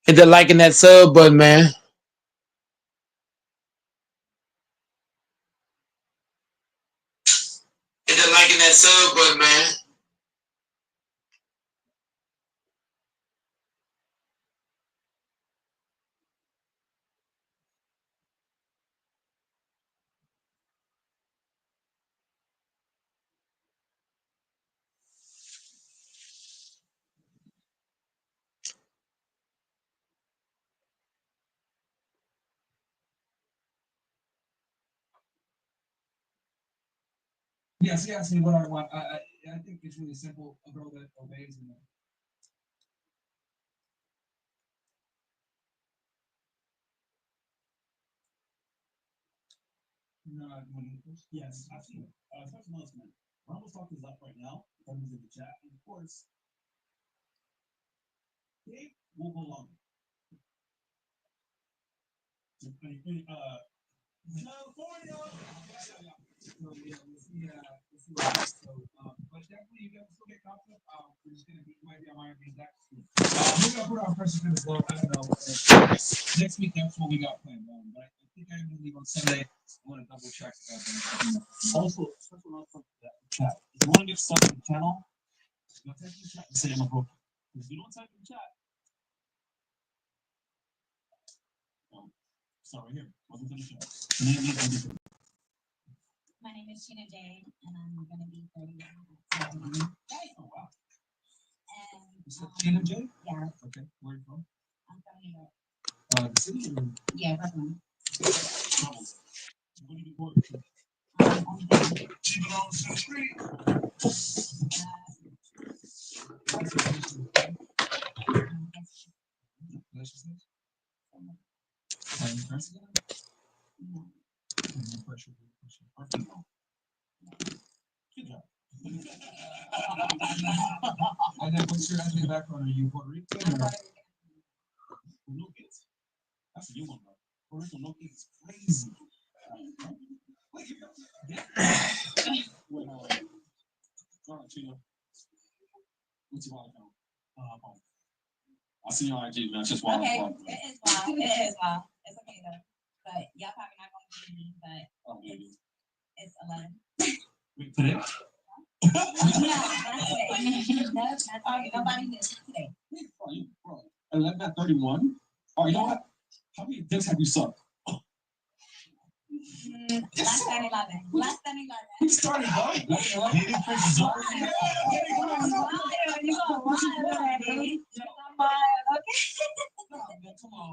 Hit that like and that sub button, man. Hit that like and that sub button, man. Yes, he asked me what I want. I think it's really simple. A girl that obeys and not doing English. Yes, I've seen it. Especially most men. Rumble Talk is up right now. Everyone's in the chat. And of course, Dave will go on. California. So yeah, we'll see. We'll see what happens. So, but definitely, you guys still get content. We're just gonna be might be on my being back. Maybe I'll put our pressure as well. I don't know. Next week, that's what we got planned. But I think I'm gonna leave on Sunday. I want to double check. Also, special announcement for that chat. If you want to get stuck in the channel, you'll type in the chat and say I'm a broker. If you don't type in the chat, start right here. Welcome to the show. My name is Tina Jade, and I'm going to be 31. Oh, wow. And Tina Jade? Yeah. Okay. Where are you from? I'm from New York. The city? Or? Yeah, Brooklyn. Troubles. What do you do for it? She belongs to the street. Relationships? Are you friends together? No. No pressure. Perfect. Good job. And then what's your ethnic background? Are you Puerto Rican? No kids? That's a new one, bro. Puerto Rico, no kids. Crazy. Wait, Chino. What's your wallet account? I see your IG, man. It's just wild. Okay, it is wild. It is wild. It's okay, though. But y'all probably not going to believe me, but it's 11. Wait, today? Nobody did today. Bro, 11 at 31? Oh, you know what? How many dicks have you sucked? Less than 11. Less than 11. You started hard.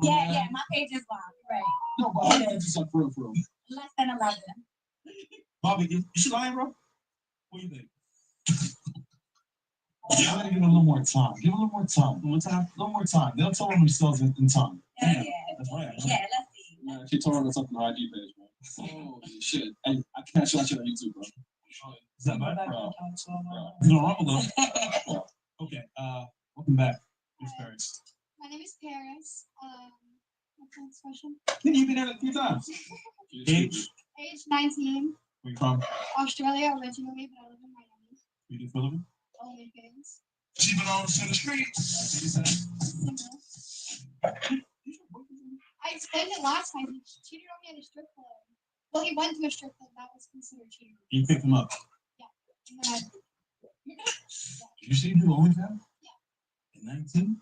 Yeah, my page is wild. Right. No, but how many dicks you sucked for real? Less than 11. Bobby, you should lie, bro. What do you think? I'm gonna give it a little more time. Give it a little more time. A little more time. They'll tell them themselves in time. Yeah. That's right. Yeah, let's see. Yeah, she told her something on her IG page, man. Holy shit. And I can't show you on YouTube, bro. Is that bad? Bro. You don't rumble though. Okay, welcome back. Who's Paris? My name is Paris. What's the next question? You've been here a few times. Age? Age 19. Where you from? Australia originally, but I live in Miami. You do Philippines? OnlyFans. She belongs to the streets. I explained it last time. He cheated on me at a strip club. Well, he went to a strip club. That was considered cheating. You picked him up? Yeah. And then You say you do OnlyFans? Yeah. At 19?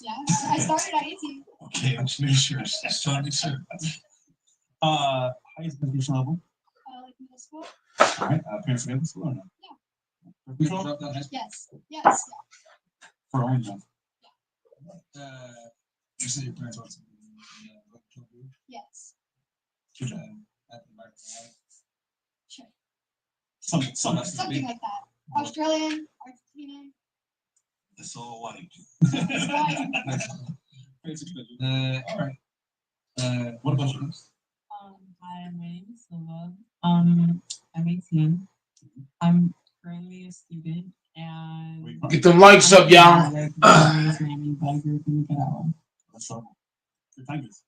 Yeah. I started at 18. Okay, I'm just making sure. Just trying to make sure. Highest education level? Like middle school? All right. Parents are middle school or no? Yeah. We dropped out high school? Yes. Yes. For OnlyFans? You said your parents want to Yes. Good job. Sure. Something like that. Australian, Argentinian. It's all white. White. All right. What about you? Hi, my name is Silva. I'm 18. I'm currently a student and Get them likes up, y'all. What's up? Fritangas.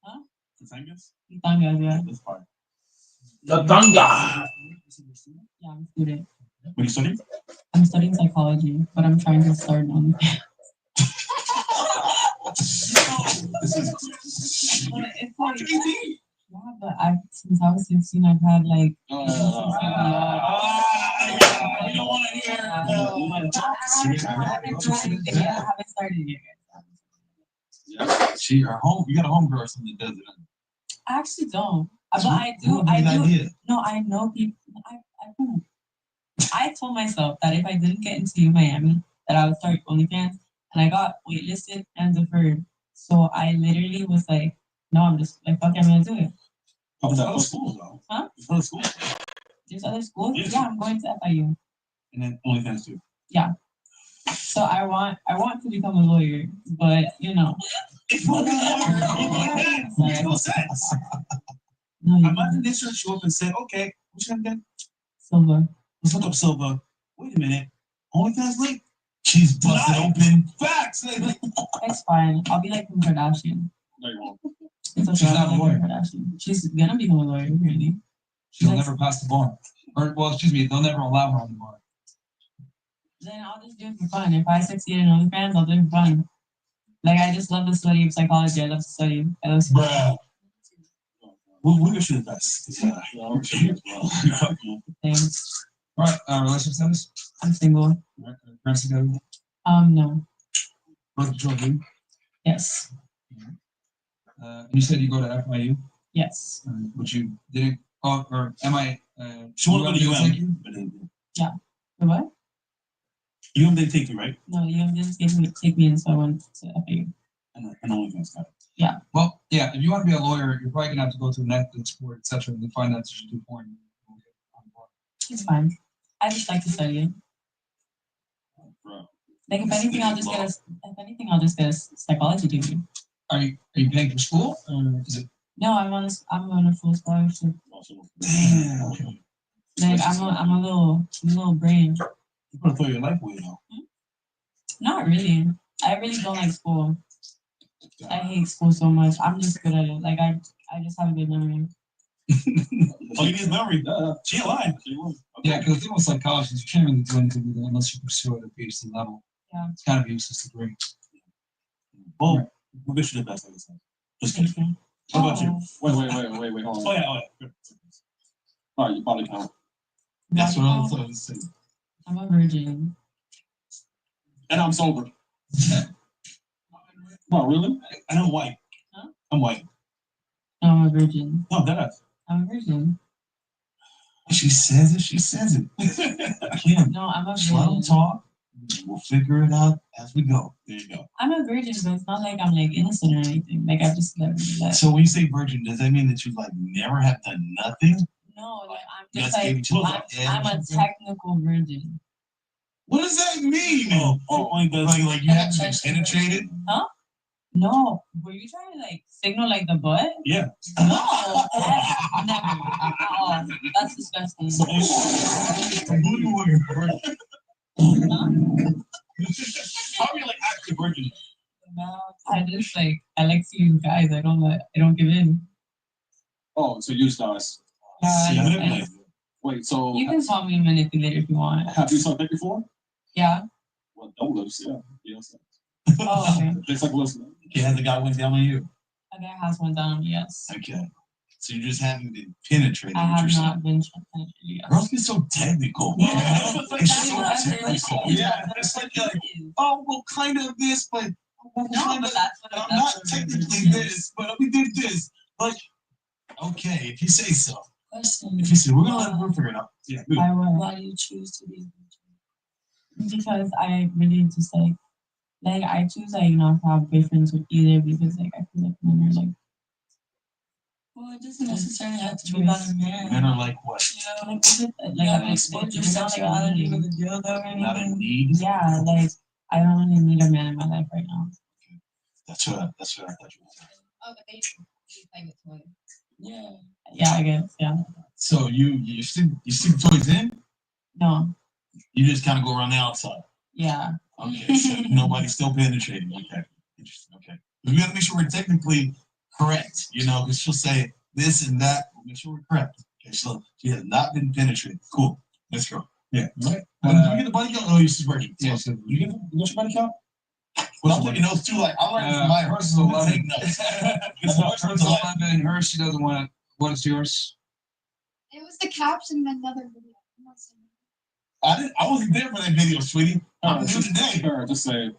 Huh? Fritangas? Fritangas, yeah. That's fine. The Thunder. Yeah, I'm a student. What are you studying? I'm studying psychology, but I'm trying to start on. But it's like, yeah, but since I was 16, I've had like. You don't want to hear. I haven't started yet. Yeah, her home. You got a homegirl or something that does it. I actually don't. But I do. What would be the idea? No, I know people. I told myself that if I didn't get into Miami, that I would start OnlyFans, and I got waitlisted and deferred. So I literally was like, no, I'm just like, fuck, I'm gonna do it. Oh, there's other schools though. Huh? There's other schools. There's other schools. Yeah. Yeah, I'm going to FIU. And then OnlyFans too. So I want to become a lawyer, but you know. If you're a lawyer, it makes no sense. No, you Imagine they search you up and said, okay, what's your name again? Silva. Let's look up Silva. Wait a minute. OnlyFans link? She's busted open. Facts. It's fine. I'll be like Kim Kardashian. No, you won't. It's okay. She's I'll not be a like lawyer. Kim Kardashian. She's gonna become a lawyer, really. She'll never pass the bar. Or, well, excuse me, they'll never allow her on the bar. Then I'll just do it for fun. If I succeed in OnlyFans, I'll do it for fun. Like I just love the study of psychology. I love to study. I love to Bruh. We wish you the best. Yeah. things. All right, relationship status? I'm single. Parents together? No. Birth control, dude? Yes. You said you go to FIU, Yes. but you didn't, or am I? She wanted to go to take UM. you? But then- The what? UM didn't take you, right? No, you didn't take me in, so I went to FIU. And OnlyFans got it. Well, yeah, if you want to be a lawyer, you're probably gonna have to go to Netflix or et cetera, and find out that you do porn. It's fine. I just like to study it. Bro. Like if anything, I'll just get a psychology degree. Are you paying for school? Or is it? No, I'm on a full scholarship. Damn. Like I'm a little brain. You gonna throw your life away now. Not really. I really don't like school. I hate school so much. I'm just good at it. Like I just have a good memory. All you need is memory. She alive. Yeah, because the thing with psychology is you can't really do anything with it unless you pursue it at PhD level. Yeah. It's kind of a useless degree. Well, we wish you the best, like I said. Just Thank kidding. you. What about you? Wait, hold Oh yeah. All right, you body count. That's what I was saying. I'm a virgin. And I'm sober. Oh, really? And I'm white. Huh? I'm white. No, I'm a virgin. No, that's. I'm a virgin. She says it. She says it. Kim, No, I'm a slow virgin. talk. We'll figure it out as we go. There you go. I'm a virgin, but it's not like I'm like innocent or anything. Like I just never did that. So when you say virgin, does that mean that you like never have done nothing? No, like I'm You just guys gave like each other I'm a technical virgin. What does that mean? Like you haven't been penetrated? No, were you trying to like signal like the butt? Yeah. No, never at all. That's disgusting. So who do you want your virgin? How are you like actually virgin? No, I just like I like seeing guys. I don't give in. Oh, so you stars. See, Yeah, manipulate. Wait, so you can call me manipulator if you want. have you sucked dick before? Yeah. Well, double lips, yeah. Yes. Oh, okay. It's like listening. Yeah, the guy went down on you. A guy has one down. Yes. Okay. So you just haven't been penetrated. I what have you're saying. not been penetrated. Yes. Girls get so technical. Yeah, It's that's so what technical. it is. Yeah, it's like, oh, well, kind of this, but well, No, kind but of. that's what I'm not technically this, but we did this. Like, okay, if you say so. Question. If you say we're gonna let her figure it out. Yeah. Good. Why do you choose to be a virgin? Because I really just like I choose like not to have boyfriends with either because like I feel like men are like. Well, it doesn't necessarily have to be about a man. Men are like what? You know, like I'm exposed to sexuality with a dildo or Not a anything. need. Yeah, like I don't really need a man in my life right now. That's what I thought you were saying. Oh, but they play with toys. Yeah. Yeah, I guess. Yeah. So you stick toys in? No. You just kind of go around the outside. Yeah. Okay, so nobody's still penetrating. Okay, interesting. Okay, we got to make sure we're technically correct, you know, because she'll say this and that. We'll make sure we're correct. Okay, so she has not been penetrated. Cool. Let's go. Yeah. All right. Did you get the body count? Oh, you're virgin. Yeah, so You get your body count? I'm taking notes too. Like I'm writing for my Hers is I'm 11. taking notes. Hers is 11. Hers, she doesn't want. What is yours? It was the caption of another video. I'm not saying it. I wasn't there for that video, sweetie. I'm new today. Just say.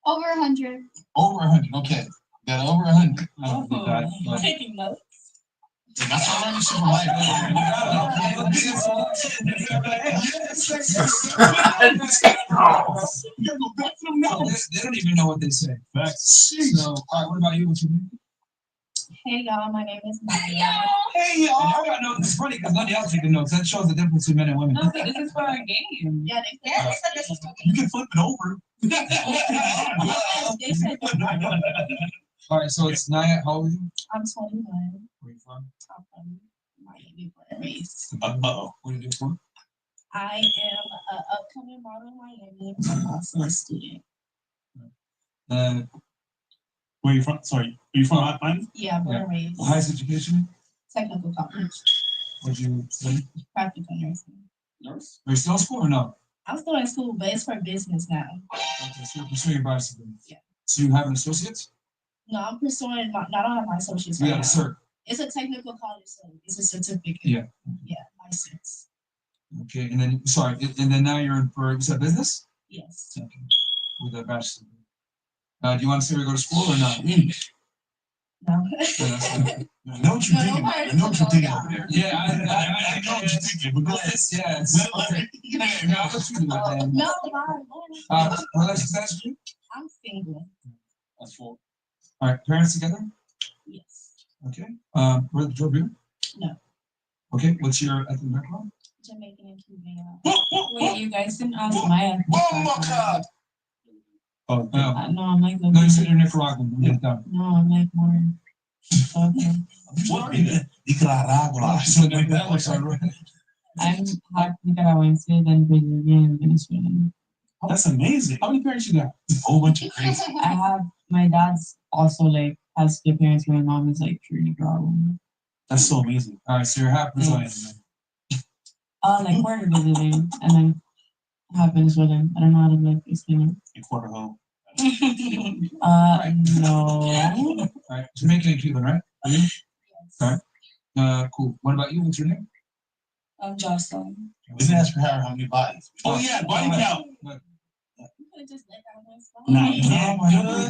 Over 100. Over 100. Okay, got over 100. I don't think that. But Taking notes. That's why I'm learning shit from my they don't even know what they say. Facts. So, all right, what about you? What's your name? Hey y'all, my name is Maria. Hey, y'all. I got notes. It's funny because none of y'all taking notes. That shows the difference between men and women. No, this is for our game. Yeah, they said this is You can flip it over. They said All right, so it's Naya. How old are you? I'm 21. Where are you from? I'm from Miami, Puerto Rico. Uh-oh. What do you do for? I am an upcoming model in Miami. I'm also a student. Where are you from? Sorry, are you from Miami? Yeah, born and raised. Highest education? Technical college. What'd you study? Practical nursing. Nurse. Are you still in school or no? I'm still in school, but it's for business now. Okay, so you're pursuing your bachelor's degree. Yeah. So you have an associate? No, I'm pursuing my, I don't have my associates You right got a now. cert. It's a technical college, so it's a certificate. Yeah. Yeah, license. Okay, and then sorry, and then now you're in for you said business? Yes. Okay. With a bachelor's degree. Do you want to say we go to school or not? No. Yeah, that's good. I know what you're thinking. I know what you're thinking over there. Yeah, I know what you're thinking, but go ahead. Yes. Okay. No, I'll let you do it then. No, why? Relationship? I'm single. That's full. All right, parents together? Yes. Okay. Where the job you? No. Okay, what's your ethnic background? Jamaican and Cuban. Wait, you guys didn't ask my ethnic Bomba background. Oh, No, I'm like the no, you said you're Nicaraguan. Yeah, done. No, I'm like more. Okay. What are you? Nicaragua. Something like that. Looks right. I'm half Nicaraguense, then Brazilian, and Venezuelan. That's amazing. How many parents you got? A whole bunch of crazy. I have my dad's also like has split parents. My mom is like pure Nicaraguan. That's so amazing. All right, so you're half Brazilian. Like quarter Brazilian, and then half Venezuelan. I don't know how to like explain In quarter hoe. it. No. All right, Jamaican and Cuban, right? Are you? All right. Cool. What about you? What's your name? I'm Jocelyn. We didn't ask for her how many bodies. Oh yeah, body count. You could just let that one slide. Nah, you can't.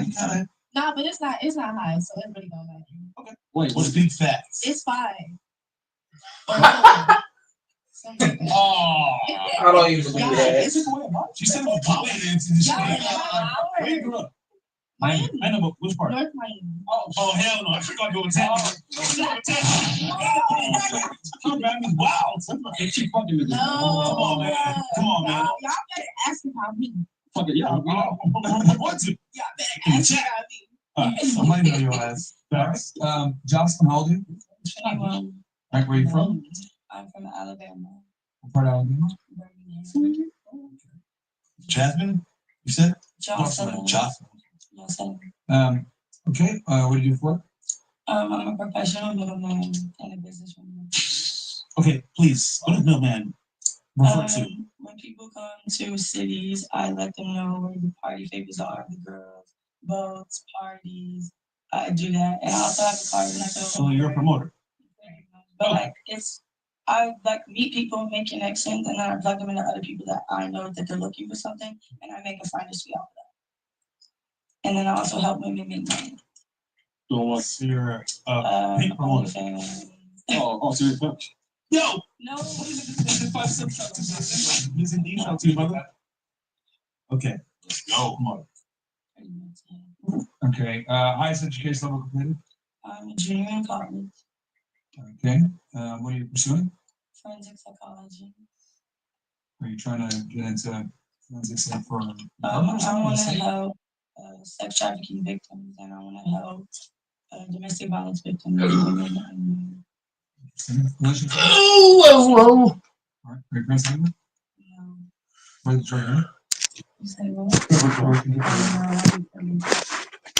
You gotta Nah, but it's not high, so it really don't matter. Wait, What's big facts? It's 5. Something like that. Oh, I don't even believe that. she said it was popping into the Y'all street. in Howard. Where you grew up? Miami. I know, but which part? North Miami. Oh hell no! I should go to Tampa. Wow. Hey, she fucking with you. No. Come on, man. Come on, man. Y'all better ask him how me. Fuck it, yeah. What's it? Y'all better ask him how me. Somebody know your ass. All right. Jocelyn, how old are you? 21. All right, where are you from? I'm from Alabama. What part of Alabama? Birmingham. Jasmine, you said? Jocelyn. Jocelyn. Jocelyn. Okay. What do you do for work? I'm a professional middleman and a businesswoman. Okay, please. What does middleman refer to? When people come to cities, I let them know where the party favors are, the girls, boats, parties. I do that, and I also have a card. So you're a promoter. But like I like meet people, make connections, and then I plug them into other people that I know that they're looking for something, and I make a finder's fee off of that. And then I also help women make money. So you're a pink promoter. OnlyFans. So you're a coach. Yo! No. He's in detail too, brother. Okay. Let's go. Come on. Pretty much, yeah. Okay. Highest education level completed? I'm a junior in college, Okay. What are you pursuing? forensic psychology. Are you trying to get into forensics like for I want to help sex trafficking victims, and I want to help domestic violence victims. Women, relationship? Whoa, whoa. All right. Are your parents together? Where the children? you say what?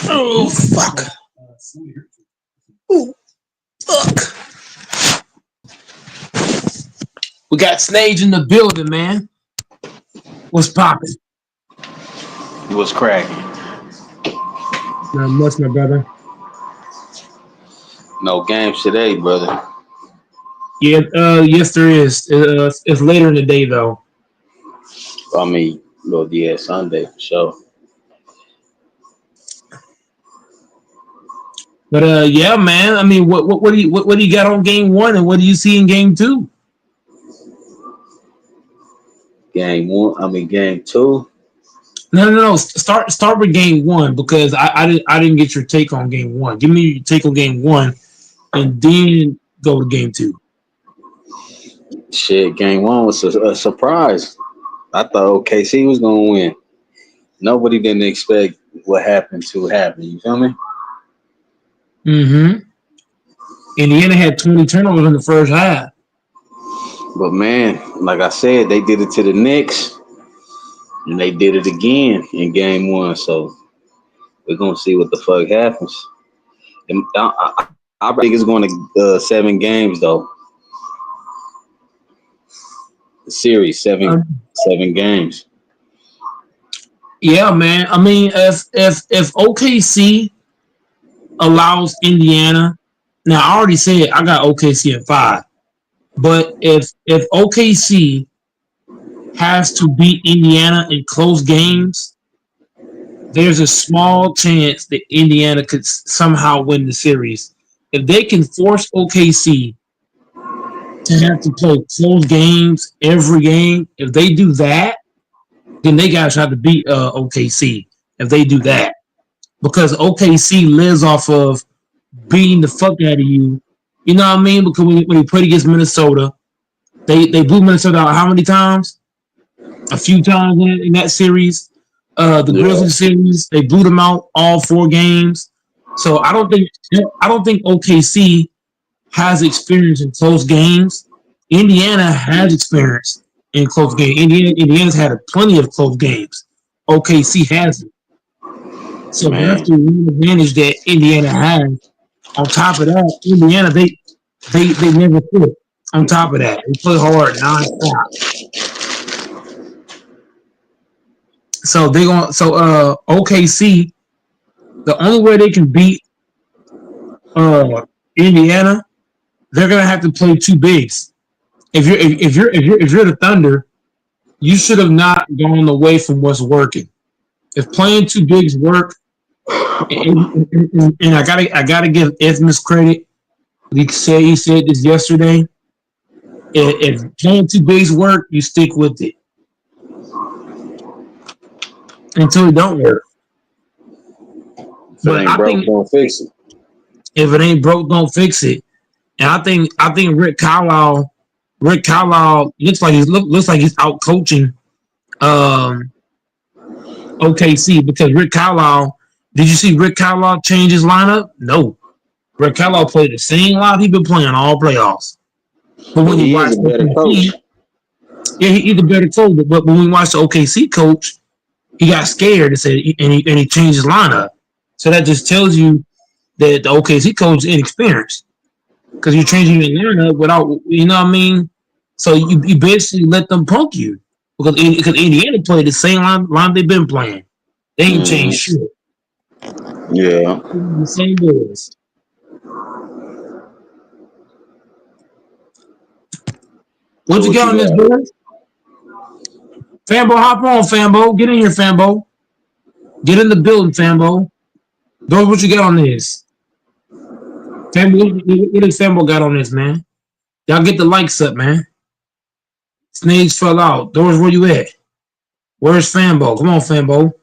Oh, fuck. Ooh, fuck. We got Snage in the building, man. What's poppin'? What's cracking? Not much, my brother. No games today, brother. Yeah, yes, there is. It's later in the day though. I mean, well, yeah, Sunday for sure. But yeah, man. I mean, what do you got on game one, and what do you see in game two? Game one, I mean game two. No. Start with game one because I didn't get your take on game one. Give me your take on game one, and then go to game two. Shit, game one was a surprise. I thought OKC was gonna win. Nobody didn't expect what happened to happen. You feel me? Mm-hmm. Indiana had 20 turnovers in the first half. But man, like I said, they did it to the Knicks, and they did it again in game one. So we're gonna see what the fuck happens. And I think it's going to 7 games though. The series seven games. Yeah, man. I mean, if OKC allows Indiana, now I already said I got OKC at 5, but if OKC has to beat Indiana in close games, there's a small chance that Indiana could somehow win the series. If they can force OKC to have to play close games every game, if they do that, then they got to try to beat OKC. If they do that, because OKC lives off of beating the fuck out of you. You know what I mean? Because when they played against Minnesota, they blew Minnesota out how many times? A few times in that series. The Grizzlies series, they blew them out all 4 games. So I don't think OKC has experience in close games. Indiana has experience in close games. Indiana's had plenty of close games. OKC hasn't. So that's the real advantage that Indiana has. On top of that, Indiana they never quit. On top of that, they play hard nonstop. So OKC, the only way they can beat Indiana, they're gonna have to play 2 bigs. If you're the Thunder, you should have not gone away from what's working. If playing 2 bigs work, and I gotta give Isthmus credit. He said this yesterday. If playing 2 bigs work, you stick with it until it don't work. If it ain't broke, don't fix it. If it ain't broke, don't fix it. And I think Rick Carlisle looks like he's out coaching OKC because Rick Carlisle. Did you see Rick Carlisle change his lineup? No. Rick Carlisle played the same lineup he's been playing all playoffs. But when you watch OKC, he's a better coach. But when we watched the OKC coach, he got scared and said, and he changed his lineup. So that just tells you that the OKC coach is inexperienced because you're changing your lineup without, you know what I mean? So you basically let them punk you because Indiana played the same line they've been playing. They ain't changed shit. Yeah. The same boys. What you got on this, boys? Fambo, hop on, Fambo. Get in here, Fambo. Get in the building, Fambo. Those what you got on this? Fambo, what does Fambo got on this, man? Y'all get the likes up, man. Snakes fell out. Doors, where you at? Where's Fambo? Come on, Fambo.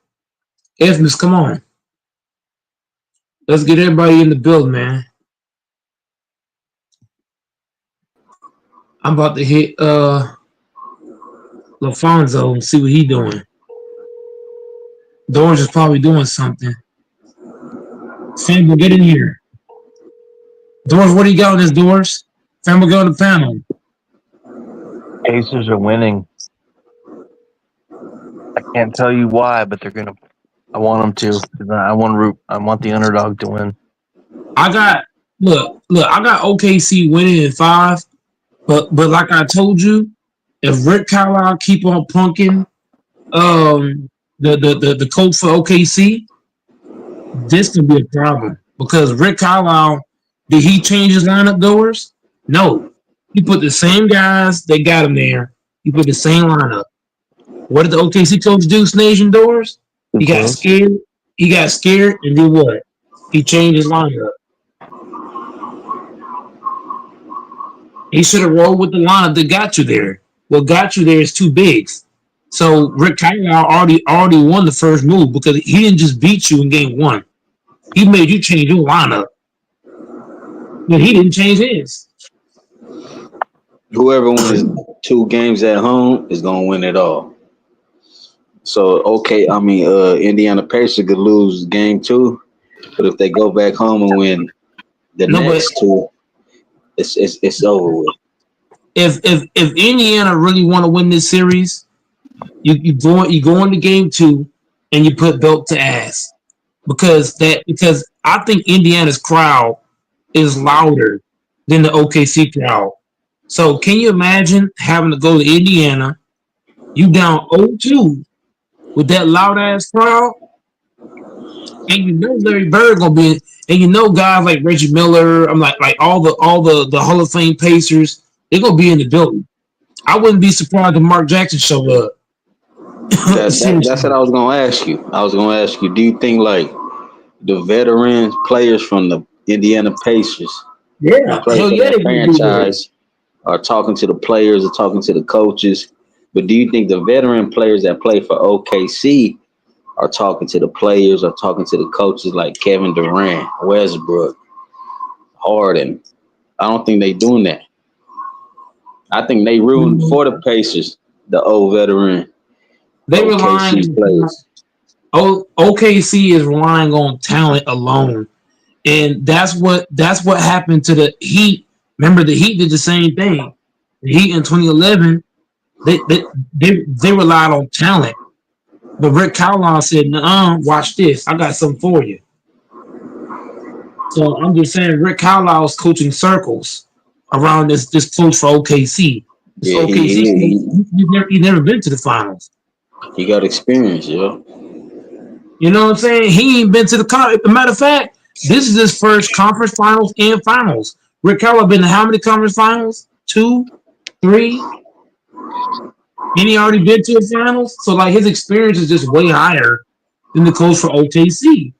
Isthmus, come on. Let's get everybody in the building, man. I'm about to hit LaFonso and see what he doing. Doors is probably doing something. Fambo, get in here. Doors, what do you got on this, Doors? Fambo, get on the panel. Pacers are winning. I can't tell you why, but they're gonna. I want them to. I want the underdog to win. I got OKC winning in 5, but like I told you, if Rick Carlisle keep on punking the coach for OKC, this could be a problem because Rick Carlisle, did he change his lineup goers? No. He put the same guys that got him there. He put the same lineup. What did the OKC coach do, Snage indoors? He got scared. He got scared and did what? He changed his lineup. He should have rolled with the lineup that got you there. What got you there is two bigs. So Rick Carlisle already won the first move because he didn't just beat you in game one. He made you change your lineup. But he didn't change his. Whoever wins 2 games at home is gonna win it all. So Indiana Pacers could lose game 2, but if they go back home and win the next 2, it's over with. If Indiana really want to win this series, you go into game 2 and you put belt to ass because I think Indiana's crowd is louder than the OKC crowd. So can you imagine having to go to Indiana, you down 0-2 with that loud ass crowd, and you know Larry Bird gonna be, and you know guys like Reggie Miller, I'm like all the Hall of Fame Pacers, they're gonna be in the building. I wouldn't be surprised if Mark Jackson show up. That's what I was gonna ask you. Do you think like the veteran players from the Indiana Pacers, the franchise, are talking to the players, or talking to the coaches? But do you think the veteran players that play for OKC are talking to the players, or talking to the coaches like Kevin Durant, Westbrook, Harden? I don't think they doing that. I think they rooting for the Pacers, the old veteran. They relying players. OKC is relying on talent alone, and that's what happened to the Heat. Remember, the Heat did the same thing. The Heat in 2011, they relied on talent, but Rick Carlisle said, "Nuh-uh, watch this. I got something for you." So I'm just saying, Rick Carlisle is coaching circles around this coach for OKC. Yeah, OKC, he's never been to the finals. He got experience, yo. You know what I'm saying? He ain't been to the conference. Matter of fact, this is his first conference finals and finals. Rick Carlisle been to how many conference finals? 2, 3? And he already been to the finals? So, like, his experience is just way higher than the coach for OKC.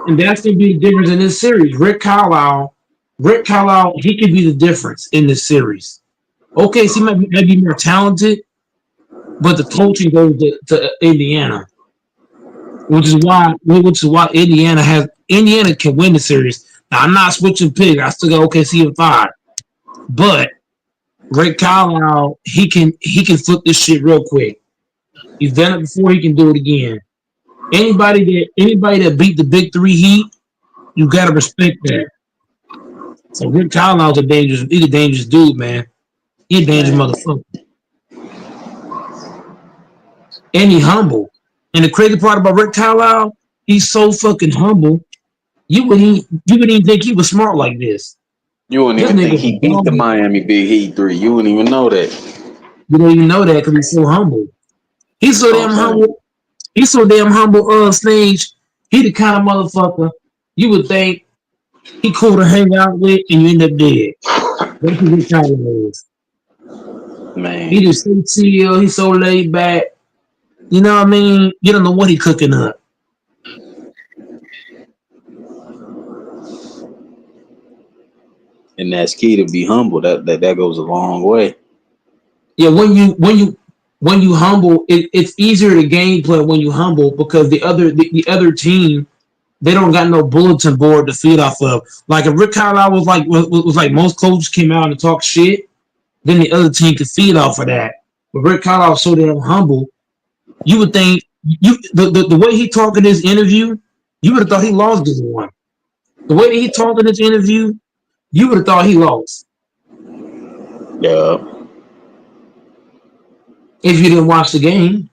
And that's going to be the difference in this series. Rick Carlisle, he could be the difference in this series. OKC might be more talented, but the coaching goes to Indiana, which is why Indiana can win the series. Now, I'm not switching picks. I still got OKC in 5, but Rick Carlisle, he can flip this shit real quick. He's done it before. He can do it again. Anybody that beat the Big 3 Heat, you gotta respect that. So Rick Carlisle's a dangerous dude, man. He's a dangerous motherfucker. And he humble. And the crazy part about Rick Carlisle, he's so fucking humble. You wouldn't even think he was smart like this. You wouldn't even think he beat the Miami Big Heat 3. You wouldn't even know that. You don't even know that because he's so humble. He's so damn humble. He's so damn humble. Stage. He the kind of motherfucker you would think he cool to hang out with, and you end up dead. That's who Rick Carlisle is. Man, he just so chill. He's so laid back. You know what I mean? You don't know what he cooking up. And that's key, to be humble. That goes a long way. Yeah, when you humble, it's easier to game plan when you humble because the other team, they don't got no bulletin board to feed off of. Like if Rick Carlisle was like most coaches came out and talk shit, then the other team could feed off of that. But Rick Carlisle was so damn humble, you would think the way he talked in his interview, you would have thought he lost this one. The way that he talked in his interview, you would have thought he lost. Yeah. If you didn't watch the game.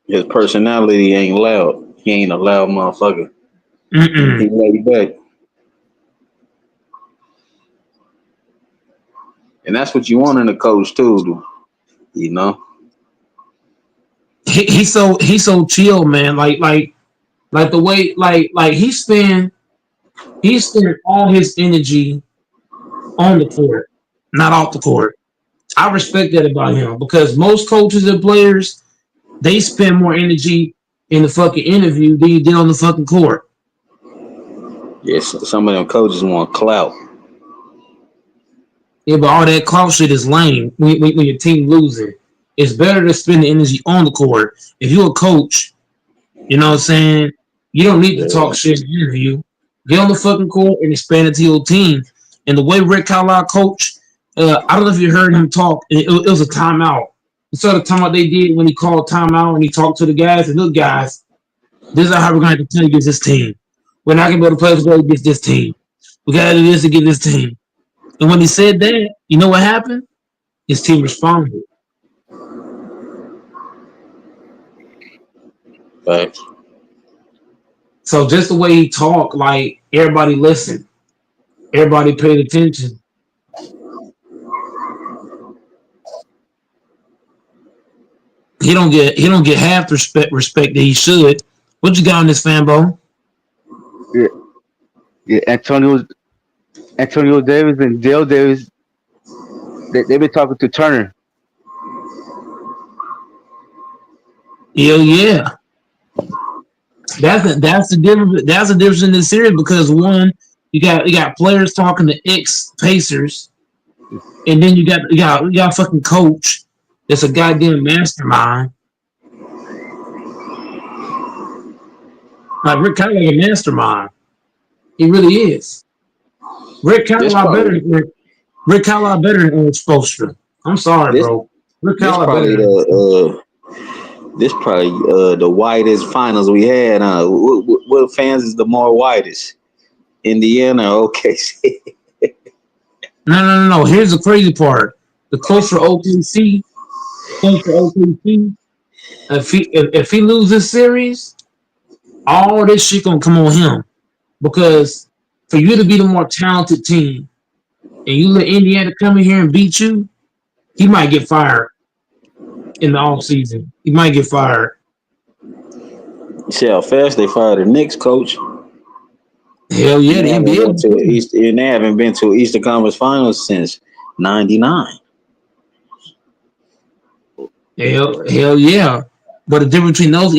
His personality ain't loud. He ain't a loud motherfucker. He laid back. And that's what you want in a coach too, you know. He's so chill, man. Like Like the way, like he spent all his energy on the court, not off the court. I respect that about him because most coaches and players they spend more energy in the fucking interview than you did on the fucking court. Yes, some of them coaches want clout. Yeah, but all that clout shit is lame when your team losing. It's better to spend the energy on the court. If you're a coach, you know what I'm saying? You don't need to talk shit in the interview. Get on the fucking court and expand it to your team. And the way Rick Carlisle coach, I don't know if you heard him talk. It was a timeout. You saw the timeout they did when he called timeout and he talked to the guys. And look, guys, this is how we're going to play against this team. We're not going to be able to play as well against this team. We got to do this to get this team. And when he said that, you know what happened? His team responded. Right. So just the way he talked, like everybody listened. Everybody paid attention. He don't get half the respect that he should. What you got on this, Fanbo? Yeah, Antonio Davis and Dale Davis, they've been talking to Turner. Hell yeah. That's the difference. That's the difference in this series because one, you got players talking to ex Pacers, and then you got fucking coach that's a goddamn mastermind. Like Rick Carlisle a mastermind. He really is. Rick Carlisle better than Eric Spoelstra. I'm sorry, bro. Rick Carlisle better. This probably the whitest finals we had. What fans is the more whitest? Indiana or OKC? No. Here's the crazy part. The coach for OKC, if he loses this series, all this shit gonna come on him. Because for you to be the more talented team and you let Indiana come in here and beat you, he might get fired in the off season. He might get fired. See how fast they fired the Knicks coach. Hell yeah, the NBA. And they haven't been to Eastern Conference Finals since '99. Hell yeah. But the difference between those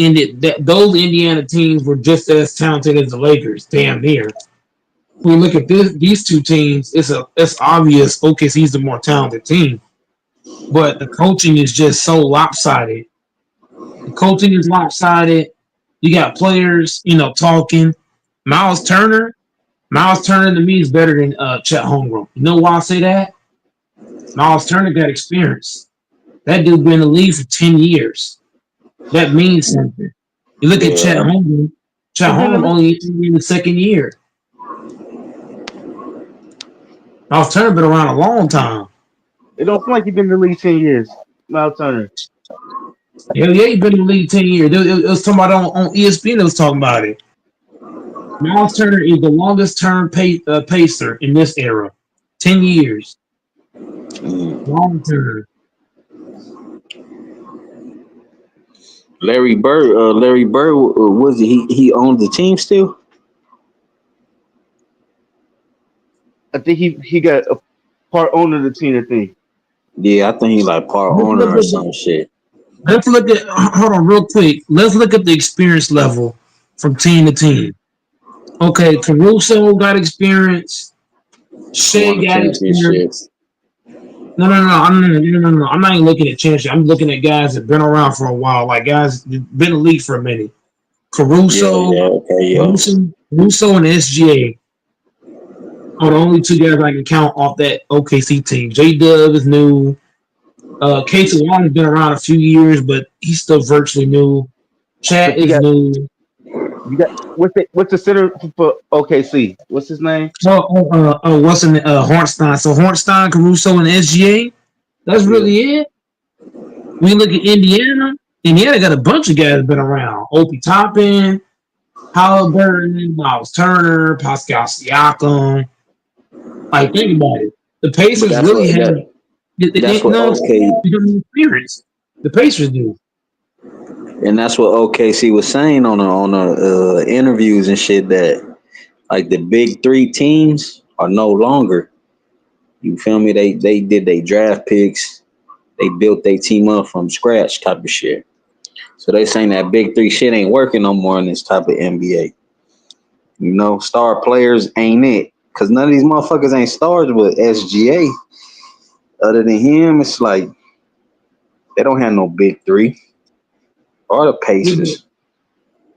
Indiana teams were just as talented as the Lakers, damn near. When you look at these two teams, it's obvious OKC's the more talented team. But the coaching is just so lopsided. The coaching is lopsided. You got players, talking. Miles Turner to me is better than Chet Holmgren. You know why I say that? Miles Turner got experience. That dude been in the league for 10 years. That means something. You look at Chet Holmgren. Chet Holmgren only in the second year. Miles Turner been around a long time. It don't feel like he's been in the league 10 years. Miles Turner. Hell yeah, he been in the league 10 years. It was talking about on ESPN. It was talking about it. Miles Turner is the longest term pacer in this era. 10 years. Long term. Larry Bird, was he owned the team still? I think he got a part owner of the team, I think. Yeah, I think he like part owner or some shit. Let's look at hold on real quick. Let's look at the experience level from team to team. Okay, Caruso got experience. Shea got experience. No. I'm not even looking at championship. I'm looking at guys that been around for a while, like guys that been in the league for a minute. Caruso, Caruso and SGA are the only two guys I can count off that OKC team. J-Dub is new. Casey Long has been around a few years, but he's still virtually new. Chat is new. You got what's the center for OKC? What's his name? Hartenstein. So Hartenstein, Caruso, and SGA. That's really it. We look at Indiana. Indiana got a bunch of guys that been around. Obi Toppin, Halliburton, Miles Turner, Pascal Siakam. Like, think about it. The Pacers really have. They don't experience. The Pacers do. And that's what OKC was saying on the interviews and shit, that like the big three teams are no longer. You feel me? They did their draft picks. They built their team up from scratch type of shit. So they saying that big three shit ain't working no more in this type of NBA. You know, star players ain't it. Because none of these motherfuckers ain't stars, but SGA, other than him, it's like they don't have no big three. Or the Pacers.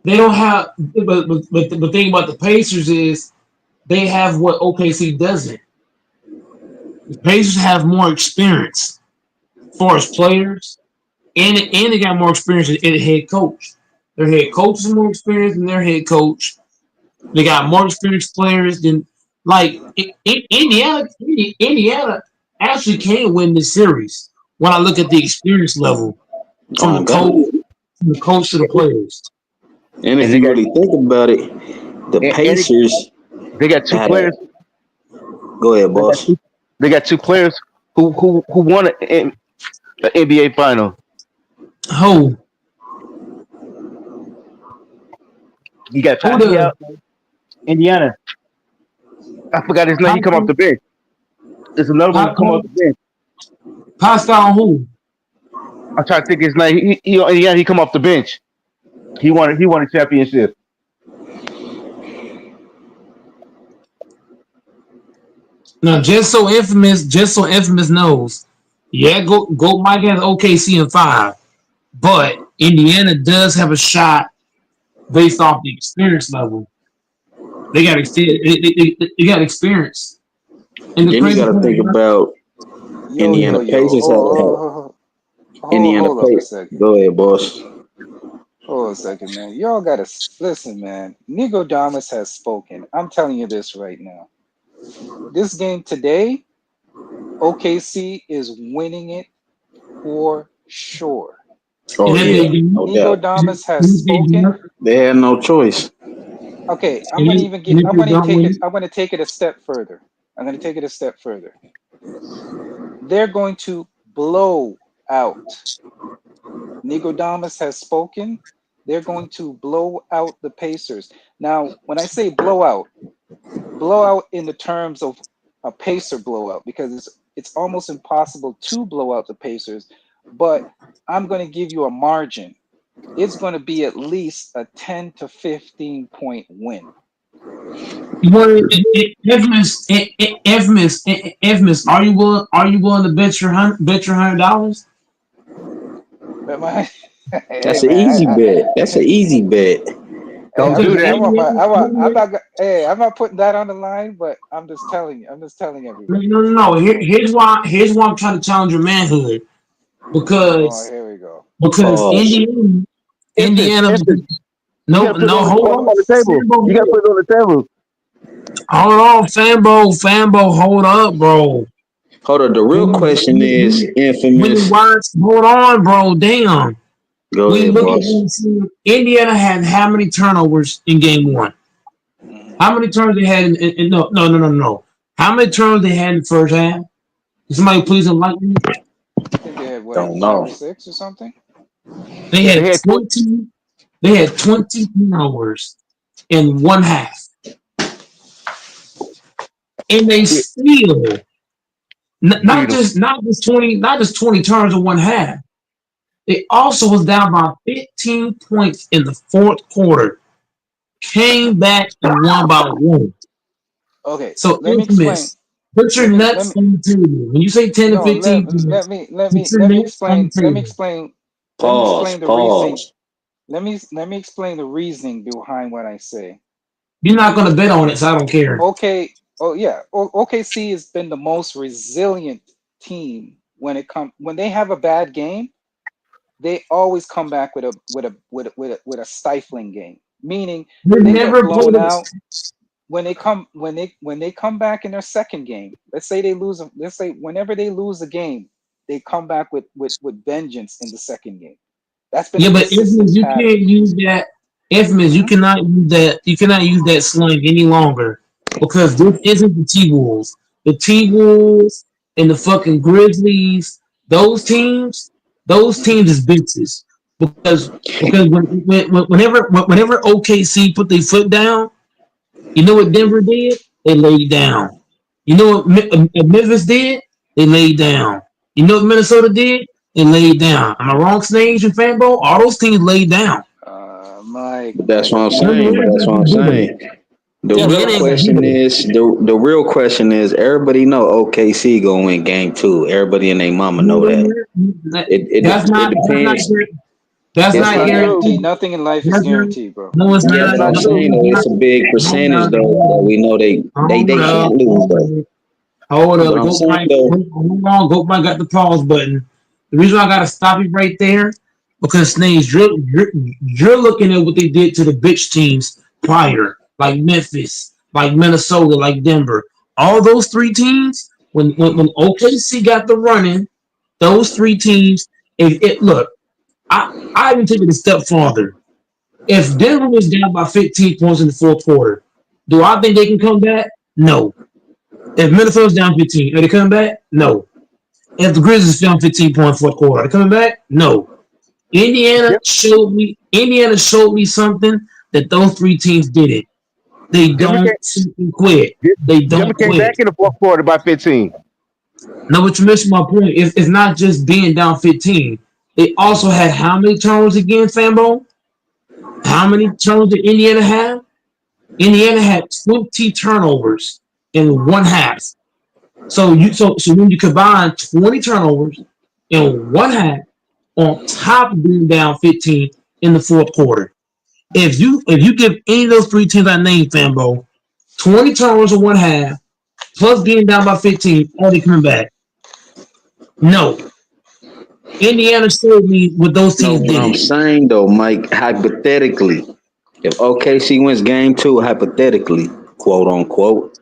They don't have, but the thing about the Pacers is they have what OKC doesn't. The Pacers have more experience as far as players, and they got more experience in the head coach. Their head coach is more experienced than their head coach. They got more experienced players than like Indiana. Indiana actually can win this series when I look at the experience level from the coach to the players. And if you really think about it, the Pacers, they got two players. Go ahead, boss. They got two players who won an NBA final. Who? You got Pascal, Indiana. I forgot his name. He come off the bench. There's another one who come off the bench. Pascal who? I'm trying to think his name. He come off the bench. He won a championship. Now, just so infamous knows, yeah, go Mike has OKC in 5, but Indiana does have a shot based off the experience level. They got experience. And then you got to think about Indiana Pacers. Indiana Pacers. Go ahead, boss. Hold on a second, man. Y'all gotta listen, man. Nicodemus has spoken. I'm telling you this right now. This game today, OKC is winning it for sure. Oh yeah, Nicodemus has spoken. They had no choice. Okay, I'm gonna take it a step further. They're going to blow out. Nicodemus has spoken. They're going to blow out the Pacers. Now, when I say blowout in the terms of a Pacer blowout, because it's almost impossible to blow out the Pacers, but I'm going to give you a margin. It's going to be at least a 10 to 15 point win. Infamous, are you willing to bet your $100? That's an easy bet. That's an easy bet. Don't do that. I'm not putting that on the line, but I'm just telling you. I'm just telling everybody. No. Here's why I'm trying to challenge your manhood, because here we go. Because Indiana. No, hold on. On the table. You got to put it on the table. Hold on, Fambo, hold up, bro. Hold on. The real question is, infamous. Hold on, bro. Damn. Go ahead, boss. Indiana had how many turnovers in game 1? How many turnovers they had in no. How many turnovers they had in the first half? Somebody please enlighten me. I think they had 5 or 6 or something. They had 20. They had 20 turnovers in one half. And they still not just 20 turns in one half. They also was down by 15 points in the fourth quarter. Came back and won by 1. Okay. So infamous. Put your nuts on the table. When you say 10 to 15, let me explain the reasoning. Let me explain the reasoning behind what I say. You're not gonna bet on it, so I don't care. Okay. Oh yeah. OKC has been the most resilient team when they have a bad game. They always come back with a stifling game. Meaning they never get blown out. When they come back in their second game, let's say whenever they lose a game, they come back with vengeance in the second game. That's been but Infamous, you can't use that. Infamous, you cannot use that. You cannot use that slang any longer, because this isn't the T-Wolves. The T-Wolves and the fucking Grizzlies, those teams is bitches. because whenever OKC put their foot down, you know what Denver did? They laid down. You know what Memphis did? They laid down. You know what Minnesota did? They laid down. Am I wrong, Snage and Fanbo? All those teams laid down. Mike. That's what I'm saying. That's what I'm saying. The real question is everybody know OKC gonna win game 2. Everybody and their mama know that. It depends. That's not guaranteed. Nothing in life is guaranteed, bro. No, it's Yeah, not. but I'm saying though, it's a big percentage though that we know they can't lose though. Hold But up, I'm saying though, hold on, Goat Mike got the pause button. The reason I gotta stop you right there because Snails, you're looking at what they did to the bitch teams prior, like Memphis, like Minnesota, like Denver. All those 3 teams, when OKC got the running, those 3 teams. Look, I even take it a step farther. If Denver was down by 15 points in the 4th quarter, do I think they can come back? No. If Minnesota's down 15, are they coming back? No. If the Grizzlies down 15 points 4th quarter, are they coming back? No. Indiana showed me something that those 3 teams didn't. They don't quit. They don't came quit. back in the 4th quarter by 15. No, but you missed my point. It's not just being down 15. They also had how many turnovers again, Sambo? How many turnovers did Indiana have? Indiana had 20 turnovers in 1 half. So when you combine 20 turnovers in 1 half on top of being down 15 in the 4th quarter, if you give any of those 3 teams I named, Fambo, 20 turnovers in 1 half plus being down by 15, are they coming back? No. Indiana showed me what those teams did. What I'm saying though, Mike, hypothetically, if OKC wins game 2, hypothetically, quote unquote,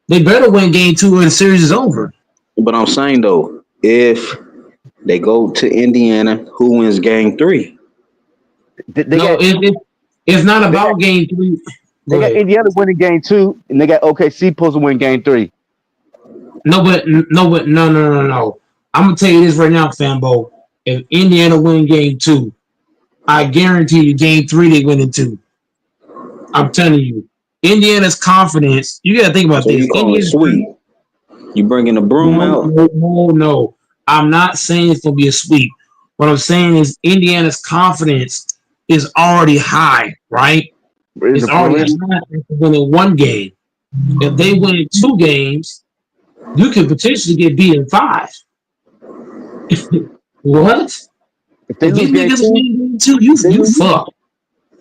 they better win game 2 or the series is over. But I'm saying though, if they go to Indiana, who wins game 3? It's not about game 3. They got Indiana winning game 2, and they got OKC supposed to win game 3. No. I'm gonna tell you this right now, Fambo. If Indiana win game 2, I guarantee you game 3 they win in 2. I'm telling you, Indiana's confidence. You gotta think about this. You call it sweep. You bringing the broom out? No. I'm not saying it's gonna be a sweep. What I'm saying is Indiana's confidence is already high, right? It's already high after winning 1 game. If they win 2 games, you could potentially get beat in 5. What? If they lose game 2, you fuck.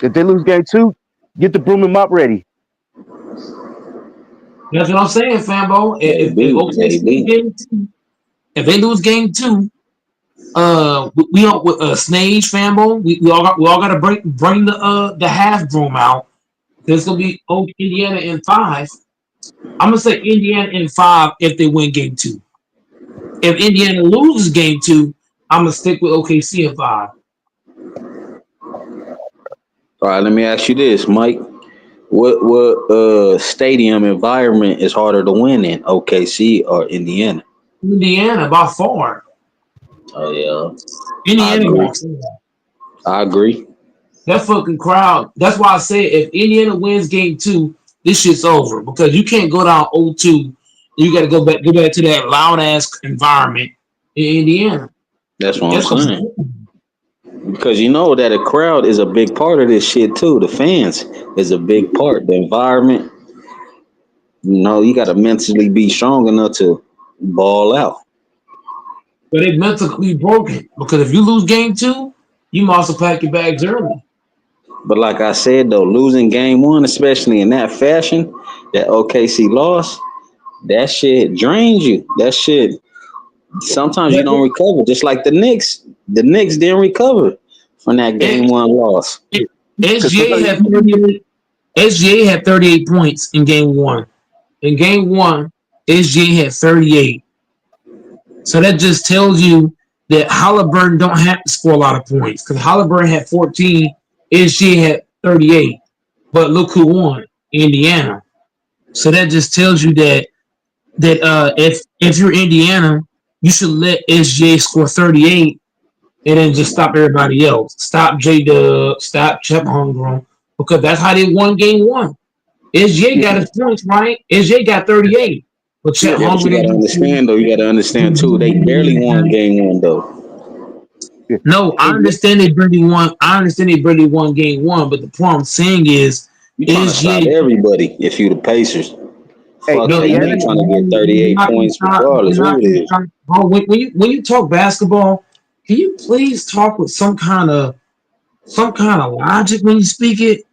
If they lose game 2, get the broom and mop ready. That's what I'm saying, Fambo. If they lose game 2, we all with Snage, Fambo. We all got to bring the half broom out. There's gonna be Indiana in 5. I'm gonna say Indiana in 5 if they win game 2. If Indiana loses game 2, I'm gonna stick with OKC in 5. All right, let me ask you this, Mike. What stadium environment is harder to win in, OKC or Indiana? Indiana by far. Oh yeah, Indiana. I agree. That fucking crowd. That's why I said if Indiana wins game 2, this shit's over because you can't go down 0-2. You got to go back to that loud ass environment in Indiana. That's what I'm saying. Because you know that a crowd is a big part of this shit too. The fans is a big part. The environment. You know, you got to mentally be strong enough to ball out. But they mentally broken because if you lose game 2, you must have packed your bags early. But like I said though, losing game 1, especially in that fashion, that OKC lost, that shit drains you. That shit. Sometimes you don't recover. Just like the Knicks. The Knicks didn't recover from that game 1 loss. SGA had 38 points in game 1. In game 1, SGA had 38. So that just tells you that Halliburton don't have to score a lot of points because Halliburton had 14, SGA had 38. But look who won, Indiana. So that just tells you that if you're Indiana, you should let SGA score 38 and then just stop everybody else. Stop J Dub, stop Chet Holmgren, because that's how they won game one. SJ got his points, right? SJ got 38. But Chet Yeah, but you Holmgren gotta understand though. You gotta understand too. They barely won game one though. No, I understand they barely won. I understand they barely won game one, but the point I'm saying is You trying to stop SJ. everybody if you the Pacers. Hey, Fuck No, that. Indiana. They trying to get 38 points regardless. Who it is. when you talk basketball, can you please talk with some kind of logic when you speak it?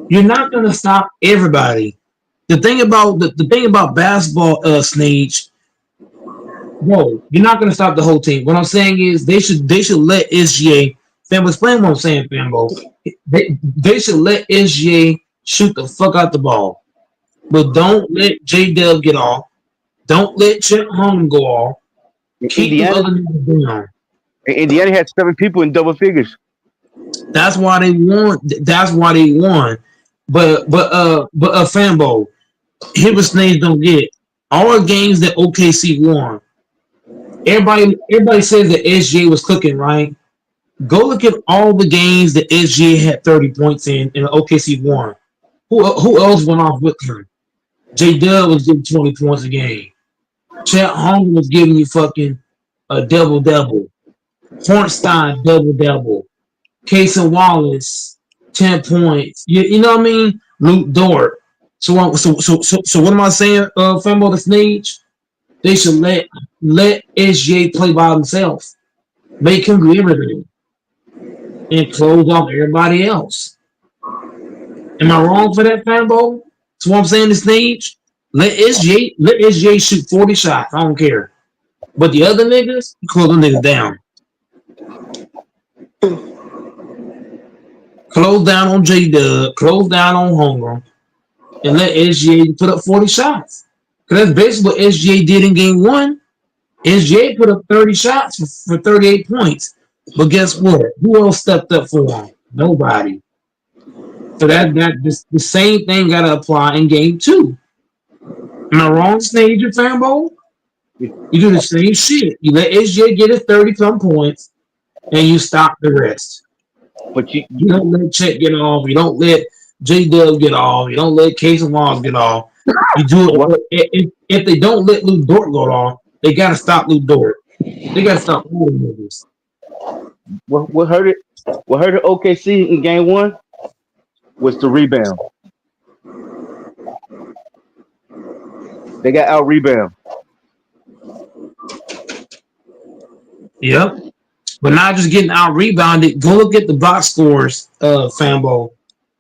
You're not gonna stop everybody. The thing about basketball, Sneege, bro, you're not gonna stop the whole team. What I'm saying is they should let SGA. Fam, explain what I'm saying, Fambo. They should let SGA shoot the fuck out the ball. But don't let J Dub get off. Don't let Chet Holmgren go off. Keep the other niggas down. Indiana had 7 people in double figures. That's why they won. That's why they won. But Fambo, here what Snays don't get. All the games that OKC won. Everybody says that SGA was cooking, right? Go look at all the games that SGA had 30 points in and OKC won. Who else went off with him? J Dub was getting 20 points a game. Chet Holmgren was giving you fucking a double-double. Hornstein double-double. Casey Wallace 10 points. You know what I mean? Luke Dort. So what am I saying, Fembo the Sneege? They should let SGA play by himself. Make him do everything. And close off everybody else. Am I wrong for that, Fembo? So what I'm saying, the Sneege? Let SGA shoot 40 shots. I don't care. But the other niggas, close them niggas down. Close down on J Dub, close down on Holmgren, and let SGA put up 40 shots. Because that's basically what SGA did in game one. SGA put up 30 shots for 38 points. But guess what? Who else stepped up for him? Nobody. So the same thing gotta apply in game two. Am I wrong, Stage and Fambo? You do the same shit. You let SGA get his 30-some points, and you stop the rest. But you don't let Chet get off. You don't let J Dub get off. You don't let Casey Wallace get off. You do it. If they don't let Luke Dort go off, they gotta stop Luke Dort. They gotta stop all the movies. What hurt OKC in game one was the rebound. They got out rebound. Yep. But not just getting out rebounded. Go look at the box scores, Fambo.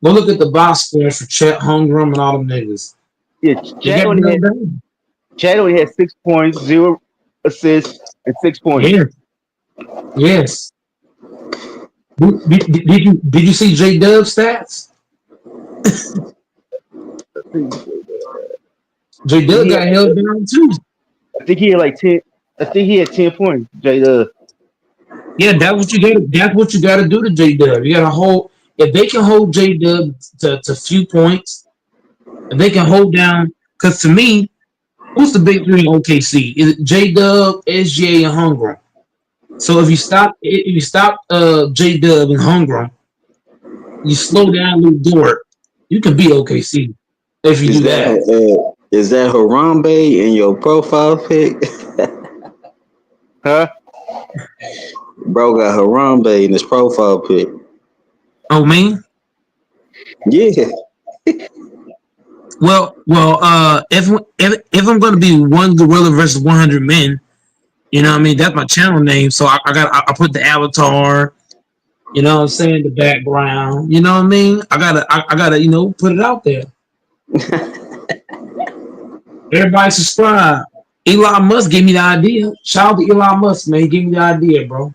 Go look at the box scores for Chet Holmgren and all them niggas. Yeah, Chad only had 6 points, 0 assists, and 6 points. Yeah. Yes. Did you see J Dub stats? J Dub got held down too. I think he had like 10. I think he had 10 points. J Dub. Yeah, that's what you got. That's what you got to do to J Dub. You got to hold. If they can hold J Dub to few points, if they can hold down. Because to me, who's the big three in OKC? Is it J Dub, SGA, and Holmgren? So if you stop J Dub and Holmgren, you slow down Luke Dort, you can beat OKC if you do that. Is that Harambe in your profile pic? Huh? Bro got Harambe in his profile pic. Oh, me? Yeah. Well, if I'm going to be one gorilla versus 100 men, you know what I mean? That's my channel name. So I put the avatar, you know what I'm saying, the background, you know what I mean? I gotta, you know, put it out there. Everybody subscribe. Elon Musk gave me the idea. Shout out to Elon Musk, man. He gave me the idea, bro.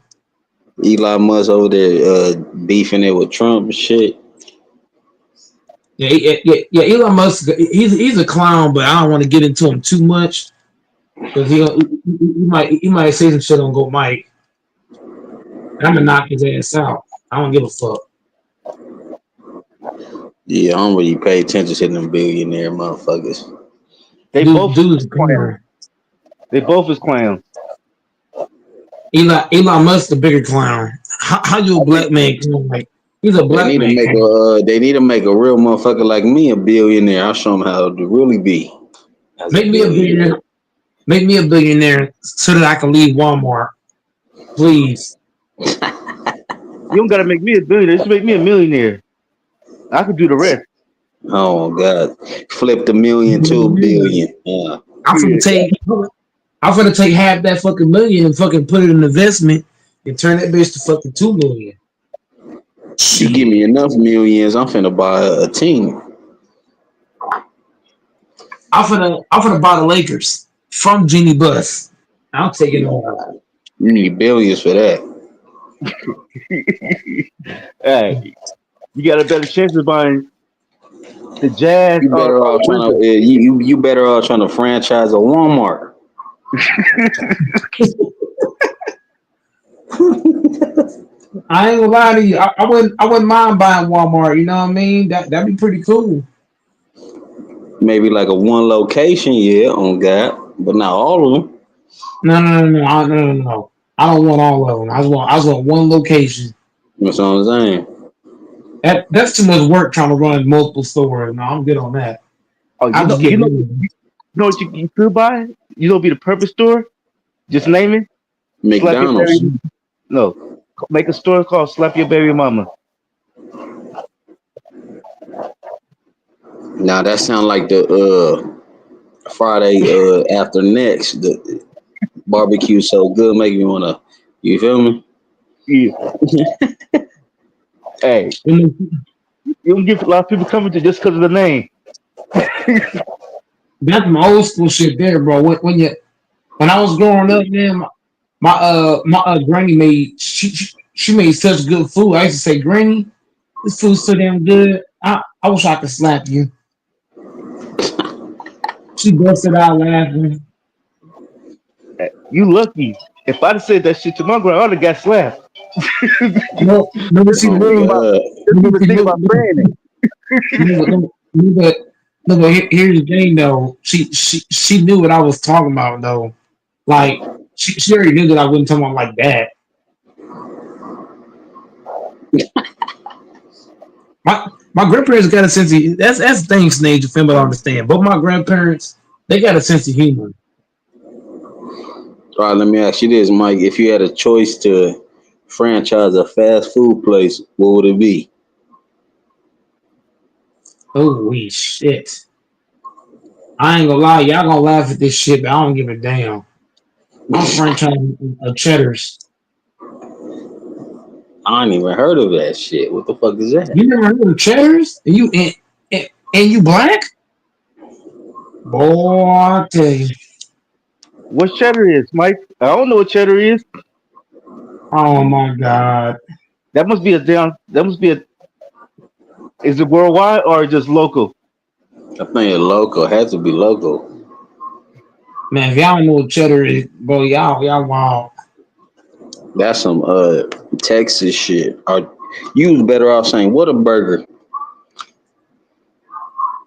Elon Musk over there beefing it with Trump and shit. Yeah. Elon Musk, he's a clown, but I don't want to get into him too much because he might say some shit on Go Mike. I'm gonna knock his ass out. I don't give a fuck. Yeah, I don't really pay attention to them billionaire motherfuckers. They both is clowns. They both is clowns. Elon Musk the bigger clown. How you a black man clown? Like he's a They black need to man make clown. they need to make a real motherfucker like me a billionaire. I'll show them how to really be as a Make me a billionaire. billionaire. Make me a billionaire so that I can leave Walmart, please. You don't gotta make me a billionaire. Just make me a millionaire. I could do the rest. Oh God, flip the million to a billion. Yeah. I'm gonna take. I'm gonna take half that fucking million and fucking put it in investment and turn that bitch to fucking 2 million. You give me enough millions, I'm finna buy a team. I'm gonna buy the Lakers from Jeannie Buss. I'll take it all. You need billions for that. Hey, you got a better chance of buying the Jazz. You better off trying to you better off trying to franchise a Walmart. I ain't gonna lie to you. I wouldn't mind buying Walmart. You know what I mean? That'd be pretty cool. Maybe like a one location, yeah, on God, but not all of them. No. I don't want all of them. I just want one location. That's what I'm saying. That's too much work trying to run multiple stores. No, I'm good on that. Oh, you know what you could buy? You know, be the perfect store. Just name it. McDonald's. No, make a store called Slap Your Baby Mama. Now that sound like the Friday after next. The barbecue so good, make me wanna. You feel me? Yeah. Hey, you don't get a lot of people coming to just because of the name. That's some old school shit there, bro. When I was growing up, man, my granny made she made such good food. I used to say, Granny, this food's so damn good. I wish I could slap you. She busted out laughing. You lucky. If I'd have said that shit to my grandma, I'd have got slapped. No, see, think about branding. No, here's the thing though. She knew what I was talking about though. Like she already knew that I wouldn't talk about like that. My grandparents got a sense of that's the thing, Snake, you feel me? I understand. But my grandparents, they got a sense of humor. All right, let me ask you this, Mike. If you had a choice to franchise a fast food place, what would it be? Holy shit. I ain't gonna lie, y'all gonna laugh at this shit, but I don't give a damn. I'm franchising a Cheddar's. I ain't even heard of that shit. What the fuck is that? You never heard of Cheddar's? And you black? Boy, I tell you. What cheddar is, Mike? I don't know what cheddar is. Oh my god. That must be a. Is it worldwide or just local? I think it's local. It has to be local. Man, if y'all don't know what cheddar is, bro, y'all wild. That's some Texas shit. Or you was better off saying what a burger.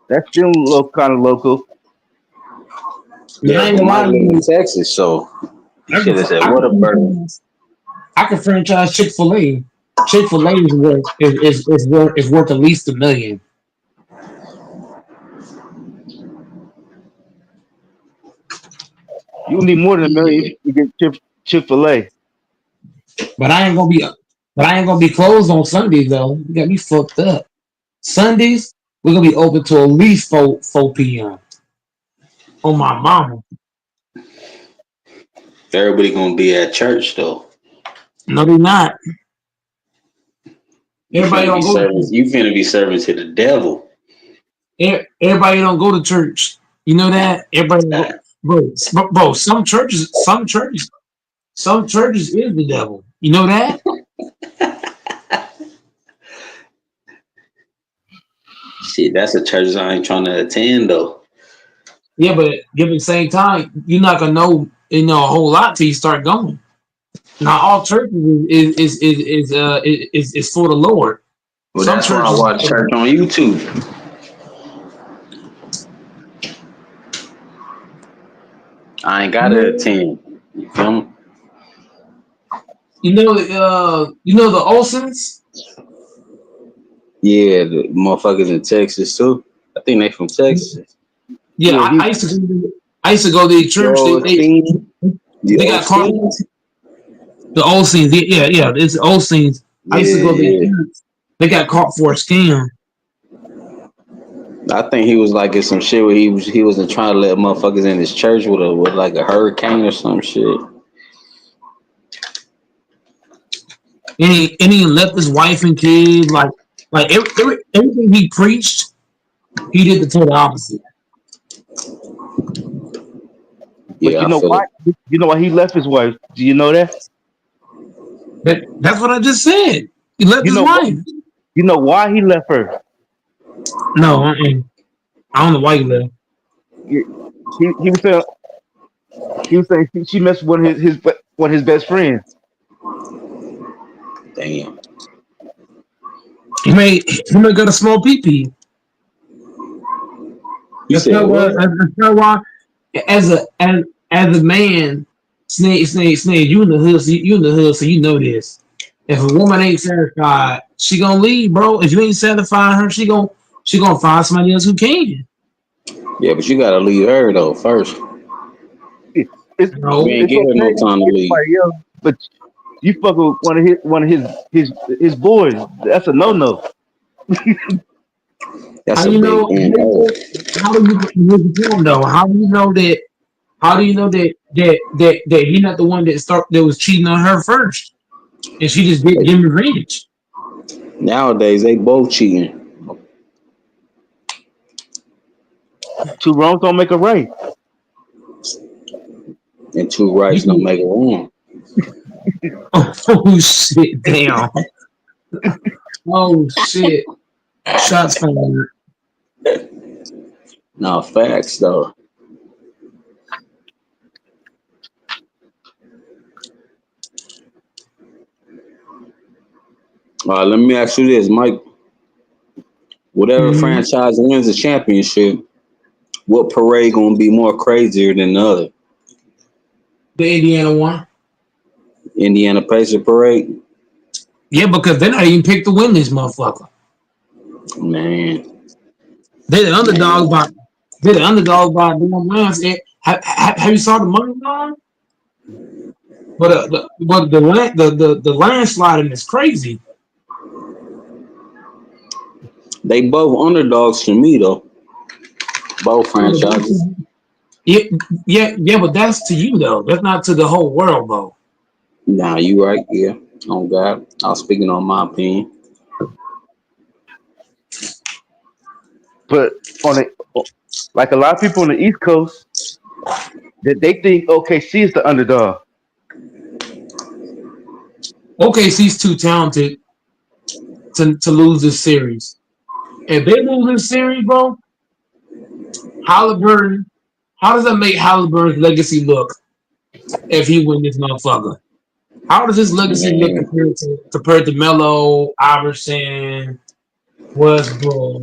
That's still kind of local. Yeah, I live in Texas, so you should have said what a burger. I could franchise Chick-fil-A. Chick-fil-A is worth at least $1 million. You need more than $1 million to get Chick-fil-A. But I ain't gonna be closed on Sundays though. You got me fucked up. Sundays we're gonna be open till at least 4 p.m. On my mama. Everybody gonna be at church though. No, they're not. Everybody don't go. You finna be serving to the devil. Everybody don't go to church. You know that. Everybody, bro. Some churches is the devil. You know that. Shit, that's a church I ain't trying to attend though. Yeah, but at the same time, you're not gonna know a whole lot till you start going. Now, all churches is for the Lord. Well, that's why I watch church on YouTube. I ain't gotta attend. You feel me? You know the Olsons. Yeah, the motherfuckers in Texas too. I think they from Texas. Yeah, Yeah, I used to. I used to go to the church. Yo, Steen, the They got caught. Osteens? The Olsons. Yeah, it's the Olsons. I used Yeah, to go to the yeah. church. They got caught for a scam. I think he was like in some shit where he wasn't trying to let motherfuckers in his church with like a hurricane or some shit. And he left his wife and kids. Like everything he preached, he did the total opposite. but Yeah, you I know feel why? it. You know why he left his wife? Do you know that? That's what I just said. He left You his know what? wife. You know why he left her? No, I don't know why he left. He, he was saying she messed with one of his best friends. Damn. He may got a small pee. You said what? That's not why. As a man, Snake, you in the hood, you in the hood, so you know this. If a woman ain't satisfied, she gonna leave, bro. If you ain't satisfying her, she gonna find somebody else who can. Yeah, but you gotta leave her though first. It's We No, ain't it's give her okay no to time to get leave. somebody else, but you fuck with one of his boys. That's a no. That's how a you big know? NO. How do you here's the problem, though? How do you know that? How do you know that he not the one that was cheating on her first, and she just did give him revenge? Nowadays they both cheating. Two wrongs don't make a right. And two rights don't make a wrong. Oh shit! Damn! Oh shit! Shots fired. No facts though. Let me ask you this, Mike. Whatever Mm-hmm. franchise wins the championship, what parade gonna be more crazier than the other? The Indiana one. Indiana Pacer parade? Yeah, because they're not even picked to win this motherfucker. Man, They're the underdogs man. by damn rounds. Have you saw the money line? But the landsliding is crazy. They both underdogs to me though. Both franchises. Yeah, yeah, but that's to you though. That's not to the whole world though. Nah, you right, yeah. Oh God. I was speaking on my opinion. But on it, like a lot of people on the East Coast, that they think OKC is the underdog. OKC's too talented to lose this series. If they lose this series, bro, Halliburton, how does that make Halliburton's legacy look if he win this motherfucker? How does his legacy look Man, compared to Melo, Iverson, Westbrook,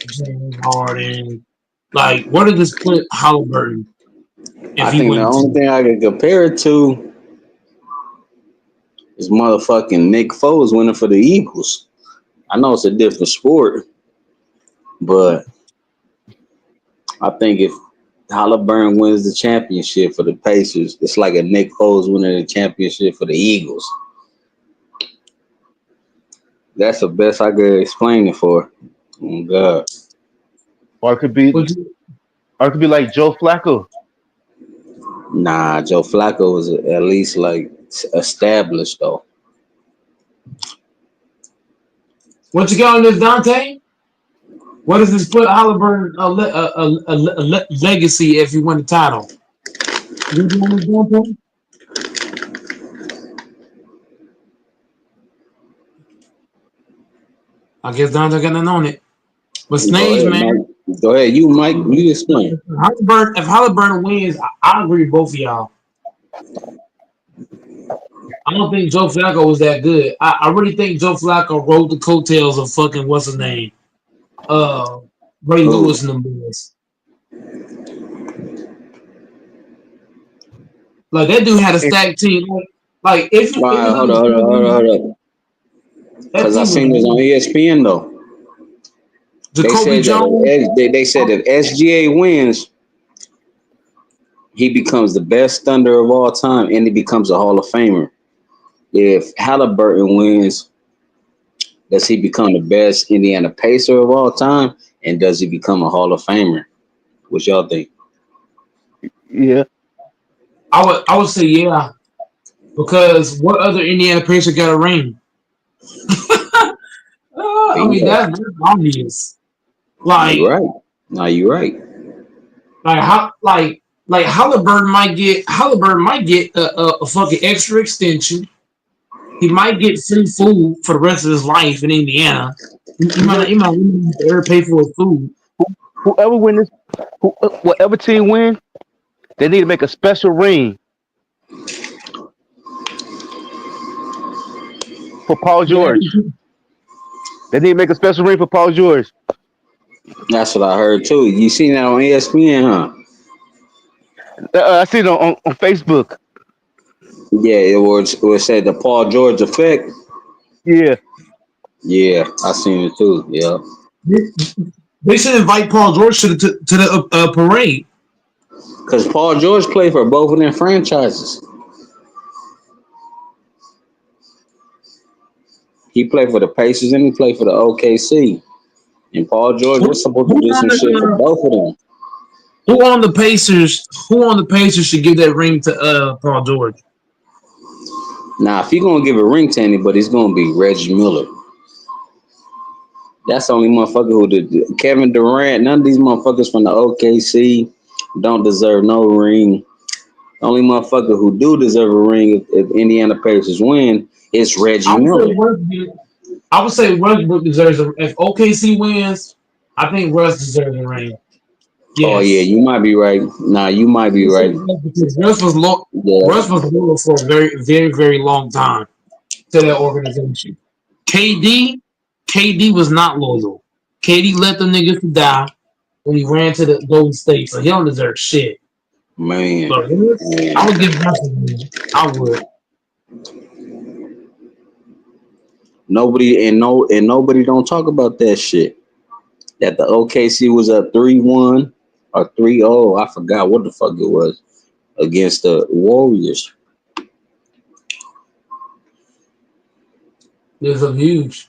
James Harden? Like, where does this put Halliburton if I he think the wins? only thing I can compare it to is motherfucking Nick Foles winning for the Eagles. I know it's a different sport, but I think if Halliburton wins the championship for the Pacers, it's like a Nick Foles winning the championship for the Eagles. That's the best I could explain it for. Oh God. Or it could be, like Joe Flacco. Nah, Joe Flacco was at least like established though. What you got on this, Dante? What does this put Halliburton a legacy if he win the title? You doing this, Dante? I guess Dante got nothing on it. But Go Snage, ahead, man, Mike. Go ahead, you Mike. You explain. If Halliburton wins, I agree with both of y'all. I don't think Joe Flacco was that good. I really think Joe Flacco rode the coattails of fucking what's his name, Ray Who? Lewis and the boys. Like that dude had a And, stacked team. Like if All right, hold on. Because I seen this on ESPN though. Jacoby Jones. They said if SGA wins, he becomes the best thunder of all time and he becomes a Hall of Famer. If Halliburton wins, does he become the best Indiana Pacer of all time? And does he become a Hall of Famer? What y'all think? Yeah. I would say yeah. Because what other Indiana Pacer got a ring? I mean that's obvious. Like you're right. No, you're right. Like Halliburton might get a fucking extra extension. He might get free food for the rest of his life in Indiana. He might ever pay for his food. Whoever win this, whatever team win, they need to make a special ring for Paul George. They need to make a special ring for Paul George. That's what I heard too. You seen that on ESPN, huh? I seen it on Facebook. Yeah, it was said the Paul George effect. Yeah. Yeah, I seen it too. Yeah. They should invite Paul George to the parade. Because Paul George played for both of them franchises. He played for the Pacers and he played for the OKC. And Paul George was supposed to do some shit for both of them. Who on the Pacers should give that ring to Paul George? Now, if you're gonna give a ring to anybody, it's gonna be Reggie Miller. That's the only motherfucker who did. Kevin Durant, none of these motherfuckers from the OKC don't deserve no ring. The only motherfucker who do deserve a ring if Indiana Pacers win is Reggie Miller. I would say Westbrook deserves a. If OKC wins, I think Russ deserves a ring. Yes. Oh yeah, you might be right. Nah, you might be right. Russ was loyal for a very, very, very long time to that organization. KD was not loyal. KD let them niggas die when he ran to the Golden State, so he don't deserve shit. Man, so, I would give Russ a ring. I would. Nobody don't talk about that shit. That the OKC was up 3-1 or 3-0. I forgot what the fuck it was against the Warriors. It was huge.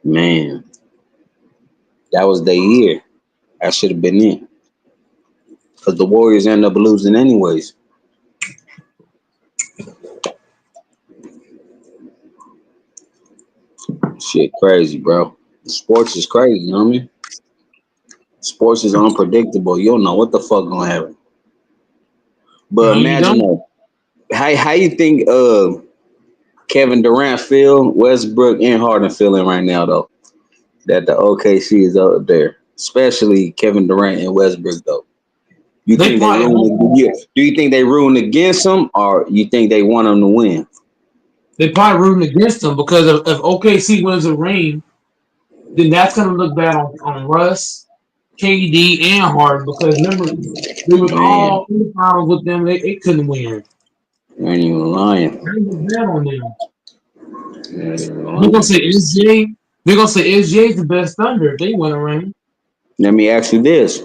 Man, that was their year. That should have been it. Because the Warriors ended up losing anyways. Shit crazy, bro. Sports is crazy, you know what I mean? Sports is unpredictable. You don't know what the fuck gonna happen. But imagine how you think Kevin Durant feel, Westbrook and Harden feeling right now though. That the OKC is up there. Especially Kevin Durant and Westbrook though. Do you think they rooting against them or you think they want them to win? They probably rooting against them because if OKC wins a ring, then that's gonna look bad on Russ, KD, and Harden because remember we were all in the finals with them. They couldn't win. I ain't even lying. Bad on them. We're gonna say SJ. They're gonna say SJ is the best Thunder if they win a ring. Let me ask you this: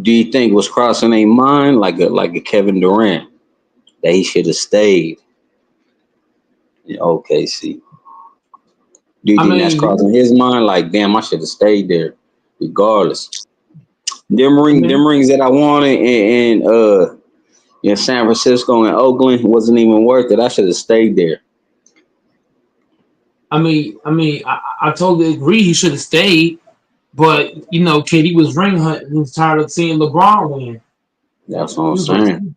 do you think was crossing their mind like a Kevin Durant that he should have stayed in OKC? Do you think that's crossing his mind? Like, damn, I should have stayed there, regardless. Them rings that I wanted in San Francisco and Oakland wasn't even worth it. I should have stayed there. I totally agree. He should have stayed, but you know, KD was ring hunting. He was tired of seeing LeBron win. That's what I'm saying.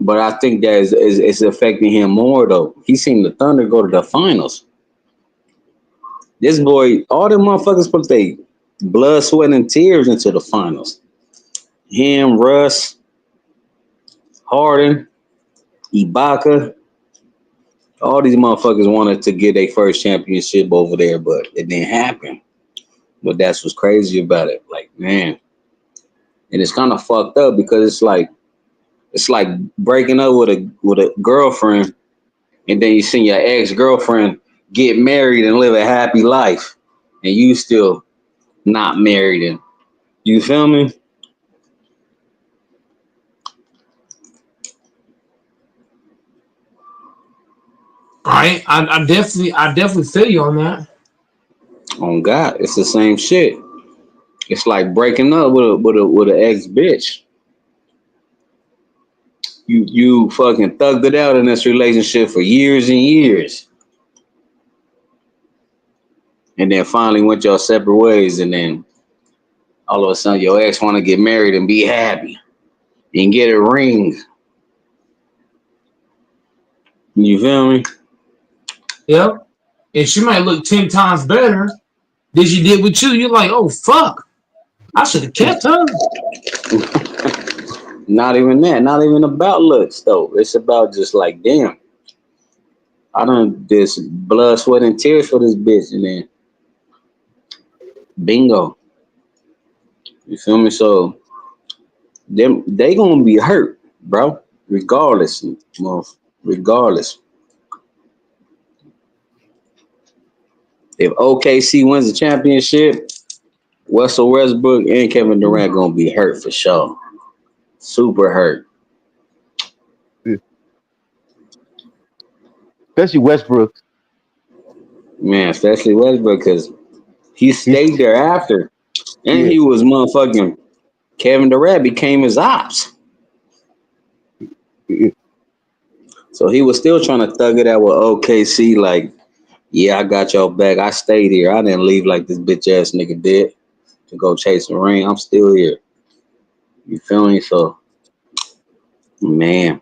But I think that is affecting him more though. He's seen the Thunder go to the finals. This boy, all them motherfuckers put their blood, sweat, and tears into the finals. Him, Russ, Harden, Ibaka, all these motherfuckers wanted to get their first championship over there, but it didn't happen. But that's what's crazy about it. Like, man, and it's kind of fucked up because it's like breaking up with a girlfriend, and then you see your ex-girlfriend get married and live a happy life, and you still not married. And you feel me? Right? I definitely feel you on that. On God, it's the same shit. It's like breaking up with an ex bitch. You fucking thugged it out in this relationship for years and years, and then finally went your separate ways, and then all of a sudden your ex want to get married and be happy and get a ring. You feel me? Yep. And she might look 10 times better than she did with you. You're like, oh fuck, I should have kept her. Not even that. Not even about looks though. It's about just like, damn, I done this blood, sweat, and tears for this bitch, and then bingo. You feel me? So they gonna be hurt, bro. Regardless, regardless. If OKC wins the championship, Russell Westbrook and Kevin Durant gonna be hurt for sure. Super hurt. Especially Westbrook. Man, especially Westbrook, because he stayed there after. And he was motherfucking Kevin Durant became his ops. So he was still trying to thug it out with OKC, like, yeah, I got your back. I stayed here. I didn't leave like this bitch ass nigga did to go chase a ring. I'm still here. You feel me? So, man,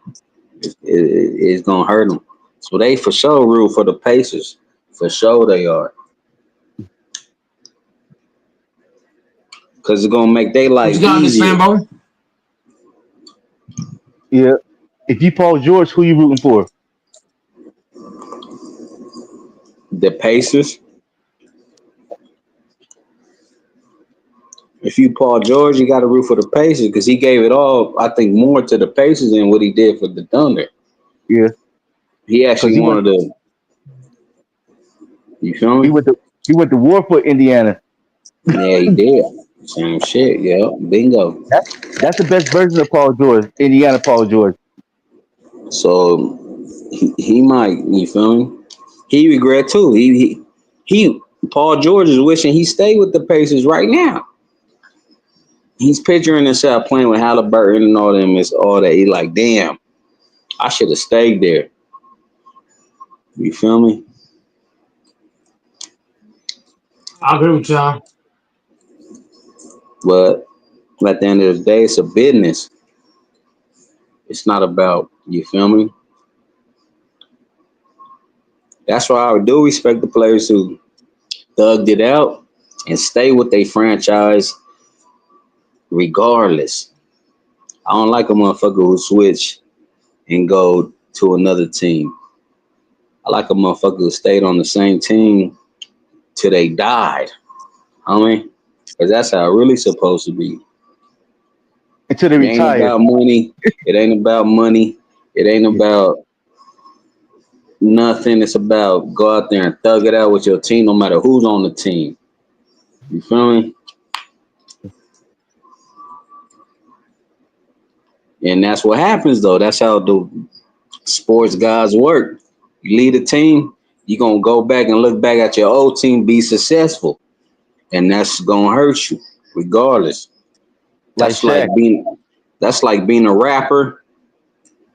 it's gonna hurt them. So they for sure root for the Pacers. For sure they are. Because it's gonna make their life easier. Yeah. If you Paul George, who you rooting for? The Pacers. If you Paul George, you got to root for the Pacers because he gave it all, I think, more to the Pacers than what he did for the Thunder. Yeah. He actually wanted to. You feel me? He went to war for Indiana. Yeah, he did. Same shit. Yeah. Bingo. That's the best version of Paul George. Indiana Paul George. So he might. You feel me? He regret too. He Paul George is wishing he stayed with the Pacers right now. He's picturing himself playing with Halliburton and all them. It's all that. He like, damn, I should have stayed there. You feel me? I agree with y'all. But at the end of the day, it's a business. It's not about, you feel me? That's why I do respect the players who thugged it out and stay with their franchise regardless. I don't like a motherfucker who switch and go to another team. I like a motherfucker who stayed on the same team till they died. I mean, because that's how it really supposed to be. Until they retire. It ain't about money. It ain't about money. It ain't about nothing. It's about go out there and thug it out with your team, no matter who's on the team. You feel me? And that's what happens, though. That's how the sports guys work. You lead a team, you're going to go back and look back at your old team, be successful. And that's going to hurt you, regardless. That's like being a rapper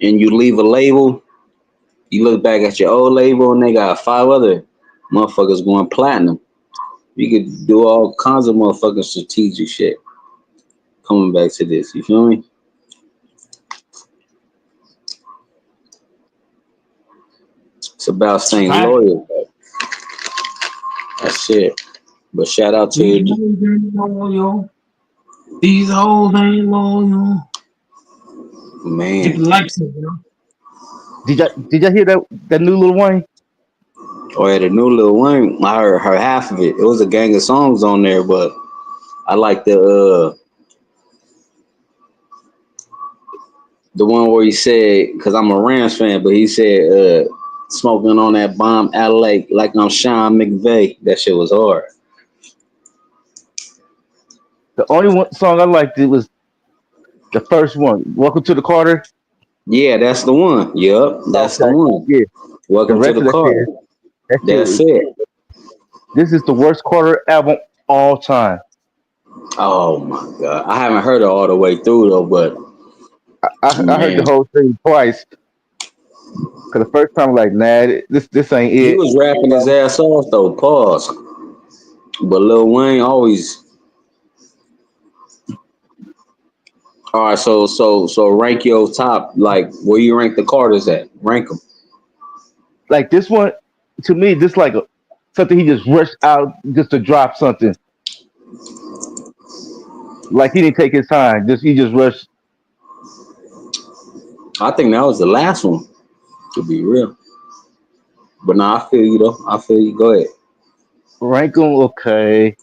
and you leave a label. You look back at your old label and they got 5 other motherfuckers going platinum. You could do all kinds of motherfucking strategic shit. Coming back to this, you feel me? It's about staying loyal. That's it. But shout out to These hoes ain't loyal. Man. Did y'all hear that new Lil Wayne? Or the new Lil Wayne, I heard half of it. It was a gang of songs on there, but I like the one where he said, because I'm a Rams fan, but he said, smoking on that bomb LA like I'm Sean McVay. That shit was hard. The only one song I liked it was the first one. Welcome to the Carter. Yeah, that's the one. Yup, that's the one. Yeah. Welcome to the Carter. That's it. This is the worst Carter album all time. Oh my god, I haven't heard it all the way through though, but I heard the whole thing twice. Cause the first time, like, nah, this ain't it. He was rapping his ass off though. Pause. But Lil Wayne always. All right, so rank your top. Like, where you rank the Carters at? Rank them. Like this one, to me, this like something he just rushed out just to drop something. Like he didn't take his time. He just rushed. I think that was the last one, to be real. But no, I feel you though. I feel you. Go ahead. Rank them, okay.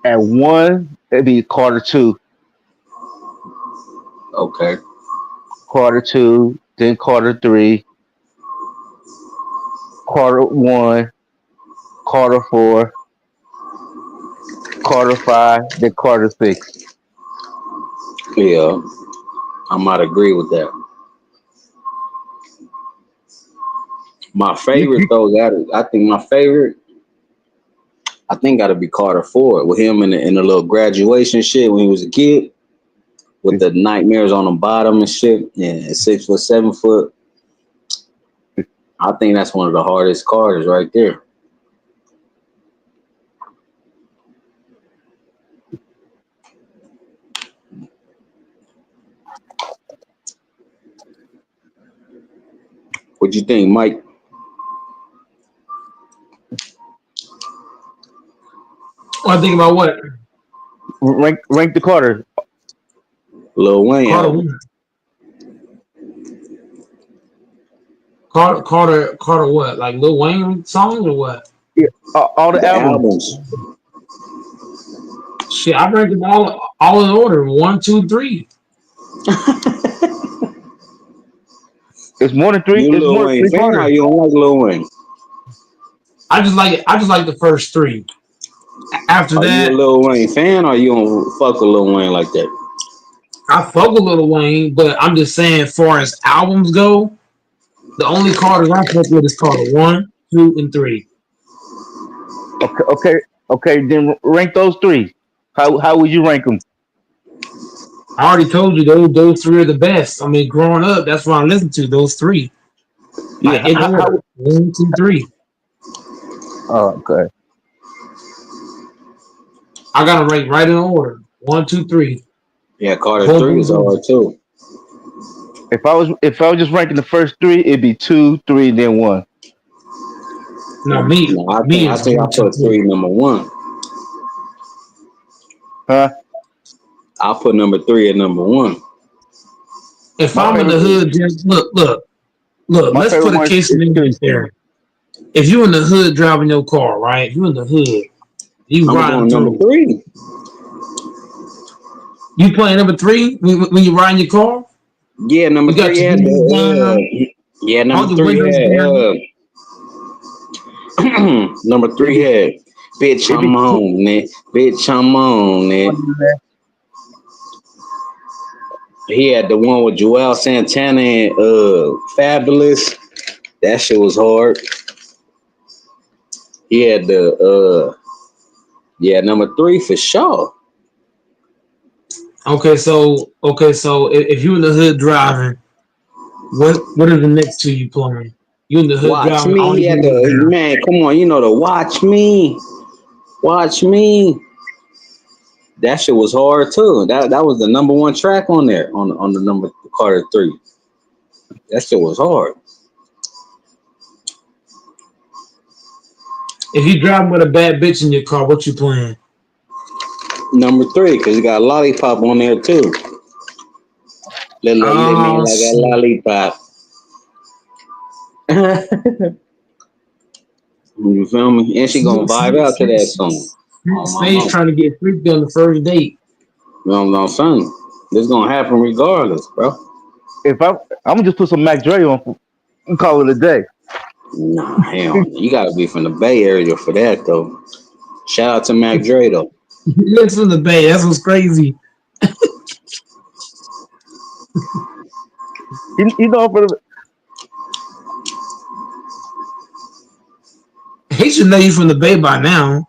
At 1, it'd be Carter 2. Okay. Carter 2, then Carter 3, Carter 1, Carter 4, Carter 5, then Carter 6. Yeah, I might agree with that. My favorite though, I think gotta be Carter 4 with him in the little graduation shit when he was a kid, with the nightmares on the bottom and shit, and 6 foot, 7 foot. I think that's one of the hardest Carters right there. What you think, Mike? I think about what? Rank the Carter. Lil Wayne. Carter what? Like Lil Wayne songs or what? Yeah, all the albums. Shit, I rank them all in order. 1, 2, 3. It's more than 3. You It's Lil more Wayne than 3 fan or you don't like Lil Wayne? I just like the first 3. After that, you a Lil Wayne fan or you don't fuck with Lil Wayne like that? I fuck with Lil Wayne, but I'm just saying, as far as albums go, the only Carters I fuck with is Carter 1, 2, and 3. Okay. Then rank those 3. How would you rank them? I already told you those 3 are the best. I mean, growing up, that's what I listened to. Those 3. Like, in order. 1, 2, 3. Oh, okay. I got them ranked right in order. 1, 2, 3. Yeah, Carter 3 is hard too. If I was just ranking the first 3, it'd be 2, 3, then 1. No, me. No, I think I put 3 number 1. Huh? I'll put number 3 at number 1. If I'm in the hood, just look. Let's put a case in English there. If you in the hood driving your car, right? You in the hood. You riding through. Number 3. You playing number 3 when you riding your car? Yeah, number 3 had yeah, number 3 had number 3 had bitch I'm on, man. Bitch I'm on, man. He had the one with Joel Santana and Fabulous. That shit was hard. He had the number 3 for sure. Okay, so if you in the hood driving, what are the next 2 you playing? You in the hood Watch driving? Me, he had the man. Come on, you know the Watch Me. That shit was hard too. That was the number 1 track on there on the number Carter 3. That shit was hard. If you driving with a bad bitch in your car, what you playing? Number 3, because you got Lollipop on there too. Let me like a lollipop. You feel me? And she gonna vibe out to that song. Oh, my Stage mama. trying to get freaked on the first date. No, son. This gonna happen regardless, bro. If I'm gonna just put some Mac Dre on and call it a day. Nah, hell, you gotta be from the Bay Area for that though. Shout out to Mac Dre though. It's from the Bay. That's what's crazy. You know, for the, He should know you from the Bay by now.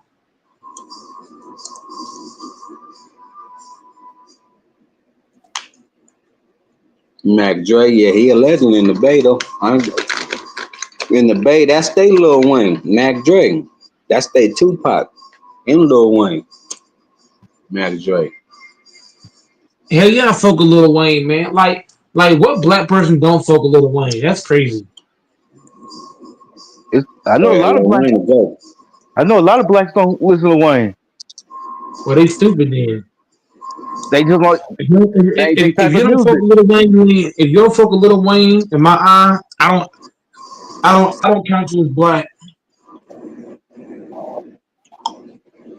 Mac Dre, yeah, he a legend in the Bay though. In the Bay, that's they Lil Wayne. Mac Dre, that's they Tupac and Lil Wayne. Mac Dre. Hell yeah, I fuck with Lil Wayne, man. Like what black person don't fuck with Lil Wayne? That's crazy. I know a lot of blacks. I know a lot of blacks don't listen to Wayne. Well, they stupid then. They just like if you don't fuck with Lil Wayne, if you don't fuck with Lil Wayne, in my eye, I don't count you as black.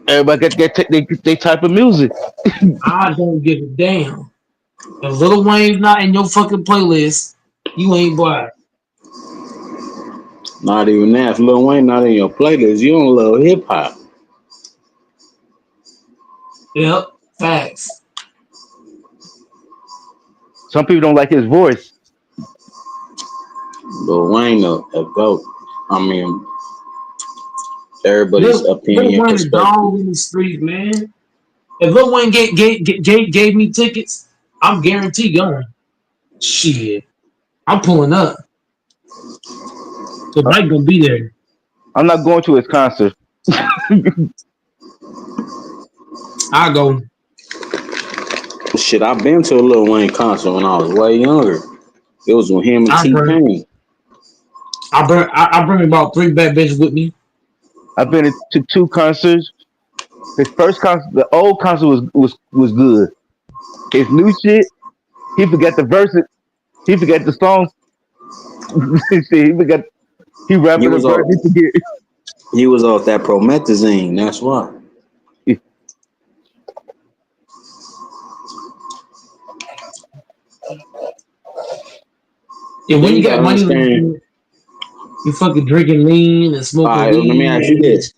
Everybody got they type of music. I don't give a damn. If Lil Wayne's not in your fucking playlist, you ain't black. Not even that. If Lil Wayne not in your playlist, you don't love hip hop. Yep, facts. Some people don't like his voice. Lil Wayne, a goat. I mean, everybody's opinion. Lil Wayne is dog in the street, man. If Lil Wayne gave me tickets, I'm guaranteed going. Shit, I'm pulling up. The bike gonna be there. I'm not going to his concert. I go. Shit, I've been to a Lil Wayne concert when I was way younger. It was with him and T-Pain. I bring about 3 bad bitches with me. I've been to 2 concerts. His first concert, the old concert was good. His new shit, he forgot the verses. He forgot the songs. He rapped the verse. He was off that promethazine. That's why. Yeah, when you got money, you fucking drinking lean and smoking. All right, let me ask you this: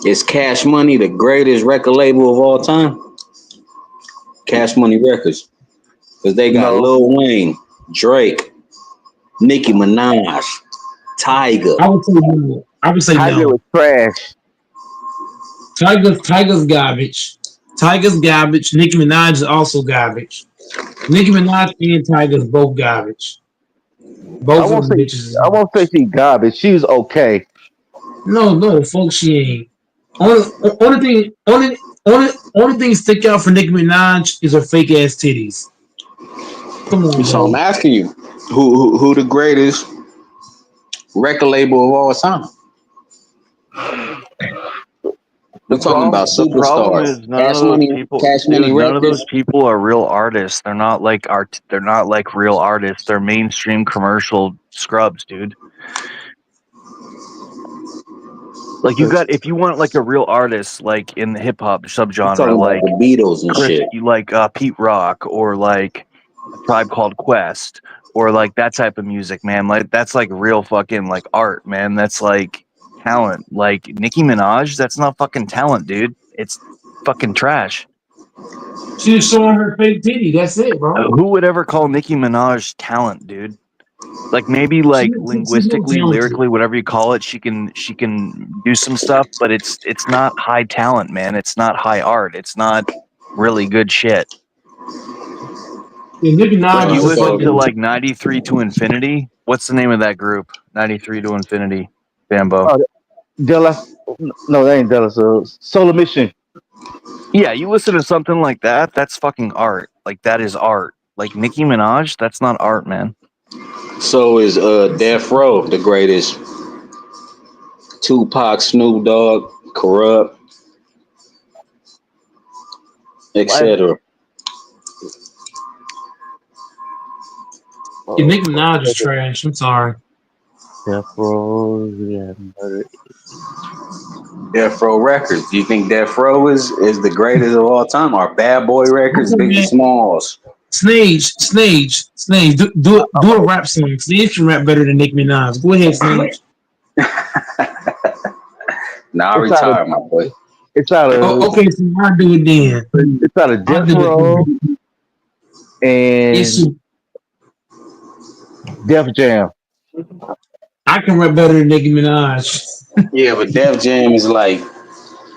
is Cash Money the greatest record label of all time? Cash Money Records, because they got Lil Wayne, Drake, Nicki Minaj, Tyga. I would say Tyga no. was trash. Tyga's garbage. Tyga's garbage. Nicki Minaj is also garbage. Nicki Minaj and Tyga's both garbage. Both of them bitches. I won't say she's garbage. She's okay. No, folks, she ain't. Only thing stick out for Nicki Minaj is her fake ass titties. Come on, so I'm asking you, who the greatest record label of all time? We're talking about superstars. The problem is none of those people are real artists. They're not like They're not like real artists. They're mainstream commercial scrubs, dude. Like if you want like a real artist, like in the hip hop subgenre, like the Beatles and shit, you like Pete Rock or like a Tribe Called Quest or like that type of music, man. Like that's like real fucking like art, man. That's like talent. Like Nicki Minaj, that's not fucking talent, dude. It's fucking trash. She's showing her fake titty. That's it, bro. Who would ever call Nicki Minaj talent, dude? Like maybe like linguistically, lyrically, whatever you call it, she can do some stuff, but it's not high talent, man. It's not high art. It's not really good shit. Yeah, Nicki Minaj. Like you listen to like 93 to Infinity. What's the name of that group? 93 to Infinity. Bambo. No, that ain't Della. Solar Mission. Yeah, you listen to something like that. That's fucking art. Like that is art. Like Nicki Minaj, that's not art, man. So is Death Row the greatest? Tupac, Snoop Dogg, Corrupt, etc. Yeah, Nicki Minaj is trash. I'm sorry. Death Row, yeah, murder. Death Row Records. Do you think Death Row is the greatest of all time? Or Bad Boy Records, Biggie Smalls? Snage, do a rap song. Snage can rap better than Nicki Minaj. Go ahead, Snage. Nah, I It's out of retired, my boy. it's out of Okay, so I'll do it then. it's out of I'll Death do Row it. and Def Jam. I can rap better than Nicki Minaj. Yeah, but Def Jam is like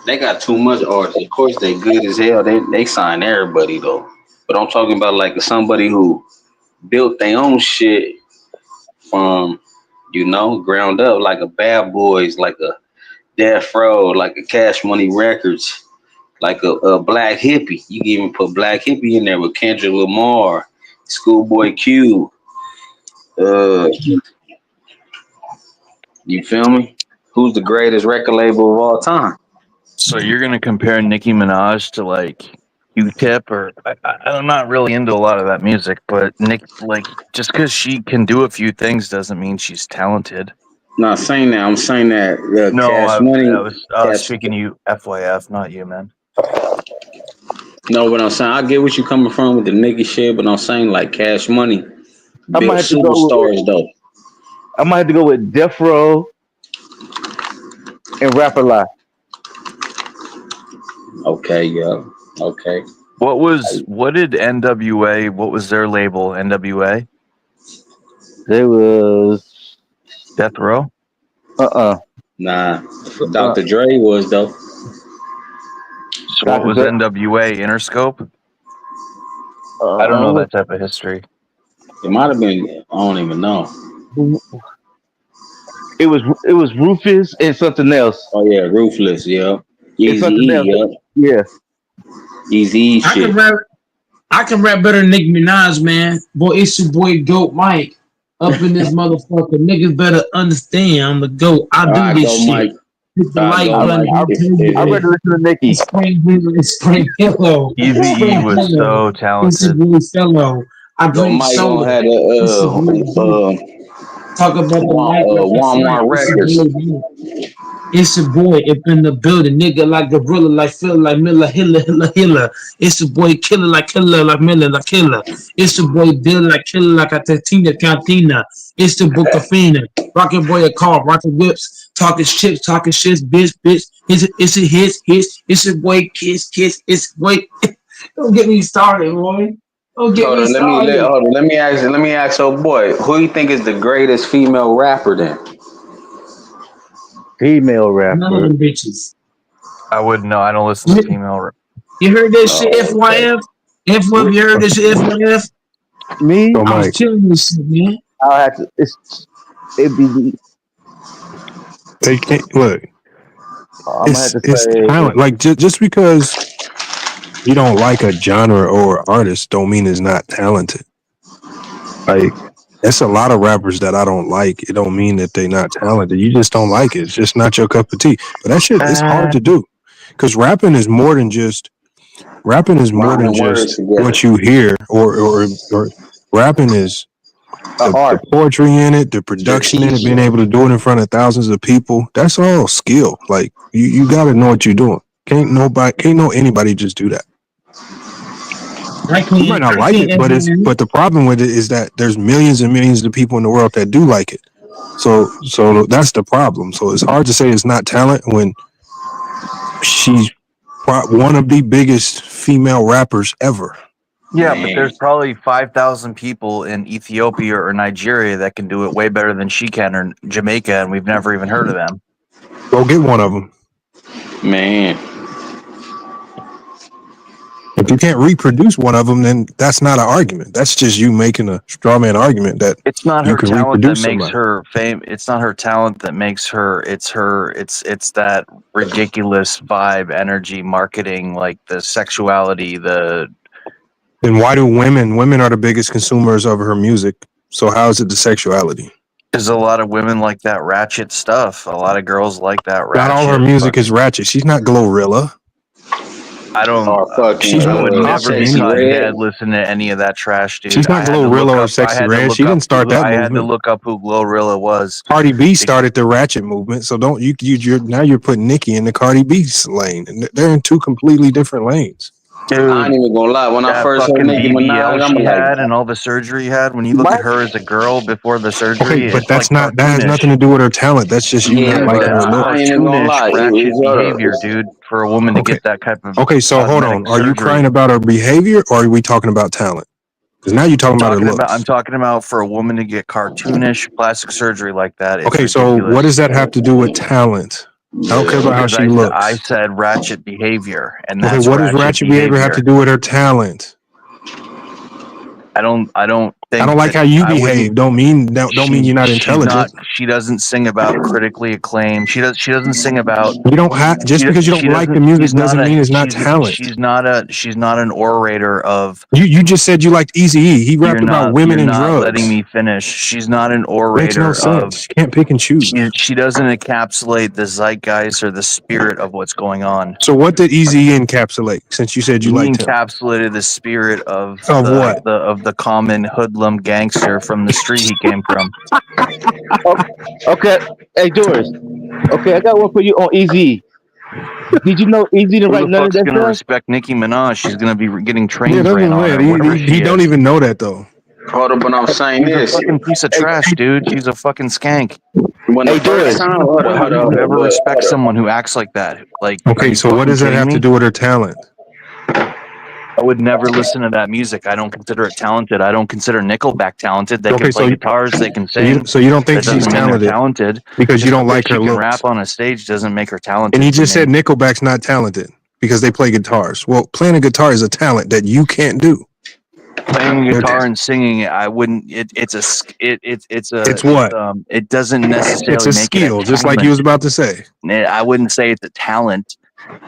they got too much artists. Of course, they good as hell. They sign everybody though. But I'm talking about like somebody who built their own shit from ground up, like a Bad Boys, like a Death Row, like a Cash Money Records, like a Black Hippie. You can even put Black Hippie in there with Kendrick Lamar, Schoolboy Q. You feel me? Who's the greatest record label of all time? So you're gonna compare Nicki Minaj to like Q-Tip, or I'm not really into a lot of that music, but Nick, like, just because she can do a few things doesn't mean she's talented. Not saying that. I'm saying that No, Cash I Money. was speaking to you, FYF, not you, man. No, but I'm saying I get what you're coming from with the nigga shit, but I'm saying like Cash Money I built might have to go superstars though. I might have to go with Death Row and Rapper Life. Okay, yeah. Okay. What did NWA, what was their label, NWA? There was Death Row? Nah. Dr. Dre was though. So what was NWA, Interscope? I don't know that type of history. It might have been, I don't even know. It was Rufus and something else. Oh yeah, Ruthless, yeah. It's something Easy, else. yeah. Yeah. Easy shit. I can rap better than Nicki Minaj, man. Boy, it's your boy Goat Mike up in this motherfucker. Niggas better understand I'm the GOAT. I do this shit. Mike. Hit the like button. I'd rather listen to Nicki. Spring Hello. Eazy-E was so talented. I drink soda. Had Talk about the mic like Walmart Records. It's your boy up in the building, nigga like Gorilla, like Phil, like Miller, Hilla. It's your boy Killer, like Miller, like Killer. It's your boy Bill, like Killer, like a Tatina Cantina. It's the book of Fina. Rockin' boy a car, rockin' whips, talking chips, talking shit, bitch. It's a hits. It's your boy Kiss. It's boy. Don't get me started, boy. Let me ask your boy, who you think is the greatest female rapper then? Female rapper. None of them bitches. I wouldn't know. I don't listen to female rap. You heard this shit, FYF? FYF, you heard this shit, FYF? Me? I was killing this shit, man. I'll have to. It'd be. They can't look. It's talent. Like just because you don't like a genre or artist, don't mean it's not talented. Like, that's a lot of rappers that I don't like. It don't mean that they not talented. You just don't like it. It's just not your cup of tea. But that shit is hard to do, because rapping is more than just what you hear, or rapping is the poetry in it, the production in it, being able to do it in front of thousands of people. That's all skill. Like, you got to know what you're doing. Can't know anybody just do that. You might not like it, but the problem with it is that there's millions and millions of people in the world that do like it. So that's the problem. So it's hard to say it's not talent when she's one of the biggest female rappers ever. Yeah, but there's probably 5,000 people in Ethiopia or Nigeria that can do it way better than she can, or Jamaica, and we've never even heard of them. Go get one of them. Man. If you can't reproduce one of them, then that's not an argument. That's just you making a straw man argument that it's not you her can talent that reproduce makes somebody. her fame. It's not her talent that makes her. It's that ridiculous vibe, energy, marketing, like the sexuality, the. Then why do women are the biggest consumers of her music? So how is it the sexuality? There's a lot of women like that ratchet stuff. A lot of girls like that ratchet. Not all her music is ratchet. She's not Glorilla. I don't. Or fucking She's I more would never Sexy be caught Red. dead listening to any of that trash, dude. She's I not had to look Glorilla or up- I Sexy had to Red. look She didn't up start who- that I had to movement. look up who Glorilla was. Cardi B started the ratchet movement, so don't you're now you're putting Nicki in the Cardi B lane, and they're in two completely different lanes. I ain't even gonna lie. When I That first heard fucking Nicki Minaj, BBL I'm she like, had and all the surgery he had. When you look at her as a girl before the surgery, Okay, but it's that's like not that has cartoonish. nothing to do with her talent. That's just you yeah, not but liking her That's look. I ain't even gonna cartoonish, lie. ratchet It's behavior, dude, for a woman to Okay. get that type of Okay, so hold cosmetic on. Are you surgery. crying about her behavior, or are we talking about talent? Because now you're talking about her looks. I'm talking about for a woman to get cartoonish plastic surgery like that. It's Okay, so ridiculous. what does that have to do with talent? I don't care about how Because she looks. I said ratchet behavior, and Okay, that's what does ratchet behavior have to do with her talent? I don't think I don't like that- how you I wouldn't- behave. Don't mean you're not intelligent. She doesn't sing about critically acclaimed. She doesn't sing about. You don't have just because you don't like the music doesn't mean it's not talent. She's not an orator of. You just said you liked Eazy-E. He rapped about women and drugs. Letting me finish. She's not an Makes orator no of. sense. You can't pick and choose. She doesn't encapsulate the zeitgeist or the spirit of what's going on. So what did Eazy-E encapsulate? Since you said you He liked him, encapsulated the spirit of what? the common hoodlum gangster from the street he came from. Okay, hey Doris. Okay, I got one for you on Easy. Did you know Easy didn't Who write the none of fuck's that gonna stuff? respect Nicki Minaj? She's gonna be getting train yeah, that's ran what on I'm her. Whatever saying. she He don't is. even know that though. hold up, but I'm saying She's a this. fucking piece of trash, dude. She's a fucking skank. When the Hey, first Doris. time, hold How up, do you hold ever up. respect someone who acts like that? Like, are Okay, you so what fucking does that kidding have me? to do with her talent? I would never listen to that music. I don't consider it talented. I don't consider Nickelback talented. They Okay, can play so guitars. They can So sing. you don't think That she's doesn't mean they're talented talented. because you Just don't because like her she can looks. rap on a stage doesn't make her talented. And he to just me. said Nickelback's not talented because they play guitars. Well, playing a guitar is a talent that you can't do. Playing guitar and singing, I wouldn't. It's what? It doesn't necessarily It's a make skill, it a just like you was about to say. I wouldn't say it's a talent.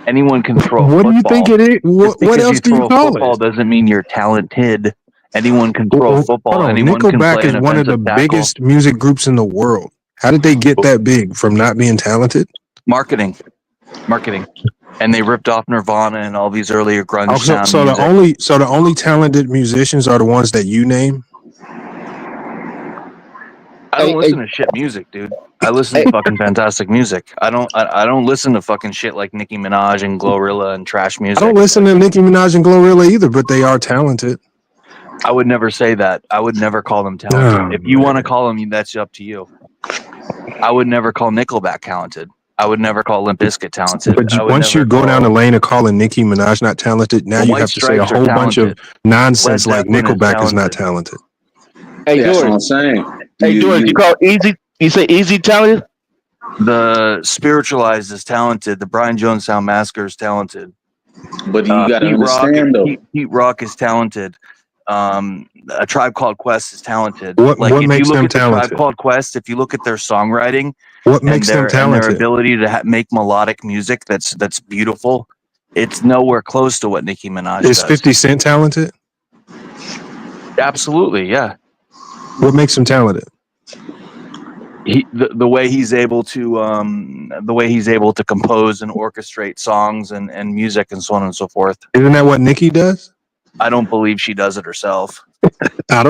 Anyone can throw. What do you football. think it is? Just What because else you do you throw a call football it? doesn't mean you're talented. Anyone can throw a football. Hold on. Anyone can Nickelback play is an one of the offensive tackle. biggest music groups in the world. How did they get that big from not being talented? Marketing, and they ripped off Nirvana and all these earlier grunge Oh, sound so music. the only talented musicians are the ones that you name. I don't listen to shit music, dude. I listen to fucking fantastic music. I don't listen to fucking shit like Nicki Minaj and Glorilla and trash music. I don't listen to Nicki Minaj and Glorilla either, but they are talented. I would never say that. I would never call them talented. If you want to call them, that's up to you. I would never call Nickelback talented. I would never call Limp Bizkit talented. But I would once never you go down the call- lane of calling Nicki Minaj not talented, now Well, you White have to say a Stripes are whole bunch of talented. nonsense Led like Zeppelin is Nickelback is not talented. Hey, That's what I'm Doris. saying. Hey, Doris. You call Easy? You say Easy talented? The Spiritualized is talented. The Brian Jonestown Massacre is talented. But you got to understand though. Pete Rock is talented. A Tribe Called Quest is talented. What if makes you look them at the talented? Tribe Called Quest, if you look at their songwriting, What makes them and their talented? ability to make melodic music that's beautiful, it's nowhere close to what Nicki Minaj Is does. 50 Cent talented? Absolutely, yeah. What makes him talented? The way he's able to compose and orchestrate songs and music and so on and so forth. Isn't that what Nicki does? I don't believe she does it herself.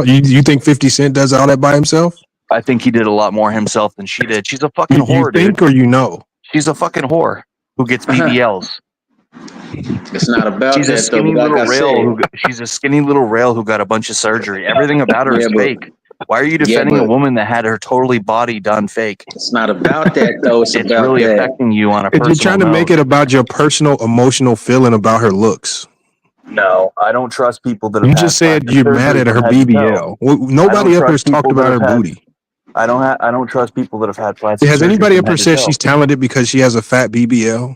You think 50 Cent does all that by himself? I think he did a lot more himself than she did. She's a fucking You whore, think dude. or you know? She's a fucking whore who gets BBLs. It's not about She's a that though. skinny Like little I rail. said, She's a skinny little rail who got a bunch of surgery. Everything about her is Yeah, but- fake. Why are you defending a woman that had her totally body done fake? it's not about that though. It's It's about really that. affecting you on a You're personal trying to make note. it about your personal emotional feeling about her looks. No, I don't trust people that have You had just said plastic you're mad surgery at her from head to toe. BBL. Well, nobody I don't ever has trust talked people about that her have had- booty. I don't trust people that have had plastic Has surgery anybody from ever head to said toe. she's talented because she has a fat BBL?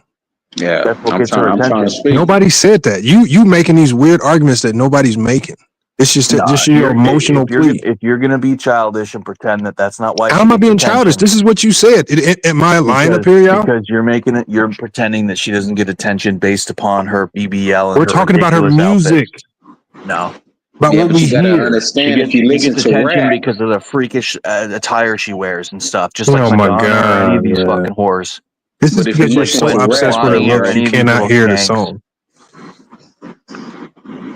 Yeah, That's what I'm gets her trying to attention. speak. Nobody said that. You making these weird arguments that nobody's making. It's just Nah, just your emotional plea. If you're gonna be childish and pretend that that's not why. How she am I gets being attention, childish? This is what you said. Am I lying up here, y'all? Because you're making it. You're pretending that she doesn't get attention based upon her BBL. And We're her talking about her ridiculous music. outfits. No, About Yeah, what but we you gotta hear. understand if you she listen gets to attention rap. because of the freakish attire she wears and stuff. Just like Oh my Madonna or any of God, these man. fucking whores. This is But if you because you're listen so to obsessed rap, with her Bonnie or looks, any you of these cannot little hear the skanks. song.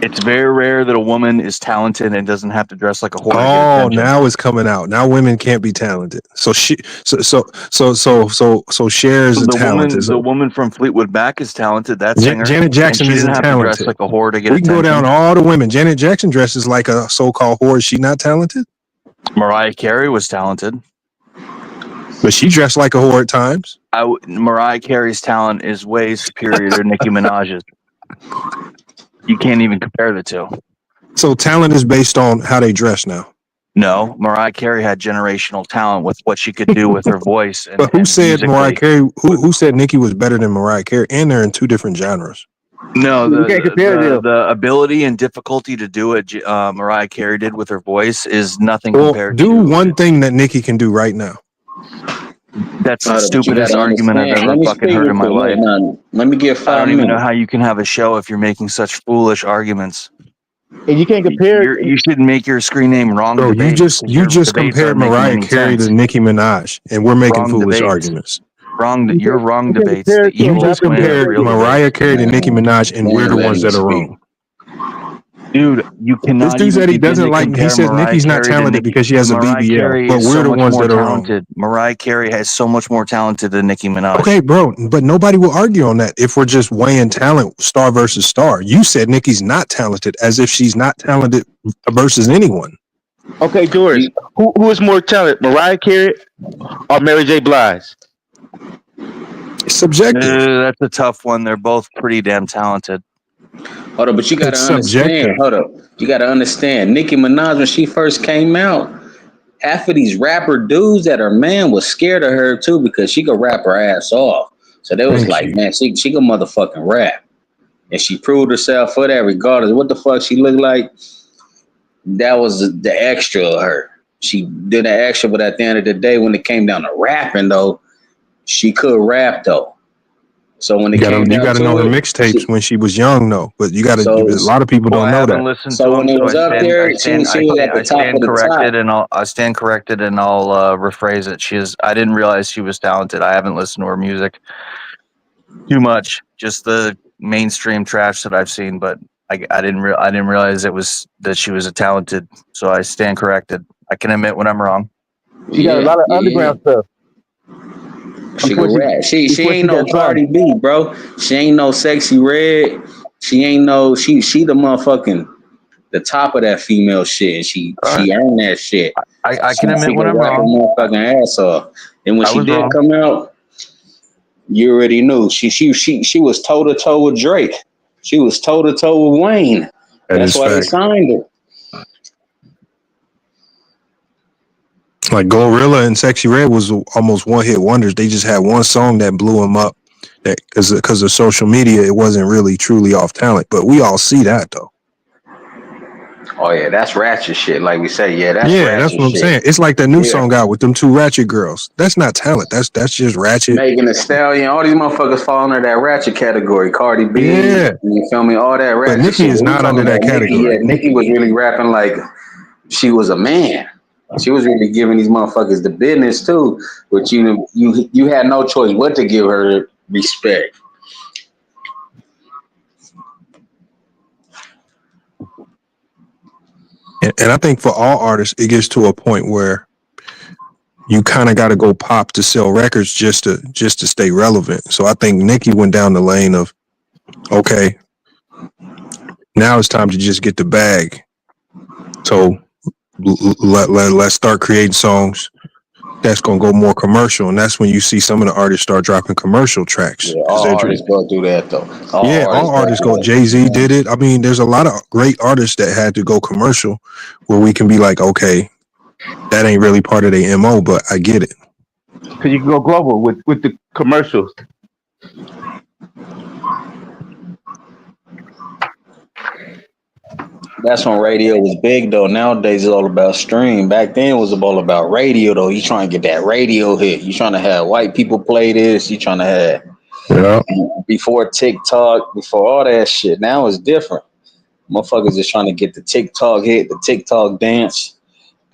It's very rare that a woman is talented and doesn't have to dress like a whore. To get Oh, attention. now it's coming out. Now women can't be talented. So Cher is talented. The woman from Fleetwood Mac is talented. That singer. Janet Jackson and she isn't didn't have to dress talented. like a whore to get We can attention. go down all the women. Janet Jackson dresses like a so-called whore. Is she not talented? Mariah Carey was talented. But she dressed like a whore at times. Mariah Carey's talent is way superior to Nicki Minaj's. You can't even compare the two. So talent is based on how they dress now. No, Mariah Carey had generational talent with what she could do with her voice. But who said Mariah Carey? Who said Nicki was better than Mariah Carey? And they're in two different genres. No, the ability and difficulty to do it Mariah Carey did with her voice is nothing compared to one thing that Nicki can do right now. That's the stupidest argument I've ever fucking heard in my life. Let me get 5 minutes. I don't even know how you can have a show if you're making such foolish arguments. And you can't compare. You should make your screen name Wrong Bro, Debate. you just compared Mariah Carey to Nicki Minaj, and we're making foolish arguments. You're wrong debates. You just compared Mariah Carey to Nicki Minaj, and we're the ones that are wrong. Dude, you cannot. This dude said he doesn't like. He says Nicki's not talented because she has a BBL, but we're the ones that are wrong. Mariah Carey has so much more talented than Nicki Minaj. Okay, bro, but nobody will argue on that if we're just weighing talent, star versus star. You said Nicki's not talented, as if she's not talented versus anyone. Okay, Doris, who is more talented, Mariah Carey or Mary J. Blige? It's subjective. That's a tough one. They're both pretty damn talented. Hold up, but you gotta understand. Hold up, you gotta understand. Nicki Minaj, when she first came out, half of these rapper dudes that are man was scared of her too because she could rap her ass off. So they was man, she could motherfucking rap, and she proved herself for that. Regardless of what the fuck she looked like, that was the extra of her. She did the extra, but at the end of the day, when it came down to rapping, though, she could rap though. So when it you gotta know her mixtapes when she was young, though. But you gotta. A lot of people don't know that. So when it was up there, she was at the top of the top. I stand corrected, and I'll rephrase it. I didn't realize she was talented. I haven't listened to her music too much, just the mainstream trash that I've seen. But I didn't realize that she was a talented. So I stand corrected. I can admit when I'm wrong. She got a lot of underground stuff. She can rap. She ain't no Cardi B, bro. She ain't no Sexy Red. She ain't no she the motherfucking the top of that female shit. She earned that shit. I can admit when I'm wrong. Motherfucking ass off. And when she did come out, you already knew. She was toe to toe with Drake. She was toe to toe with Wayne. That's why they signed her. Like Glorilla and Sexy Red was almost one-hit wonders. They just had one song that blew them up. That because of social media, it wasn't really truly off talent. But we all see that though. Oh yeah, that's ratchet shit. Like we say, that's what I'm saying. It's like that new song out with them two ratchet girls. That's not talent. That's just ratchet. Megan Thee Stallion, all these motherfuckers fall under that ratchet category. Cardi B, you feel me? All that ratchet. But Nicki is not under that category. Nicki was really rapping like she was a man. She was really giving these motherfuckers the business too, but you had no choice but to give her respect. And I think for all artists, it gets to a point where you kind of got to go pop to sell records just to stay relevant. So I think Nicki went down the lane of, okay, now it's time to just get the bag. So let's start creating songs that's gonna go more commercial, and that's when you see some of the artists start dropping commercial tracks. Yeah, all artists go do that though. All artists go. Jay-Z did it. I mean, there's a lot of great artists that had to go commercial, where we can be like, okay, that ain't really part of their MO, but I get it. Because you can go global with the commercials. That's when radio was big though. Nowadays it's all about stream. Back then it was all about radio though. You trying to get that radio hit. You trying to have white people play this. You trying to have before TikTok, before all that shit. Now it's different. Motherfuckers is trying to get the TikTok hit, the TikTok dance.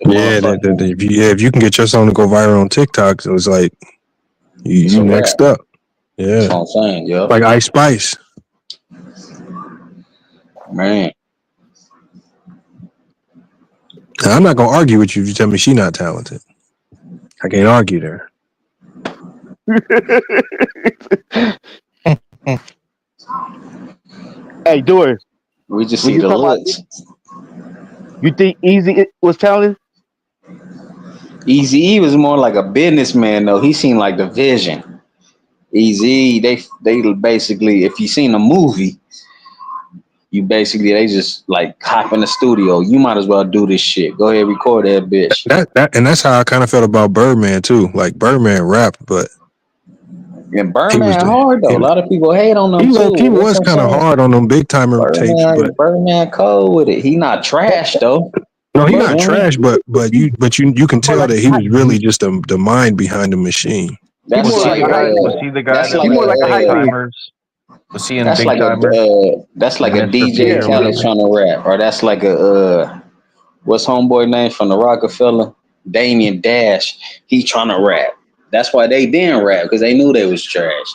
If you can get your song to go viral on TikTok, so it's like you next up. Yeah, that's what I'm saying, yo. Like Ice Spice. Man. Now, I'm not gonna argue with you if you tell me she not talented. I can't argue there. Hey, Doris. We just When see you the talk about, looks. you think Easy was talented? Easy E was more like a businessman though. He seemed like the vision. Easy, they basically, if you seen a movie, they just like hop in the studio. You might as well do this shit. Go ahead, record that bitch. And that's how I kind of felt about Birdman too. Like Birdman rapped, but And Birdman hard though. A lot of people hate on him too. He was kind of hard on them big timer tapes, but Birdman cold with it. He not trash though. no, he not trash. But you can tell that he was really just the mind behind the machine. That's was like he the guy that like big timers? Was he in that's Big like Timers? that's like a Mr. DJ Future Khaled Rubin. trying to rap, or that's like a what's homeboy name from the Rockefeller? Damian Dash. He trying to rap. That's why they didn't rap, because they knew they was trash.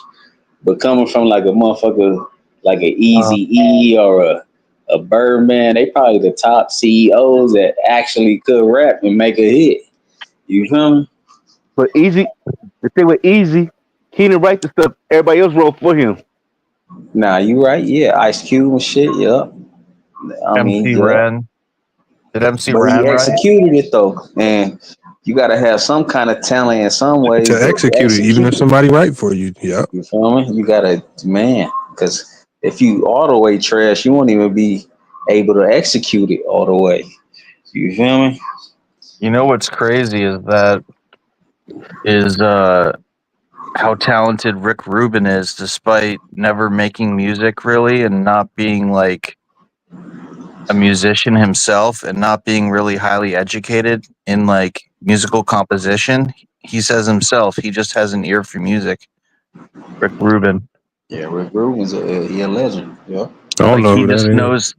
But coming from like a motherfucker like an Easy E or a Birdman, they probably the top CEOs that actually could rap and make a hit. You feel me? But Easy, the thing with Easy, he didn't write the stuff. Everybody else wrote for him. Nah, you right. Yeah, Ice Cube and shit. Yep. I mean, MC yeah. Ren. Did MC But Ren he write? executed it though, and you got to have some kind of talent in some way to execute it, even if somebody write for you. Yeah, you feel me? You gotta, man, because if you all the way trash, you won't even be able to execute it all the way. You feel me? You know what's crazy is how talented Rick Rubin is, despite never making music really and not being like a musician himself and not being really highly educated in like musical composition. He says himself he just has an ear for music. Rick Rubin. Yeah, Rick Rubin's a legend. Yeah. I don't know He who that just is. knows.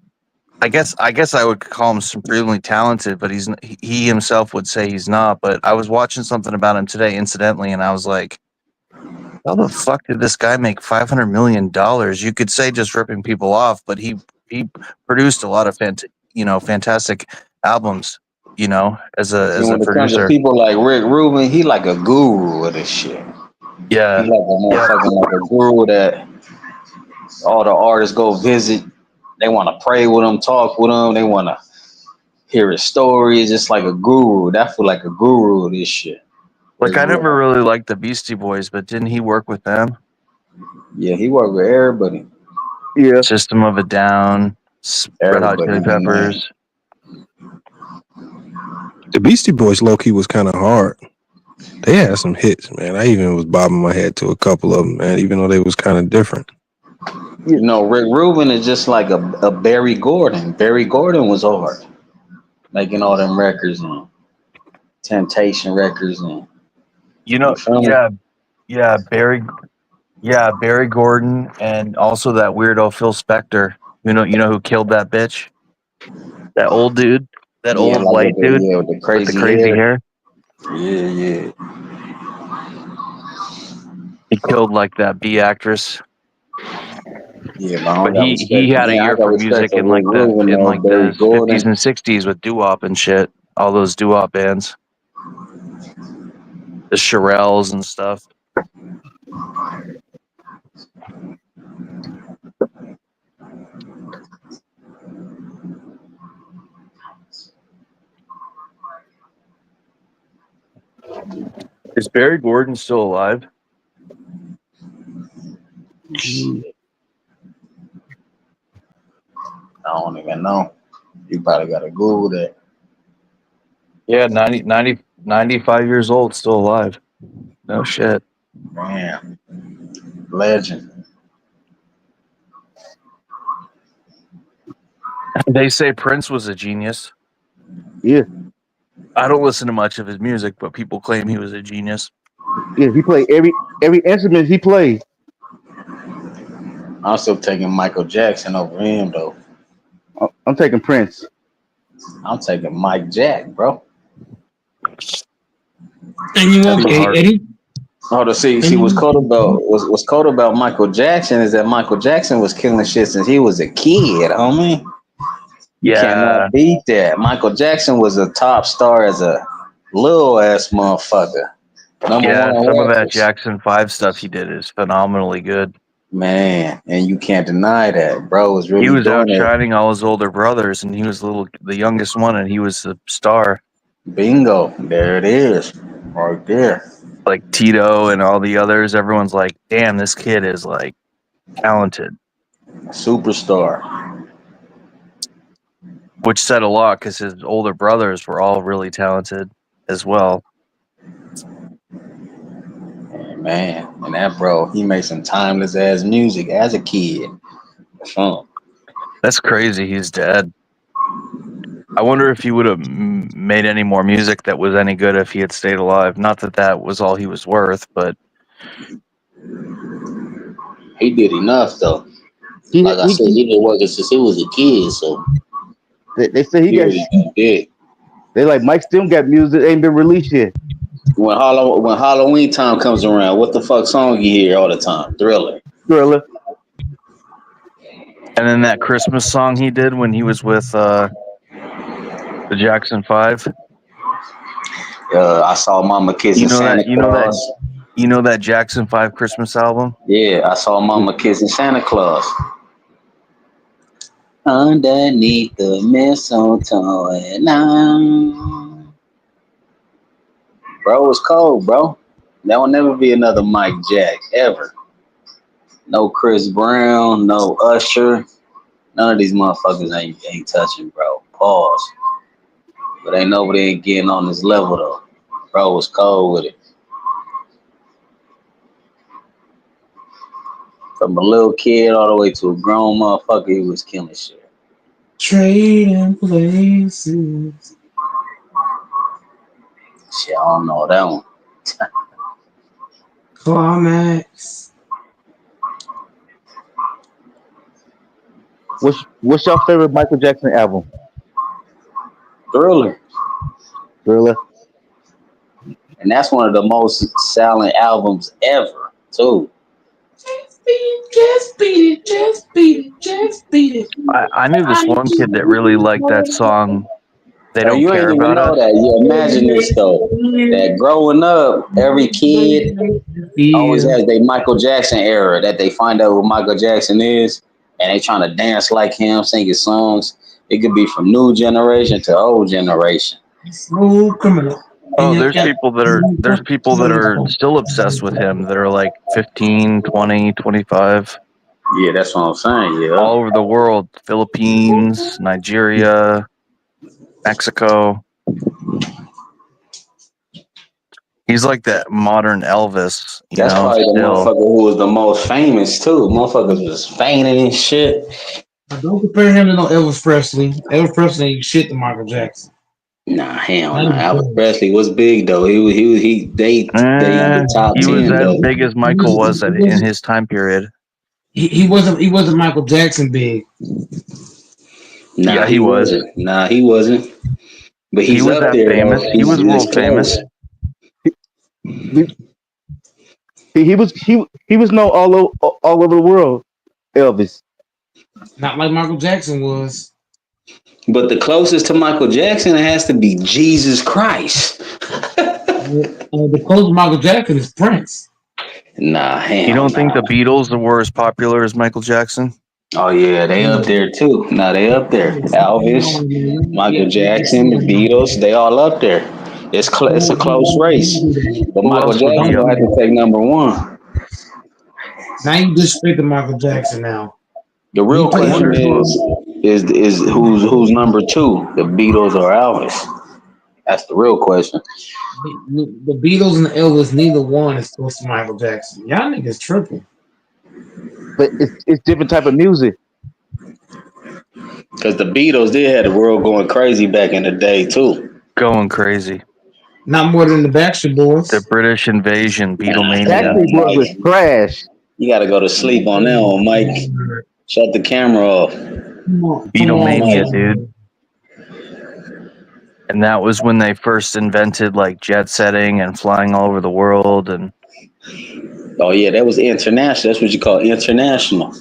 I guess I would call him supremely talented, but he himself would say he's not. But I was watching something about him today, incidentally, and I was like, "How the fuck did this guy make $500 million?" You could say just ripping people off, but he produced a lot of fantastic albums. As a when it comes to producer. people like Rick Rubin, he like a guru of this shit. Yeah, He like a motherfucking like a guru that all the artists go visit. They want to pray with him, talk with him. They want to hear his story. It's just like a guru. That feel like a guru of this shit. Like I never really liked the Beastie Boys, but didn't he work with them? Yeah, he worked with everybody. Yeah. System of a Down, Red Hot Chili Peppers. The Beastie Boys low key was kind of hard. They had some hits, man. I even was bobbing my head to a couple of them, man, even though they was kind of different. You know, Rick Rubin is just like a Barry Gordon. Barry Gordon was hard, making all them records and Temptation records and Barry Gordon, and also that weirdo Phil Spector. You know who killed that bitch? That old dude, old white dude with the crazy hair. Yeah. He killed like that B actress. Yeah, but he had a ear for music in like the 50s and 60s with doo-wop and shit. All those doo-wop bands, the Shirelles and stuff. Is Barry Gordon still alive? I don't even know. You probably got to Google that. Yeah, 95 years old, still alive. No shit. Man, legend. They say Prince was a genius. Yeah. I don't listen to much of his music, but people claim he was a genius. Yeah, he played every instrument he played. I'm still taking Michael Jackson over him, though. I'm taking Prince. I'm taking Mike Jack, bro. And you okay, Eddie? Oh, to see what's cool about Michael Jackson is that Michael Jackson was killing shit since he was a kid, homie. You Yeah. cannot beat that. Michael Jackson was a top star as a little ass motherfucker. Number Yeah, one some of that records. Jackson 5 stuff he did is phenomenally good. Man, and you can't deny that. Bro was really He was doing it. outshining all his older brothers, and he was the youngest one, and he was the star. Bingo. There it is. Right there. Like Tito and all the others, everyone's like, damn, this kid is like talented. Superstar. Which said a lot because his older brothers were all really talented as well. Man, and that bro, he made some timeless ass music as a kid. That's crazy. He's dead. I wonder if he would have made any more music that was any good if he had stayed alive. Not that that was all he was worth, but he did enough though. Like I said, he been working since he was a kid, so they say he got. Really they like Mike still got music ain't been released yet. When Halloween time comes around, what the fuck song you hear all the time? Thriller. And then that Christmas song he did when he was with the Jackson 5. I saw Mama kissing Santa Claus. You know that Jackson 5 Christmas album? Yeah, I saw Mama kissing Santa Claus. Underneath the mistletoe and I'm... Bro, it's cold, bro. There will never be another Mike Jack, ever. No Chris Brown, no Usher. None of these motherfuckers ain't touching, bro. Pause. But ain't nobody ain't getting on this level, though. Bro was cold with it. From a little kid all the way to a grown motherfucker, he was killing shit. Trading places. Shit, I don't know that one. Climax. What's your favorite Michael Jackson album? Thriller. Thriller. And that's one of the most selling albums ever, too. Just beat it. I knew this one kid that really liked that song. They don't you care ain't even about know us. that. You imagine this though. That growing up, every kid always has their Michael Jackson era. That they find out who Michael Jackson is, and they trying to dance like him, sing his songs. It could be from new generation to old generation. Smooth criminal. Oh, there's people that are still obsessed with him that are like 15, 20, 25. Yeah, that's what I'm saying. Yeah, all over the world, Philippines, Nigeria, Mexico. He's like that modern Elvis. That's probably the motherfucker who was the most famous too. Motherfuckers was fainting and shit. Don't compare him to no Elvis Presley. Elvis Presley ain't shit to Michael Jackson. Nah, hell no. Elvis Presley was big though. They the top 10. He was as though. big as Michael was in his time period. He wasn't Michael Jackson big. Nah, yeah, he was. Nah, he wasn't. But he was up that there, famous. though. He was world famous. He was known all over the world. Elvis. Not like Michael Jackson was. But the closest to Michael Jackson has to be Jesus Christ. The closest to Michael Jackson is Prince. Nah, You don't think the Beatles were as popular as Michael Jackson? Oh yeah, they up there too. Nah, they up there. Elvis, Michael Jackson, the Beatles, they all up there. It's a close race. But Michael Jackson will have to take number one. Now you disrespect Michael Jackson now. The real question is who's number two, the Beatles or Elvis? That's the real question. The Beatles and the Elvis, neither one is close to Michael Jackson. Y'all niggas tripping. But it's different type of music. Because the Beatles did have the world going crazy back in the day too. Going crazy. Not more than the Backstreet Boys. The British Invasion, Beatlemania. Backstreet Boys was trash. You got to go to sleep on that one, Mike. Shut the camera off. Beatlemania, dude. And that was when they first invented like jet setting and flying all over the world. And oh yeah, that was international. That's what you call international.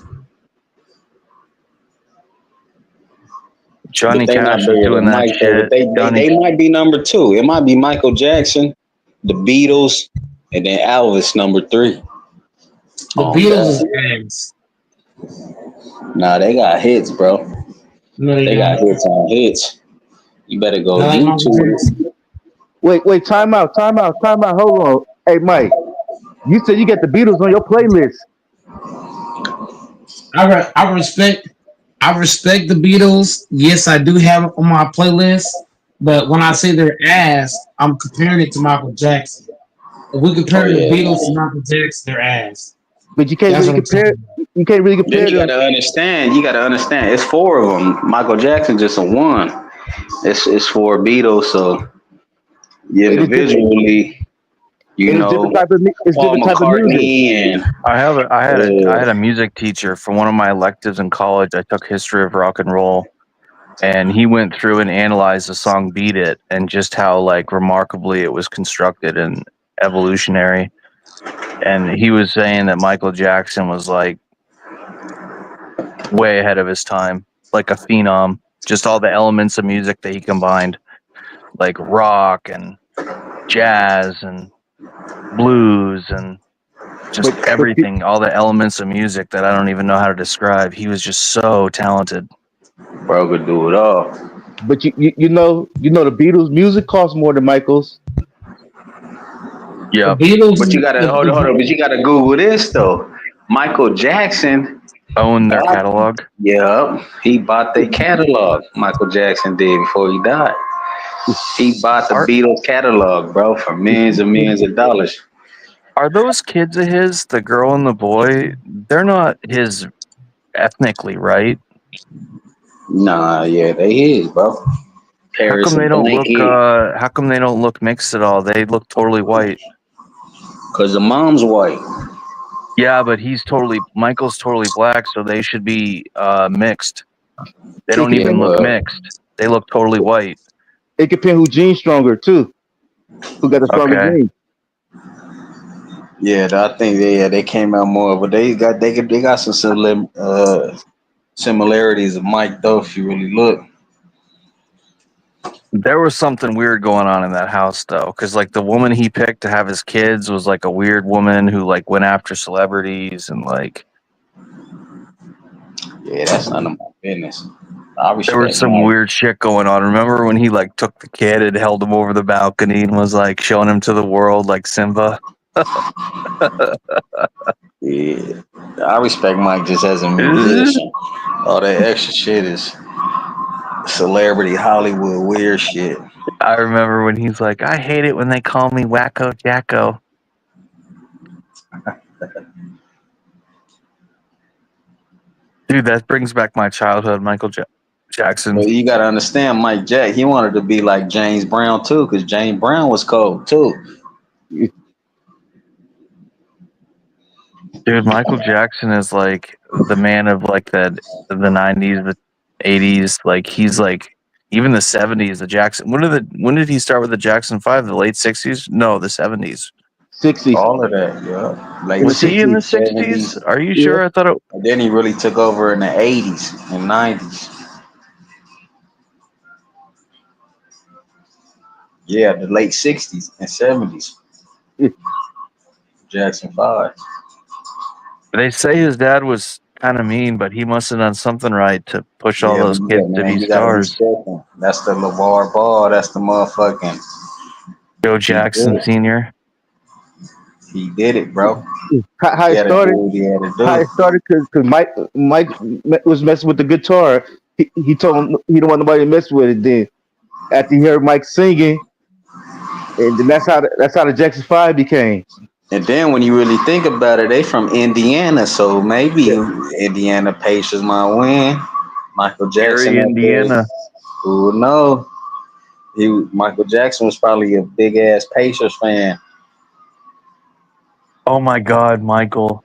Johnny But they not Cash was bigger doing than that Mike though. shit. But they might be number 2. It might be Michael Jackson, the Beatles, and then Elvis number 3. The Oh, Beatles God. is ass. Nah, they got hits, bro. No, They got hits on hits. You better go Not like Michael YouTube. Jackson. Wait, time out. Hold on. Hey, Mike, you said you got the Beatles on your playlist. I respect the Beatles. Yes, I do have it on my playlist. But when I say they're ass, I'm comparing it to Michael Jackson. If we compare Oh, the yeah. Beatles to Michael Jackson, they're ass. But you can't That's really what I'm compare. saying. You can't really Then compare you them. gotta understand. It's 4 of them. Michael Jackson just a 1. It's 4 Beatles. So individually, you And it's know, different type of Paul music. McCartney and I had a music teacher for one of my electives in college. I took history of rock and roll, and he went through and analyzed the song "Beat It" and just how like remarkably it was constructed and evolutionary. And he was saying that Michael Jackson was like way ahead of his time, like a phenom. Just all the elements of music that he combined, like rock and jazz and blues and just everything, all the elements of music that I don't even know how to describe. He was just so talented. Bro could do it all. But you know the Beatles music costs more than Michael's. Yeah, but you gotta hold on. But you gotta Google this though. Michael Jackson owned their catalog. Yeah, he bought their catalog. Michael Jackson did before he died. He bought the Beatles catalog, bro, for millions and millions of dollars. Are those kids of his, the girl and the boy? They're not his ethnically, right? Nah, yeah, they his, bro. How come they don't look? How come they don't look mixed at all? They look totally white. Cause the mom's white. Yeah, but Michael's totally black, so they should be mixed. They don't even look mixed. They look totally white. It depends who gene's stronger too. Who got the stronger gene? Yeah, I think they came out more, but they got some similarities of Mike though. If you really look. There was something weird going on in that house though, because like the woman he picked to have his kids was like a weird woman who like went after celebrities and like. Yeah, that's none of my business. There was some weird shit going on. Remember when he like took the kid and held him over the balcony and was like showing him to the world like Simba? Yeah, I respect Mike just as a musician. All that extra shit is celebrity Hollywood weird shit. I remember when he's like, I hate it when they call me Wacko Jacko. Dude, that brings back my childhood, Michael Jackson. But you gotta understand, Mike Jack, he wanted to be like James Brown too, because James Brown was cold too. Dude, Michael Jackson is like the man of like the 90s, the 80s. Like he's like even the 70s. The Jackson. When did he start with the Jackson 5? The late 60s? No, the 70s. 60s. All of that, yeah. Like was he in the 60s? Are you sure? I thought it. And then he really took over in the 80s and 90s. Yeah, the late 60s and 70s. Jackson 5. They say his dad was kind of mean, but he must have done something right to push all those kids to be stars. That's the LeVar Ball. That's the motherfucking Joe Jackson Sr. He did it, bro. How it started because Mike was messing with the guitar. He told him he don't want nobody to mess with it. Then after he heard Mike singing, and then that's how the Jackson 5 became. And then when you really think about it, they from Indiana, so maybe Indiana Pacers might win. Michael Jackson, Indiana. Who would know? Michael Jackson was probably a big ass Pacers fan. Oh my God, Michael.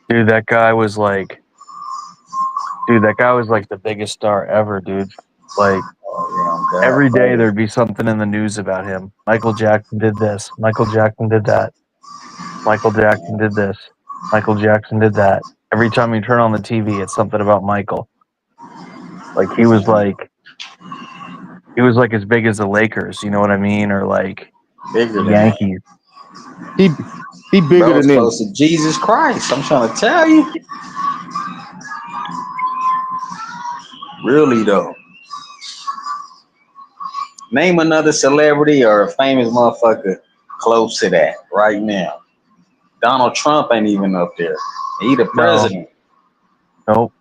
Dude, that guy was like the biggest star ever, dude. Like every day there'd be something in the news about him. Michael Jackson did this. Michael Jackson did that. Michael Jackson did this. Michael Jackson did that. Every time you turn on the TV, it's something about Michael. Like he was like as big as the Lakers, you know what I mean, or like Bigger the than that. Yankees. He bigger Bro, than it's them. close to Jesus Christ. I'm trying to tell you. Really though. Name another celebrity or a famous motherfucker close to that right now. Donald Trump ain't even up there. He the president. Nope.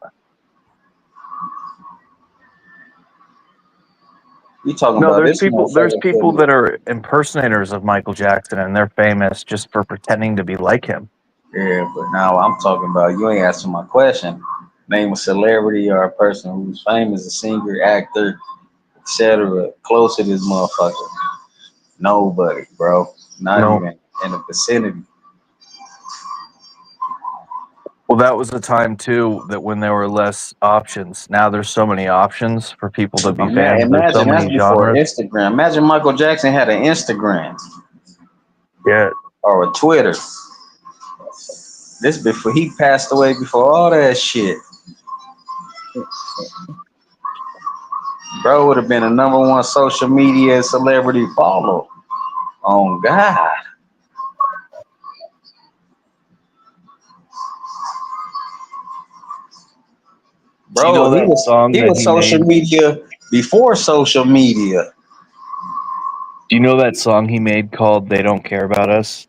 You talking No, about there's this people. There's motherfucker people putting- that are impersonators of Michael Jackson, and they're famous just for pretending to be like him. Yeah, but now I'm talking about, you ain't answering my question. Name a celebrity or a person who's famous, a singer, actor, etc. Close to this motherfucker. Nobody, bro. Not No. even in the vicinity. Well, that was a time too that when there were less options. Now there's so many options for people to be fans. There's so Imagine that's many before genres. Instagram. Imagine Michael Jackson had an Instagram Yeah. or a Twitter. This before he passed away, before all that shit. Bro would have been a #1 social media celebrity follow. Oh God. Do you know Bro, he that song that was he social made? media before social media. Do you know that song he made called "They Don't Care About Us"?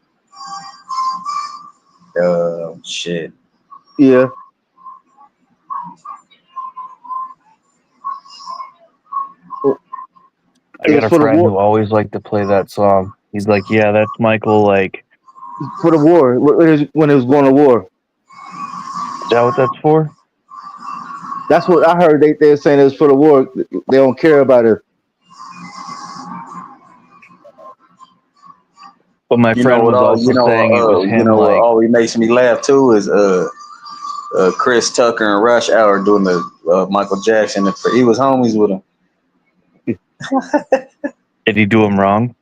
Shit. Yeah. I got It's a for the friend war. who always liked to play that song. He's like, "Yeah, that's Michael." Like, For the war. When it was going to war. is that what that's for? That's what I heard. They were saying it was for the war. They don't care about it. But my friend was also saying it was him. Like, always makes me laugh too is Chris Tucker and Rush Hour doing the Michael Jackson. He was homies with him. did he do him wrong?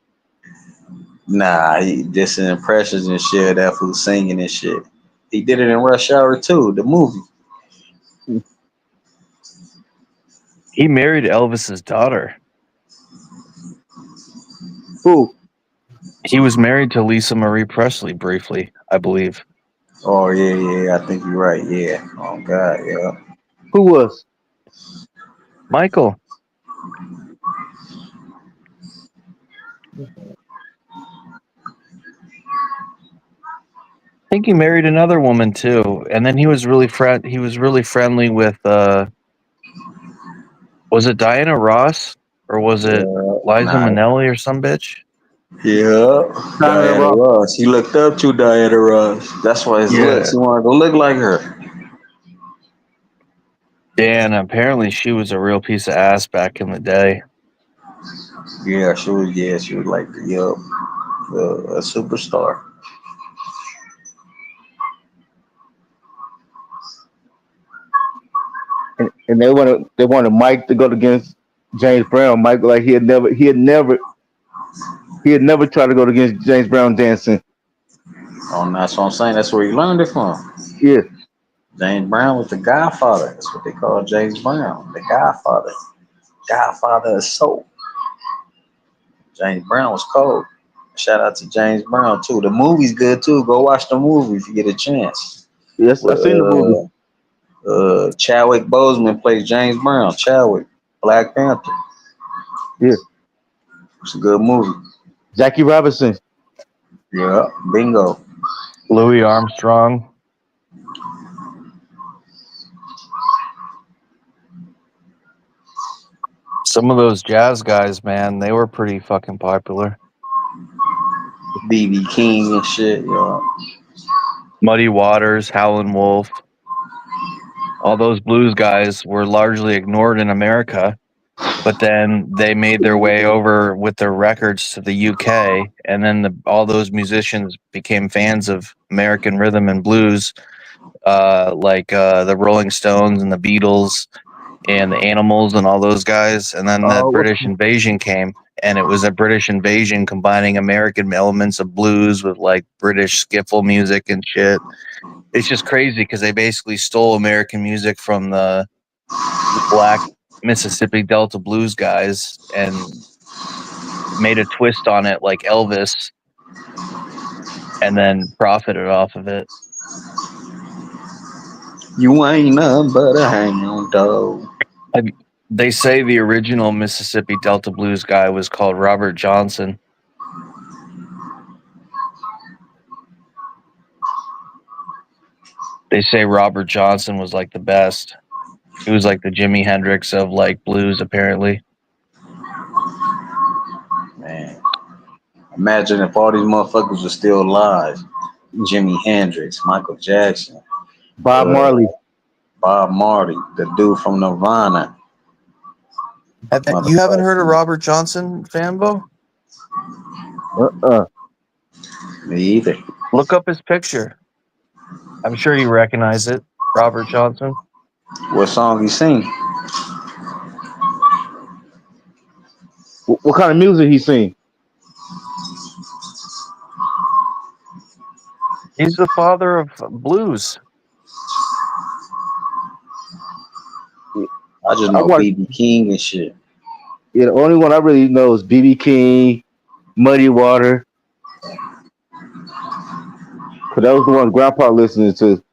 Nah, he just in impressions and shit. That fool singing and shit. He did it in Rush Hour too, the movie. He married Elvis's daughter. Who? He was married to Lisa Marie Presley briefly, I believe. Oh yeah, I think you're right. Yeah. Oh God, yeah. Who was? Michael. I think he married another woman too, and then he was really friendly with was it Diana Ross or was it Liza Minnelli or some bitch? Yeah, Diana Ross. He looked up to Diana Ross. That's why his looks. He wanted to look like her. Dan, apparently she was a real piece of ass back in the day. Yeah, she was. Yeah, she was like a superstar. And they wanted Mike to go against James Brown. Mike, like he had never tried to go against James Brown dancing. Oh, that's what I'm saying. That's where he learned it from. Yeah. James Brown was the Godfather. That's what they call James Brown, the Godfather. Godfather of soul. James Brown was cold. Shout out to James Brown too. The movie's good too. Go watch the movie if you get a chance. Yes, I've seen the movie. Chadwick Boseman plays James Brown. Chadwick, Black Panther. Yeah. It's a good movie. Jackie Robinson. Yeah, bingo. Louis Armstrong. Some of those jazz guys, man, they were pretty fucking popular. B.B. King and shit, yeah. Muddy Waters, Howlin' Wolf. All those blues guys were largely ignored in America, but then they made their way over with their records to the UK, and then all those musicians became fans of American rhythm and blues, like the Rolling Stones and the Beatles and the Animals and all those guys. And then the British invasion came, and it was a British invasion combining American elements of blues with like British skiffle music and shit. It's just crazy because they basically stole American music from the black Mississippi Delta blues guys and made a twist on it like Elvis and then profited off of it. You ain't nothing but a hang dog. They say the original Mississippi Delta blues guy was called Robert Johnson. They say Robert Johnson was like the best. He was like the Jimi Hendrix of like blues, apparently. Man, imagine if all these motherfuckers were still alive. Jimi Hendrix, Michael Jackson, Bob Marley. Bob Marley, the dude from Nirvana. You haven't heard of Robert Johnson, Fambo? Me either. Look up his picture. I'm sure you recognize it, Robert Johnson. What song he sing? What kind of music he sing? He's the father of blues. I just know B.B. King and shit. Yeah, the only one I really know is B.B. King, Muddy Water. Cause that was the one Grandpa listening to.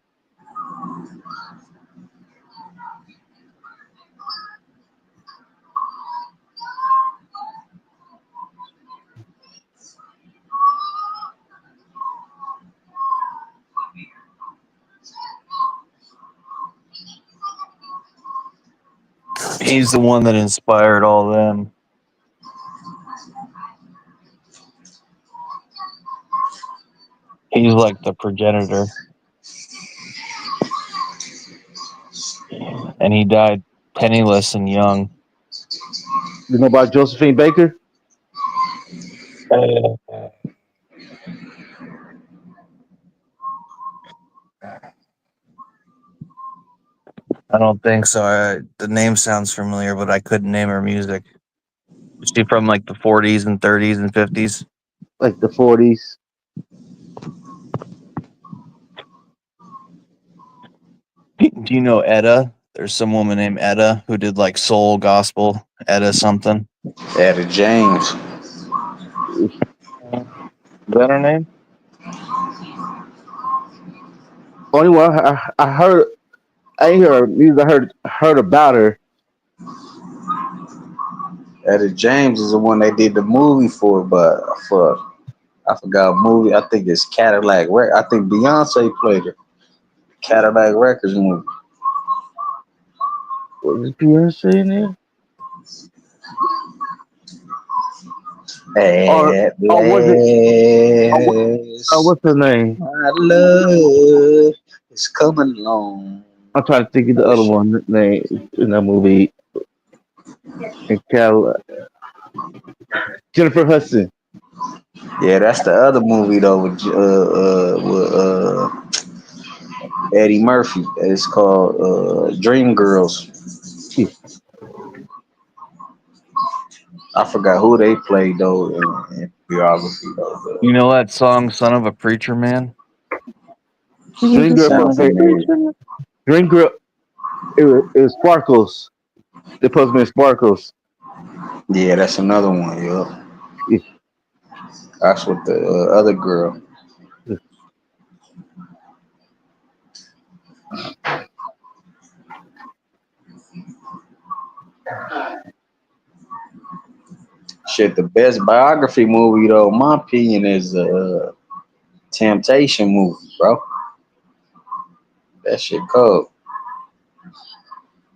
He's the one that inspired all them. He's like the progenitor. And he died penniless and young. You know about Josephine Baker? I don't think so. The name sounds familiar, but I couldn't name her music. Is she from like the 40s and 30s and 50s? Like the 40s. Do you know Etta? There's some woman named Etta who did like soul gospel. Etta something. Etta James. Is that her name? Only one I heard. I ain't heard her music. I heard about her. Etta James is the one they did the movie for, but I forgot what movie. I think it's Cadillac. I think Beyonce played her. Cadillac Records movie. Was Beyonce in there? What's her name? My love is coming along. I'm trying to think of the other one name in that movie. In Cadillac. Jennifer Hudson. Yeah, that's the other movie though with Eddie Murphy. It's called Dreamgirls. I forgot who they played though in biography though. You know that song "Son of a Preacher Man"? Dreamgirl. It was Sparkles. They supposed to be Sparkles. Yeah, that's another one. Yeah. That's with the other girl. Shit, the best biography movie though, in my opinion, is the Temptation movie, bro. That shit cold.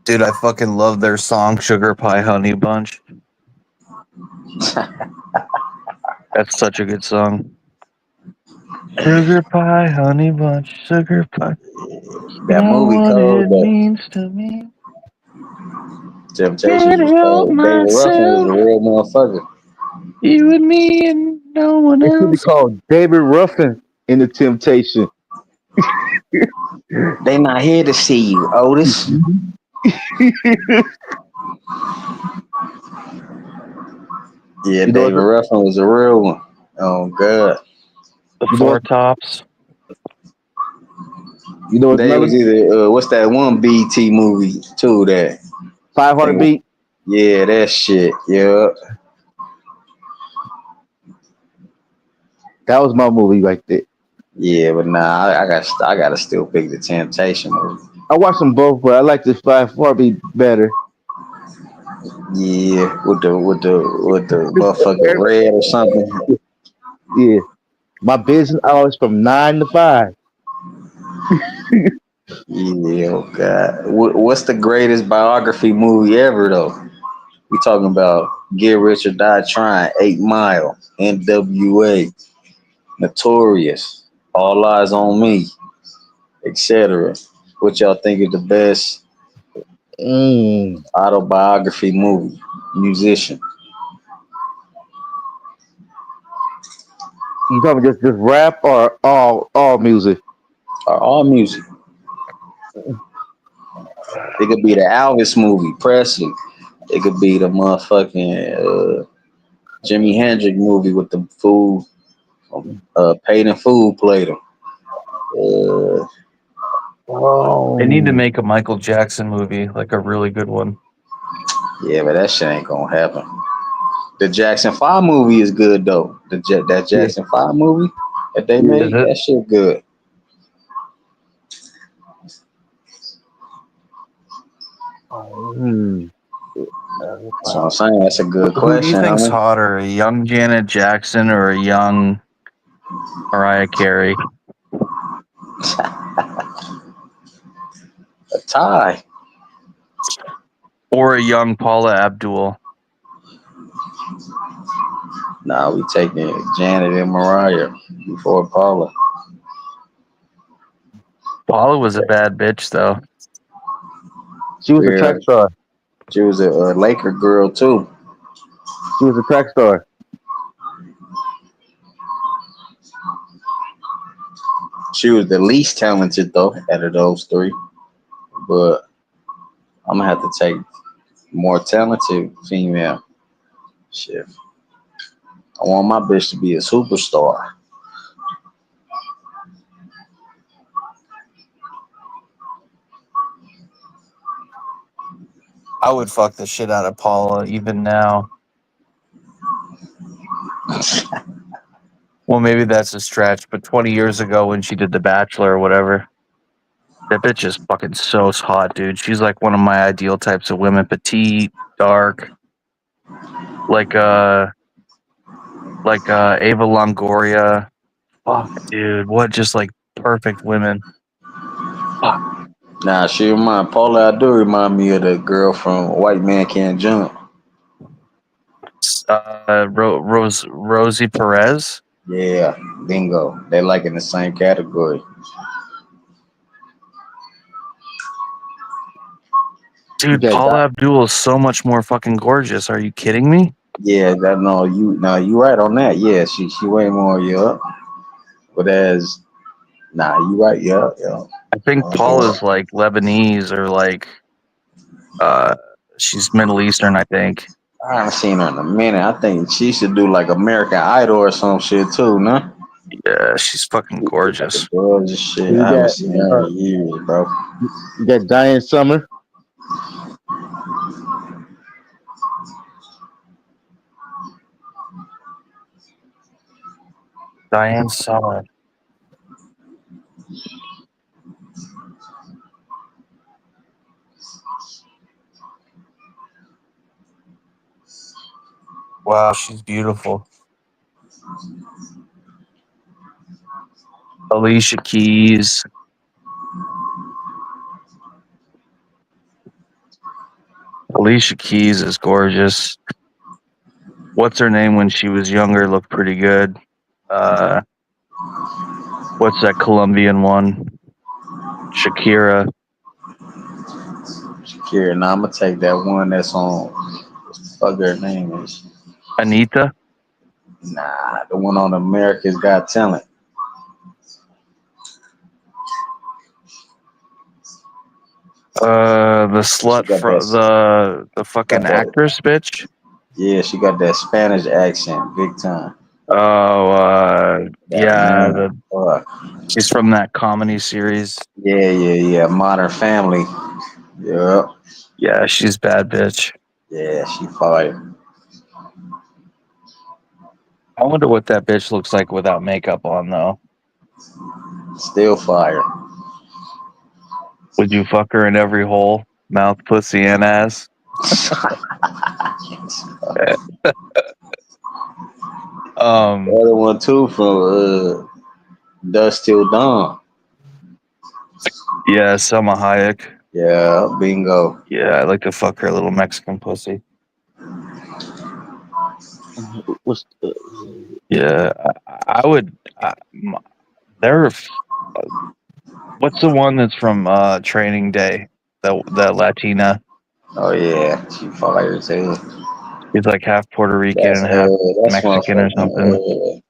Dude, I fucking love their song "Sugar Pie Honey Bunch." That's such a good song. Sugar pie, honey bunch, sugar pie. That movie cold, it means to me. Temptation was cold. David Ruffin was a real motherfucker. You and me and no one else. It should be called David Ruffin in the Temptation. They not here to see you, Otis. Yeah, You know David what? Ruffin was a real one. Oh God. The You know Four what? Tops. You know what's They another was either what's that one BT movie too that 500 thing? beat? Yeah, that shit. Yeah. That was my movie right there. Yeah, but nah, I gotta still pick the Temptation movie. I watched them both, but I like the 500 beat better. Yeah, with the motherfucking red or something. Yeah, my business hours from 9 to 5. Yeah, oh God. What's the greatest biography movie ever though? We talking about Get Rich or Die Trying, 8 Mile, NWA, Notorious, All Eyes on Me, etc. What y'all think is the best Mm. autobiography movie? Musician. You talking just rap or all music? Or all music. It could be the Elvis movie, Presley. It could be the motherfucking Jimi Hendrix movie with the fool, paid in food played him. They need to Oh, make a Michael Jackson movie, like a really good one. Yeah, but that shit ain't gonna happen. The Jackson 5 movie is good though. That yeah. Jackson 5 movie that they Yeah. Is made, it? that shit good. Hmm. So I'm saying that's a good Who do you question, think's homie. hotter, a young Janet Jackson or a young Mariah Carey? A tie. Or a young Paula Abdul? Nah, we taking Janet and Mariah before Paula. Paula was a bad bitch, though. She was a Yeah, track star. she was a Laker girl too. She was a track star. She was the least talented though out of those three. But I'm gonna have to take more talented female. Shit. I want my bitch to be a superstar. I would fuck the shit out of Paula even now. Well, maybe that's a stretch, but 20 years ago when she did The Bachelor or whatever, that bitch is fucking so hot, dude. She's like one of my ideal types of women. Petite, dark, like Ava Longoria. Fuck, dude. What just like perfect women. Fuck. Nah, she remind Paula. I do remind me of the girl from White Man Can't Jump. Rosie Perez. Yeah, bingo. They like in the same category. You Dude, got Paula Abdul is so much more fucking gorgeous. Are you kidding me? Yeah, that no, you right on that. Yeah, she way more but as you right, yeah. I think Paula's like Lebanese or like she's Middle Eastern, I think. I haven't seen her in a minute. I think she should do like American Idol or some shit too, no? Yeah, she's fucking gorgeous. Gorgeous shit. you I haven't got seen her in years, bro. you got Diane Summer. Diane Summer. Wow, she's beautiful. Alicia Keys. Alicia Keys is gorgeous. What's her name when she was younger? Looked pretty good. What's that Colombian one? Shakira. Shakira, now I'm gonna take that one that's on. What the fuck her name is? Anita. Nah, the one on America's Got Talent. The slut got from that- the fucking got that- actress bitch. Yeah, she got that Spanish accent, big time. Oh, yeah. Man, fuck. She's from that comedy series. Yeah. Modern Family. Yep. Yeah, she's bad bitch. Yeah, she fire. I wonder what that bitch looks like without makeup on, though. Still fire. Would you fuck her in every hole? Mouth, pussy, and ass? The other one too from Dust Till Dawn. Yeah, Selma Hayek. Yeah, bingo. Yeah, I'd like to fuck her little Mexican pussy. What's Yeah, I would. There. What's the one that's from Training Day? That Latina. Oh yeah, she fire too. She's like half Puerto Rican That's and half that's Mexican or something.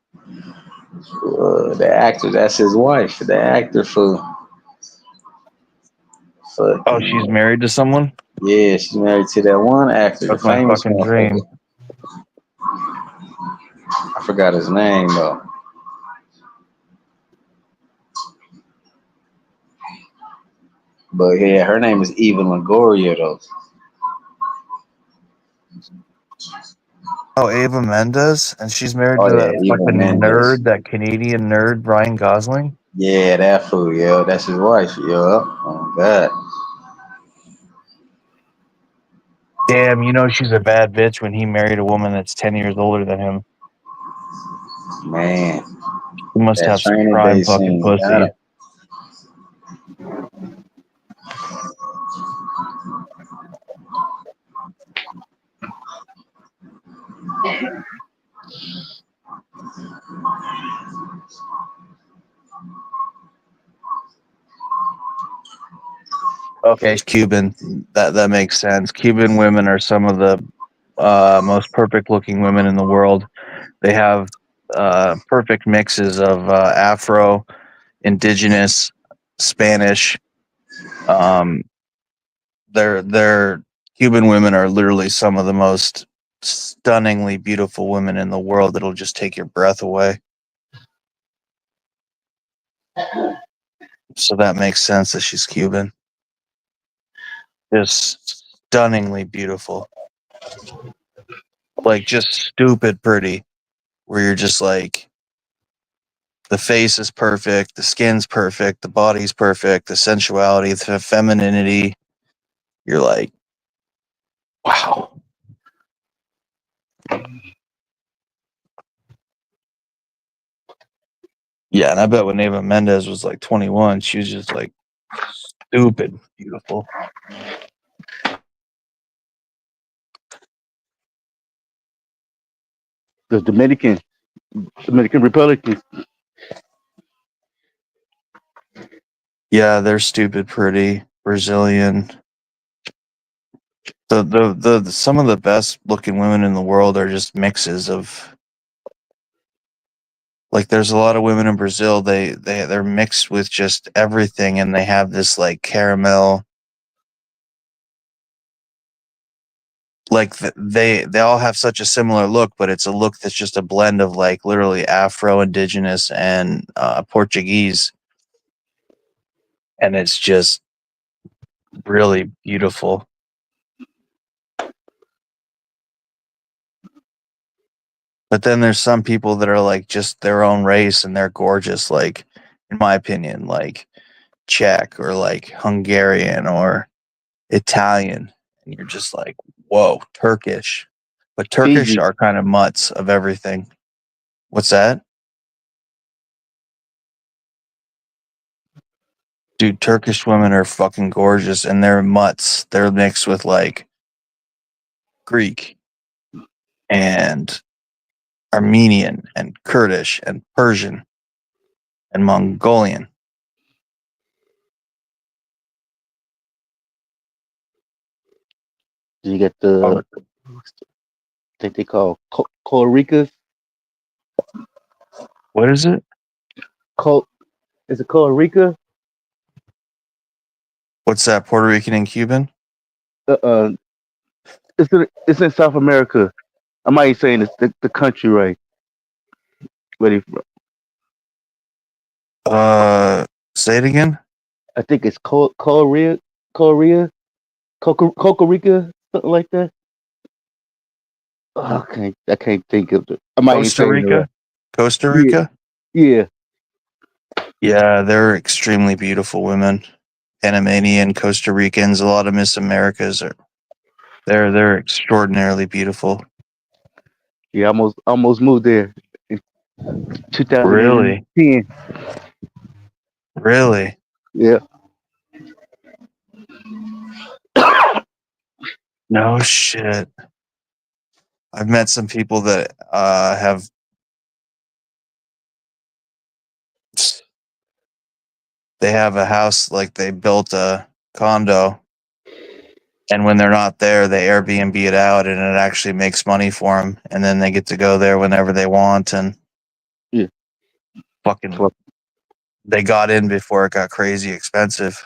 The actor. That's his wife. The actor for. Oh, she's married to someone? Yeah, she's married to that one actor, That's the my famous fucking one. dream. I forgot his name though. But yeah, her name is Eva Longoria though. Oh, Ava Mendes, and she's married Oh to yeah, that Eva fucking Mendes. nerd, that Canadian nerd, Ryan Gosling. Yeah, that fool, yo. That's his wife, yo. Oh God. Damn, you know she's a bad bitch when he married a woman that's 10 years older than him. Man. He must That have some Training prime Day fucking scene. pussy. Okay, Cuban. That makes sense. Cuban women are some of the most perfect looking women in the world. They have perfect mixes of Afro, indigenous, Spanish. Their Cuban women are literally some of the most stunningly beautiful women in the world that'll just take your breath away. So that makes sense that she's Cuban. Just stunningly beautiful. Like just stupid pretty. Where you're just like, the face is perfect, the skin's perfect, the body's perfect, the sensuality, the femininity. You're like, wow. Yeah, and I bet when Eva Mendes was like 21, she was just like stupid beautiful. the Dominican Republic? Yeah, they're stupid pretty. Brazilian. The some of the best looking women in the world are just mixes of, like, there's a lot of women in Brazil, they're mixed with just everything, and they have this like caramel, like they all have such a similar look, but it's a look that's just a blend of like literally Afro, indigenous, and Portuguese, and it's just really beautiful. But then there's some people that are like just their own race and they're gorgeous, like, in my opinion, like Czech or like Hungarian or Italian. And you're just like, whoa, Turkish. But Turkish Fiji. are kind of mutts of everything. What's that? Dude, Turkish women are fucking gorgeous and they're mutts. They're mixed with like Greek and Armenian and Kurdish and Persian and Mongolian. You get the that they call Costa What is it? Is it Costa Rica? What's that? Puerto Rican and Cuban? It's in South America. I might be saying the country right. Where they from? Say it again. I think it's Costa Rica, something like that. Oh, I can't think of it. I might be Costa saying it right. Rica. Costa Yeah, Rica. yeah. Yeah, they're extremely beautiful women. Panamanian, Costa Ricans, a lot of Miss Americas are. They're extraordinarily beautiful. Yeah, almost moved there in Really, 2010. really. Yeah. No shit. I've met some people that have. They have a house, like they built a condo, and when they're not there, they Airbnb it out, and it actually makes money for them, and then they get to go there whenever they want, and Yeah. fucking So, they got in before it got crazy expensive.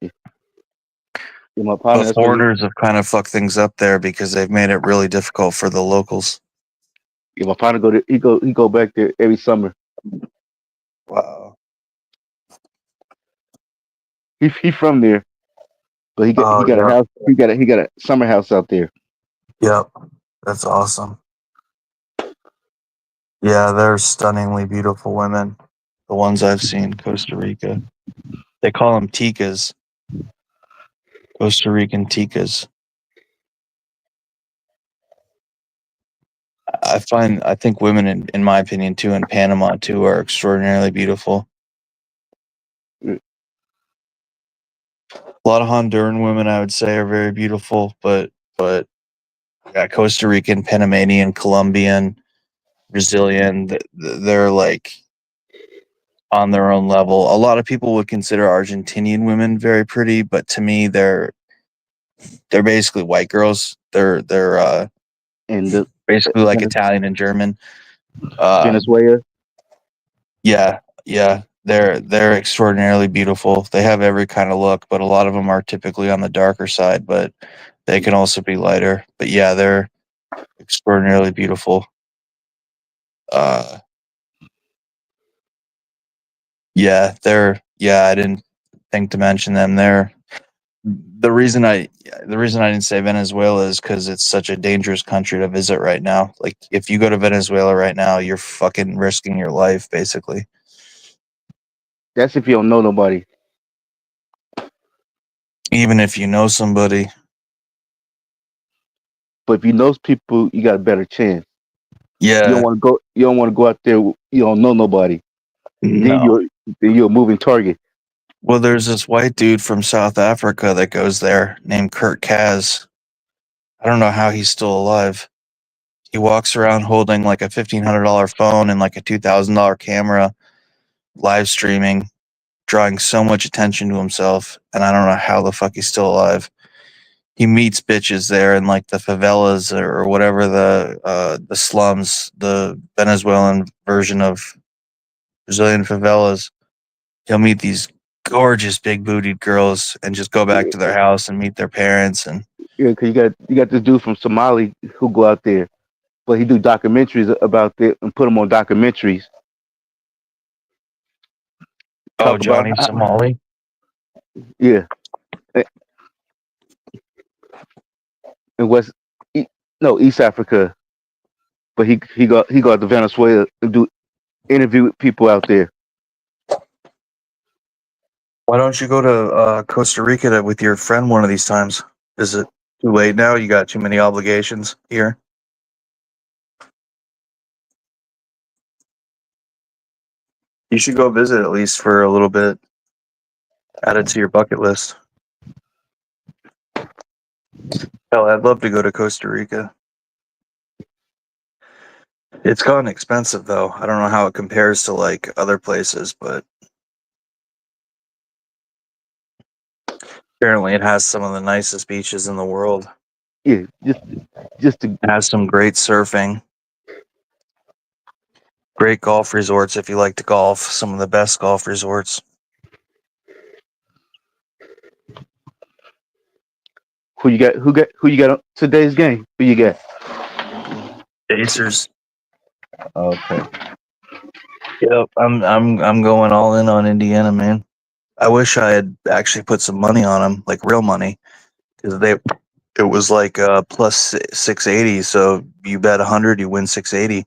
yeah, my partner. But That's what he. foreigners have kind of fucked things up there because they've made it really difficult for the locals. Yeah, my partner go there. He go back there every summer. Wow. He from there, but he Oh got a yeah. house. He got a summer house out there. Yep. That's awesome. Yeah, they're stunningly beautiful women. The ones I've seen, Costa Rica. They call them ticas. Costa Rican ticas. I think women in my opinion too, in Panama too, are extraordinarily beautiful. Mm. A lot of Honduran women I would say are very beautiful, but yeah, Costa Rican, Panamanian, Colombian, Brazilian, they're like on their own level. A lot of people would consider Argentinian women very pretty, but to me they're basically white girls. They're And the basically like Italian and German. Venezuela. Yeah, yeah. They're extraordinarily beautiful. They have every kind of look, but a lot of them are typically on the darker side, but they can also be lighter. But yeah, they're extraordinarily beautiful. Yeah, I didn't think to mention them. The reason I didn't say Venezuela is because it's such a dangerous country to visit right now. Like if you go to Venezuela right now, you're fucking risking your life, basically. That's if you don't know nobody. Even if you know somebody. But if you know people, you got a better chance. You don't Yeah. want to go. You don't want to go out there. You don't know nobody. Then No. you're a moving target. Well, there's this white dude from South Africa that goes there named Kurt Kaz. I don't know how he's still alive. He walks around holding like a $1,500 phone and like a $2,000 camera, live streaming, drawing so much attention to himself, and I don't know how the fuck he's still alive. He meets bitches there in like the favelas or whatever the slums, the Venezuelan version of Brazilian favelas. He'll meet these gorgeous big bootied girls and just go back to their house and meet their parents. And Yeah, because you got this dude from Somali who go out there, but he do documentaries about it and put them on documentaries. oh, Talk about Johnny Somali. yeah, in East Africa, but he go to Venezuela and do interview with people out there. Why don't you go to Costa Rica with your friend one of these times? Is it too late now? You got too many obligations here? You should go visit at least for a little bit. Add it to your bucket list. Hell, I'd love to go to Costa Rica. It's gotten expensive though. I don't know how it compares to like other places, but apparently it has some of the nicest beaches in the world. Yeah, just to It has some great surfing. Great golf resorts if you like to golf. Some of the best golf resorts. who you got on today's game? Who you got? Pacers. Okay. Yep, I'm going all in on Indiana, man. I wish I had actually put some money on them, like real money, because it was like plus 680. So you bet 100, you win 680.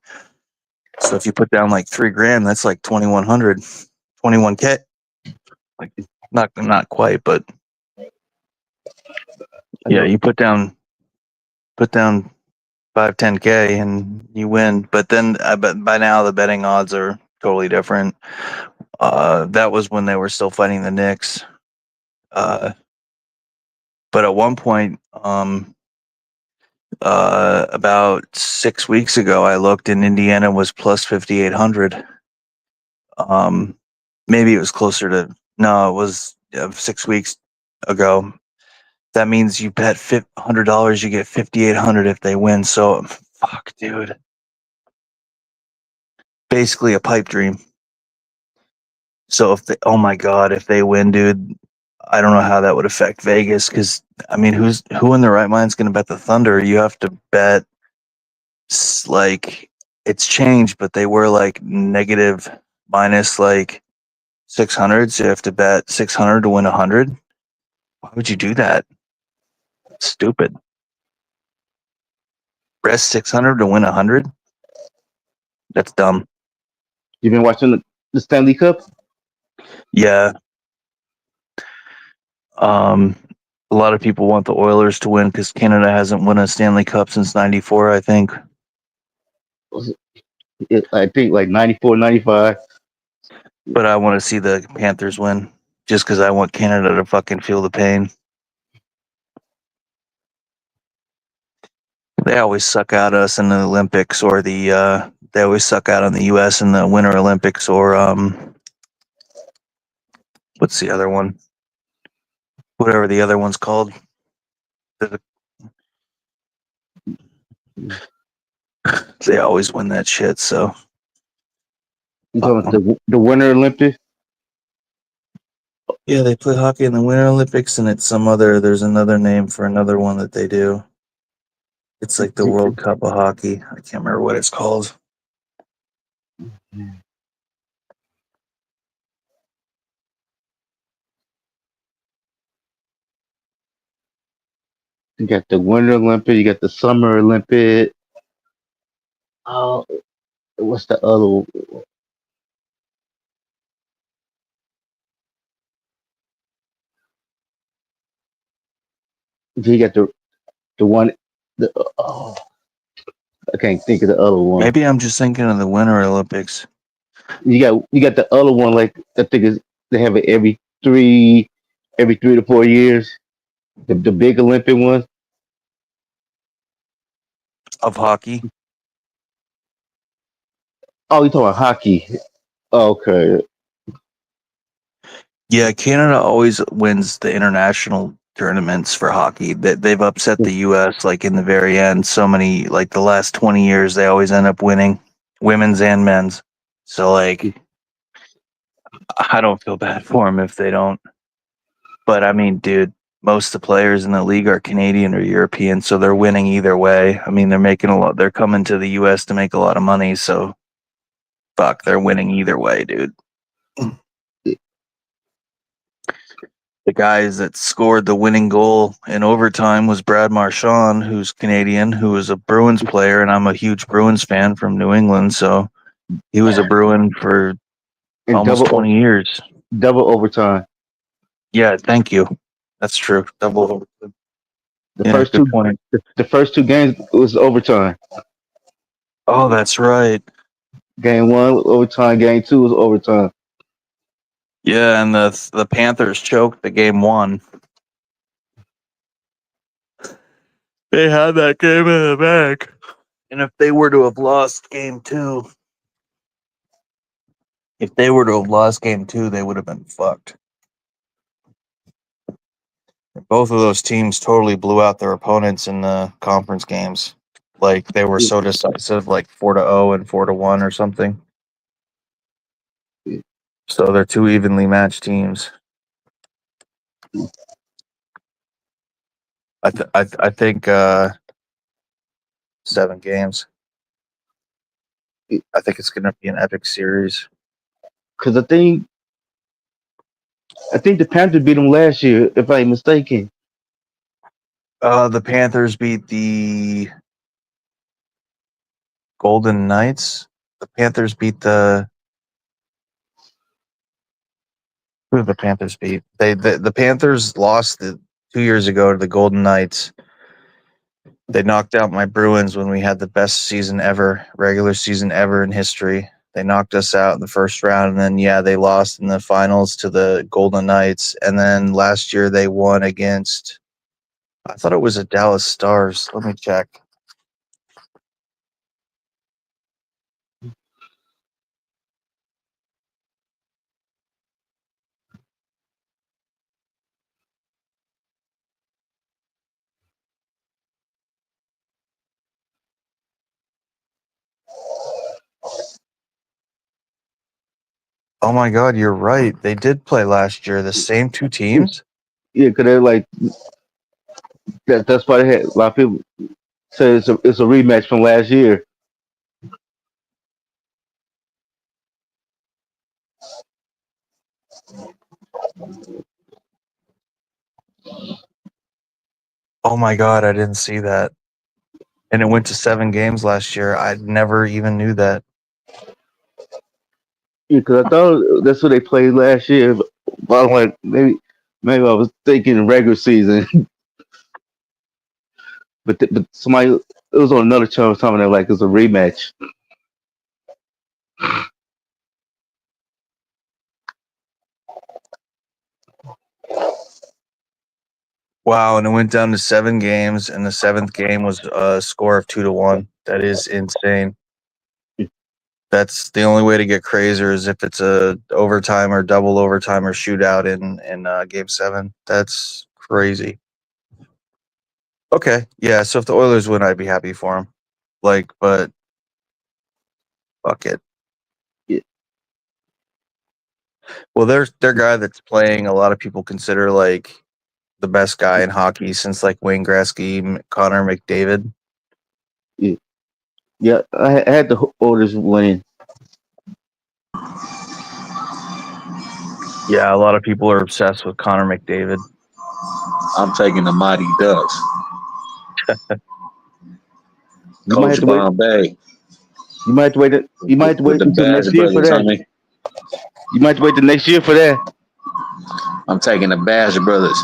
So if you put down like $3,000, that's like 2,100, 21K. Like not quite, but yeah, you put down 5-10K and you win. But then I bet by now the betting odds are totally different. That was when they were still fighting the Knicks. But at one point, about 6 weeks ago, I looked and Indiana was plus 5,800. Maybe it was closer to, no, it was 6 weeks ago. That means you bet $100, you get 5,800 if they win. So, fuck, dude. Basically a pipe dream. So oh my God, if they win, dude, I don't know how that would affect Vegas. Because I mean, who in their right mind is going to bet the Thunder? You have to bet like it's changed, but they were like negative minus like 600. So you have to bet 600 to win 100. Why would you do that? Stupid. Rest 600 to win 100. That's dumb. You been watching the Stanley Cup? Yeah. A lot of people want the Oilers to win because Canada hasn't won a Stanley Cup since '94, I think. I think like 94, 95. But I want to see the Panthers win just because I want Canada to fucking feel the pain. They always suck out us in the Olympics, or they always suck out on the U.S. in the Winter Olympics, or what's the other one? Whatever the other one's called. They always win that shit. So You talking about the Winter Olympics? yeah, they play hockey in the Winter Olympics, and it's there's another name for another one that they do. It's like the World Cup of Hockey. I can't remember what it's called. You got the Winter Olympic, you got the Summer Olympic. Oh, what's the other one? You got the one. I can't think of the other one. Maybe I'm just thinking of the Winter Olympics. You got the other one, like I think they have it every 3 to 4 years. The big Olympic one of hockey. Oh, you talking about hockey? Okay. Yeah, Canada always wins the international tournaments for hockey. They've upset the U.S. like in the very end. So many, like the last 20 years, they always end up winning, women's and men's. So like, I don't feel bad for them if they don't. But I mean, dude, most of the players in the league are Canadian or European, so they're winning either way. I mean, they're making a lot. They're coming to the U.S. to make a lot of money, so fuck, they're winning either way, dude. The guys that scored the winning goal in overtime was Brad Marchand, who's Canadian, who was a Bruins player, and I'm a huge Bruins fan from New England, so he was a Bruin for almost 20 years. Double overtime. Yeah, thank you. That's true. Double overtime. The first two games was overtime. Oh, that's right. Game 1 was overtime. Game 2 was overtime. Yeah, and the Panthers choked the game 1. They had that game in the bag. And if they were to have lost game 2, they would have been fucked. Both of those teams totally blew out their opponents in the conference games. Like they were so decisive, like 4-0 and 4-1 or something. So they're two evenly matched teams. I think 7 games. I think it's going to be an epic series. Because I think the Panthers beat them last year, if I'm mistaken. The Panthers beat the Golden Knights. The Panthers beat the. Who did the Panthers beat? The Panthers lost 2 years ago to the Golden Knights. They knocked out my Bruins when we had the best season ever, regular season ever in history. They knocked us out in the first round, and then they lost in the finals to the Golden Knights. And then last year they won against. I thought it was the Dallas Stars. Let me check. Oh my God, you're right. They did play last year. The same two teams. Yeah, because they're like that's why they had a lot of people say it's a rematch from last year. Oh my God, I didn't see that. And it went to 7 games last year. I never even knew that. Yeah, because I thought that's what they played last year. But I'm like, maybe I was thinking regular season. but somebody, it was on another channel talking about like it's a rematch. Wow, and it went down to 7 games, and the 7th game was a score of 2-1. That is insane. That's the only way to get crazier is if it's a overtime or double overtime or shootout in Game 7. That's crazy. Okay, yeah. So if the Oilers win, I'd be happy for them. But fuck it. Yeah. Well, their guy that's playing, a lot of people consider like the best guy in hockey since like Wayne Gretzky, Connor McDavid. Yeah, I had the Oilers winning. Yeah, a lot of people are obsessed with Connor McDavid. I'm taking the Mighty Ducks. You might have to wait. Bombay. You might have to wait. You might have to wait until next year for that. You might have to wait the next year for that. I'm taking the Bash Brothers.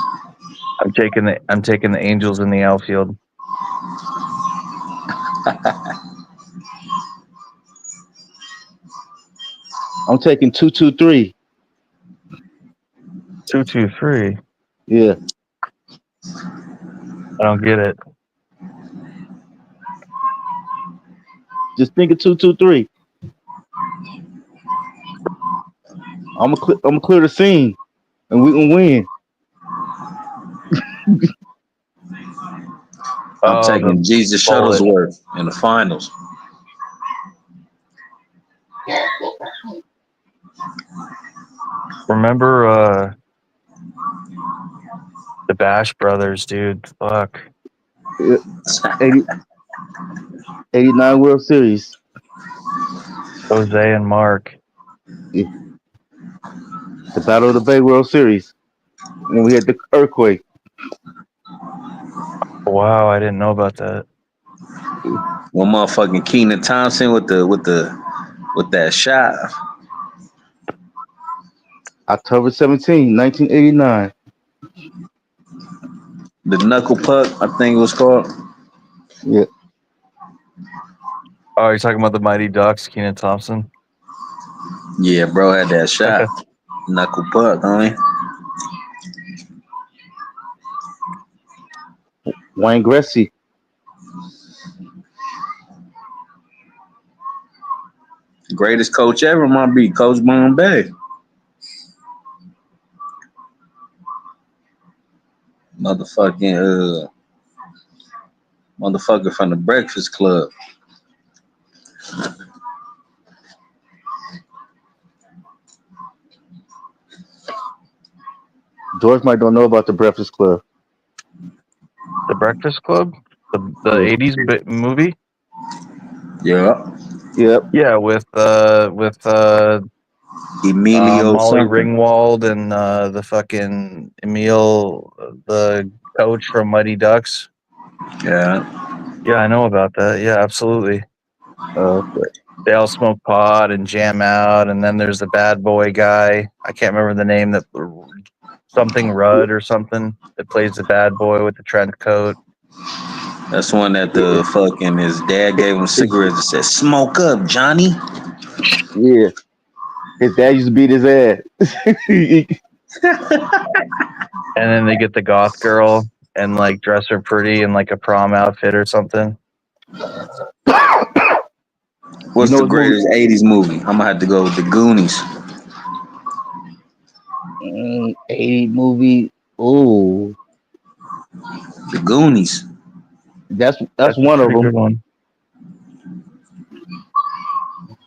I'm taking the Angels in the outfield. I'm taking 2-2-3. 2-2-3. Yeah. I don't get it. Just think of 2-2-3. I'm gonna clear the scene, and we can win. I'm taking Jesus Shuttlesworth in the finals. Remember the Bash Brothers, dude. Fuck. 89 World Series. Jose and Mark. Yeah. The Battle of the Bay World Series. And we had the earthquake. Wow, I didn't know about that. One motherfucking Keenan Thompson with that shot. October 17, 1989. The knuckle puck, I think it was called. Yeah. Oh, you're talking about the Mighty Ducks, Keenan Thompson? Yeah, bro had that shot. Knuckle puck, homie. Wayne Gretzky. Greatest coach ever might be Coach Bombay. Motherfucker from the Breakfast Club. George might don't know about the Breakfast Club. The Breakfast Club? The 80s movie? Yeah. Yep. Yeah, with Emilio Molly something. Ringwald and the fucking Emil, the coach from Mighty Ducks. Yeah. Yeah, I know about that. Yeah, absolutely. Okay. They all smoke pot and jam out, and then there's the bad boy guy. I can't remember the name, that something Rudd or something, that plays the bad boy with the trench coat. That's one that the fucking his dad gave him cigarettes and said, "Smoke up, Johnny." Yeah. His dad used to beat his ass. And then they get the goth girl and like dress her pretty in like a prom outfit or something. What's the greatest '80s movie? I'm gonna have to go with The Goonies. 80 movie. Ooh, The Goonies. that's a one of pretty them. good one.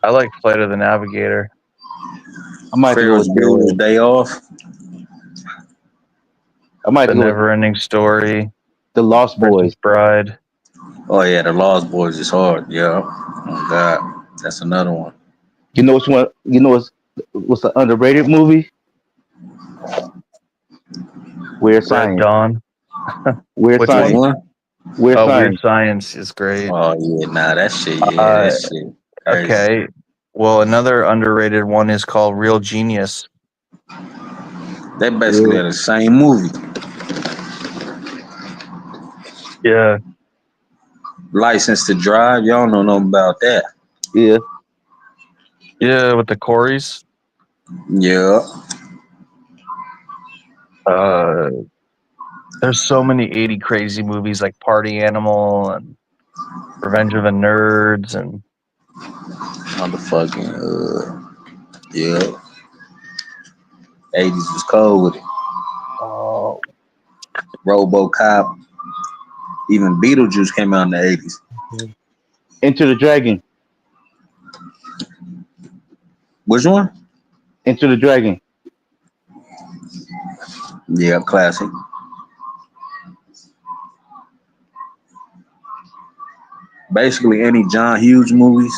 I like Flight of the Navigator. I might Ferris Bueller's Day Off. I might The go with Never-Ending Story. The Lost Boys. Bride. Oh yeah, The Lost Boys is hard. Yeah. Oh God, that's another one. You know which one? You know what's an underrated movie? Weird Red Science. Dawn. Weird Which Science. one? Weird Oh, Science. Weird Science is great. Oh yeah, nah, that shit. Yeah, that shit. Crazy. Okay. Well, another underrated one is called Real Genius. They basically are the same movie. Yeah. License to Drive. Y'all don't know about that. Yeah. Yeah, with the Coreys. Yeah. There's so many 80 crazy movies like Party Animal and Revenge of the Nerds and Motherfucking yeah. 80s was cold with it. Oh. RoboCop. Even Beetlejuice came out in the 80s. Enter the Dragon. Which one? Enter the Dragon. Yeah, classic. Basically, any John Hughes movies.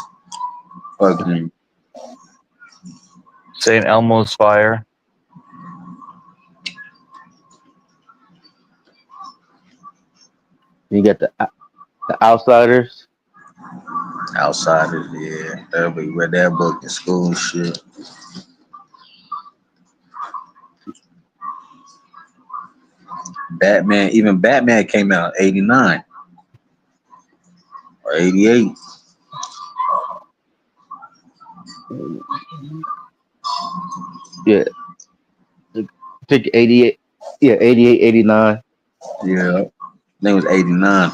Fucking St. Elmo's Fire. You got the Outsiders. Outsiders, yeah. That'll be read that book in school and shit. Batman, even Batman came out in 89 or 88. Yeah. I think 88. Yeah, 88, 89. Yeah. I think it was 89.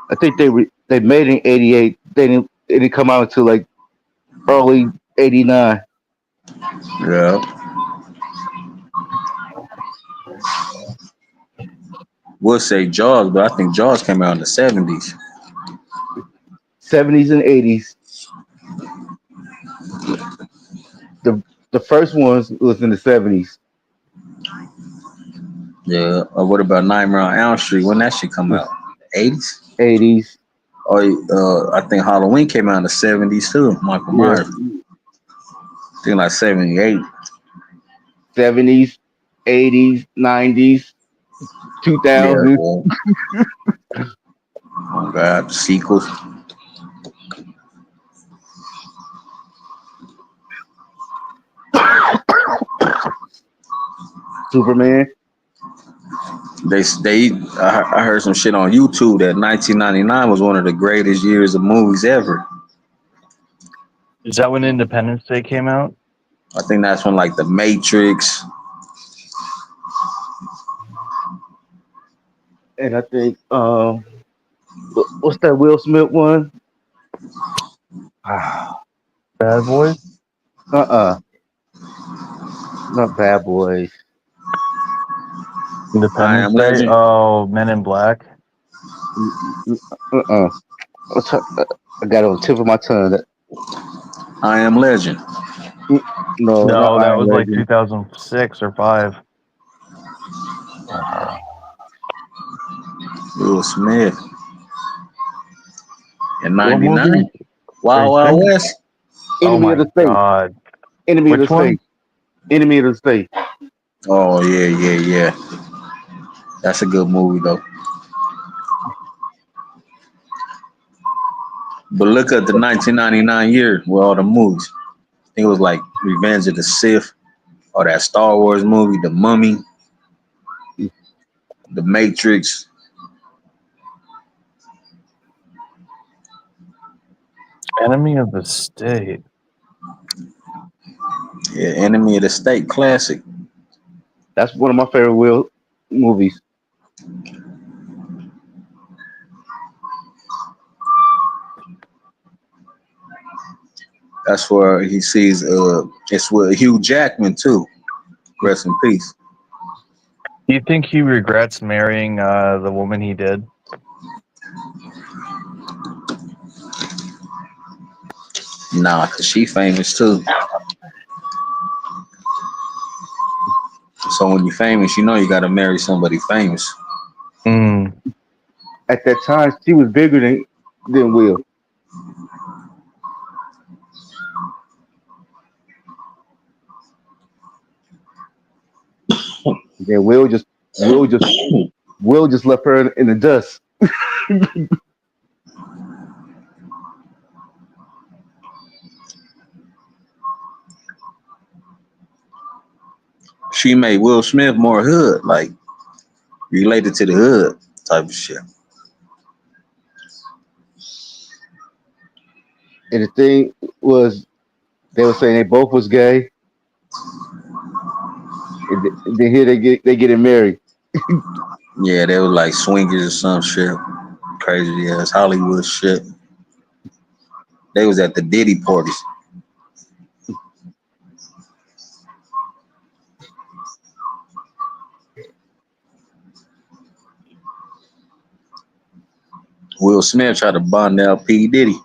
I think they made it in 88. It didn't come out until like early 89. Yeah. We'll say Jaws, but I think Jaws came out in the 70s. 70s and 80s. The first ones was in the 70s. Yeah. Or what about Nightmare on Elm Street? When that shit come out? 80s? 80s. Oh, I think Halloween came out in the 70s too. Michael Myers. I think like 78. 70s, 80s, 90s, 2000s. Yeah. Oh God, sequels. Superman. I heard some shit on YouTube that 1999 was one of the greatest years of movies ever. Is that when Independence Day came out? I think that's when like The Matrix. And I think what's that Will Smith one? Bad Boys? Not Bad Boys. Independence Day? Legend. Oh, Men in Black. I got it on the tip of my tongue. I Am Legend. No, that was like 2006 or 5. Will Smith in What movie? '99. Wild Right Wild there. West. Oh Enemy of my the State. god. Enemy of the Which one? State. Enemy of the State. Oh yeah. That's a good movie though. But look at the 1999 year with all the movies. I think it was like Revenge of the Sith, or that Star Wars movie, The Mummy, The Matrix. Enemy of the State. Yeah, Enemy of the State classic. That's one of my favorite Will movies. That's where he sees it's with Hugh Jackman too. Rest in peace. Do you think he regrets marrying the woman he did? Nah, cause she famous too. So when you're famous, you know you gotta marry somebody famous. Mm. At that time, she was bigger than Will. Then Will just left her in the dust. She made Will Smith more hood, like related to the hood type of shit. And the thing was, they were saying they both was gay. And then here they getting married. Yeah, they were like swingers or some shit. Crazy ass Hollywood shit. They was at the Diddy parties. Will Smith tried to bond out P. Diddy.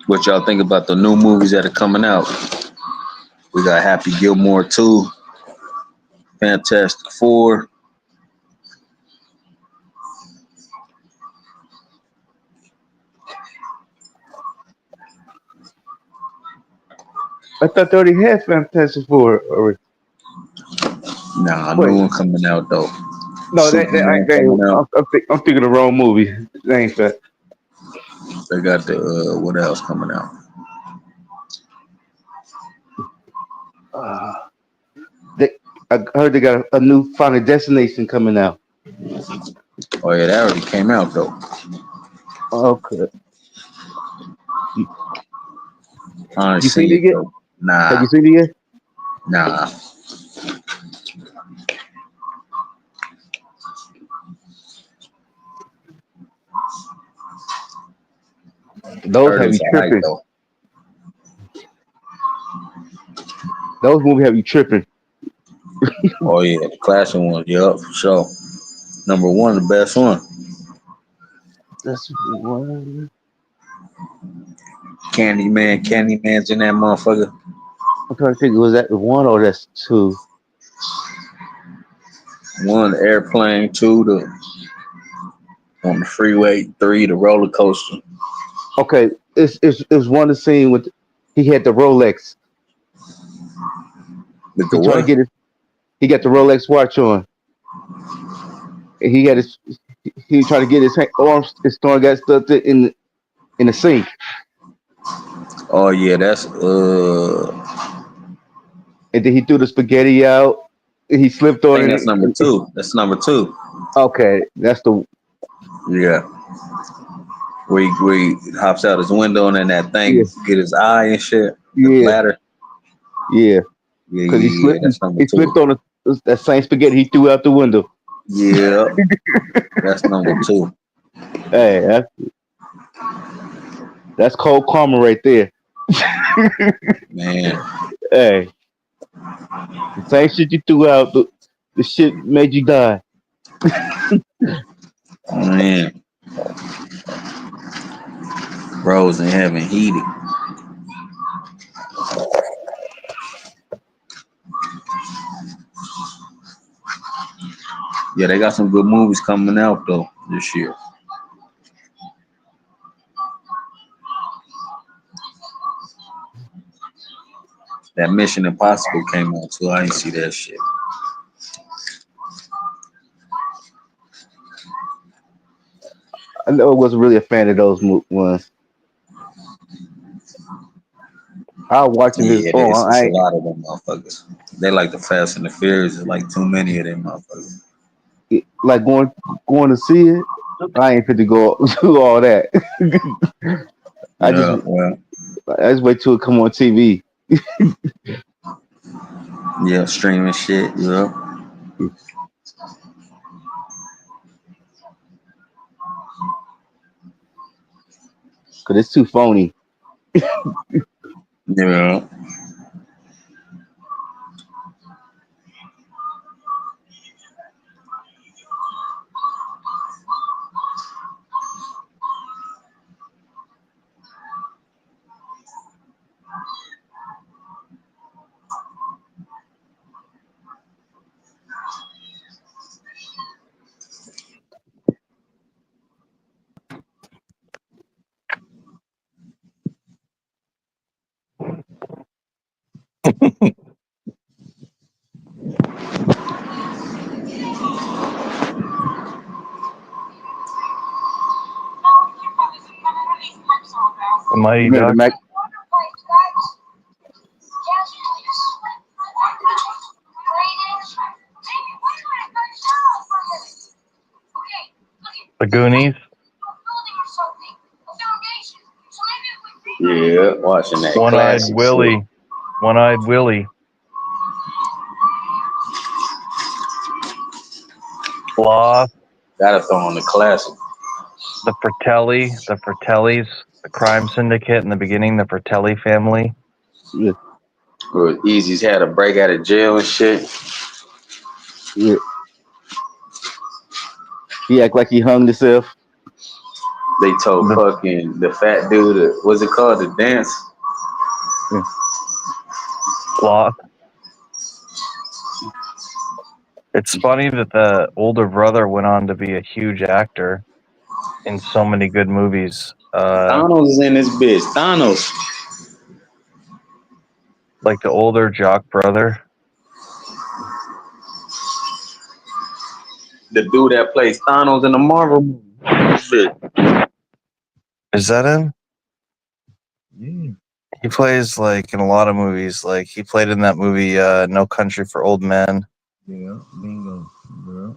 What y'all think about the new movies that are coming out? We got Happy Gilmore 2, Fantastic Four. I thought they already had Fantastic Four already. Nah, a Wait. new one coming out though. No, Superman coming out. I'm thinking the wrong movie. They ain't that. They got the what else coming out? I heard they got a new Final Destination coming out. Oh yeah, that already came out though. Okay. I ain't You seen see it it yet? though. Nah, Have you seen it yet? nah. Those Heard have you it's alright tripping. though. Those movies have you tripping. Oh yeah, the classic one. Yup, for sure. Number one, the best one. That's one. Candyman's in that motherfucker. I'm trying to think. Was that one or that's two? One, the airplane. Two, the on the freeway. Three, the roller coaster. Okay, it's one the scene with he had the Rolex. With He the trying to what? get he got the Rolex watch on. And he trying to get his arms. His arm got stuck in the sink. Oh yeah, that's And then he threw the spaghetti out. He slipped I on think it. that's number 2. That's number 2. Okay, that's the Yeah. Where he hops out his window and then that thing yeah get his eye and shit. The yeah ladder. yeah. Yeah, Because yeah, yeah. That's number he 2. slipped on that same spaghetti he threw out the window. Yeah. That's number 2. Hey, that's cold karma right there. Man. Hey, the same shit you threw out, the shit made you die. Man. Rose in heaven heated. Yeah, they got some good movies coming out though this year. That Mission Impossible came out too. I didn't see that shit. I know I wasn't really a fan of those ones. I was watching this. Yeah, Oh, it's a lot of them motherfuckers. They like the Fast and the Furious. There's like too many of them motherfuckers. like going to see it. I ain't fit to go do all that. I just wait till it come on TV. Yeah, streaming shit. Yeah. Cause it's too phony. Yeah. The Mighty Remember Ducks. the Mac? The Goonies. Yeah, watching that. One-Eyed classic Willie. shit. One-Eyed Willie. Sloth. Gotta throw on the classic. The Fratellis, the crime syndicate in the beginning, the Fratelli family. Yeah. Where Easy's had a break out of jail and shit. Yeah. He act like he hung himself. They told fucking the fat dude, what's it called, the dance? Yeah. Sloth. It's funny that the older brother went on to be a huge actor in so many good movies. Thanos is in this bitch. Thanos. Like the older Jock brother. The dude that plays Thanos in the Marvel movie. Shit. Is that him? Yeah. He plays like in a lot of movies. Like he played in that movie No Country for Old Men. Yeah, bingo, bro.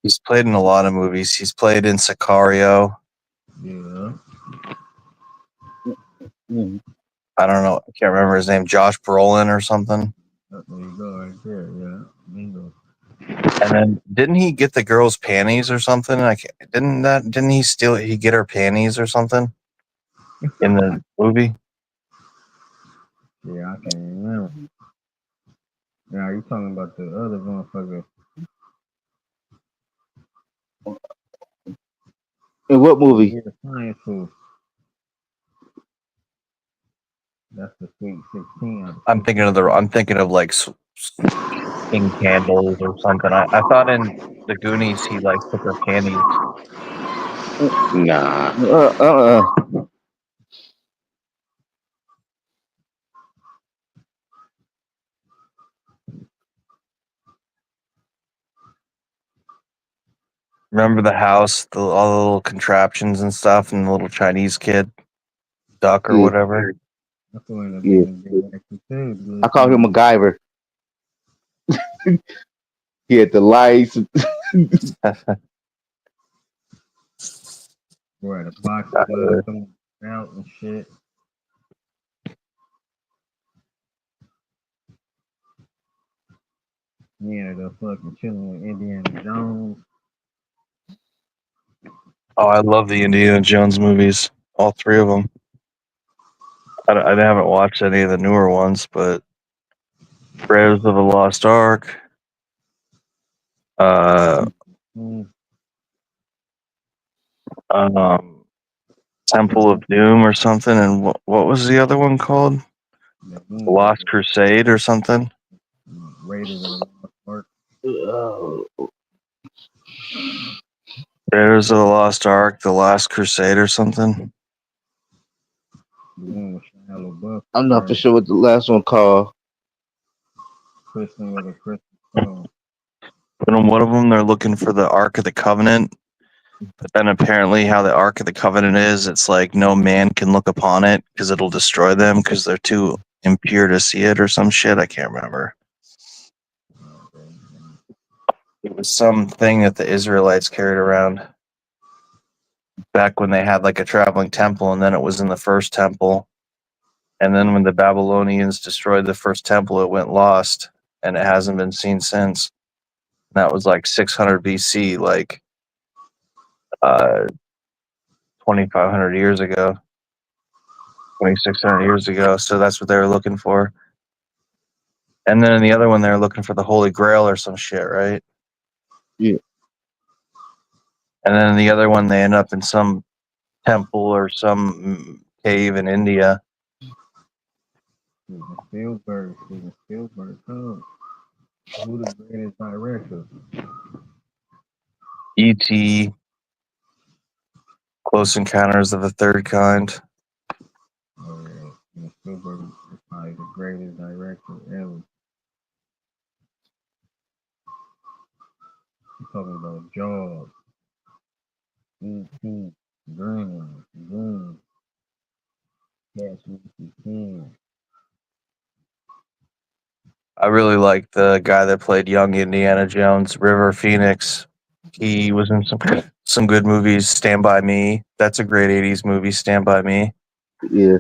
He's played in a lot of movies. He's played in Sicario. Yeah. I don't know. I can't remember his name. Josh Brolin or something. There you go, right there. Yeah, bingo. And then didn't he get the girl's panties or something? Didn't he get her panties or something in the movie? Yeah, I can't remember. Now you talking about the other motherfucker? In what movie? Yeah, the science food. That's the Sweet 16. I'm thinking of like King Candles or something. I thought in the Goonies he like took her panties. Nah. Remember the house, all the little contraptions and stuff, and the little Chinese kid, duck or whatever. Yeah. I call him MacGyver. He had the lights. Right, a box of blood coming out and shit. He ended up fucking chilling with Indiana Jones. Oh, I love the Indiana Jones movies, all three of them. I haven't watched any of the newer ones, but Raiders of the Lost Ark, Temple of Doom or something, and what was the other one called? Lost Crusade or something? Raiders of the Lost Ark. Raiders of the Lost Ark, The Last Crusade or something. I'm not for sure what the last one called. Kristen with a crystal skull. But in one of them, they're looking for the Ark of the Covenant. But then apparently, how the Ark of the Covenant is, it's like no man can look upon it because it'll destroy them because they're too impure to see it or some shit. I can't remember. It was something that the Israelites carried around back when they had like a traveling temple, and then it was in the first temple. And then when the Babylonians destroyed the first temple, it went lost, and it hasn't been seen since. And that was like 600 BC, like 2,500 years ago, 2,600 years ago. So that's what they were looking for. And then in the other one, they were looking for the Holy Grail or some shit, right? Yeah. And then in the other one, they end up in some temple or some cave in India. Steven Spielberg. Who the greatest director? E.T., Close Encounters of the Third Kind. Oh, yeah. Steven Spielberg is probably the greatest director ever. You're talking about Jaws. E.T., Green, Catch Me If You Can. I really like the guy that played young Indiana Jones, River Phoenix. He was in some good movies. Stand By Me. That's a great 80s movie, Stand By Me. Yeah.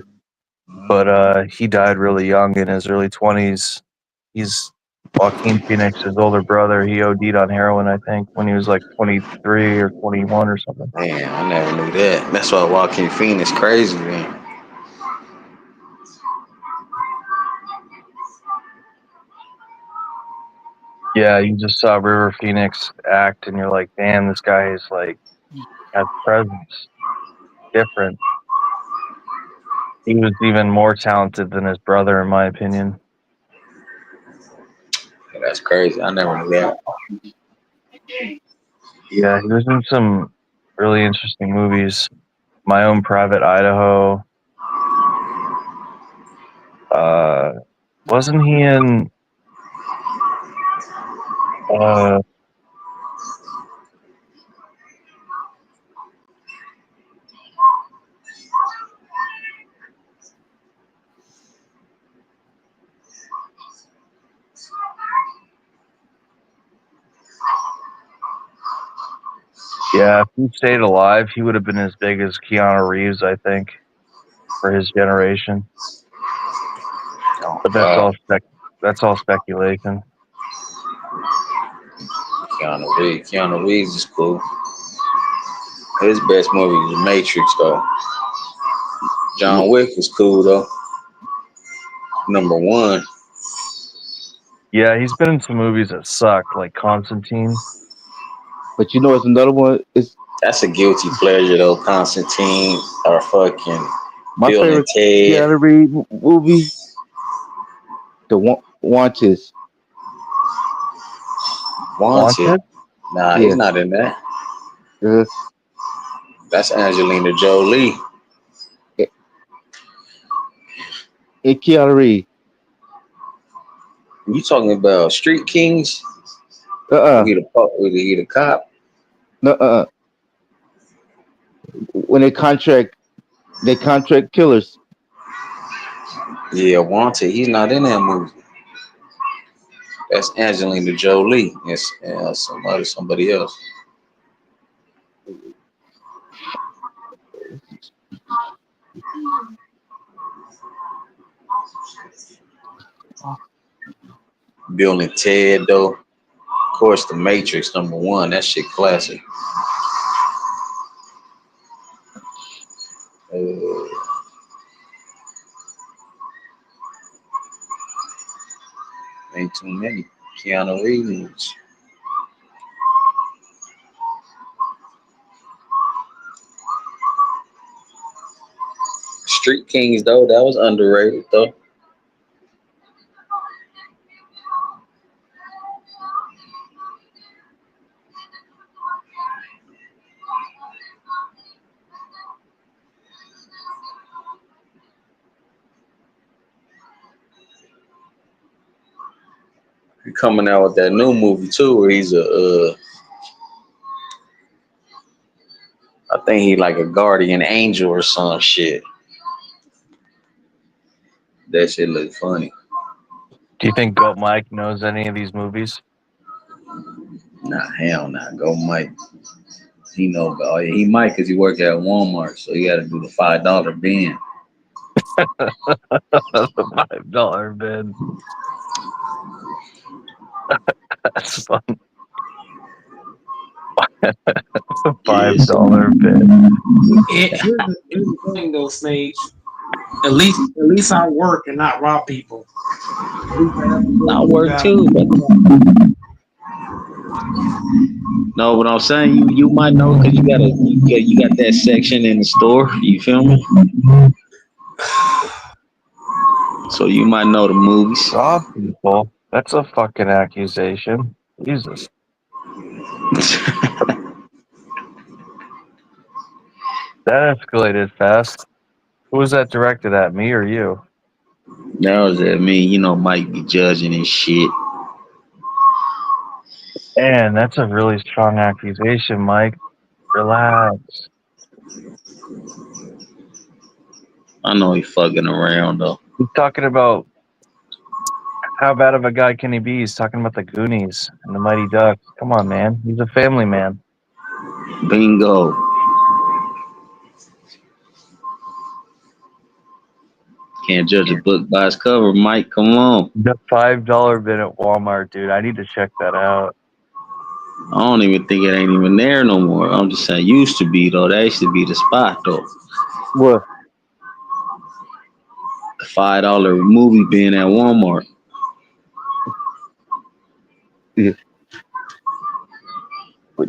But he died really young in his early 20s. He's Joaquin Phoenix's older brother. He OD'd on heroin, I think, when he was like 23 or 21 or something. Man, I never knew that. That's why Joaquin Phoenix crazy, man. Yeah, you just saw River Phoenix act, and you're like, damn, this guy is like has presence, different. He was even more talented than his brother, in my opinion. Yeah, that's crazy. I never knew that. Yeah, he was in some really interesting movies. My Own Private Idaho. Wasn't he in? Yeah, if he stayed alive, he would have been as big as Keanu Reeves, I think, for his generation. But that's all speculation. Keanu Reeves is cool. His best movie was The Matrix, though. John Wick is cool, though. Number one. Yeah, he's been in some movies that sucked, like Constantine. But you know, it's another one. That's a guilty pleasure, though. Constantine or fucking My Bill favorite and Ted. Keanu Reeves movie, The Wanted. Wanted? Nah, he's not in that. That's Angelina Jolie. And Keanu Reeves. You talking about Street Kings? He the cop? When they contract killers. Yeah, Wanted. He's not in that movie. That's Angelina Jolie. It's somebody else. Bill and Ted, though. Of course, The Matrix #1. That shit classic. Ain't too many. Keanu Reeves. Street Kings, though, that was underrated, though. He coming out with that new movie too, where he's I think he like a guardian angel or some shit. That shit look funny. Do you think Goat Mike knows any of these movies? Nah, hell nah. Go Mike. He know. Oh yeah, he might because he work at Walmart, so you got to do the $5 bin. The $5 bin. That's fun. It's a $5 bin. Here's the thing, though, Sage. At least I work and not rob people. I work too, but no, but I'm saying you might know because you got that section in the store. You feel me? So you might know the movies. Rob people. That's a fucking accusation. Jesus. That escalated fast. Who was that directed at? Me or you? That was at me. You know, Mike be judging and shit. Man, that's a really strong accusation, Mike. Relax. I know he fucking around though. He's talking about how bad of a guy can he be? He's talking about the Goonies and the Mighty Ducks. Come on, man. He's a family man. Bingo. Can't judge a book by its cover, Mike. Come on. The $5 bin at Walmart, dude. I need to check that out. I don't even think it ain't even there no more. I'm just saying, used to be though. That used to be the spot though. What? The $5 movie bin at Walmart. Yeah. But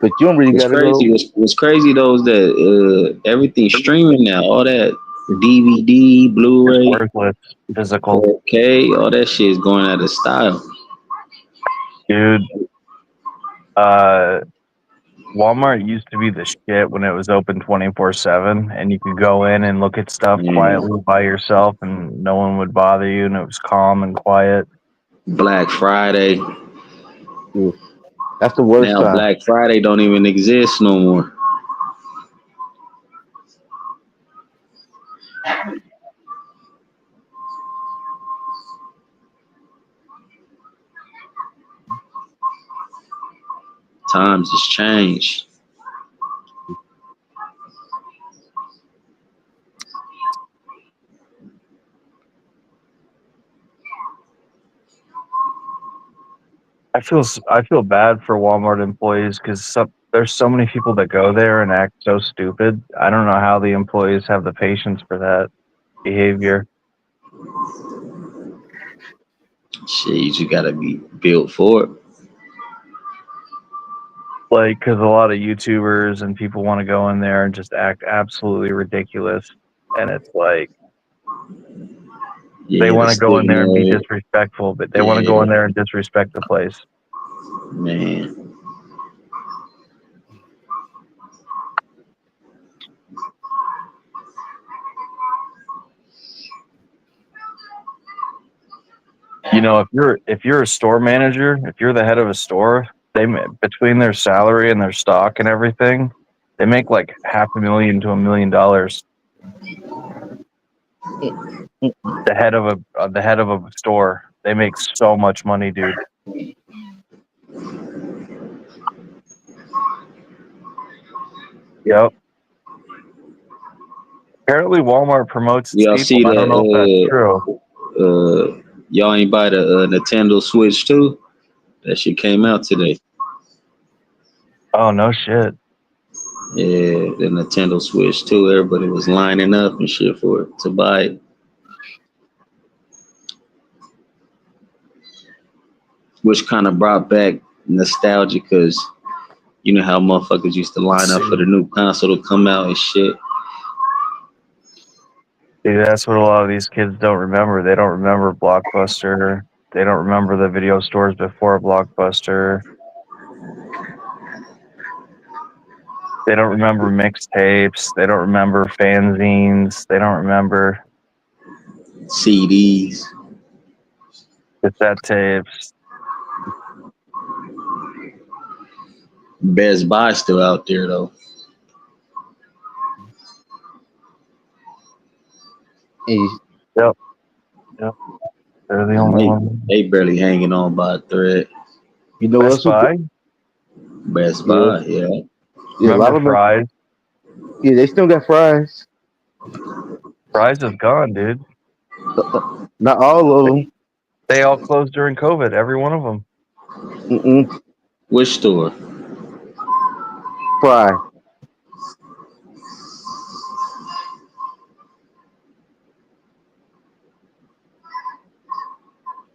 you don't really What's gotta crazy? go. What's crazy though is that everything's streaming now. All that DVD, Blu-ray, worthless, physical. 4K, all that shit is going out of style. Dude, Walmart used to be the shit when it was open 24/7, and you could go in and look at stuff quietly by yourself, and no one would bother you, and it was calm and quiet. Black Friday. Yeah. That's the worst Now time. Black Friday don't even exist no more. Times has changed. I feel bad for Walmart employees because there's so many people that go there and act so stupid. I don't know how the employees have the patience for that behavior. Shit, you just gotta be built for it. Like, because a lot of YouTubers and people want to go in there and just act absolutely ridiculous, and it's like they want to go in there and be disrespectful, but they want to go in there and disrespect the place. Man. You know, if you're a store manager, if you're the head of a store, between their salary and their stock and everything, they make like $500,000 to $1 million. The head of a store. They make so much money, dude. Yep. Apparently, Walmart promotes its Y'all see people. I don't know if that's true. Y'all ain't buy the Nintendo Switch too? That shit came out today. Oh, no shit. Yeah, the Nintendo Switch too. Everybody was lining up and shit for it to buy it. Which kind of brought back nostalgia because you know how motherfuckers used to line up for the new console to come out and shit. Dude, that's what a lot of these kids don't remember. They don't remember Blockbuster. They don't remember the video stores before Blockbuster. They don't remember mixtapes. They don't remember fanzines. They don't remember CDs, cassette tapes. Best Buy still out there though. Yep. They're the only one. They barely hanging on by a thread. You know Best Buy? Best Buy, yeah. Yeah, a lot Remember of them. Fry's? Yeah, they still got fries. Fry's is gone, dude. Not all of them. They all closed during COVID. Every one of them. Mm-mm. Which store? Fry.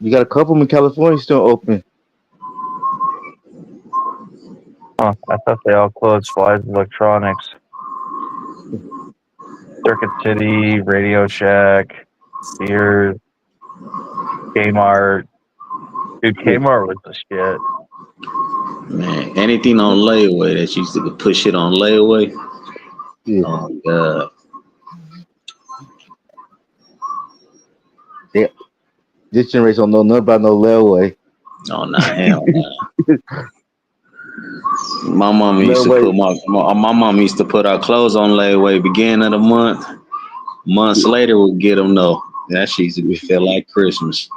You got a couple of them in California still open. Huh, I thought they all closed. Fly's Electronics, Circuit City, Radio Shack, Sears, Kmart. Dude, Kmart was the shit. Man, anything on layaway that used to push it on layaway. Yeah. Oh god. Yeah. This generation don't know nothing about no layaway. Oh nah, hell nah. My mom used to put my mom used to put our clothes on layaway beginning of the month. Months later, we'll get them though. That shit used to feel like Christmas.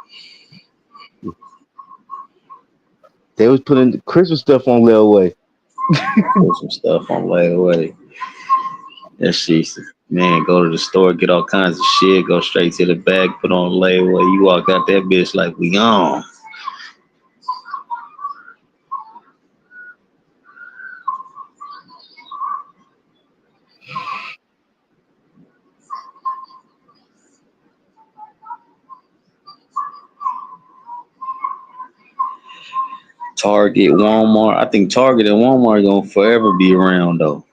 They was putting the Christmas stuff on layaway. Put some stuff on layaway. That shit used to, man, go to the store, get all kinds of shit, go straight to the bag, put on layaway. You walk out that bitch like we on. Target, Walmart. I think Target and Walmart gonna forever be around though.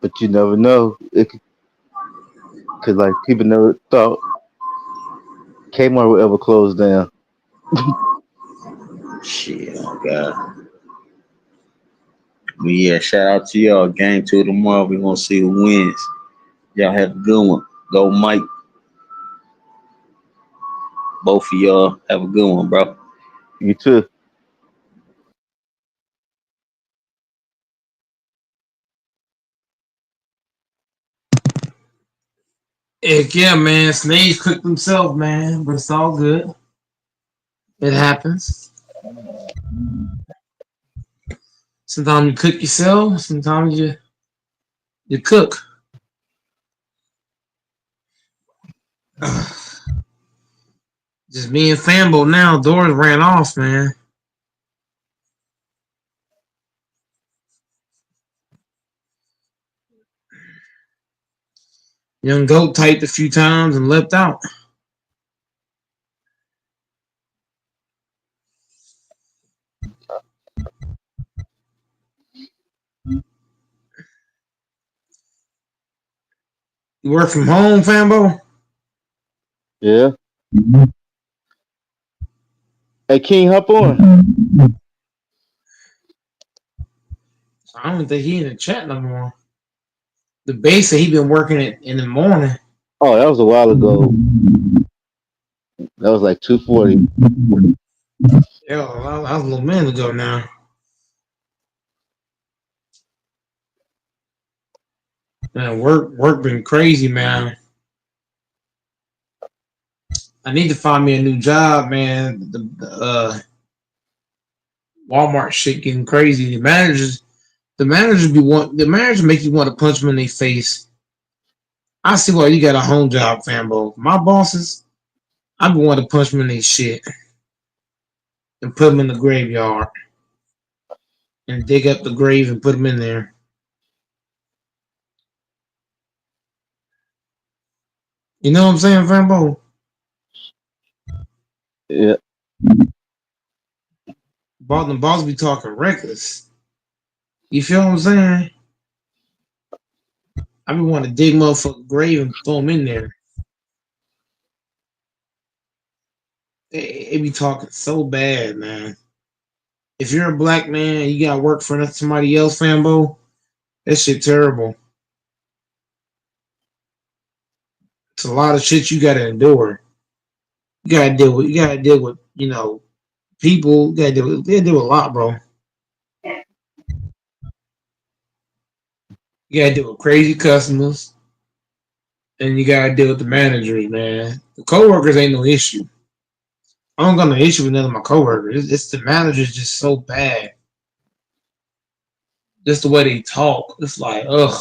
But you never know. Cause like people never thought Kmart would ever close down. Shit, oh god. But yeah, shout out to y'all. Game 2 tomorrow. We gonna see who wins. Y'all have a good one. Go Mike. Both of y'all have a good one, bro. You too. Heck yeah, man. Snaves cooked himself, man, but it's all good. It happens. Sometimes you cook yourself. Sometimes you cook. Just me and Fambo now. Doors ran off, man. Young Goat typed a few times and left out. You work from home, Fambo? Yeah. Hey, King, hop on. I don't think he in the chat no more. The base said he been working it in the morning. Oh, that was a while ago. That was like 2:40. Yeah, that was a little minute ago now. Man, work been crazy, man. I need to find me a new job, man. The Walmart shit getting crazy. The managers make you want to punch them in their face. I see why you got a home job, Fambo. My bosses, I be want to punch them in their shit and put them in the graveyard and dig up the grave and put them in there. You know what I'm saying, Fambo? Yeah. Boss be talking reckless. You feel what I'm saying? I be want to dig motherfucker grave and throw them in there. They be talking so bad, man. If you're a black man, you gotta work for somebody else, Fambo. That shit terrible. It's a lot of shit you gotta endure. You gotta deal with, people. You gotta deal with a lot, bro. You gotta deal with crazy customers, and you gotta deal with the managers, man. The coworkers ain't no issue. I don't got no issue with none of my coworkers. It's the managers just so bad. Just the way they talk. It's like, ugh.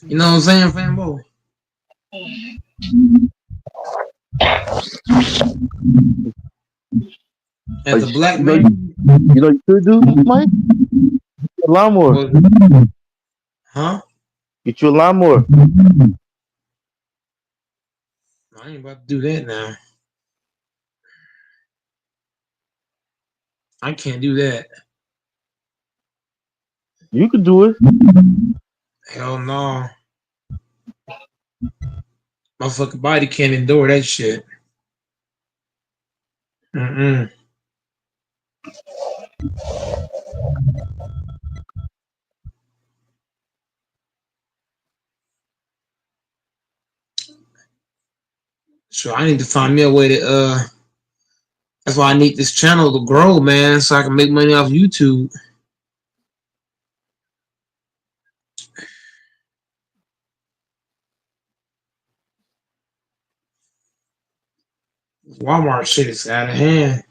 You know what I'm saying, Fambo? As a black man, you know you could do, Mike? A lawnmower. Huh? Get you a lawnmower. I ain't about to do that now. I can't do that. You could do it. Hell no. My fucking body can't endure that shit. Mm-mm. So I need to find me a way to that's why I need this channel to grow, man, so I can make money off YouTube. Walmart shit is out of hand.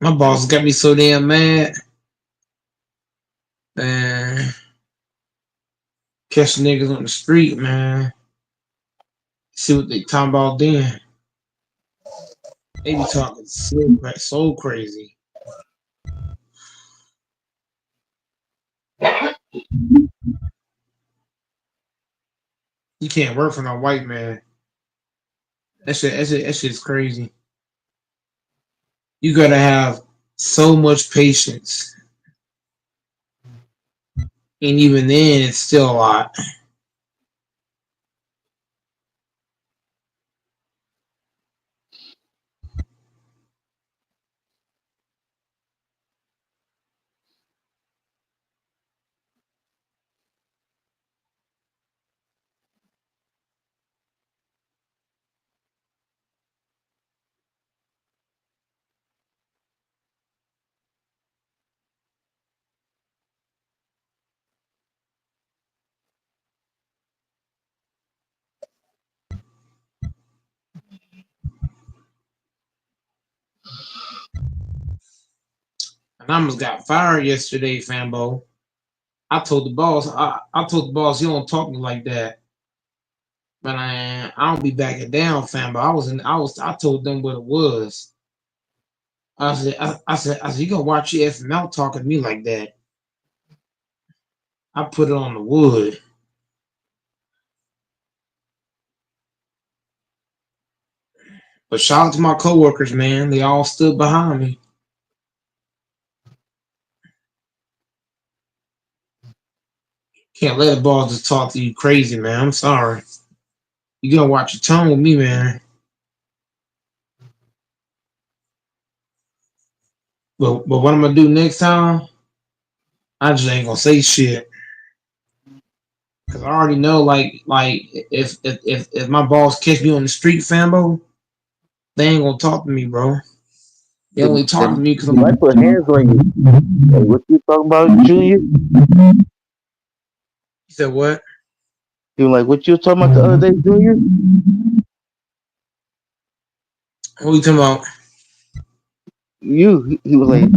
My boss got me so damn mad. Man. Catch niggas on the street, man. See what they talking about then. They be talking so crazy. You can't work for no white man. That shit's crazy. You gotta have so much patience. And even then, it's still a lot. And I almost got fired yesterday, Fambo. I told the boss, you don't talk to me like that. But I don't be backing down, Fambo. I told them what it was. I said, you gonna watch your effing mouth talking to me like that. I put it on the wood. But shout out to my coworkers, man. They all stood behind me. Can't let a boss just talk to you crazy, man. I'm sorry. You gotta watch your tone with me, man. But what I'm gonna do next time, I just ain't gonna say shit. Cause I already know, like if my boss catch me on the street, Fambo, they ain't gonna talk to me, bro. They only talk to me because I'm. Might put hands on you. Hey, what you talking about, Junior? You said what? He was like, what you talking about the other day, Junior? What you talking about? You. He was like,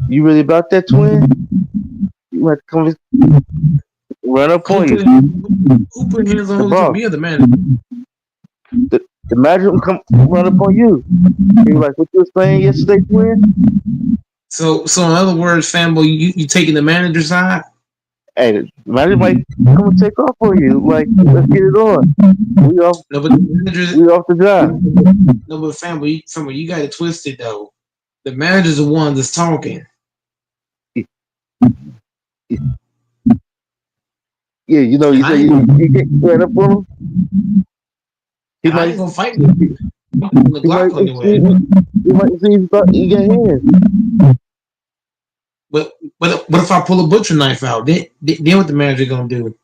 you really about that, twin? You might come run up on you. Who put hands on The who? boss. Me or the manager? The manager will come run up on you. He was like, what you was saying yesterday, twin? So in other words, Fambo, you taking the manager's side? Hey, the manager might come and take off on you. Like, let's get it on. We off. No, but the manager's We off the job. No, but Fambo, you got it twisted though. The manager's the one that's talking. Yeah, you know, you say you get right up on him. He I ain't gonna fight with you. I'm putting the Glock on your head. You might see you get hands. But what if I pull a butcher knife out? Then what the manager gonna do?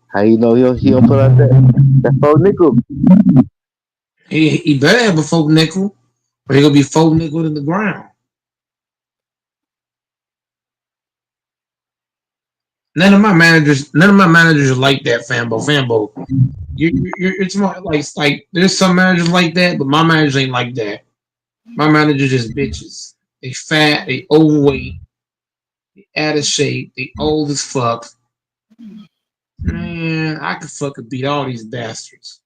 How you know he don't put out that faux nickel? He better have a faux nickel, or he gonna be faux nickel in the ground. None of my managers are like that, Fambo. You're talking like there's some managers like that, but my managers ain't like that. My managers just bitches. They fat, they overweight, they out of shape, they old as fuck. Man, I could fucking beat all these bastards.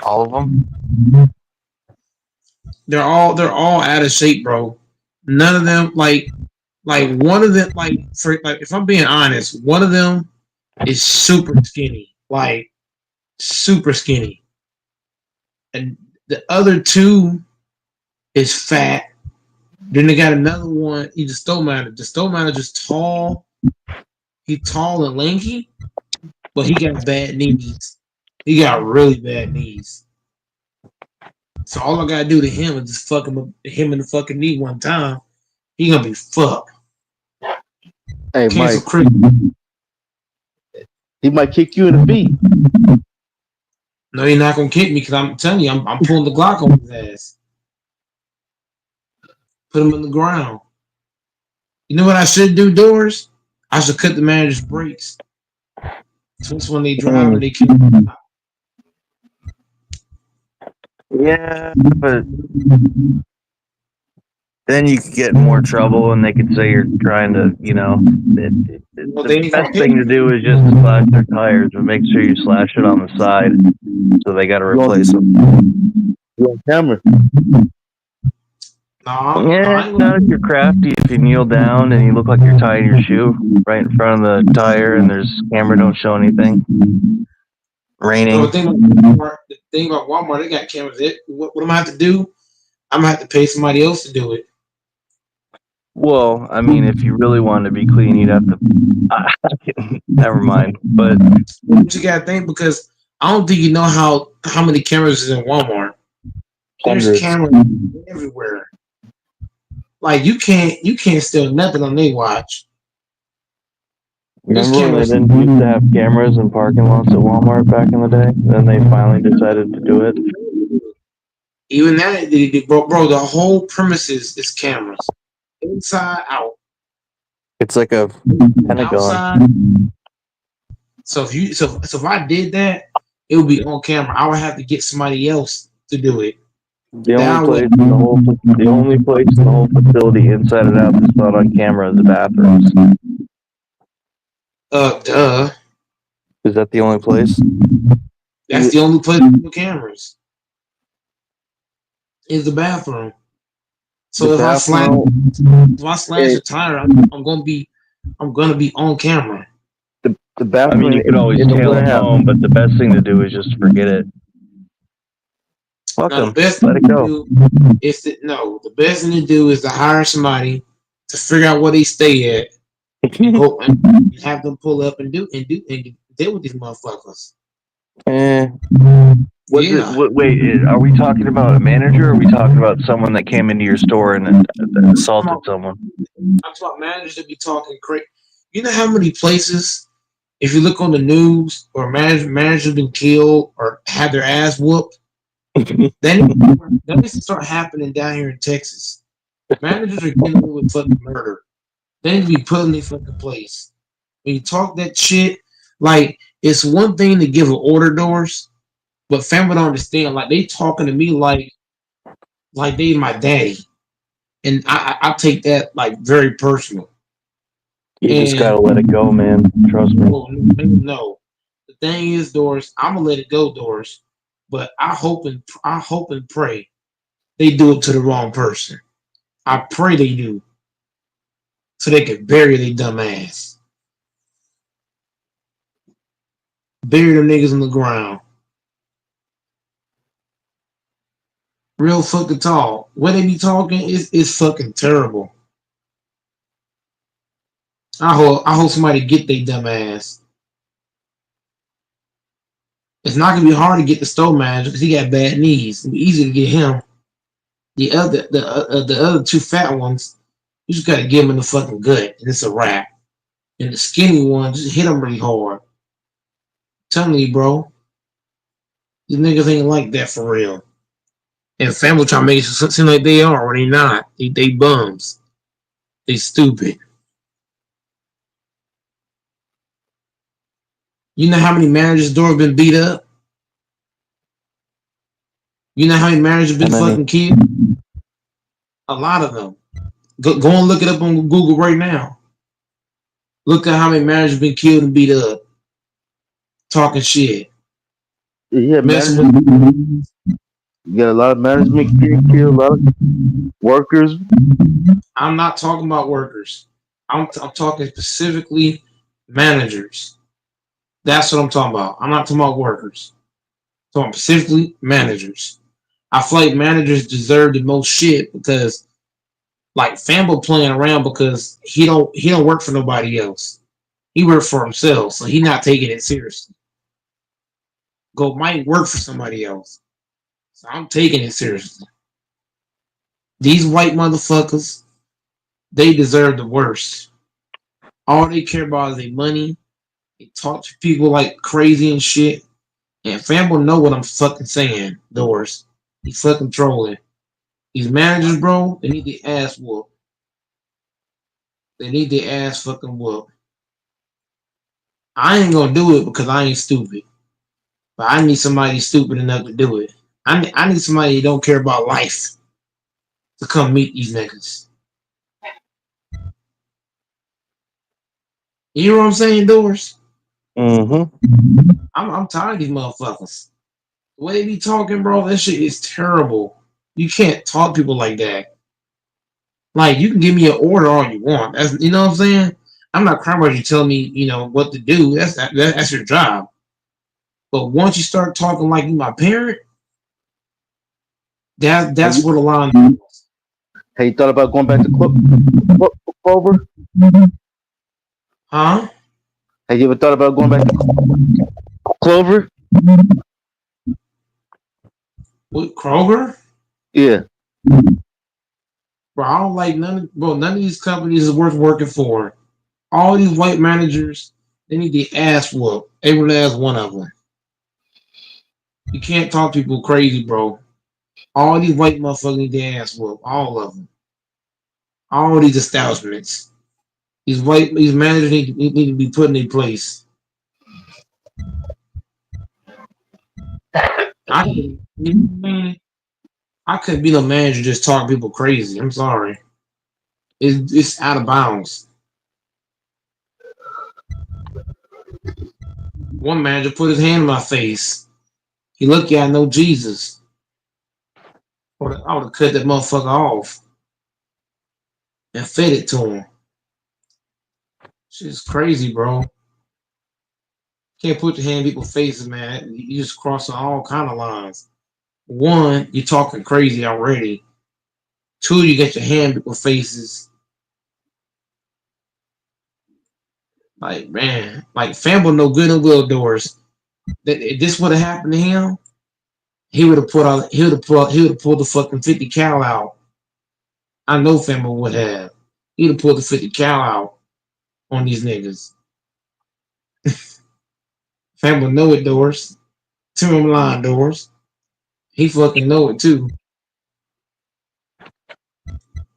All of them? They're all out of shape, bro. None of them like one of them if I'm being honest, one of them is super skinny, like super skinny, and the other two is fat. Then they got another one. He's a stow manager. The stow manager's tall. He's tall and lanky, but he got bad knees. He got really bad knees. So all I gotta do to him is just fuck him in the fucking knee one time. He gonna be fucked. Hey, Cancel Mike. He might kick you in the feet. No, you're not gonna kick me because I'm telling you, I'm pulling the Glock on his ass. Put him on the ground. You know what I should do, Doors? I should cut the manager's brakes. Since when they drive and they can't. Yeah, but then you could get in more trouble and they could say you're trying to, the best thing to do is just slash their tires, but make sure you slash it on the side so they got to replace them. You're on camera. Not if you're crafty. If you kneel down and you look like you're tying your shoe right in front of the tire and there's camera don't show anything. Raining. So the thing about Walmart, they got cameras. What I'm gonna have to do? I'm gonna have to pay somebody else to do it. Well, I mean, if you really want to be clean, you'd have to. Never mind. But you gotta think, because I don't think you know how many cameras is in Walmart. There's cameras everywhere. Like you can't steal nothing on their watch. Remember when they didn't used to have cameras in parking lots at Walmart back in the day? Then they finally decided to do it. Even that, bro, the whole premises is cameras, inside out. It's like a Pentagon. Outside. So if I did that, it would be on camera. I would have to get somebody else to do it. The only place in the whole facility, inside and out, that's not on camera is the bathrooms. Duh. Is that the only place? That's the only place with cameras. Is the bathroom. So if bathroom, I slash a tire, I'm gonna be on camera. the I bathroom mean, you could always in the tail them warehouse. home, but the best thing to do is just forget it. Fuck Now the them. best Let thing it to go. do is the best thing to do is to hire somebody to figure out where they stay at and go and have them pull up and deal with these motherfuckers. Yeah. Wait, are we talking about a manager or are we talking about someone that came into your store and assaulted someone? I'm talking about managers that be talking crazy. You know how many places, if you look on the news, or managers been killed or had their ass whooped, that needs to start happening down here in Texas. Managers are getting away with fucking murder. They need to be put in their fucking place. When you talk that shit, like it's one thing to give an order, Doors, but family don't understand. Like they talking to me like they my daddy, and I take that like very personal. You just gotta let it go, man. Trust me. No, the thing is, Doors, I'm gonna let it go, Doors, but I hope and pray they do it to the wrong person. I pray they do, so they can bury their dumb ass, bury them niggas in the ground. Real fucking talk. What they be talking is fucking terrible. I hope somebody get their dumb ass. It's not gonna be hard to get the store manager because he got bad knees. It'll be easy to get him. The other two fat ones, you just gotta get them in the fucking gut, and it's a wrap. And the skinny one, just hit them really hard. I'm telling you, bro, these niggas ain't like that for real. And family trying to make it seem like they are, or they not. They bums. They stupid. You know how many marriages' door have been beat up? You know how many marriages have been fucking killed? A lot of them. Go and look it up on Google right now. Look at how many marriages have been killed and beat up. Talking shit. Yeah, messing you got a lot of management getting killed, a lot of workers. I'm not talking about workers. I'm talking specifically managers. That's what I'm talking about. I'm not talking about workers. I'm talking specifically managers. I feel like managers deserve the most shit because, like, Fambo playing around because he don't work for nobody else. He works for himself, so he not taking it seriously. Go might work for somebody else, so I'm taking it seriously. These white motherfuckers, they deserve the worst. All they care about is their money. They talk to people like crazy and shit. And Fambo know what I'm fucking saying, Doors. He's fucking trolling. These managers, bro, they need their ass whooped. They need their ass fucking whooped. I ain't gonna do it because I ain't stupid. But I need somebody stupid enough to do it. I need somebody who don't care about life to come meet these niggas. You know what I'm saying, Doors? Mm-hmm. I'm tired of these motherfuckers. The way they be talking, bro, that shit is terrible. You can't talk to people like that. Like, you can give me an order all you want. That's, you know what I'm saying? I'm not crying about you telling me, what to do. That's your job. But once you start talking like you my parent, that's what a line is. Hey, you thought about going back to Clover? Huh? Have you ever thought about going back to Clover? What, Kroger? Yeah. Bro, I don't like none of these companies is worth working for. All these white managers, they need the ass whoop. Every last one of them. You can't talk to people crazy, bro. All these white motherfuckers need their ass whoop. All of them. All these establishments. These managers need to be put in their place. I couldn't be no manager just talking people crazy. I'm sorry. It's out of bounds. One manager put his hand in my face. He looked at I know Jesus. I would have cut that motherfucker off. and fed it to him. Shit's crazy, bro. Can't put your hand in people's faces, man. You just crossing all kind of lines. One, you're talking crazy already. Two, you get your hand in people's faces. Like, man, like Famble no good and well doors. If this would have happened to him, he would have pulled the fucking 50 cal out. I know Famble would have. He'd have pulled the 50 cal out on these niggas. Famble know it, doors. Tim line doors. He fucking know it too.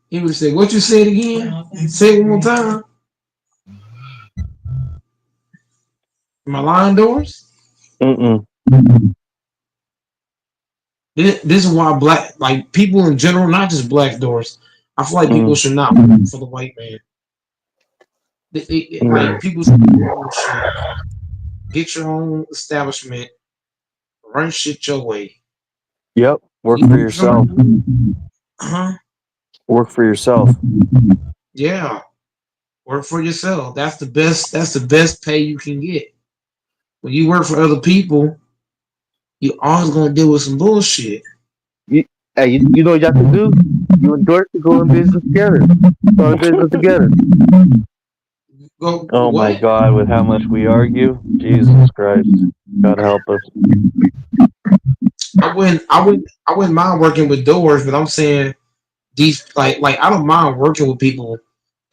He would have said, "What you said again? Say it one more time." Am I lying, doors? This is why black, like people in general, not just black doors. I feel like people should not work for the white man. Like people should do their own shit. Get your own establishment. Run shit your way. Yep. Work for yourself. Huh? Work for yourself. Yeah. Work for yourself. That's the best pay you can get. When you work for other people, you're always gonna deal with some bullshit. You know what you have to do? You and Dorothy go in business together. Go in business together. Go, oh what? my God! With how much we argue, Jesus Christ, God help us. I wouldn't mind working with doors, but I'm saying these like I don't mind working with people.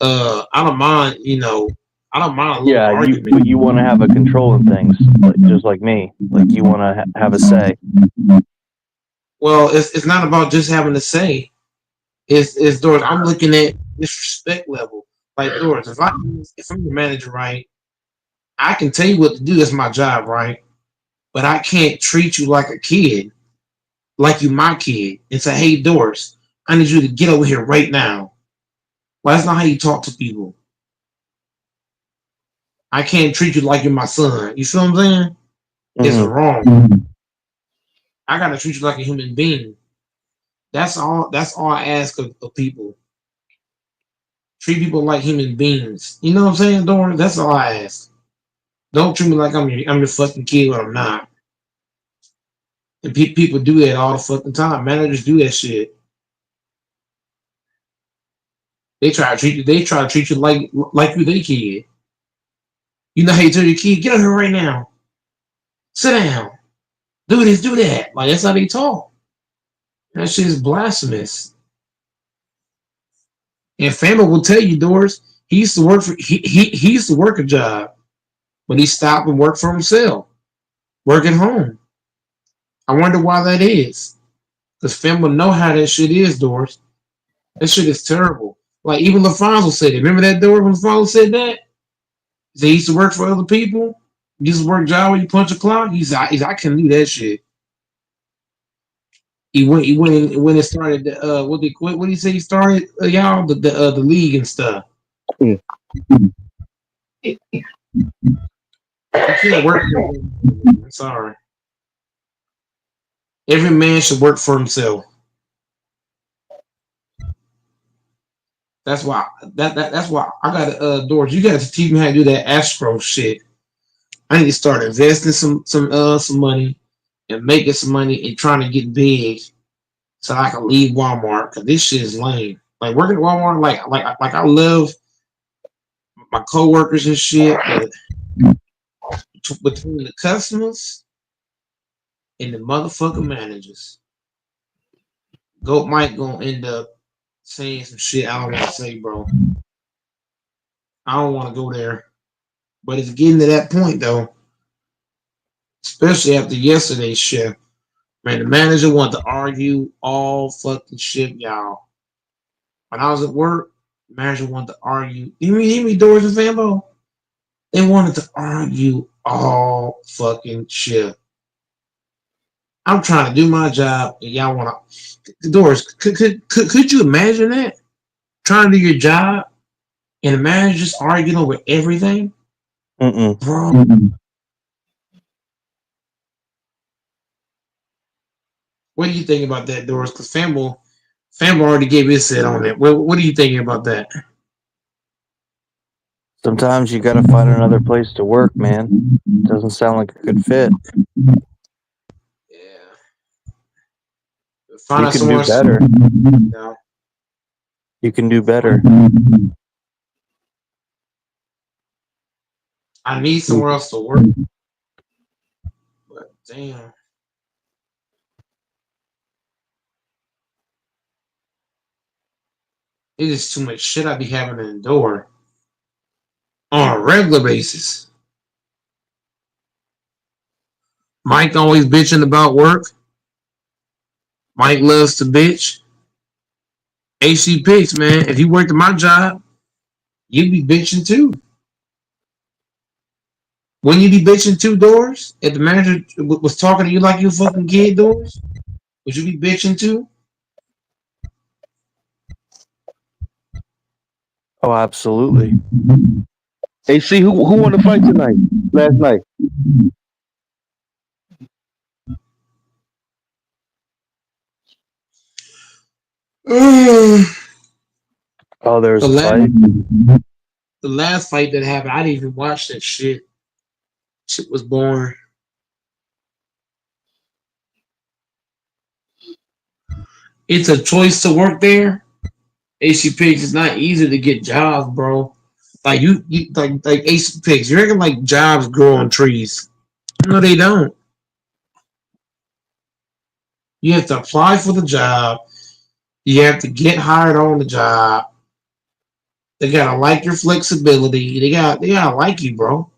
I don't mind, I don't mind a little argument. But you want to have a control in things, just like me. Like you want to have a say. Well, it's not about just having a say. It's doors. I'm looking at disrespect level. Like doors. If I'm the manager, right, I can tell you what to do. That's my job, right? But I can't treat you like a kid, like you my kid, and say, "Hey, Doris, I need you to get over here right now." Well, that's not how you talk to people. I can't treat you like you're my son. You feel what I'm saying? It's wrong. I gotta treat you like a human being. That's all I ask of people. Treat people like human beings. You know what I'm saying, Doris? That's all I ask. Don't treat me like I'm your fucking kid when I'm not. And people do that all the fucking time. Managers do that shit. They try to treat you like you their kid. You know how you tell your kid, "Get over here right now. Sit down. Do this, do that." Like that's how they talk. That shit is blasphemous. And Family will tell you, Doris, he used to work for he used to work a job, but he stopped and worked for himself. Work at home. I wonder why that is. Because Family know how that shit is, Doris. That shit is terrible. Like even LaFonso said it. Remember that, Doris, when LaFonso said that? He said he used to work for other people. He used to work a job where you punch a clock. He said, I can do that shit. He went and started what did he say he started, y'all, the league and stuff. You can't work for him. I'm sorry. Every man should work for himself. That's why that's why I got Doors. You got to teach me how to do that Astro shit. I need to start investing some money and making some money and trying to get big so I can leave Walmart, because this shit is lame. Like working at Walmart, like I love my coworkers and shit, but between the customers and the motherfucking managers, Goat Mike gonna end up saying some shit I don't want to say, bro. I don't want to go there, but it's getting to that point though, especially after yesterday's shift. Man, the manager wanted to argue all fucking shit, y'all. When I was at work, the manager wanted to argue. You mean Doors and Fambo? They wanted to argue all fucking shit. I'm trying to do my job, and y'all want to. Doors, could you imagine that? Trying to do your job, and the manager just arguing over everything? Bro. What do you think about that, Doris? Because Famble Fam already gave his set on it. What are you thinking about that? Sometimes you gotta find another place to work, man. Doesn't sound like a good fit. Yeah. Find You out can somewhere do else. better. No. You can do better. I need somewhere else to work. But damn. It is too much shit I be having to endure on a regular basis. Mike always bitching about work. Mike loves to bitch. AC Picks, man. If you worked at my job, you'd be bitching too. When you be bitching two doors, if the manager was talking to you like you fucking kid doors, would you be bitching too? Oh, absolutely. Hey, see who won the fight tonight? Last night. Oh, there's The a fight. last fight that happened, I didn't even watch that shit. Shit was boring. It's a choice to work there. AC Picks, it's not easy to get jobs, bro. Like you like AC Picks, you reckon like jobs grow on trees? No, they don't. You have to apply for the job. You have to get hired on the job. They gotta like your flexibility. They gotta like you, bro.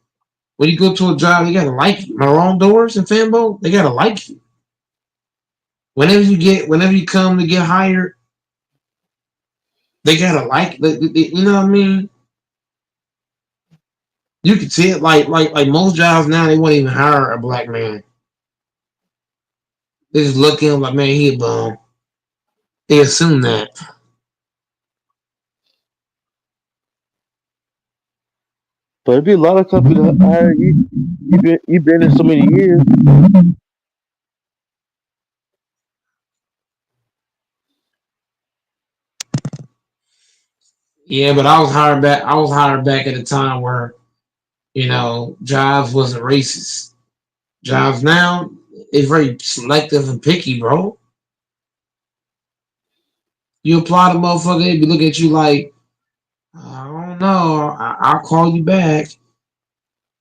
When you go to a job, they gotta like you. My wrong doors and Fanbo, they gotta like you. Whenever you come to get hired, they gotta like you know what I mean? You can see it like most jobs now, they won't even hire a black man. They just look at him like, man, he a bum. They assume that. But it'd be a lot of companies that hire you. You've been in so many years. Yeah, but I was hired back. I was hired back at a time where jobs wasn't racist. Jobs now is very selective and picky, bro. You apply to motherfucker, they be looking at you like, I don't know. I'll call you back,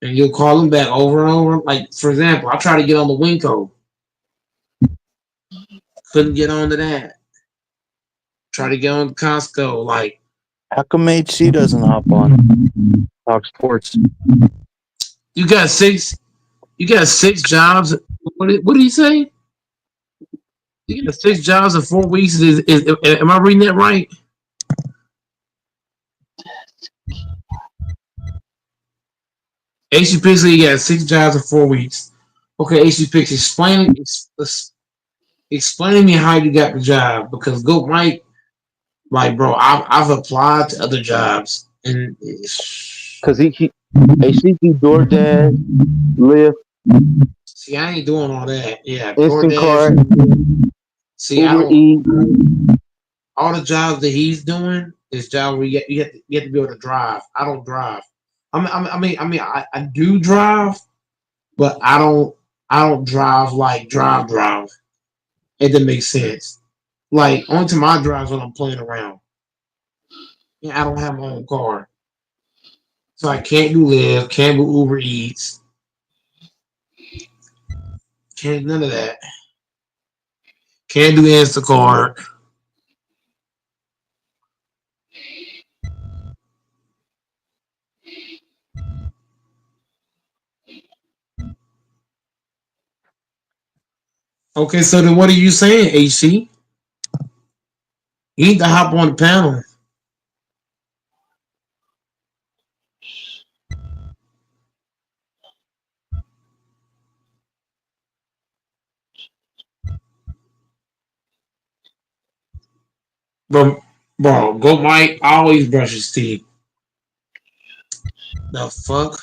and you'll call them back over and over. Like for example, I tried to get on the Winco, couldn't get onto that. Try to get on Costco, like How come HC doesn't hop on Talk Sports? you got six jobs. What did he say? You got 6 jobs in 4 weeks. Am I reading that right? AC Pix, you got 6 jobs in 4 weeks. Okay, AC Pix, explain to me how you got the job, because Go Mike, like bro, I've applied to other jobs and Cause he AC DoorDash, Lyft, see, I ain't doing all that. Yeah, Instant DoorDash. Card, See, I Uber don't. Eats. All the jobs that he's doing is jobs where you have to be able to drive. I don't drive. I do drive, but I don't drive like drive. It doesn't make sense. Like only time I drive when I'm playing around. Yeah, I don't have my own car, so I can't do Lyft, can't do Uber Eats, can't none of that. Can't do Instacart. Okay, so then what are you saying, HC? You need to hop on the panel. Bro, Go Mike always brush his teeth. The fuck?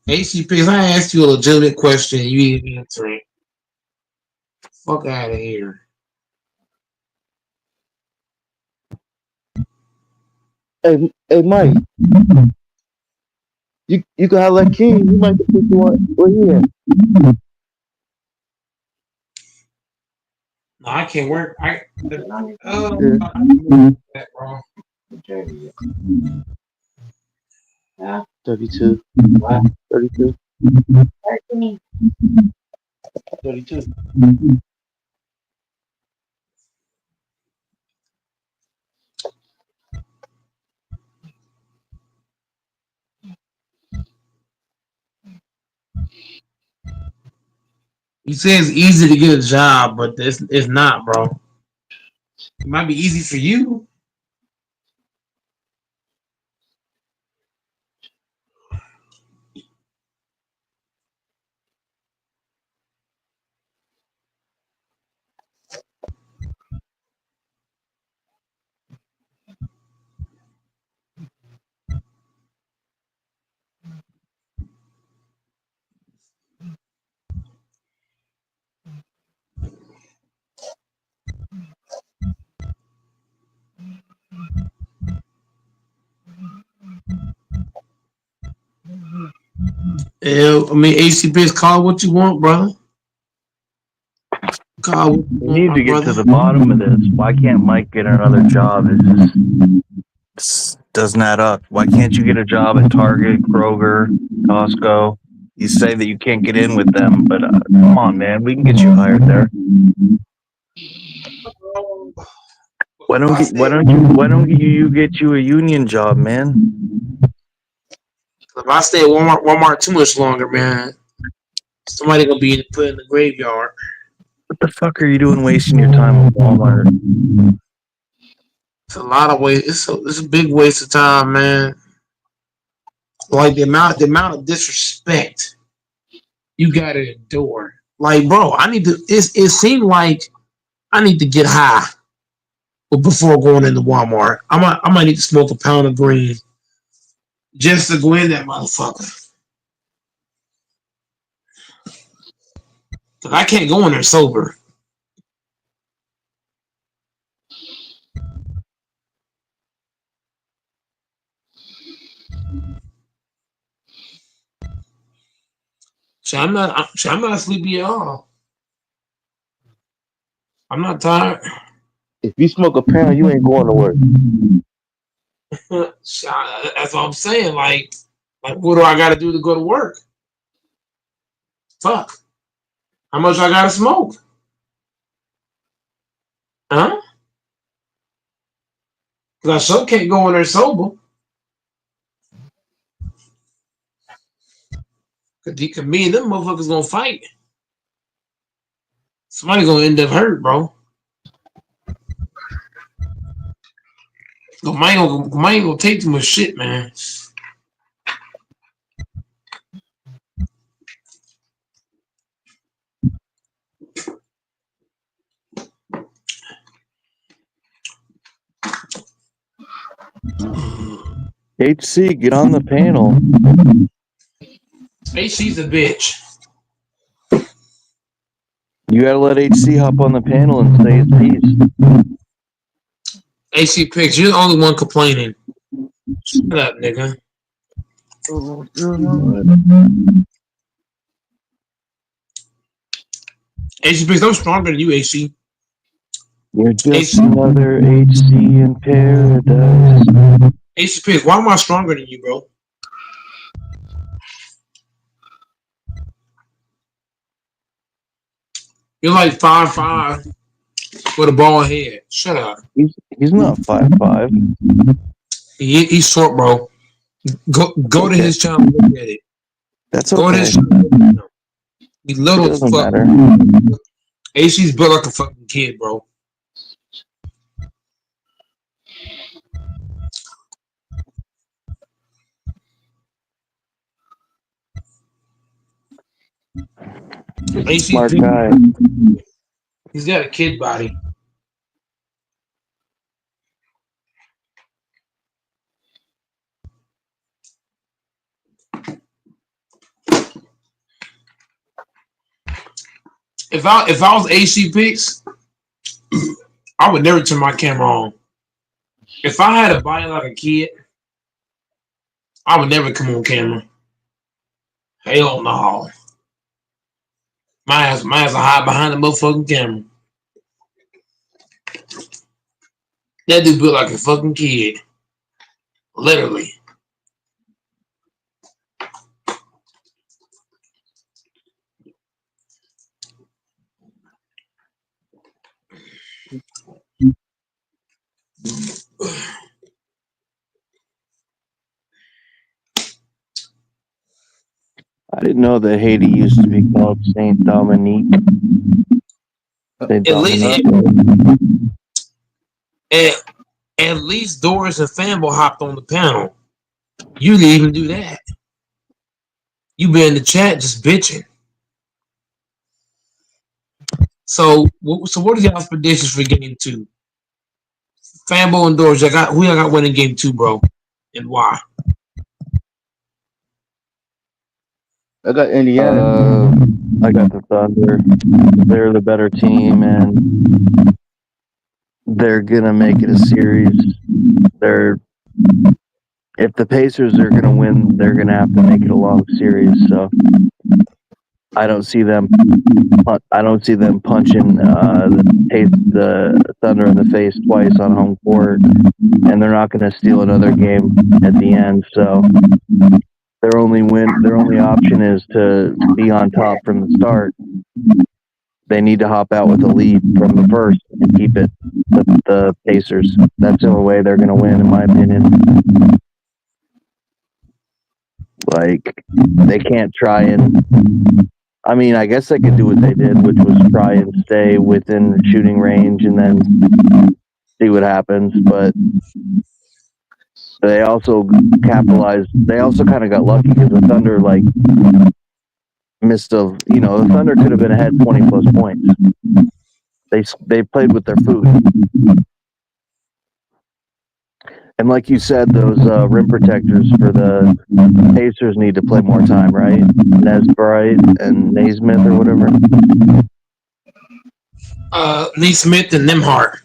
ACPs, I asked you a legitimate question, you didn't answer it. Fuck out of here. Hey, Mike, you can have like King. You might think you want where he at. No, I can't work. I Yeah. that, bro. 32. 32. 32. You say it's easy to get a job, but it's not, bro. It might be easy for you. Yeah, I mean, ACPS, call what you want, brother. Call what you We want, need my to get to brother. the bottom of this. Why can't Mike get another job? It just doesn't add up. Why can't you get a job at Target, Kroger, Costco? You say that you can't get in with them, but come on, man, we can get you hired there. Why don't you get you a union job, man? If I stay at Walmart too much longer, man, somebody gonna be put in the graveyard. What the fuck are you doing wasting your time at Walmart? It's a lot of waste. It's a big waste of time, man. Like the amount of disrespect you got to endure. Like, bro, I need to. It seemed like I need to get high before going into Walmart. I might need to smoke a pound of green just to go in that motherfucker. Cause I can't go in there sober. So I'm not sleepy at all. I'm not tired. If you smoke a pound, you ain't going to work. That's what I'm saying. Like what do I got to do to go to work? Fuck. How much I got to smoke? Huh? Because I sure can't go in there sober. Because me and them motherfuckers gonna fight. Somebody gonna end up hurt, bro. Mine gonna take too much shit, man. HC, get on the panel. Hey, she's a bitch. You gotta let HC hop on the panel and say his piece. AC Picks, you're the only one complaining. Shut up, nigga. AC Picks, I'm stronger than you, AC. You're just another HC in paradise. AC Picks, why am I stronger than you, bro? You're like 5'5" with a bald head. Shut up. He's not 5'5". He's short, bro. Go to his channel and look at it. That's Go to okay. his channel. He's little Doesn't fuck. matter. AC's built like a fucking kid, bro. AC's Smart guy. He's got a kid body. If I was AC Picks, I would never turn my camera on. If I had a body like a kid, I would never come on camera. Hell no. My ass will hide behind the motherfucking camera. That dude built like a fucking kid. Literally. I didn't know that Haiti used to be called Saint Dominique. Saint At least, Dominique. at least Doris and Fanbo hopped on the panel. You didn't even do that. You been in the chat just bitching. So what are y'all's predictions for game 2? Fanbo and Doris, who y'all got winning game 2, bro, and why? I got Indiana. I got the Thunder. They're the better team, and they're gonna make it a series. If the Pacers are gonna win, they're gonna have to make it a long series. So I don't see them punching the Thunder in the face twice on home court, and they're not gonna steal another game at the end. So their only option is to be on top from the start. They need to hop out with a lead from the first and keep it the Pacers. That's the only way they're going to win, in my opinion. Like, they can't try and... I mean, I guess they could do what they did, which was try and stay within shooting range and then see what happens, but... They also capitalized. They also kind of got lucky because the Thunder missed the Thunder could have been ahead 20 plus points. They played with their food, and like you said, those rim protectors for the Pacers need to play more time, right? Nesbright and Naismith or whatever. Naismith and Nembhard.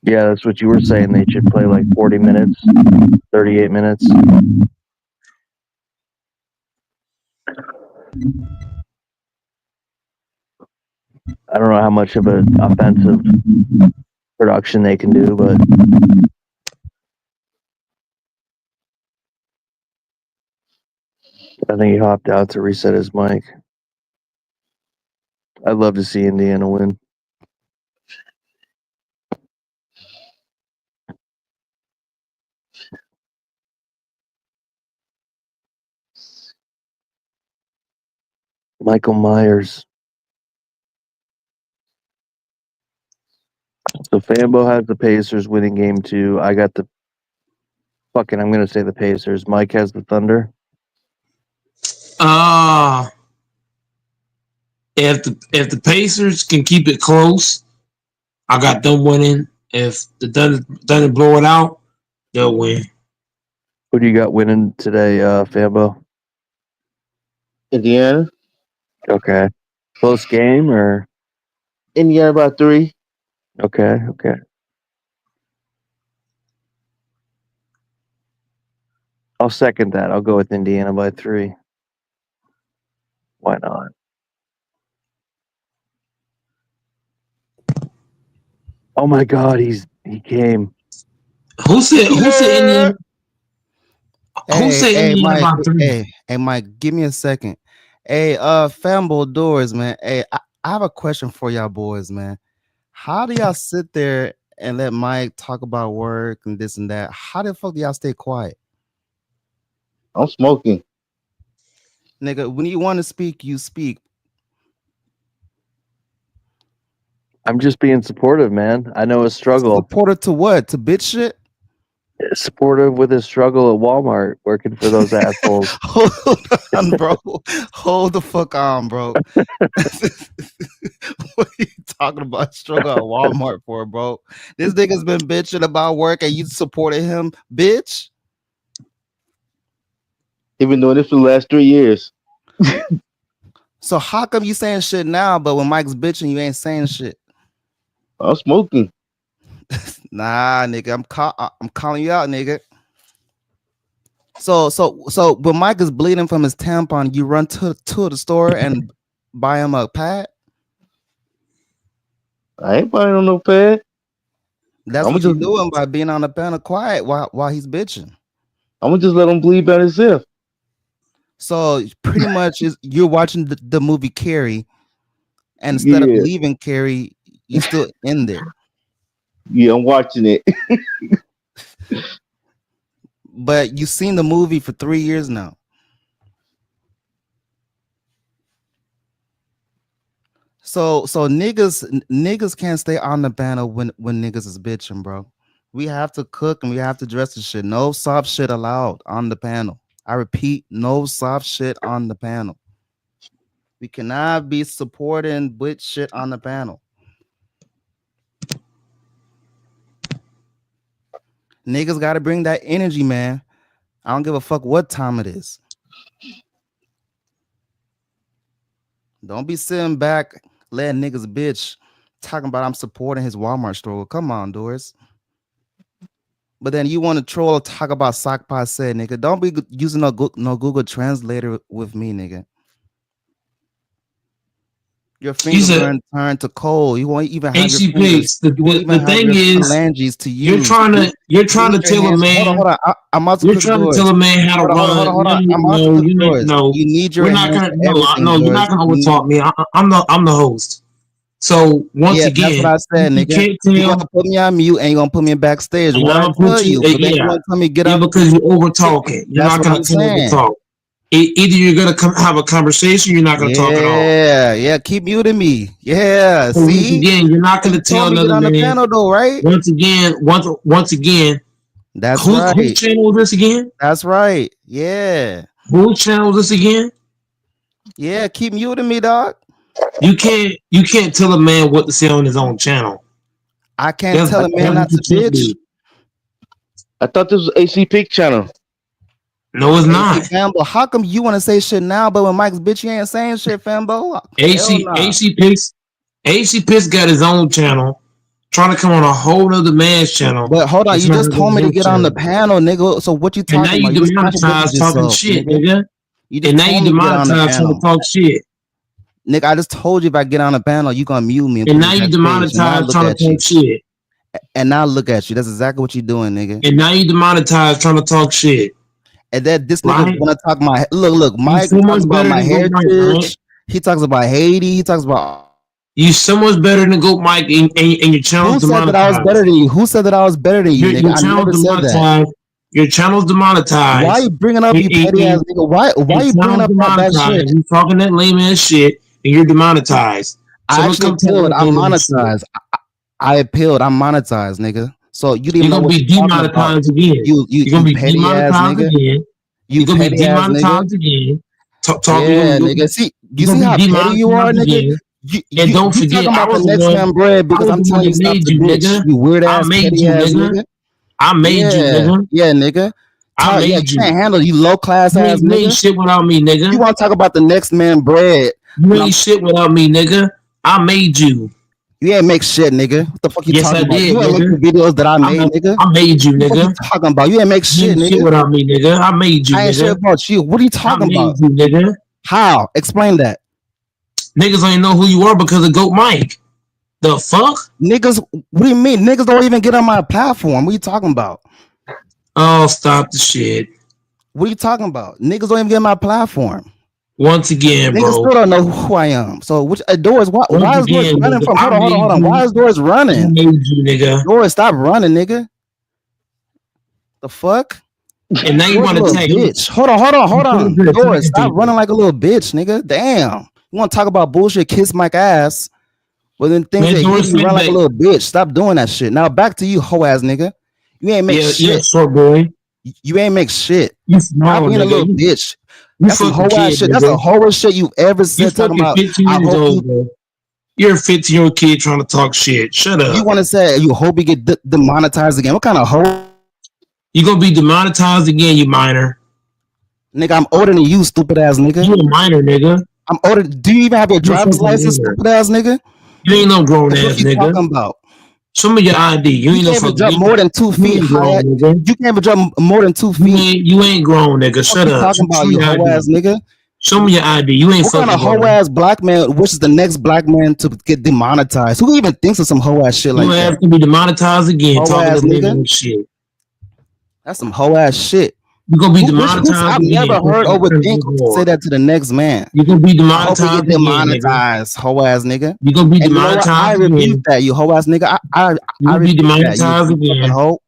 Yeah, that's what you were saying. They should play like 40 minutes, 38 minutes. I don't know how much of an offensive production they can do, but I think he hopped out to reset his mic. I'd love to see Indiana win. Michael Myers. So Fanbo has the Pacers winning game 2. I got I'm going to say the Pacers. Mike has the Thunder. If the Pacers can keep it close, I got them winning. If the Thunder blow it out, they'll win. Who do you got winning today, Fanbo? Indiana. Okay. Close game or? Indiana by 3. Okay. I'll second that. I'll go with Indiana by 3. Why not? Oh my God, he came. Who said Indiana? Who said Indiana Mike, by 3? hey, Mike, give me a second. Hey, Fanbo Doors, man. Hey, I have a question for y'all boys, man. How do y'all sit there and let Mike talk about work and this and that? How the fuck do y'all stay quiet? I'm smoking. Nigga, when you want to speak, you speak. I'm just being supportive, man. I know his struggle. Supportive to what? To bitch shit? Supportive with his struggle at Walmart, working for those assholes. Hold on, bro. Hold the fuck on, bro. What are you talking about? Struggle at Walmart for, bro? This nigga's been bitching about work and you supported him, bitch. He's been doing this for the last 3 years. So how come you saying shit now, but when Mike's bitching, you ain't saying shit? I'm smoking. Nah, nigga, I'm calling you out, nigga. So when Mike is bleeding from his tampon, you run to the store and buy him a pad. I ain't buying him no pad. That's I'ma what you're just- doing by being on the panel quiet while he's bitching. I'm gonna just let him bleed by himself. So pretty much you're watching the movie Carrie, and instead of Yeah. leaving Carrie, you're still in there. Yeah, I'm watching it. But you've seen the movie for 3 years now. So niggas can't stay on the panel when niggas is bitching, bro. We have to cook and we have to dress the shit. No soft shit allowed on the panel. I repeat, no soft shit on the panel. We cannot be supporting bitch shit on the panel. Niggas got to bring that energy, man. I don't give a fuck what time it is. Don't be sitting back letting niggas bitch talking about I'm supporting his Walmart store. Come on, Doris. But then you want to troll talk about sock passe, nigga. Don't be using no Google Translator with me, nigga. Your fingers said- turn to cold. You won't even have AC your fingers. Pigs. The thing is, phalanges to use. you're trying to Use your tell a hands. man. Hold on. I'm about to You're cook trying to Doris. tell a man how to Hold run. on. I'm about to cook Doris. You need your We're not hands gonna. for everything, No, you're not Doris. gonna overtalk me. I'm the host. So once Yeah, again, that's what I said, you nigga. can't You're tell. gonna put me on mute and you're gonna put me backstage. And What I I'm gonna tell put you, you. but then you want to tell me get out because you over talking. You're That's not what gonna I'm tell me to saying. talk. Either you're gonna have a conversation, you're not gonna talk at all. Yeah, keep muting me. Yeah, So once see? again, you're not gonna You tell told me get another on the man. panel though, right? Once again, That's whose right. channel is this again? That's right. Yeah. Whose channel is this again? Yeah, keep muting me, dog. You can't tell a man what to say on his own channel. I can't tell a man not to bitch. I thought this was AC Pig channel. No, it's not. Fambo, how come you want to say shit now, but when Mike's bitch, you ain't saying shit, Fambo? AC Piss got his own channel, trying to come on a whole nother man's channel. But hold on, It's you not just told me to his get on the channel. panel, nigga. So what you And now talking you about? You just demonetized contradicted talking yourself, shit, nigga. nigga. You just And now told you me to get on the demonetized trying to panel. talk shit. Nigga, I just told you if I get on the panel, you gonna mute me. And put now me you backstage. demonetized And now look trying to at you. talk shit. And now look at you. That's exactly what you're doing, nigga. And now you demonetized trying to talk shit. And that this nigga Right? wanna talk my look. Mike so talks much about better my than Goat Mike, heritage. right? He talks about Haiti. He talks about. You so much better than Goat Mike, and your channel's Who said that I was demonetized. better than you? Who said that I was better than you, Your nigga? I channel's never said that. demonetized. Your channel's demonetized. Why you bringing up you petty ass nigga? Why you bringing up that bad shit? You talking that lame ass shit, and you're demonetized. I actually appealed. I'm monetized. I appealed. I'm monetized, nigga. So you didn't You're know gonna what be you're talking about. demonetized again. You're gonna be petty ass demonetized nigga. again. You You're gonna be petty ass nigga. demonetized again. Yeah, nigga. See, you see how petty you are, nigga. And don't forget, talking I about was the next one. man bread because I I'm was the telling you one that stop made the you, bitch. nigga. You weird I ass made petty you, ass nigga. nigga. I made you, nigga. Yeah, nigga. I Yeah, made you. can't handle you low class You ass ain't made nigga. shit without me, nigga. You want to talk about the next man bread? You ain't shit without me, nigga. I made you. You ain't make shit, nigga. What the fuck you Yes, talking I about? did, You ain't nigga. make the videos that I made, nigga. I made you, What the fuck nigga. you talking about? You ain't make You shit, ain't shit nigga. without me, nigga. I made you, I ain't shit nigga. about you. What are you talking I about? made you, nigga. How? Explain that. Niggas ain't know who you are because of Goat Mike. The fuck? Niggas, what do you mean? Niggas don't even get on my platform. What are you talking about? Oh, stop the shit. What are you talking about? Niggas don't even get on my platform. Once again, Niggas bro. still don't know who I am. So which Doris? Why Once is Doris again, running nigga, from? Hold I on. made you. Why is Doris I running? made you, nigga. Doris, stop running, nigga. The fuck? And now you Doris, want a to little take bitch. Hold on. Doris, stop running like a little bitch, nigga. Damn. You want to talk about bullshit? Kiss my ass. Well, then things Man, that Doris, you run like a back. little bitch. Stop doing that shit. Now back to you, hoe ass nigga. You ain't make Yeah, shit. short boy. You ain't make shit. You Stop small, being a nigga. little bitch. You That's some fucking hoe ass kid, shit. That's nigga. the hoe shit you ever You said. Talking fucking about. 15 I years hope old, bro. You're a 15-year-old kid trying to talk shit. Shut you up. want to say you hope you get demonetized again. What kind of hoe? You gonna be demonetized again, you minor. Nigga, I'm older than you, stupid ass nigga. You a minor, nigga. I'm older. Do you even have your You a driver's fucking license, minor. stupid ass nigga? You ain't no grown That's ass what you nigga. talking about. Show me your ID. You ain't You no can't even fucking. jump more than 2 You feet ain't high. grown, nigga. You can't even jump more than 2 You feet. ain't grown, nigga. What Shut you up. talking about, Show me you your hoe ID. ass nigga? Show me your ID. You ain't What kind fucking of hoe grown. ass black man wishes the next black man to get demonetized? Who even thinks of some hoe ass shit like You that? have to be demonetized again. Hoe Talking ass to nigga. nigga shit. That's some hoe ass shit. You gonna be I've demonetized again. never heard Overthink say that to the next man. You gonna be I hope you demonetized get again, nigga. demonetized, hoe ass nigga. You gonna be And you know what? I demonetized rebuke again. that, you hoe ass nigga. I You gonna be rebuke that, you demonetized fucking again. hoe.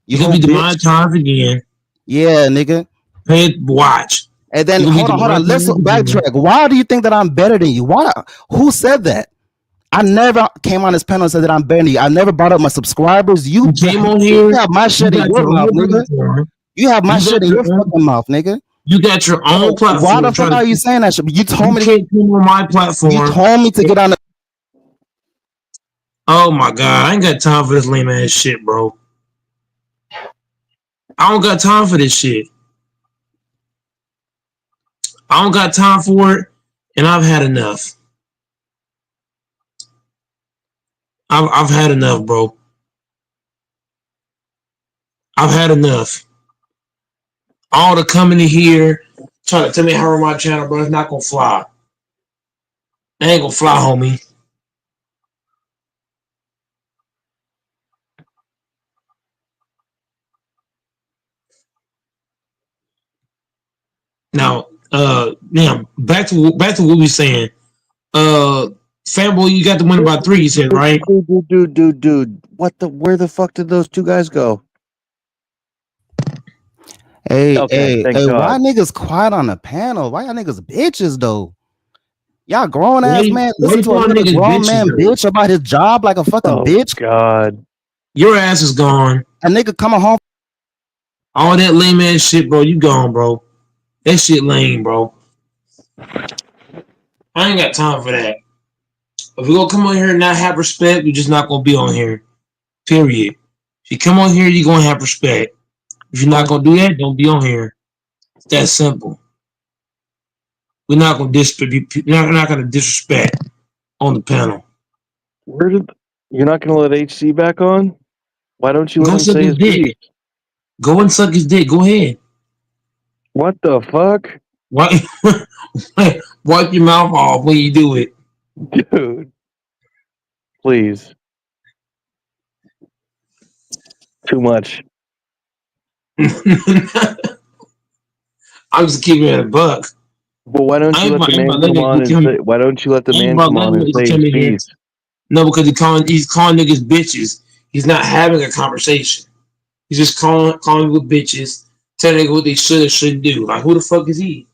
You You gonna hoe be bitch. demonetized again. Yeah, nigga. Pay watch. And then You gonna be hold on. Let's demonetized again. backtrack. Why do you think that I'm better than you? Why? Who said that? I never came on this panel and said that I'm better than you. I never brought up my subscribers. You came on here. You have my shit You in got your your mouth, own nigga. platform. You have my You shit got in your your own- fucking mouth, nigga. You got your own platform. Why the fuck trying to- are you saying that shit? You told me to can't come on my platform. You told me to get on the. Oh my god, I ain't got time for this lame ass shit, bro. I don't got time for this shit. I don't got time for it, and I've had enough. I've had enough, bro. I've had enough. All the coming in here trying to tell me how to run my channel, bro. It's not gonna fly. It ain't gonna fly, homie. Now, now back to what we were saying. Fanboy, you got the win by 3. You said, right? Dude. Where the fuck did those two guys go? Hey, Okay, thank why God. niggas quiet on the panel? Why y'all niggas bitches though? Y'all grown ass Why- man. why Listen you to a calling little niggas grown bitches, man though? bitch about his job like a fucking bitch. God. Your ass is gone. A nigga coming home. All that lame ass shit, bro. You gone, bro. That shit lame, bro. I ain't got time for that. If we gonna come on here and not have respect, we just not gonna be on here. Period. If you come on here, you gonna have respect. If you're not gonna do that, don't be on here. It's that simple. We're not gonna not gonna disrespect on the panel. You're not gonna let HC back on? Why don't you let Go him suck say his his dick. piece? Go and suck his dick. Go ahead. What the fuck? Wipe your mouth off when you do it. Dude. Please. Too much. I'm just keeping it a buck. But why don't you let the man come on and say? Why don't you let the man come on and say his piece? No, because he's calling niggas bitches. He's not having a conversation. He's just calling people bitches, telling niggas what they should or shouldn't do. Like, who the fuck is he?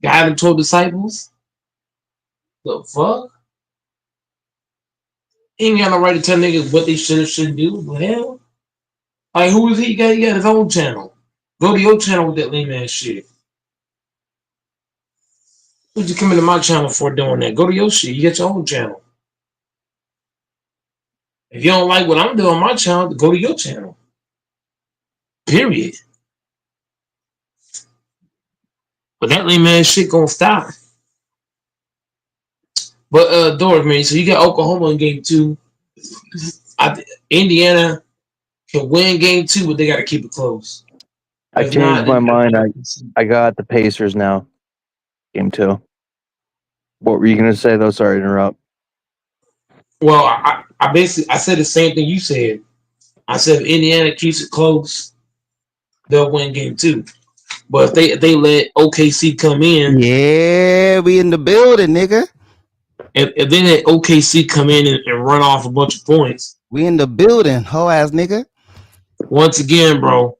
God having 12 disciples? The fuck? He ain't got no right to tell niggas what they should or shouldn't do. The hell? Like, who is he? He got his own channel. Go to your channel with that lame ass shit. What you come into my channel for doing that? Go to your shit. You got your own channel. If you don't like what I'm doing on my channel, go to your channel. Period. But that lame ass shit gonna stop. But Doris, man, so you got Oklahoma in game 2. Indiana can win game 2, but they gotta keep it close. I If changed not, my mind. I got the Pacers now. Game 2. What were you gonna say though? Sorry to interrupt. Well, I basically said the same thing you said. I said if Indiana keeps it close, they'll win game 2. But if they let OKC come in, yeah, we in the building, nigga. If they let OKC come in and run off a bunch of points, we in the building, hoe ass nigga. Once again, bro.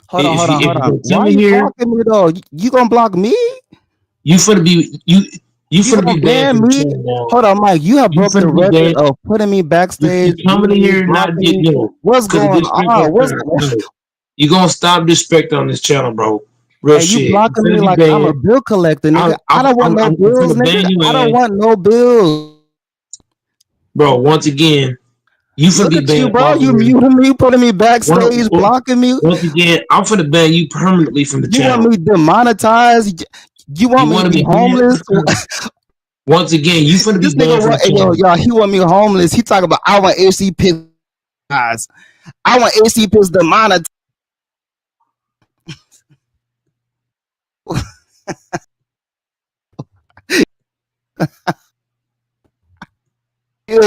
Hold on. Why you blocking me though? You gonna block me? You finna be you finna be banned me? Hold on, Mike. You have broke the record of putting me backstage. You coming in here and not get What's going on? You gonna stop disrespecting on this channel, bro? Real shit. You blocking me like I'm a bill collector, nigga. I don't want no bills, nigga. I don't want no bills, bro. Once again, you finna be banned, bro. You muting me, putting me backstage, blocking me. Once again, I'm finna ban you permanently from the channel. You want me demonetized? You want me to be homeless? Once again, you finna be This nigga banned from the want, hey, yo, channel. y'all, he want me homeless. He talking about I want AC Picks, guys. I want AC Picks the monitor.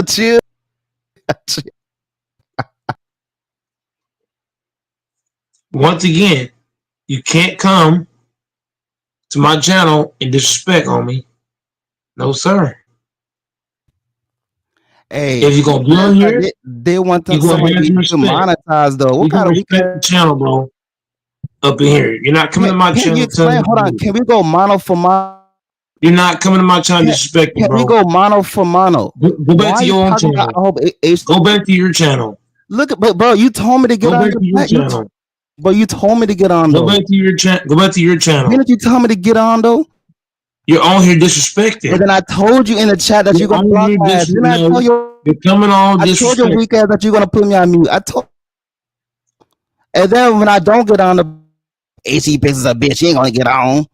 Chill. Once again, you can't come to my channel and disrespect on me. No, sir. Hey, if you're gonna be on here, they want you're to gonna somebody have to to be respect. monetized though. What You can kind of respect the channel, bro. Up in here, you're not coming to my Can you channel. explain? Hold on. Can we go mono for mono? You're not coming to my channel disrespecting, Can we bro. go mono for mono? Go back to your own channel. Go back to your channel. Look, but bro, you told me to get Go on back to your channel. But you told me to get on Go though. back to your channel. Go back to your channel. Didn't you tell me to get on though? You're on here disrespecting. And then I told you in the chat that you're gonna on block here my ass. Didn't I tell you? You're coming on I told your disrespecting. weak ass that you're gonna put me on mute. I told. And then when I don't get on, the AC Picks is a bitch. He ain't gonna get on.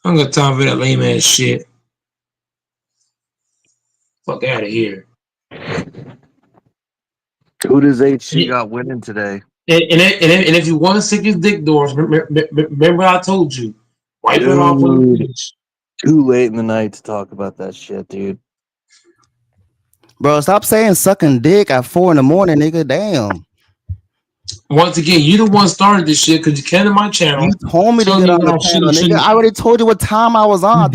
I don't got time for that lame ass shit. Fuck out of here. Who does HC got winning today? And if you want to stick his dick doors, remember what I told you. Wipe it off on the beach. Too late in the night to talk about that shit, dude. Bro, stop saying sucking dick at 4 a.m, nigga. Damn. Once again, you the one started this shit because you came to my channel. You told me to get on the panel, nigga. I already told you what time I was on.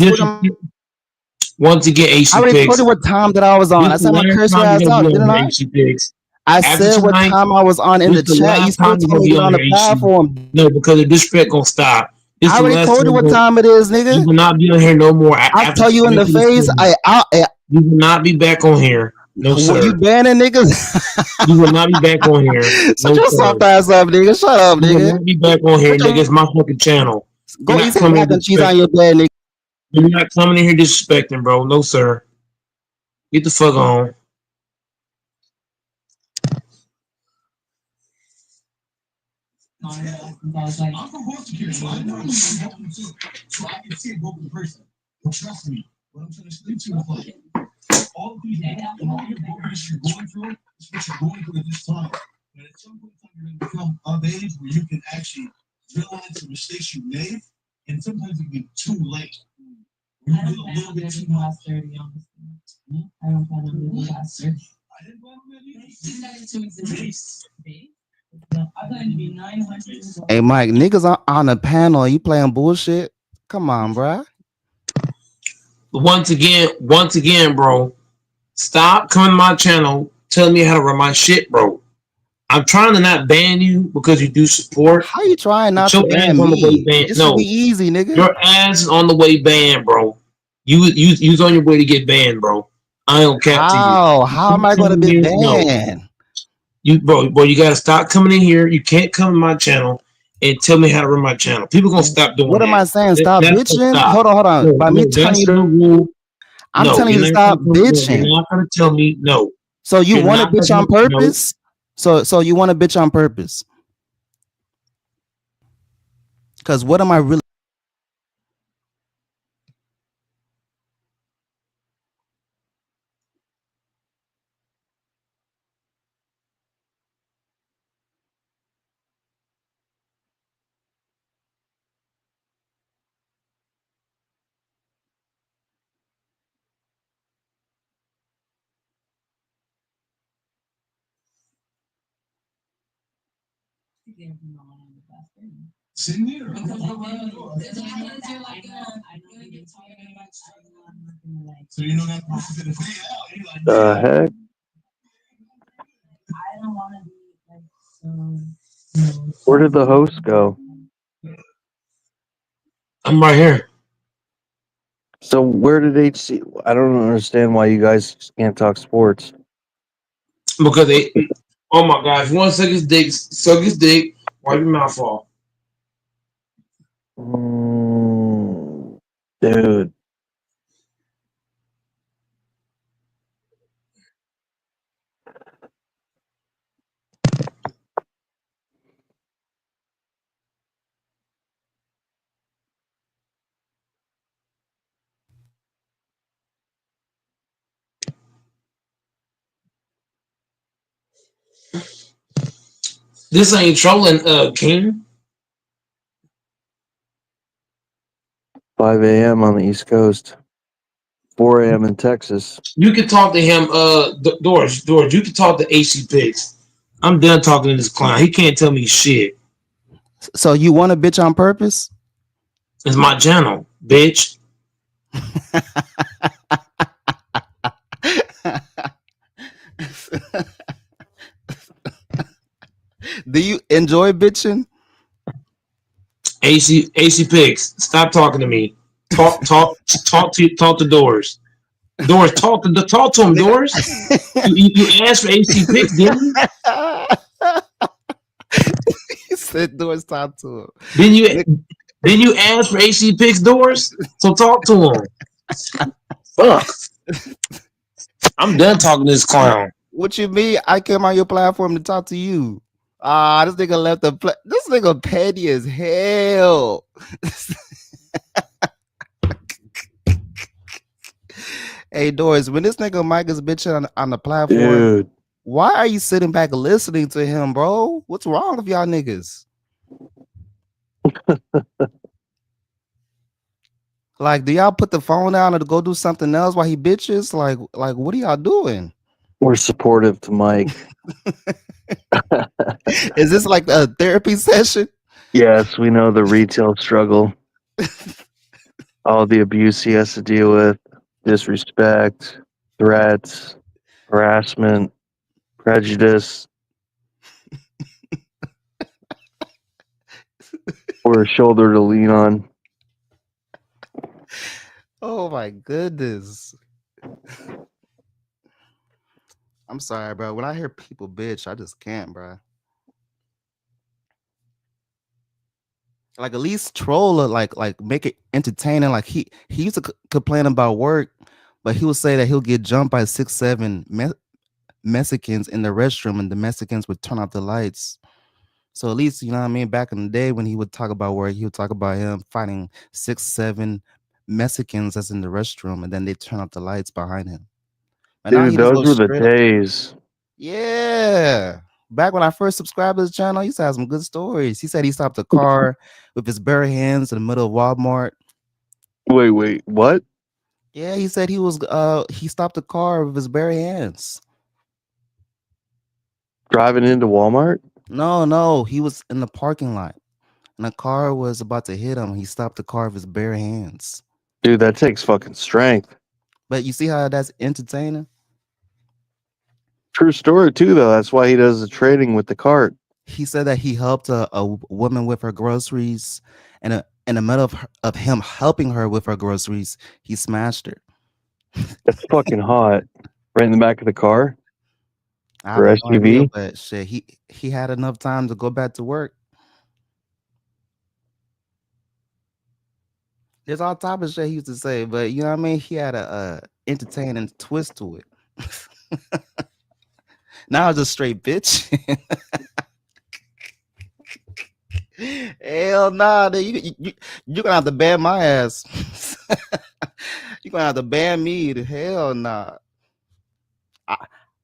Once again, AC I already Picks. told you what time that I was on. I said my curse your ass out, didn't I? I said what time I was on in the chat. You still told me to get on the platform. No, because the disrespect gonna stop. I already told you what time it is, nigga. You will not be on here no more. I'll tell you in the face. You will not be back on here. No, sir. You banning niggas? You will not be back on here. Shut your soft ass up, nigga. Shut up, nigga. You will not be back on here, nigga. It's my fucking channel. Go eat some mac and cheese on your bed, nigga. You're not coming in here disrespecting, bro. No, sir. Get the fuck on. I'm from Boston here, so I know you can help me too. So I can see a broken person. But trust me, what I'm trying to explain to you is like all these brokenness you're going through is what you're going through at this time. And at some point in time, you're going to become of age where you can actually realize the mistakes you made, and sometimes it can be too late. I don't plan on living past 30, honestly. I don't plan on living past 30. I didn't plan on that either. Seems like it's too exist. I'm going to be 900. Hey, Mike, niggas on the panel. You playing bullshit? Come on, bro. Once again, bro. Stop coming to my channel telling me how to run my shit, bro. I'm trying to not ban you because you do support. How you trying not to ban on the way me? banned. This No, should be easy, nigga. your ass is on the way banned, bro. You's on your way to get banned, bro. I don't cap to you. How am I gonna be banned? You bro, you gotta stop coming in here. You can't come to my channel and tell me how to run my channel. People gonna stop doing What that. am I saying? Stop bitching? Stop. Hold on. No, By me telling that's you the rule. I'm telling you to you're stop not gonna- bitching. You're not gonna tell me no. So you You're want to not bitch gonna- on purpose? So you want to bitch on purpose? Because what am I really? Sitting there. So you know that person's gonna fade out. You're like, The heck? I don't want to be like so. Where did the host go? I'm right here. So where did HC? I don't understand why you guys can't talk sports. Because they, oh my God, if you want to suck his dick, wipe your mouth off. Dude. This ain't trolling, King. 5 a.m. on the East Coast. 4 a.m. in Texas. You can talk to him, Doris. You can talk to AC Picks. I'm done talking to this clown. He can't tell me shit. So you want a bitch on purpose? It's my channel, bitch. Do you enjoy bitching? AC Picks, stop talking to me. Talk to Doris. Doris, talk to him, Doris. You asked for AC Picks, didn't you? He said Doris, talk to him. Then you ask for AC Picks, Doris? So talk to him. Fuck. I'm done talking to this clown. What you mean? I came on your platform to talk to you. This nigga left the this nigga petty as hell. Hey Doris, when this nigga Mike is bitching on the platform, dude, why are you sitting back listening to him, bro? What's wrong with y'all niggas? Like, do y'all put the phone down and go do something else while he bitches? Like what are y'all doing? we're supportive to Mike. Is this like a therapy session? Yes, we know the retail struggle. All the abuse he has to deal with, disrespect, threats, harassment, prejudice. We're a shoulder to lean on. Oh my goodness. I'm sorry, bro. When I hear people bitch, I just can't, bro. Like at least troll it, like make it entertaining. Like he used to complain about work, but he would say that he'll get jumped by 6-7 Mexicans in the restroom, and the Mexicans would turn off the lights. So at least, you know what I mean, back in the day when he would talk about work, he would talk about him fighting 6-7 Mexicans that's in the restroom, and then they turn off the lights behind him. And now Dude, he just those goes were the straight up. days. Yeah. Back when I first subscribed to his channel, he used to have some good stories. He said he stopped a car with his bare hands in the middle of Walmart. Wait, what? Yeah, he said he stopped a car with his bare hands. Driving into Walmart? No, he was in the parking lot, and a car was about to hit him. He stopped the car with his bare hands. Dude, that takes fucking strength. But you see how that's entertaining? True story too, though. That's why he does the trading with the cart. He said that he helped a woman with her groceries, and in the middle of him helping her with her groceries, he smashed her. That's fucking hot. Right in the back of the car? I Or have no idea, SUV? but shit, he had enough time to go back to work. There's all type of shit he used to say, but you know what I mean? He had a entertaining twist to it. Now it's just straight bitch. Hell nah, dude. You're gonna have to ban my ass. You're gonna have to ban me. Hell nah.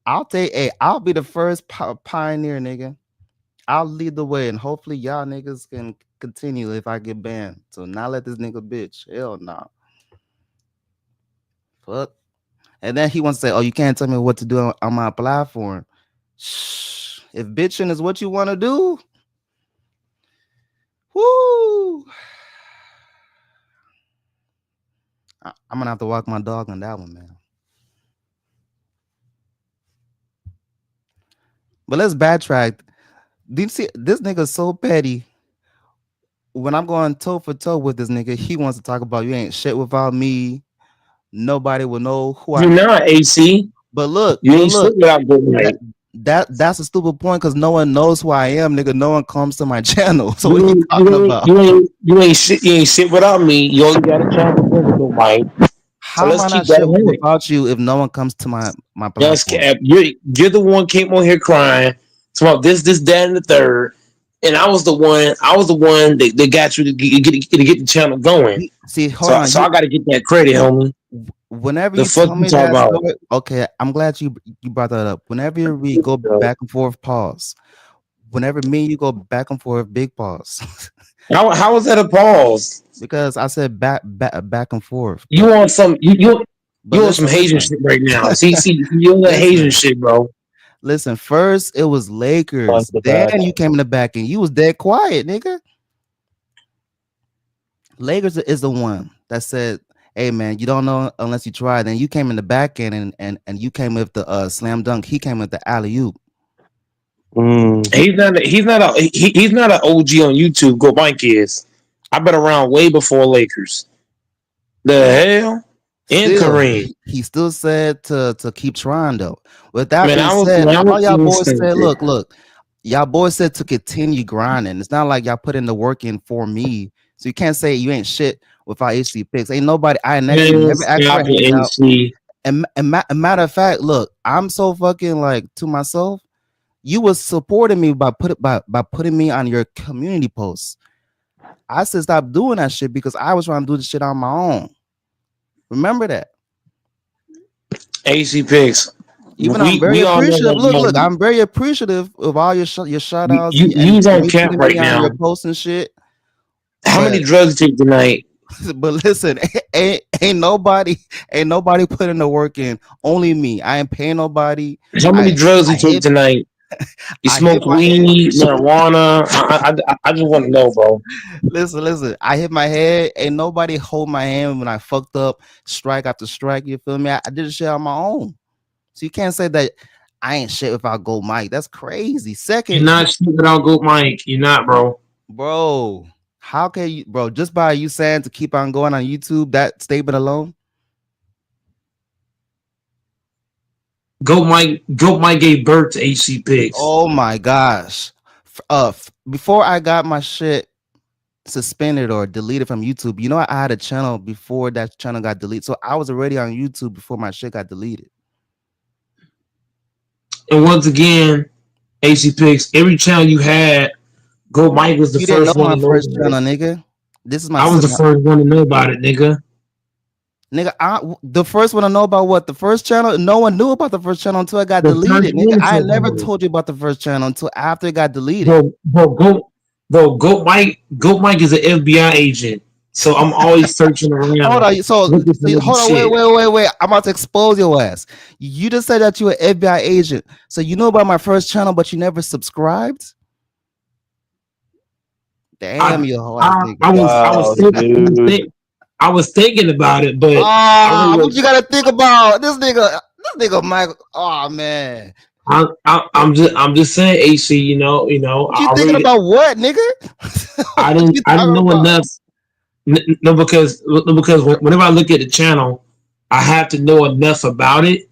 I'll be the first pioneer, nigga. I'll lead the way, and hopefully y'all niggas can continue if I get banned. So now let this nigga bitch. Hell nah. Fuck. And then he wants to say, "Oh, you can't tell me what to do on my platform." Shh. If bitching is what you want to do, whoo. I'm gonna have to walk my dog on that one, man. But let's backtrack. Do you see this nigga so petty? When I'm going toe for toe with this nigga, he wants to talk about you ain't shit without me. Nobody will know who I am. You're not AC. But look, you ain't shit without Good Night. That's a stupid point because no one knows who I am, nigga. No one comes to my channel. So what are you talking about? You ain't shit without me. You only got a channel for Good Night. How am I not shit without you if no one comes to my platform? Yes, Cap. You're the one came on here crying. It's about this, that, and the third. And I was the one that got you to get the channel going. See, hold on. So I gotta get that credit, homie. Whenever the you fuck tell me you talk that about? story, okay, I'm glad you brought that up. Whenever we go back and forth, pause. whenever me and you go back and forth, big pause. How was that a pause? Because I said back and forth. You want some you want some listen, Haitian listen. shit right now. See, you want that Haitian Listen. shit, bro. Listen, first it was Lakers. Then you came in the back and you was dead quiet, nigga. Lakers is the one that said, "Hey man, you don't know unless you try." Then you came in the back end and you came with the slam dunk. He came with the alley oop. He's not an OG on YouTube. Go Mike is. I've been around way before Lakers. The hell? And Still, Kareem. he still said to keep trying though. With that Man, being I was said, when I all was y'all doing boys said, something. look, y'all boys said to continue grinding. It's not like y'all put in the work in for me. So you can't say you ain't shit without HC picks. Ain't nobody. I actually Man, never asked for stop a it, handout. AC. And matter of fact, look, I'm so fucking like to myself. You was supporting me by putting me on your community posts. I said stop doing that shit because I was trying to do this shit on my own. Remember that. AC picks. Even I'm very We all know appreciative. that. Look, I'm very appreciative of all your shout outs You on you cap putting right me on now. your posts and shit. How many drugs you take tonight? But listen, ain't nobody putting the work in. Only me. I ain't paying nobody. How many drugs you take hit, tonight? You I smoke hit my head. weed, marijuana. I just want to know, bro. Listen. I hit my head. Ain't nobody hold my hand when I fucked up strike after strike. You feel me? I did the shit on my own. So you can't say that I ain't shit without Gold Mike. That's crazy. Second, You're not shit without Goat Mike. You're not, bro. bro. How can you, bro? Just by you saying to keep on going on YouTube, that statement alone. Goat Mike gave birth to HC Picks. Oh my gosh. Before I got my shit suspended or deleted from YouTube, you know, I had a channel before that channel got deleted. So I was already on YouTube before my shit got deleted. And once again, HC Picks, every channel you had, Goat Mike was the You didn't know first one my to know first about channel, it. nigga. This is my I was the first one to know about it, nigga. Nigga, the first one to know about what? The first channel? No one knew about the first channel until it got The deleted, first one nigga. to I talk never about it. told you about the first channel until after it got deleted. Goat Mike is an FBI agent. So I'm always searching around. Hold on, looking for hold on, shit. wait. I'm about to expose your ass. You just said that you're an FBI agent. So you know about my first channel, but you never subscribed? Damn, you whole ass nigga. I was thinking about it, but what you gotta think about? This nigga Mike. Oh man. I'm just saying, AC. You know. What you thinking about what, nigga? I didn't know enough. No, because whenever I look at the channel, I have to know enough about it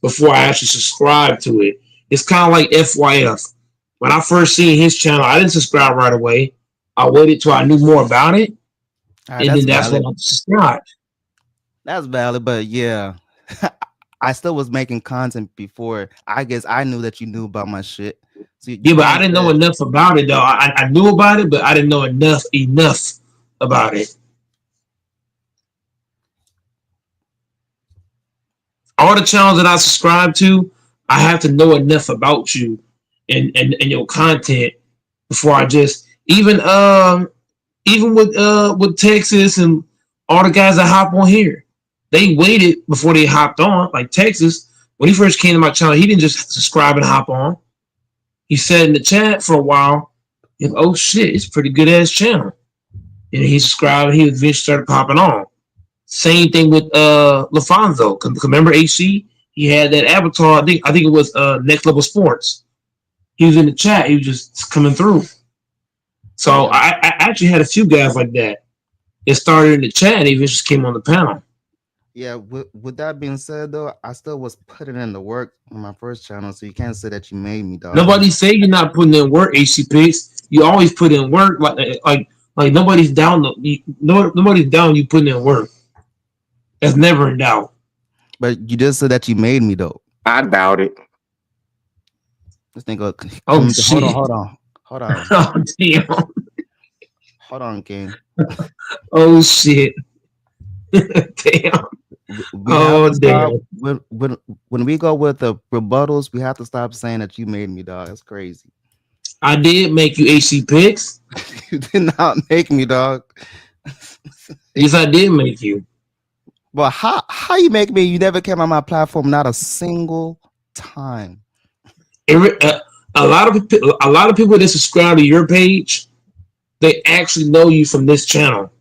before I actually subscribe to it. It's kind of like FYF. When I first seen his channel, I didn't subscribe right away. I waited till I knew more about it, and then that's when I subscribed. That's valid, but yeah. I still was making content before. I guess I knew that you knew about my shit. So Yeah, but I didn't know enough about it though. I knew about it, but I didn't know enough about it. All the channels that I subscribe to, I have to know enough about you and your content before I just even with Texas and all the guys that hop on here. They waited before they hopped on. Like Texas, when he first came to my channel, he didn't just subscribe and hop on. He said in the chat for a while, oh shit, it's a pretty good ass channel. And he subscribed and he eventually started popping on. Same thing with LaFonso. Remember HC? He had that avatar. I think it was Next Level Sports. He was in the chat. He was just coming through. So I actually had a few guys like that. It started in the chat and eventually just came on the panel. Yeah, with that being said though, I still was putting in the work on my first channel, so you can't say that you made me, dog. Nobody say you're not putting in work, HC Picks. You always put in work. Like nobody's down. Nobody's down. You putting in work. That's never in doubt. But you just said that you made me though. I doubt it. This nigga. Oh shit! Hold on. Oh damn! Hold on, King. Oh shit! Damn! When we go with the rebuttals, we have to stop saying that you made me, dog. That's crazy. I did make you HC picks. You did not make me, dog. Yes, I did make you. Well, how you make me? You never came on my platform, not a single time. A lot of people that subscribe to your page, they actually know you from this channel.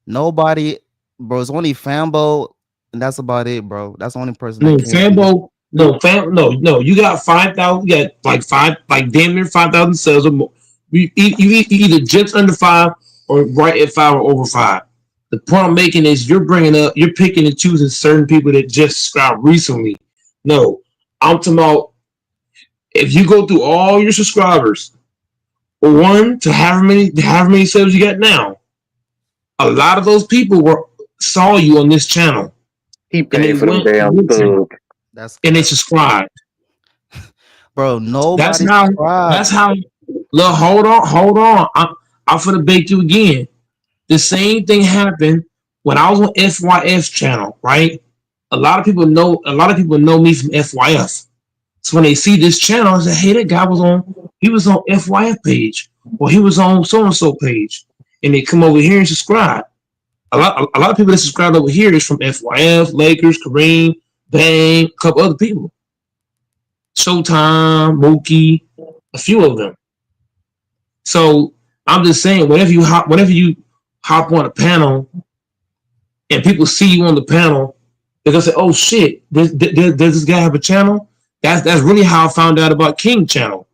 Nobody, bro. It's only Fambo, and that's about it, bro. That's the only person. No, that came Fambo. No. You got 5,000. You got like damn near 5,000 subs or more. You either just under 5 or right at 5 or over 5. The point I'm making is you're picking and choosing certain people that just subscribed recently. No, I'm talking about if you go through all your subscribers, or one to however many subs you got now, a lot of those people saw you on this channel. He paid for the damn thug. And they subscribed. Bro, nobody That's how. Look, hold on. I'm finna bait you again. The same thing happened when I was on FYF channel, right? A lot of people know me from FYF. So when they see this channel, they say, hey, that guy was on FYF page, or he was on so-and-so page. And they come over here and subscribe. A lot of people that subscribe over here is from FYF, Lakers, Kareem, Bang, a couple other people. Showtime, Mookie, a few of them. So I'm just saying, whenever you hop on a panel and people see you on the panel, they're gonna say, "Oh shit, does this guy have a channel?" That's really how I found out about King channel.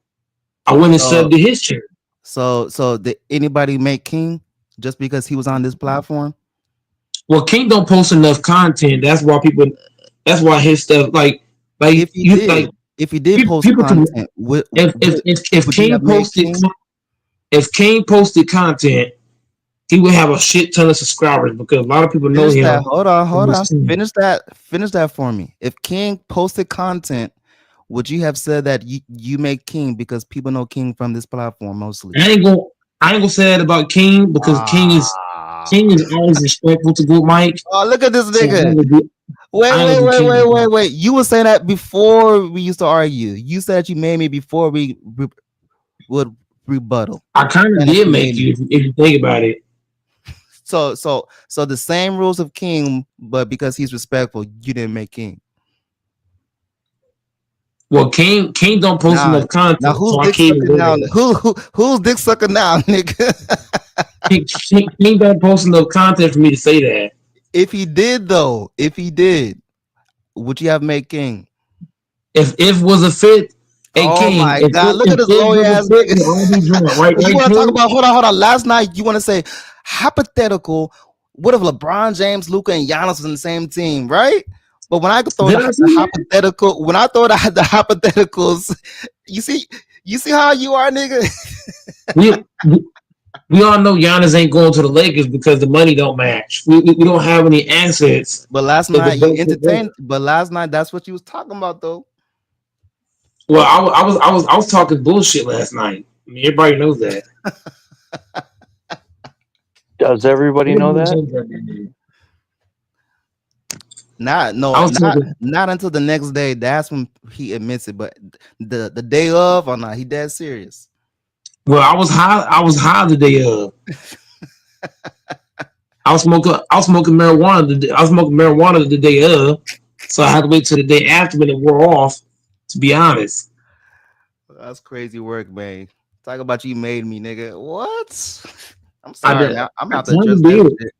I went and subbed to his channel. So did anybody make King just because he was on this platform? Well, King don't post enough content. That's why his stuff like if he did post content, if King posted content, he would have a shit ton of subscribers because a lot of people know him. Hold on. Finish that for me. If King posted content, would you have said that you make King because people know King from this platform mostly? I ain't gonna say that about King because King is always respectful to Good Mike. Oh, look at this nigga. Wait. You were saying that before we used to argue. You said you made me before we would rebuttal. I kind of did make you if you think about it. So the same rules of King, but because he's respectful, you didn't make King. Well, King don't post enough content. Now who's dick sucking now? Who's dick sucking now, nigga? King don't post enough content for me to say that. If he did, would you have made King? If was a fit. Hey, oh King, my God! Look at this low ass nigga. You want to talk about? Hold on. Last night you want to say hypothetical. What if LeBron James, Luka, and Giannis was in the same team, right? But when I throw the hypothetical, when I throw the hypotheticals, you see how you are, nigga. We all know Giannis ain't going to the Lakers because the money don't match. We don't have any assets. But last night you entertained. But last night that's what you was talking about, though. Well, I was talking bullshit last night. I mean, everybody knows that. Does everybody know that? Not until the next day. That's when he admits it. But the day of, or not, he dead serious. Well, I was high the day of. I was smoking marijuana. I was smoking marijuana the day of, so I had to wait till the day after when it wore off. To be honest, that's crazy work, man. Talk about you made me, nigga. What? I'm sorry. I'm out to just it.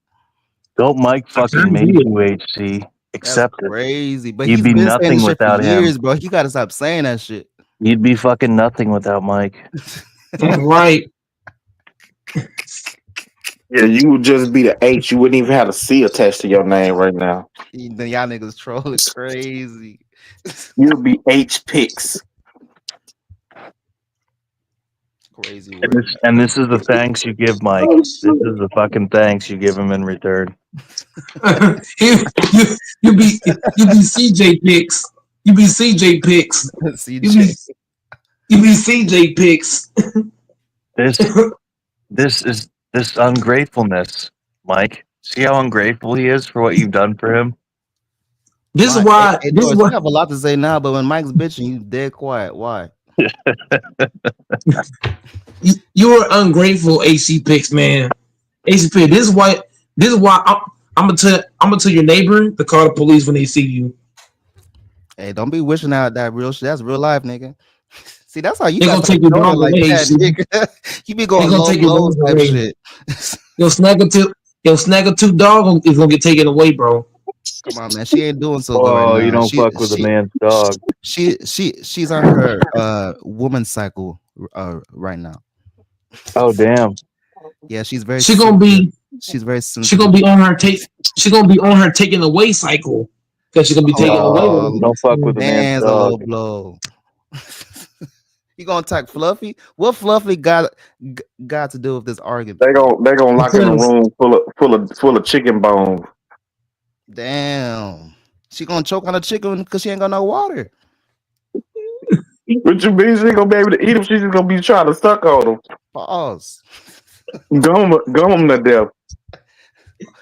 Don't Mike fucking make you HC. Accept that's crazy. it. But you'd be nothing without him, years, bro. You gotta stop saying that shit. You'd be fucking nothing without Mike. That's right. Yeah, you would just be the H. You wouldn't even have a C attached to your name right now. Y'all niggas trolling crazy. You'd be H Picks. Crazy. And this is the thanks you give Mike. This is the fucking thanks you give him in return. you be CJ Picks. You be CJ Picks. You be CJ Picks. This ungratefulness, Mike. See how ungrateful he is for what you've done for him? This is why you have a lot to say now, but when Mike's bitching, you dead quiet. Why? You are ungrateful, AC Picks, man. AC Picks. This is why I'm gonna tell your neighbor to call the police when they see you. Hey, don't be wishing out that real shit. That's real life, nigga. See, that's how you They got gonna to take your know dog like away. that, AC. nigga. You be They going gonna low take your blows dog type away. shit. Your Snagger-2 dog is gonna get taken away, bro. Come on, man. She ain't doing so good Oh, right you now. don't fuck with a man's dog. She's on her woman cycle right now. Oh damn. Yeah, she's very She gonna sensitive. be She's very she sensitive. gonna be on her take. She gonna be on her taking away cycle because she's gonna be taken away. Oh, Don't fuck with a man's man's a dog. low blow. You gonna attack Fluffy? What Fluffy got to do with this argument? They gonna lock in a Because room full of chicken bones. Damn. She gonna choke on the chicken because she ain't got no water. What you mean? She ain't gonna be able to eat them. She's just gonna be trying to suck on them. Pause. Gum them to death.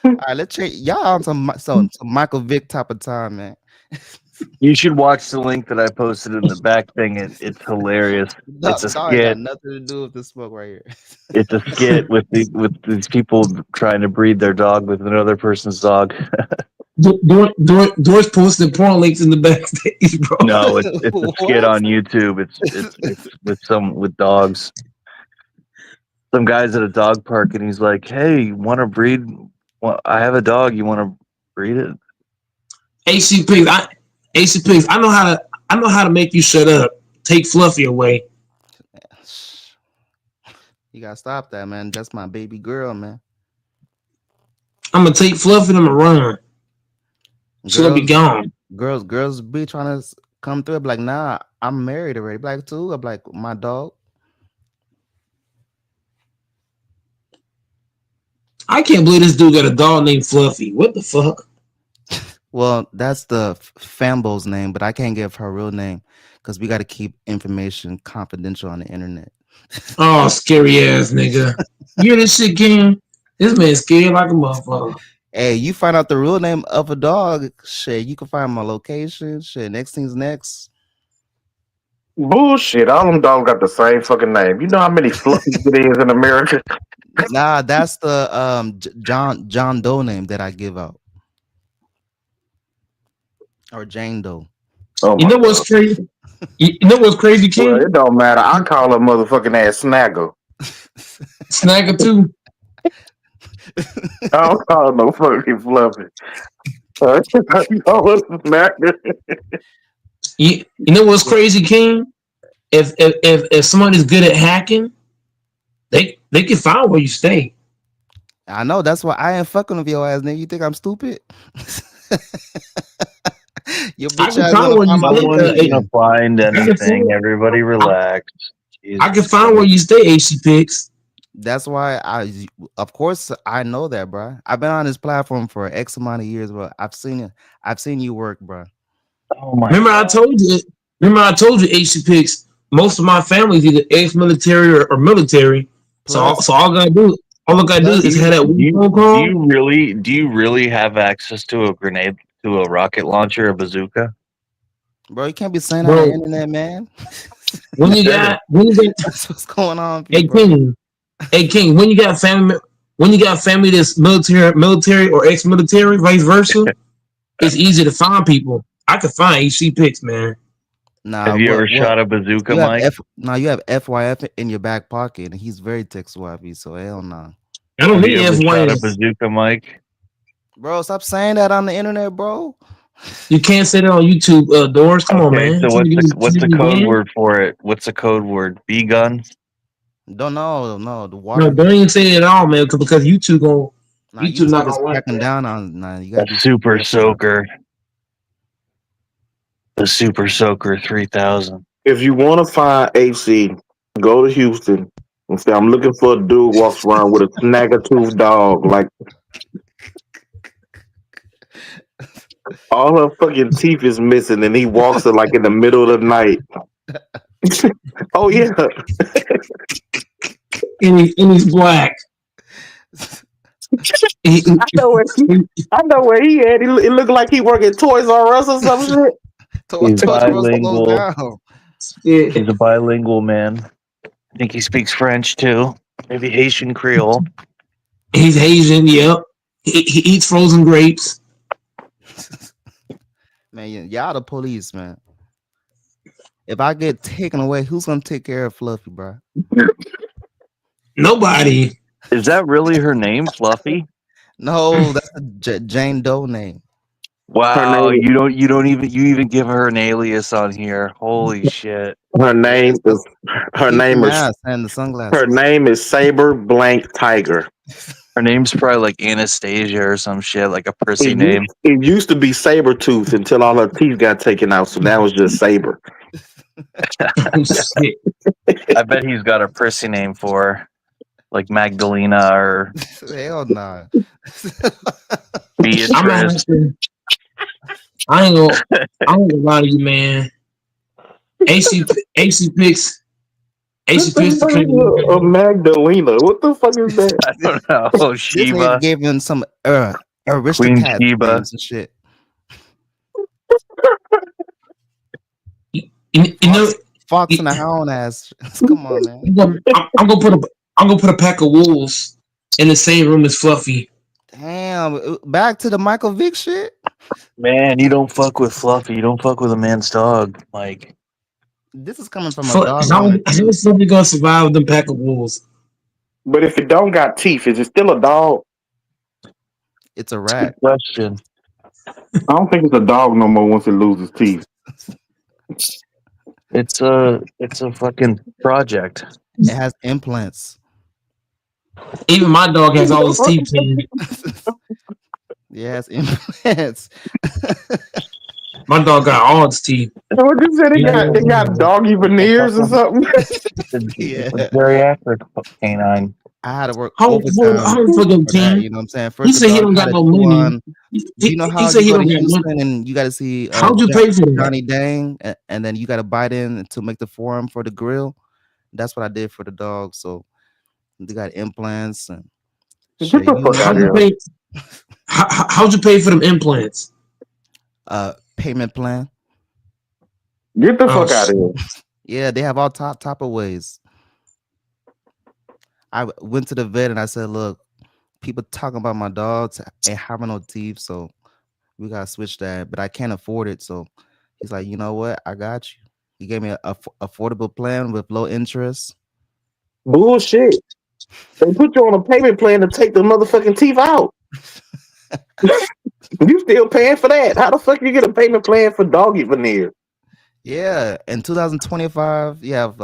All right, let's check y'all on some Michael Vick type of time, man. You should watch the link that I posted in the back thing. It's hilarious. It's a Dog ain't got skit. nothing to do with the smoke right here. It's a skit with these people trying to breed their dog with another person's dog. Doris posted porn links in the backstage, bro. No, it's a skit on YouTube. It's with dogs. Some guy's at a dog park and he's like, "Hey, want to breed? Well, I have a dog. You want to breed it?" AC Pigs, I know how to make you shut up. Take Fluffy away. You gotta stop that, man. That's my baby girl, man. I'm gonna take Fluffy and I'm gonna run. She's gonna be gone. Girls be trying to come through. Be like, nah, I'm married already. Be like, too. I'm like, my dog. I can't believe this dude got a dog named Fluffy. What the fuck? Well, that's the Fambo's name, but I can't give her real name because we got to keep information confidential on the internet. Oh, scary ass nigga. You hear this shit, King? This man's scared like a motherfucker. Hey, you find out the real name of a dog, shit, you can find my location. Shit, next thing's next. Bullshit. All them dogs got the same fucking name. You know how many fluffies it is in America? Nah, that's the John Doe name that I give out. Or Jane Doe. Oh You know what's crazy? You know what's crazy, King? Well, it don't matter. I call her motherfucking ass Snagger. Snagger-2. I don't call her no fucking Fluffy. I call her Snagger. You know what's crazy, King? If somebody's good at hacking, they can find where you stay. I know, that's why I ain't fucking with your ass, nigga. You think I'm stupid? Your bitch ass find where you No one's gonna find anything. Everybody relax. I can find where you stay, AC Pigs. That's why of course I know that, bro. I've been on this platform for X amount of years, bro. I've seen you work, bro. Oh my Remember I told you, AC Pigs, most of my family's either ex-military or military. Plus, so all I gotta do is have that phone call. Do you really have access to a grenade, to a rocket launcher, a bazooka? Bro, you can't be saying that on the internet, man. When you got that's what's going on. Hey King, when you got family that's military or ex-military, vice versa, it's easy to find people. I can find AC Pigs, man. Nah, Have you ever shot a bazooka, Mike? You have FYF in your back pocket, and he's very tech swipey, so hell no. I don't need Have you ever shot a FYF. bazooka, Mike? Bro, stop saying that on the internet, bro. You can't say that on YouTube, Doris. Come on, man. So what's the code word for it? What's the code word? B gun? Don't know. The water. No, don't even say it at all, man, because YouTube gonna YouTube not is gonna like cracking that. down on. Nah, you got Super Soaker. The Super Soaker 3000. If you want to find AC, go to Houston and say, I'm looking for a dude who walks around with a Snagger-tooth dog. Like, all her fucking teeth is missing, and he walks her like in the middle of the night. Oh, yeah. And he's black. I know where he at. It looked like he work at Toys R Us or some shit. He's bilingual. Yeah. He's a bilingual man. I think he speaks French too. Maybe Haitian Creole. He's Asian. Yep. He eats frozen grapes. Man, y'all the police, man. If I get taken away, who's gonna take care of Fluffy, bro? Nobody. Is that really her name, Fluffy? No, that's a Jane Doe name. Wow, you even give her an alias on here. Holy shit. Her name is Keep the mask and the sunglasses. her name is Saber Blank Tiger. Her name's probably like Anastasia or some shit, like a prissy name. It used to be Saber Tooth until all her teeth got taken out, so now it's just Saber. I bet he's got a prissy name for her, like Magdalena or Hell nah. Beatrice. I ain't gonna lie to you, man. AC picks. Magdalena. What the fuck is that? I don't know. Oh, This Sheba. nigga gave him some Queen aristocrat Sheba. names and shit. You know, Fox and the Hound ass. Come on, man. I'm gonna put a pack of wolves in the same room as Fluffy. Damn. Back to the Michael Vick shit. Man, you don't fuck with Fluffy. You don't fuck with a man's dog. Like, This is coming from a dog. How is Fluffy gonna survive with them pack of wolves? But if it don't got teeth, is it still a dog? It's a rat. Question. I don't think it's a dog no more once it loses teeth. It's a fucking project. It has implants. Even my dog has all his teeth in. Yes, implants. My dog got all his teeth. What you said? They got doggy veneers or something. Yeah. It's geriatric canine. I had to work How overtime for them for that, team? you know what I'm saying? He said he don't got no money. You know how He said you he go don't to got Houston money. and you got to see How'd you pay for that? Johnny Dang, and then you got to bite in to make the forum for the grill. That's what I did for the dog. So they got implants and shit, How'd you pay for them implants? Payment plan. Get the fuck out of here. Yeah, they have all type of ways. I went to the vet and I said, look, people talking about my dogs ain't having no teeth, so we gotta switch that. But I can't afford it. So he's like, you know what? I got you. He gave me a affordable plan with low interest. Bullshit. They put you on a payment plan to take the motherfucking teeth out. You still paying for that? How the fuck you get a payment plan for doggy veneer? Yeah, in 2025, you have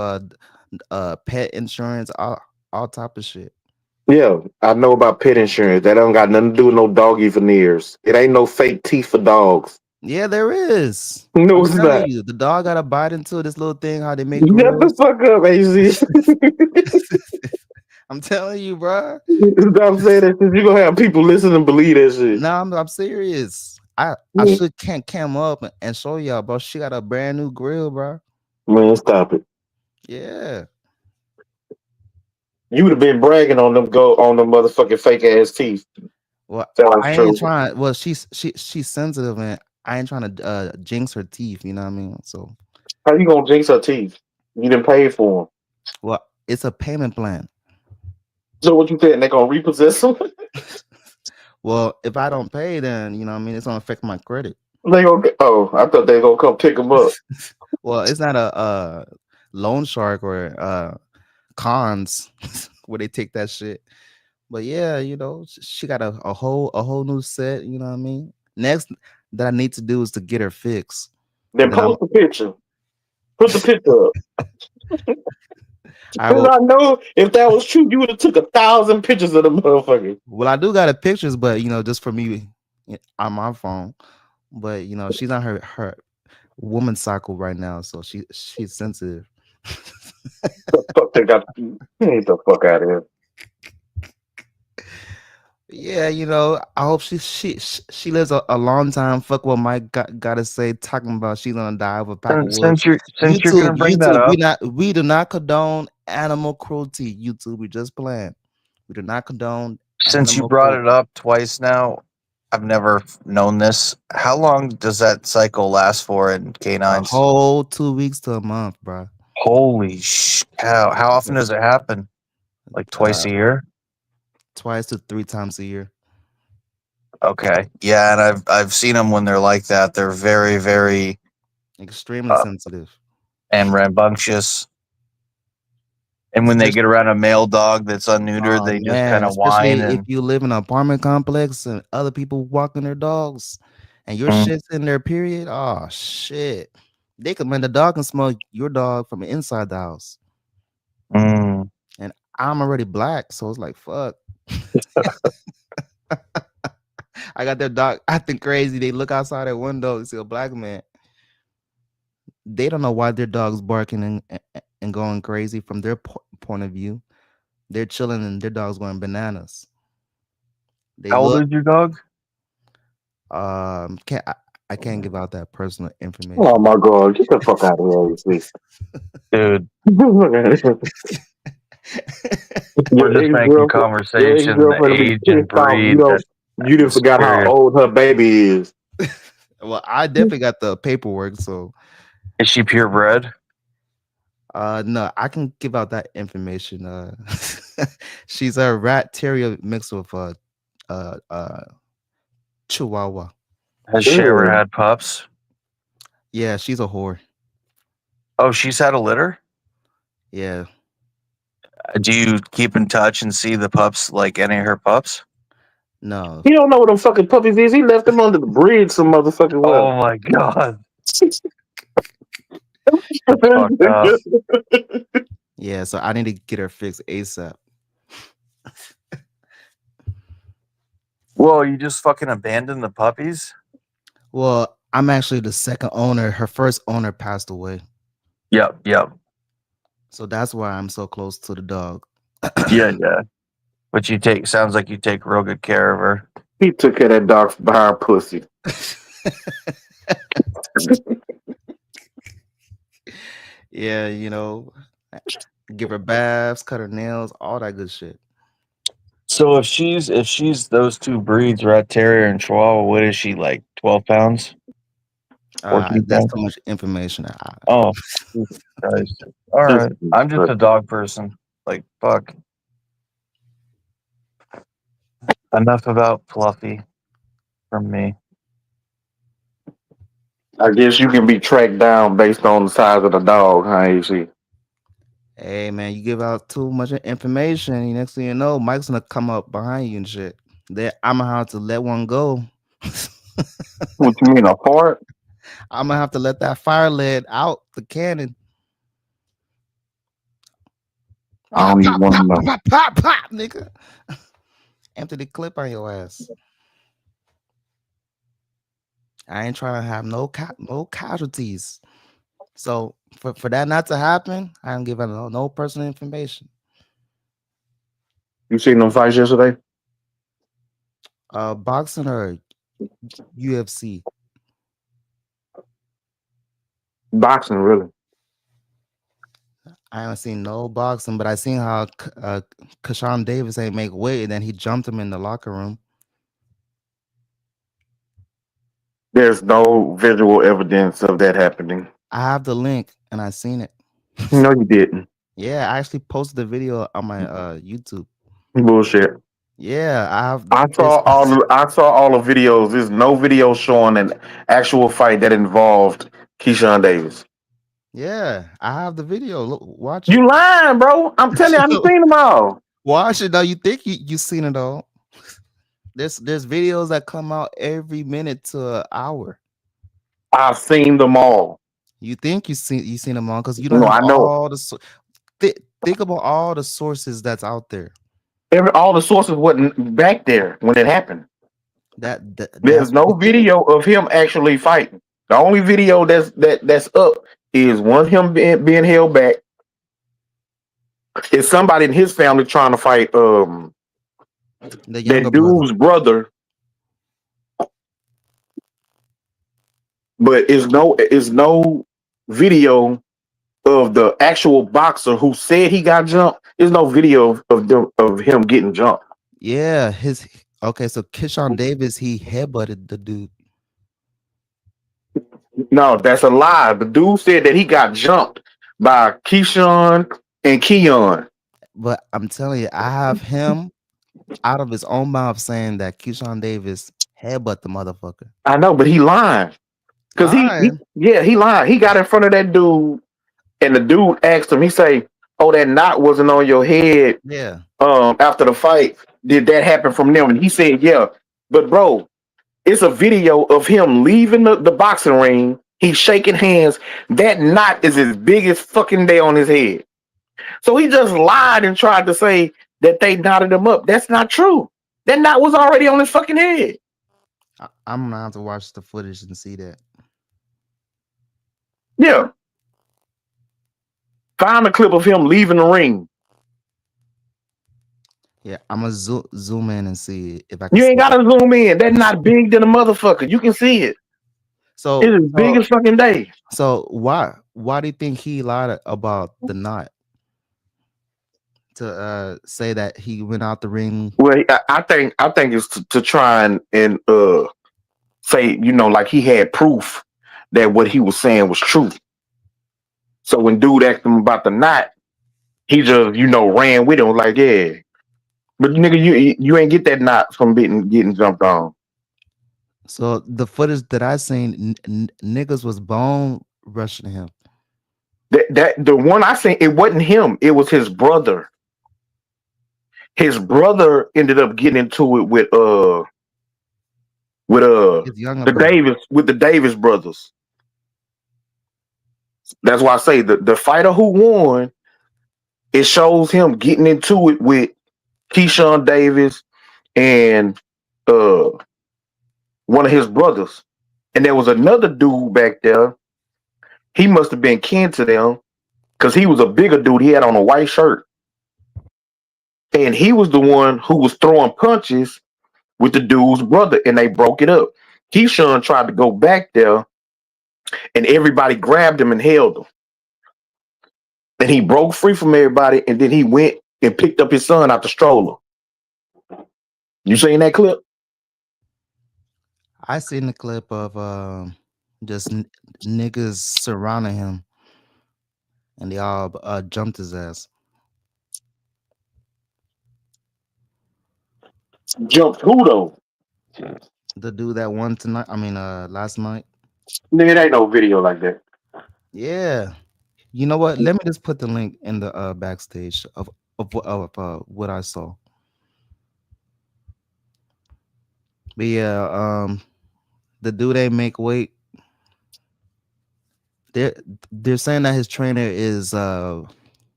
pet insurance, all type of shit. Yeah, I know about pet insurance. That don't got nothing to do with no doggy veneers. It ain't no fake teeth for dogs. Yeah, there is. No, I'm it's telling not. you, the dog got to bite into this little thing. How they make Shut the grills. fuck up, AZ. I'm telling you, bro. I'm saying that you gonna have people listen and believe that shit. No, I'm serious. I should can't cam up and show y'all, bro. She got a brand new grill, bro. Man, stop it. Yeah. You would have been bragging on them motherfucking fake ass teeth. Well, Sounds I ain't true. trying. Well, she's sensitive, and I ain't trying to jinx her teeth. You know what I mean? So How you gonna jinx her teeth? You didn't pay for them. well, it's a payment plan. So what you think? They gonna repossess them? Well, if I don't pay, then you know what I mean, it's gonna affect my credit. They gonna I thought they gonna come pick them up. Well, it's not a loan shark or cons where they take that shit. But yeah, you know, she got a whole new set. You know what I mean? Next that I need to do is to get her fixed. Then post the picture. Put the picture up. I Because I know if that was true, you would have took 1,000 pictures of the motherfucker. Well, I do got the pictures, but you know, just for me on my phone. But you know, she's on her woman cycle right now, so she's sensitive. The fuck they got? Get the fuck out of here. Yeah, you know, I hope she lives a long time. Fuck what Mike gotta say, talking about she's gonna die of a pack of wolves. Since you're gonna bring that up, we do not condone animal cruelty. YouTube, we just playing. We do not condone. Since you brought it up twice now, I've never known this. How long does that cycle last for in A canines? whole 2 weeks to a month, bro. Holy cow! How often does it happen? Like twice a year? Twice to 3 times a year. Okay, yeah, and I've seen them when they're like that. They're very, very Extremely sensitive. and rambunctious. And when they get around a male dog that's unneutered, they just kind of especially whine if and you live in an apartment complex and other people walking their dogs and your shit's in their period. Oh shit. They can the dog can smell your dog from inside the house. Mm. And I'm already black, so it's like fuck. I got their dog acting crazy. They look outside their window and see a black man. They don't know why their dog's barking and going crazy from their point of view. They're chilling and their dog's going bananas. How old is your dog? I can't give out that personal information. Oh my god, get the fuck out of here, please. Dude. We're just making conversation, the age and breed. You didn't forgot how old her baby is. Well, I definitely got the paperwork, so. Is she purebred? No, I can give out that information. She's a rat terrier mixed with Chihuahua. Has she ever had pups? Yeah, she's a whore. Oh, she's had a litter? Yeah. Do you keep in touch and see the pups, like any of her pups? No. He don't know what them fucking puppies is. He left them under the bridge some motherfucking way. Oh my god. Yeah, so I need to get her fixed ASAP. Well, you just fucking abandoned the puppies? Well, I'm actually the second owner. Her first owner passed away. Yep. So that's why I'm so close to the dog. Yeah. But sounds like you take real good care of her. He took care of that dog by her pussy. Yeah, give her baths, cut her nails, all that good shit. So if she's those two breeds, Rat Terrier and Chihuahua, what is she, like 12 pounds? That's too much information. Oh, Christ. All right. I'm just a dog person. Like, fuck. Enough about Fluffy from me. I guess you can be tracked down based on the size of the dog, huh? You see? Hey man, you give out too much information. Next thing you know, Mike's gonna come up behind you and shit. I'm gonna have to let one go. What you mean, a fart? I'm gonna have to let that fire lead out the cannon. I don't even want to know. Pop, nigga. Empty the clip on your ass. I ain't trying to have no casualties. So for that not to happen, I don't give out no personal information. You seen them fights yesterday? Boxing or UFC? Boxing, really. I haven't seen no boxing, but I seen how Kashawn Davis ain't make weight, and then he jumped him in the locker room. There's no visual evidence of that happening. I have the link, and I seen it. No, you didn't. Yeah, I actually posted the video on my YouTube. Bullshit. Yeah, I saw all the videos. There's no video showing an actual fight that involved Keyshawn Davis. Yeah, I have the video. Look, watch You lying, bro. I'm telling you, I've seen them all. Watch it now. You think you seen it all. There's videos that come out every minute to an hour. I've seen them all. You think you seen them all because you don't No, have I know. all the think about all the sources that's out there. All the sources wasn't back there when it happened. There's There's no video of him actually fighting. The only video that's up is one of him being held back. It's somebody in his family trying to fight that dude's brother. But it's no video of the actual boxer who said he got jumped. There's no video of him getting jumped. Yeah, his Okay, so Keyshawn Davis, he headbutted the dude. No, that's a lie. The dude said that he got jumped by Keyshawn and Keon. But I'm telling you, I have him out of his own mouth saying that Keyshawn Davis headbutt the motherfucker. I know, but he lying. Cause Lying? he lied. He got in front of that dude, and the dude asked him. He say, "Oh, that knot wasn't on your head." Yeah. After the fight, did that happen from them? And he said, "Yeah." But bro, it's a video of him leaving the boxing ring. He's shaking hands. That knot is as big as fucking day on his head. So he just lied and tried to say that they knotted him up. That's not true. That knot was already on his fucking head. I'm gonna have to watch the footage and see that. Yeah. Find a clip of him leaving the ring. Yeah, I'm gonna zoom in and see if I can. You ain't see gotta zoom in. That's not big than a motherfucker. You can see it. So It's as big as fucking day. So why do you think he lied about the knot? To say that he went out the ring. Well, I think it's to try and say, like he had proof that what he was saying was true. So when dude asked him about the knot, he just ran with him like, yeah. But nigga, you ain't get that knot from getting jumped on. So the footage that I seen, niggas was bone rushing him. That the one I seen, it wasn't him. It was his brother. His brother ended up getting into it with the Davis brothers. That's why I say the fighter who won, it shows him getting into it with Keyshawn Davis and one of his brothers. And there was another dude back there. He must have been kin to them because he was a bigger dude. He had on a white shirt. And he was the one who was throwing punches with the dude's brother, and they broke it up. Keyshawn tried to go back there, and everybody grabbed him and held him. And he broke free from everybody, and then he went and picked up his son out the stroller. You seen that clip? I seen the clip of just niggas surrounding him, and they all jumped his ass. Jumped who though? The dude that won tonight. I mean, last night. Nigga, it ain't no video like that. Yeah. You know what? Let me just put the link in the backstage of what I saw. But yeah, the dude ain't make weight. They're saying that his trainer is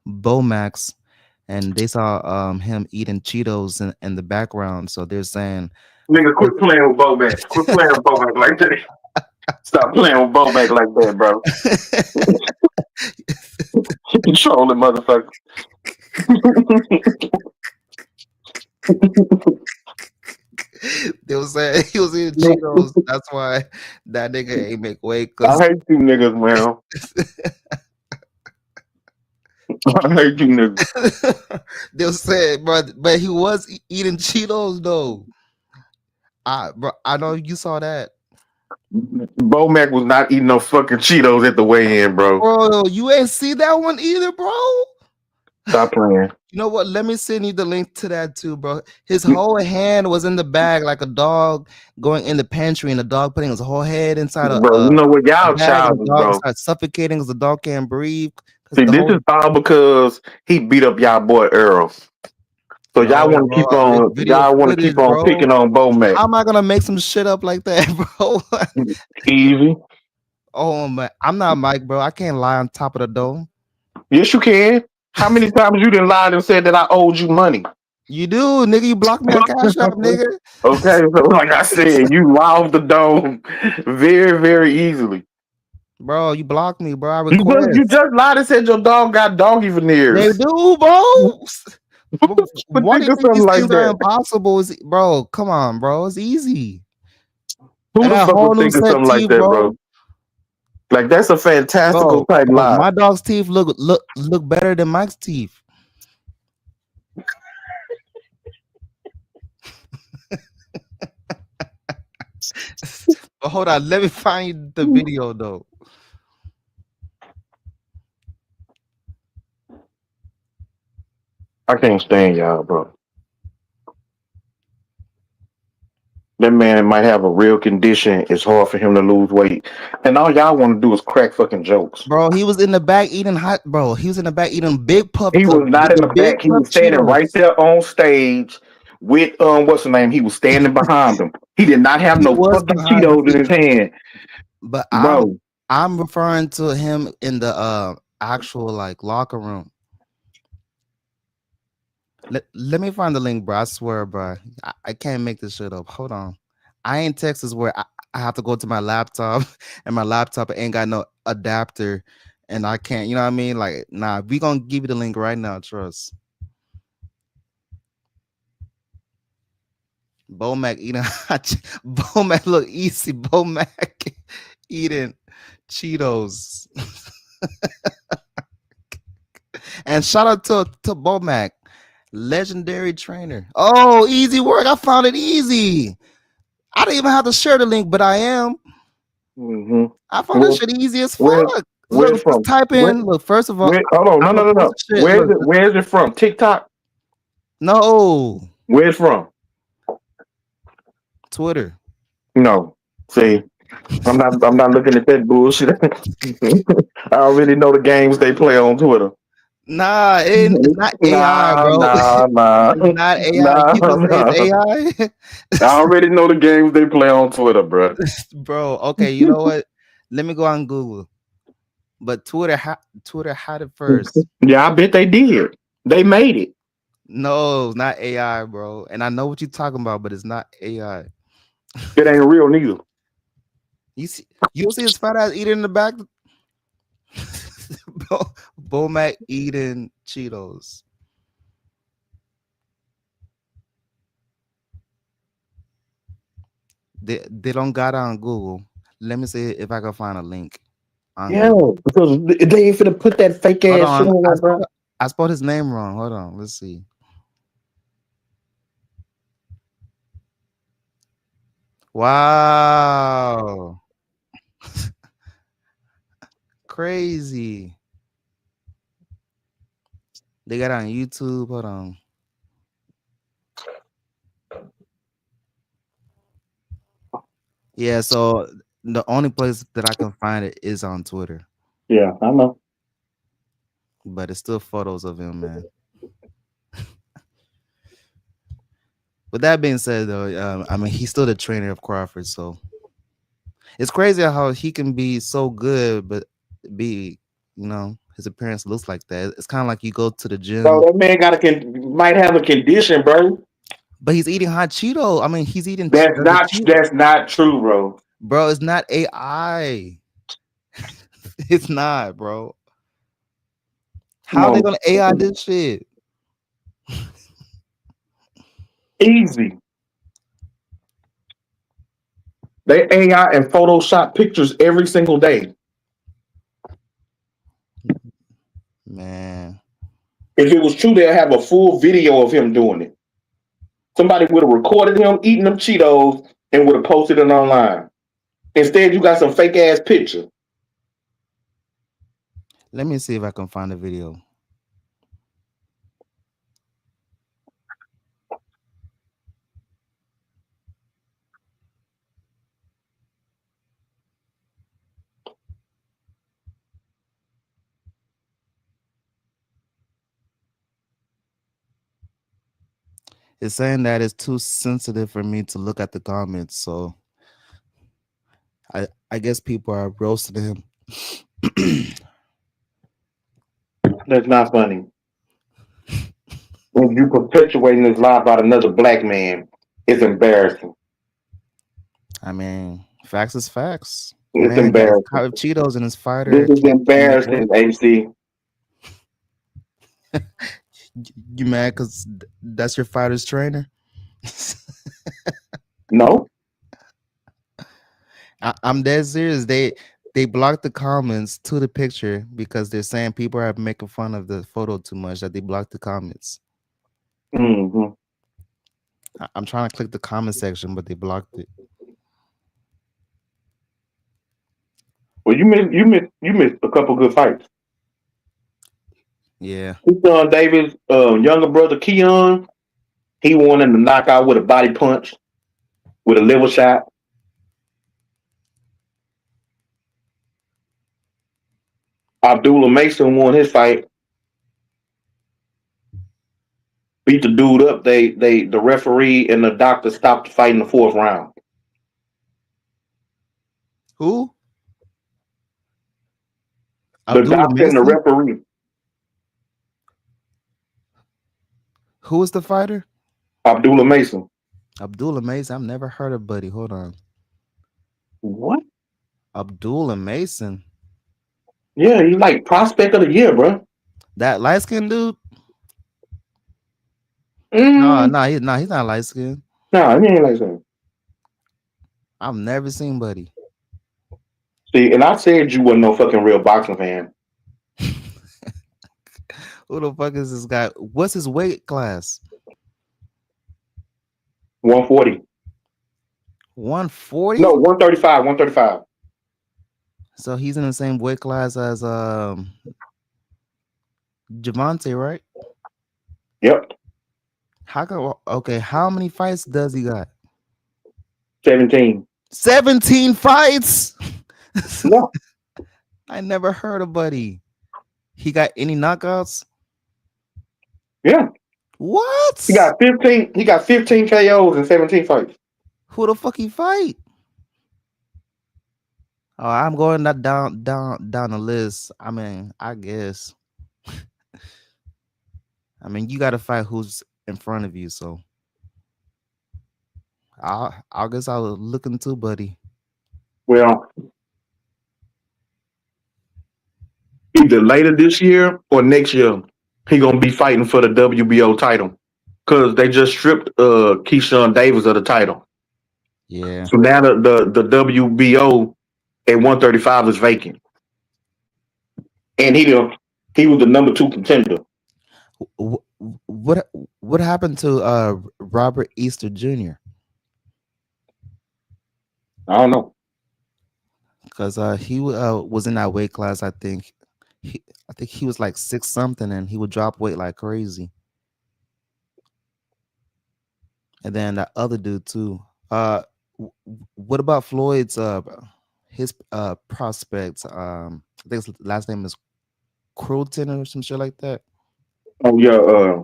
Bomax, and they saw him eating Cheetos in the background. So they're saying, nigga, quit playing with Bomax. Quit playing with Bomax like that. Stop playing with Bomax like that, bro. Trolling motherfucker. They was saying he was eating Cheetos. That's why that nigga ain't make weight. I hate you niggas, man. I hate you niggas. They was saying, but he was eating Cheetos though. Bro, I know you saw that. Bomac was not eating no fucking Cheetos at the weigh-in, bro. Bro, you ain't see that one either, bro. Stop playing. You know what? Let me send you the link to that too, bro. His whole hand was in the bag like a dog going in the pantry, and the dog putting his whole head inside of. Bro, you know what y'all childish, bro. Started suffocating because the dog can't breathe. See, this is all because he beat up y'all boy Earl. So y'all want to keep on, picking on Bomac. How am I gonna make some shit up like that, bro? Easy. Oh man, I'm not Mike, bro. I can't lie on top of the dome. Yes, you can. How many times you done lied and said that I owed you money? You do, nigga. You blocked me on Cash App, nigga. Okay, so like I said, you lie off the dome very, very easily. Bro, you blocked me, bro. You just lied and said your dog got doggy veneers. They do, bro. Why do you think these things are impossible? Bro, come on, bro. It's easy. Who the fuck would think of something like that, bro? Like that's a fantastical type lie. My dog's teeth look better than Mike's teeth. But hold on, let me find you the video though. I can't stand y'all, bro. That man might have a real condition. It's hard for him to lose weight, and all y'all want to do is crack fucking jokes. Bro, he was in the back eating hot. Bro, he was in the back eating big puff. He was not in the big back. He puff was standing Cheetos. right there on stage with what's the name? He was standing behind him. He did not have He no was fucking behind Cheetos in his hand, But bro. I'm referring to him in the actual like locker room. Let me find the link, bro. I swear, bro. I can't make this shit up. Hold on. I in Texas where I have to go to my laptop and my laptop ain't got no adapter and I can't, you know what I mean? Like, nah, we gonna give you the link right now, trust. Bomac eating Bomac look easy. Bomac eating Cheetos. And shout out to Bomac, legendary trainer. Oh, easy work. I found it easy. I didn't even have to share the link, but I am. Mm-hmm. I found that shit easy as fuck. Where's Look, from? just type in. Look, first of all, Hold on, no. Where's it from? TikTok? No. Where's it from? Twitter. No. See, I'm not looking at that bullshit. I already know the games they play on Twitter. Nah, it's not AI, bro. Nah. It's not AI. You gonna say it's AI? I already know the games they play on Twitter, bro. Bro, okay, you know what? Let me go on Google. But Twitter had it first. Yeah, I bet they did. They made it. No, it's not AI, bro. And I know what you're talking about, but it's not AI. It ain't real neither. You don't see his fat ass eating in the back. Bomac eating Cheetos. They don't got it on Google. Let me see if I can find a link. Yeah, because they ain't finna put that fake Hold ass shit on. on, bro. I spelled his name wrong. Hold on. Let's see. Wow. Crazy. They got it on YouTube. Hold on. Yeah, so the only place that I can find it is on Twitter. Yeah, I know. But it's still photos of him, man. With that being said, though, I mean, he's still the trainer of Crawford, so it's crazy how he can be so good, but be, his appearance looks like that. It's kind of like you go to the gym. Bro, that man might have a condition, bro. But he's eating hot Cheeto. I mean, he's eating. That's not true, bro. Bro, it's not AI. It's not, bro. How are they gonna AI this shit? Easy. They AI and Photoshop pictures every single day. Man. If it was true, they'd have a full video of him doing it. Somebody would have recorded him eating them Cheetos and would have posted it online. Instead, you got some fake ass picture. Let me see if I can find a video. It's saying that it's too sensitive for me to look at the comments, so I guess people are roasting him. That's not funny. When you perpetuating this lie about another black man, it's embarrassing. I mean, facts is facts. It's embarrassing. Got Cheetos in his fighter. This is embarrassing, AC. You mad because that's your fighter's trainer? No. I'm dead serious. They blocked the comments to the picture because they're saying people are making fun of the photo too much that they blocked the comments. Mm-hmm. I'm trying to click the comment section, but they blocked it. Well, you missed a couple good fights. Yeah. Keyshawn Davis, younger brother Keon, he won in the knockout with a body punch, with a liver shot. Abdullah Mason won his fight. Beat the dude up. The referee and the doctor stopped the fight in the 4th round. Who? The Abdullah doctor and the Mason? referee. Who is the fighter? Abdullah Mason. Abdullah Mason. I've never heard of Buddy. Hold on. What? Abdullah Mason. Yeah, he's like prospect of the year, bro. That light skinned dude? Mm. No, he's not light skinned. No, he ain't like that. I've never seen Buddy. See, and I said you wasn't no fucking real boxing fan. Who the fuck is this guy? What's his weight class? 140. 140? No, 135. 135. So he's in the same weight class as Javante, right? Yep. How many fights does he got? 17. 17 fights? No. I never heard of Buddy. He got any knockouts? Yeah. What? He got 15 KOs and 17 fights. Who the fuck he fight? Oh, I'm going down the list. I mean, I guess. I mean, you got to fight who's in front of you. So, I guess I'll look into Buddy. Well, either later this year or next year, he gonna be fighting for the WBO title because they just stripped Keyshawn Davis of the title. Yeah. So now the WBO at 135 is vacant, and he was the number 2 contender. What happened to Robert Easter Jr.? I don't know, because he was in that weight class. I think he was like 6 something, and he would drop weight like crazy. And then that other dude too. What about Floyd's his prospects? I think his last name is Cruelton or some shit like that. Oh yeah,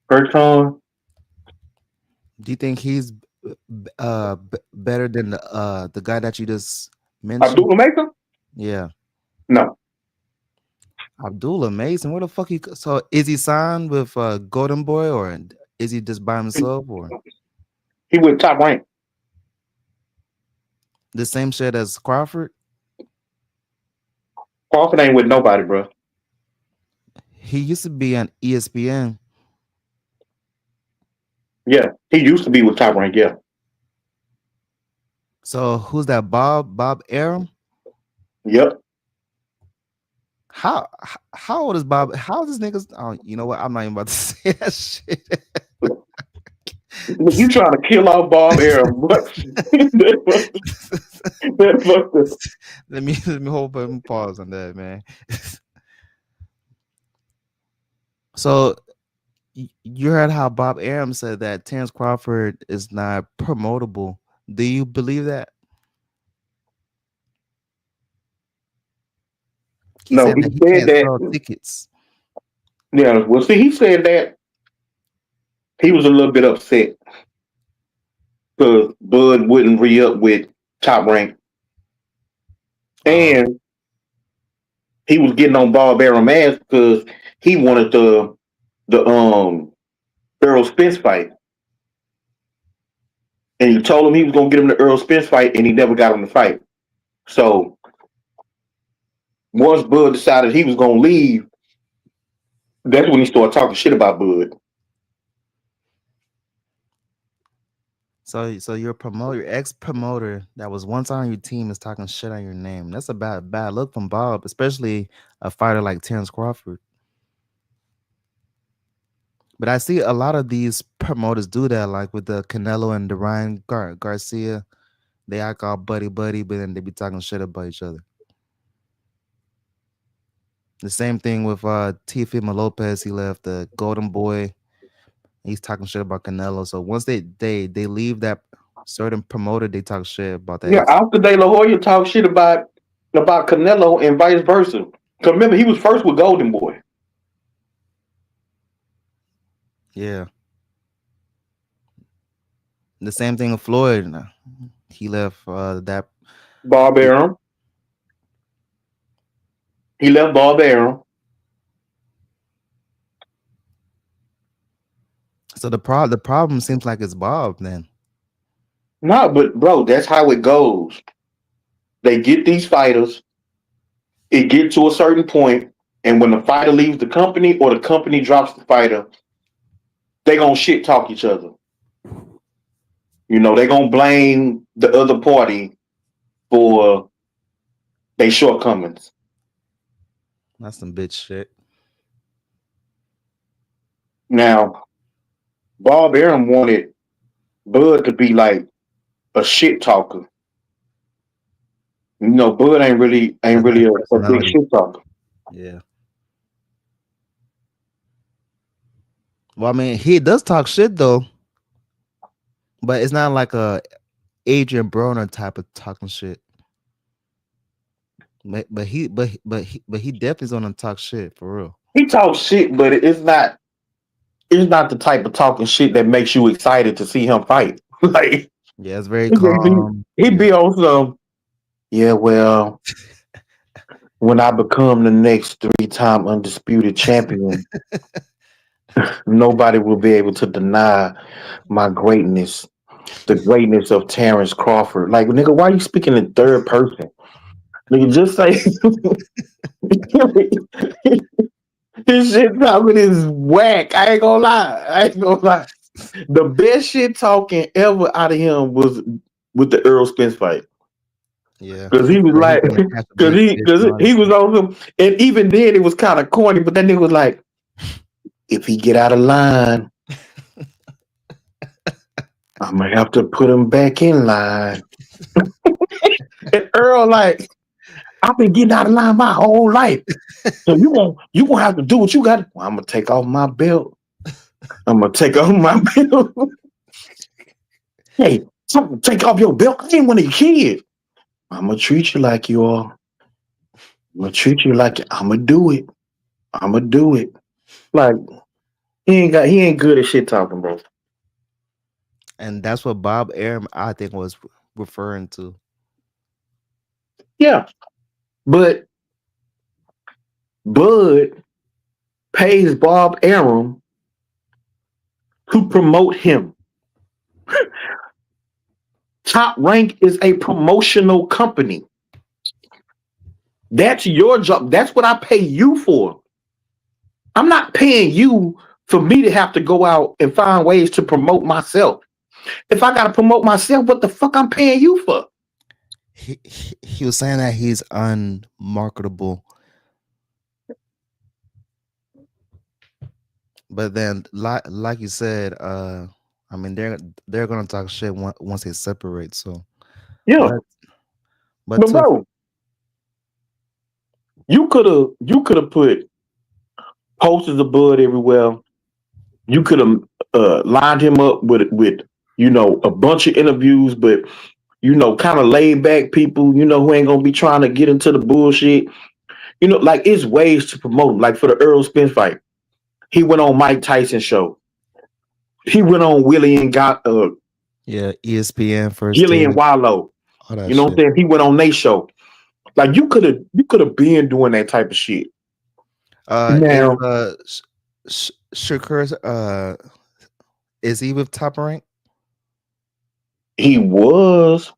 Bertrand. Do you think he's better than the guy that you just mentioned? Abdullah Mason? Yeah. No. Abdullah Mason, where the fuck he? So is he signed with Golden Boy, or is he just by himself, or he with Top Rank? The same shit as Crawford? Crawford ain't with nobody, bro. He used to be on ESPN. Yeah, he used to be with Top Rank. Yeah. So who's that? Bob Arum? Yep. How old is Bob? How old is niggas? Oh, you know what? I'm not even about to say that shit. You trying to kill off Bob Arum? Let me hold and pause on that, man. So you heard how Bob Arum said that Terrence Crawford is not promotable. Do you believe that? He no, said he said that. Sell tickets. Yeah, well, see, he said that he was a little bit upset because Bud wouldn't re-up with Top Rank, and he was getting on Bob Arum ass because he wanted the Earl Spence fight, and he told him he was gonna get him the Earl Spence fight, and he never got him the fight. So once Bud decided he was gonna leave, that's when he started talking shit about Bud. So your promoter, your ex-promoter that was once on your team is talking shit on your name. That's a bad look from Bob, especially a fighter like Terrence Crawford. But I see a lot of these promoters do that, like with the Canelo and the Ryan Garcia. They act all buddy buddy, but then they be talking shit about each other. The same thing with Teofimo Lopez. He left the Golden Boy. He's talking shit about Canelo. So once they leave that certain promoter, they talk shit about that. Yeah, Oscar De La Hoya talk shit about Canelo and vice versa. Cause remember, he was first with Golden Boy. Yeah. The same thing with Floyd. He left that Bob Arum. He left Bob Arum. So the problem seems like it's Bob then. No, but bro, that's how it goes. They get these fighters. It gets to a certain point, and when the fighter leaves the company or the company drops the fighter, they gonna shit talk each other. You know, they gonna blame the other party for their shortcomings. That's some bitch shit. Now, Bob Arum wanted Bud to be like a shit talker. You know, Bud ain't really a big shit talker. Yeah. Well, I mean, he does talk shit though, but it's not like a Adrian Broner type of talking shit. But he definitely's gonna talk shit for real. He talks shit, but it's not the type of talking shit that makes you excited to see him fight. Like, yeah, it's very calm. He'd be on some, yeah, well, when I become the next 3-time undisputed champion, nobody will be able to deny my greatness, the greatness of Terrence Crawford. Like, nigga, why are you speaking in third person? Nigga, just say his shit talking is whack. I ain't gonna lie. The best shit talking ever out of him was with the Earl Spence fight. Yeah, because he was like, because he was on him, and even then it was kind of corny. But that nigga was like, if he get out of line, I'm gonna have to put him back in line. And Earl like, I've been getting out of line my whole life, so you gonna have to do what you got. Well, I'm gonna take off my belt. Hey, take off your belt. I ain't one of your kids. I'm gonna treat you like you are. I'm gonna treat you like I'm gonna do it. Like he ain't good at shit talking, bro. And that's what Bob Arum, I think, was referring to. Yeah, but Bud pays Bob Arum to promote him. Top Rank is a promotional company. That's your job. That's what I pay you for. I'm not paying you for me to have to go out and find ways to promote myself. If I gotta promote myself, what the fuck I'm paying you for? He was saying that he's unmarketable. But then, like you said, I mean, they're gonna talk shit once they separate. So yeah, but bro, you could have put posters of Bud everywhere. You could have lined him up with a bunch of interviews, but kind of laid back people, who ain't gonna be trying to get into the bullshit. Like it's ways to promote him. Like for the Earl Spence fight, he went on Mike Tyson's show. He went on Willie and got ESPN first. Gillian Wallow. You know what I'm saying? He went on their show. Like you could have been doing that type of shit. Now, Shakur, is he with Top Rank? He was.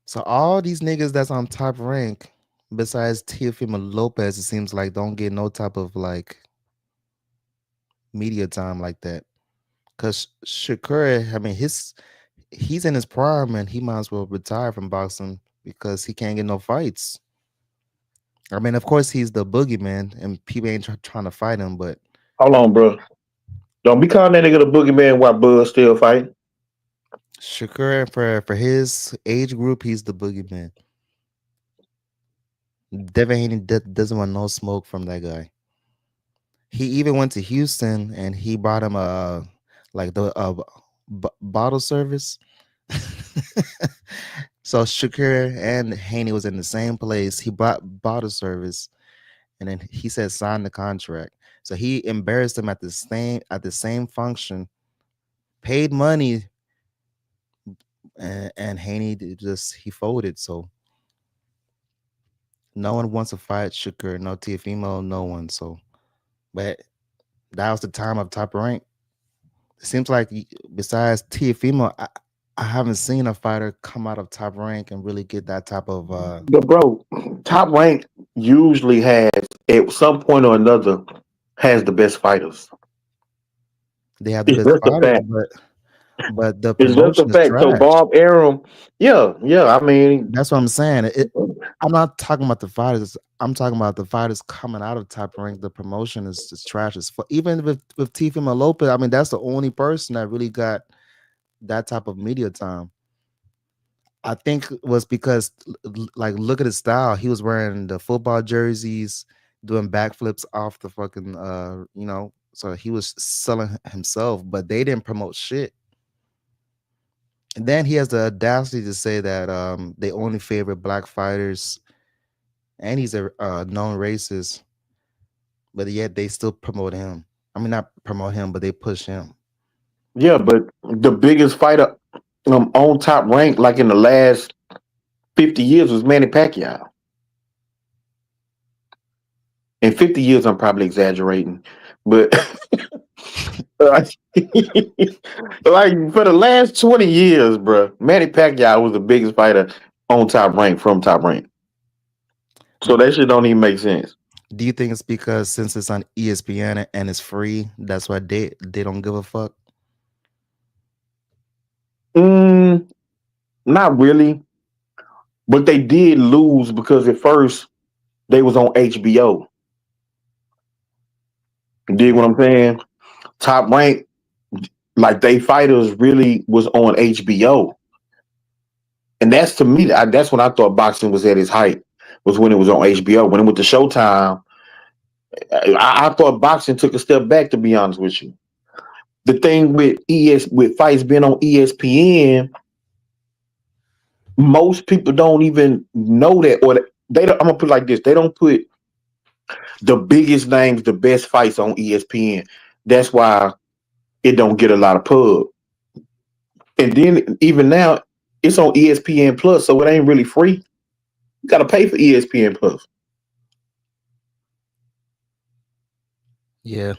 So all these niggas that's on Top Rank, besides Teofimo Lopez, it seems like don't get no type of like media time like that. Cause Shakur, I mean, he's in his prime and he might as well retire from boxing because he can't get no fights. I mean, of course, he's the boogeyman and people ain't trying to fight him, but Hold on, bro. Don't be calling that nigga the boogeyman while Bud still fighting. Shakur, for his age group, he's the boogeyman. Devin Haney doesn't want no smoke from that guy. He even went to Houston and he brought him a like the bottle service. So Shakur and Haney was in the same place. He brought bottle service, and then he said sign the contract. So he embarrassed him at the same function, paid money, and Haney he folded. So no one wants to fight Shakur, no Teofimo, no one. So, but that was the time of Top Rank. It seems like besides Teofimo, I haven't seen a fighter come out of Top Rank and really get that type of. But bro, Top Rank usually has at some point or another has the best fighters. They have the best fighters, but the it's just a promotion is fact. So trash. Bob Arum, yeah. I mean, That's what I'm saying. I'm not talking about the fighters. I'm talking about the fighters coming out of Top Rank. The promotion is just trash. Even with Teofimo Lopez, I mean, that's the only person that really got that type of media time. I think it was because, like, look at his style. He was wearing the football jerseys, doing backflips off the fucking, so he was selling himself, but they didn't promote shit. And then he has the audacity to say that they only favor black fighters, and he's a known racist, but yet they still promote him. I mean, not promote him, but they push him. Yeah, but the biggest fighter on Top Rank, like in the last 50 years, was Manny Pacquiao. In 50 years, I'm probably exaggerating, but like for the last 20 years, bro, Manny Pacquiao was the biggest fighter on Top Rank from Top Rank. So that shit don't even make sense. Do you think it's because since it's on ESPN and it's free, that's why they don't give a fuck? Not really, but they did lose because at first they was on HBO. You dig what I'm saying? Top Rank, like they fighters really was on HBO, and that's to me. That's when I thought boxing was at its height. Was when it was on HBO. When it went to Showtime, I thought boxing took a step back. To be honest with you, the thing with with fights being on ESPN, most people don't even know that, or they don't. I'm gonna put it like this: they don't put the biggest names, the best fights on ESPN. That's why it don't get a lot of pub. And then even now, it's on ESPN Plus, so it ain't really free. You gotta pay for ESPN Plus. Yeah.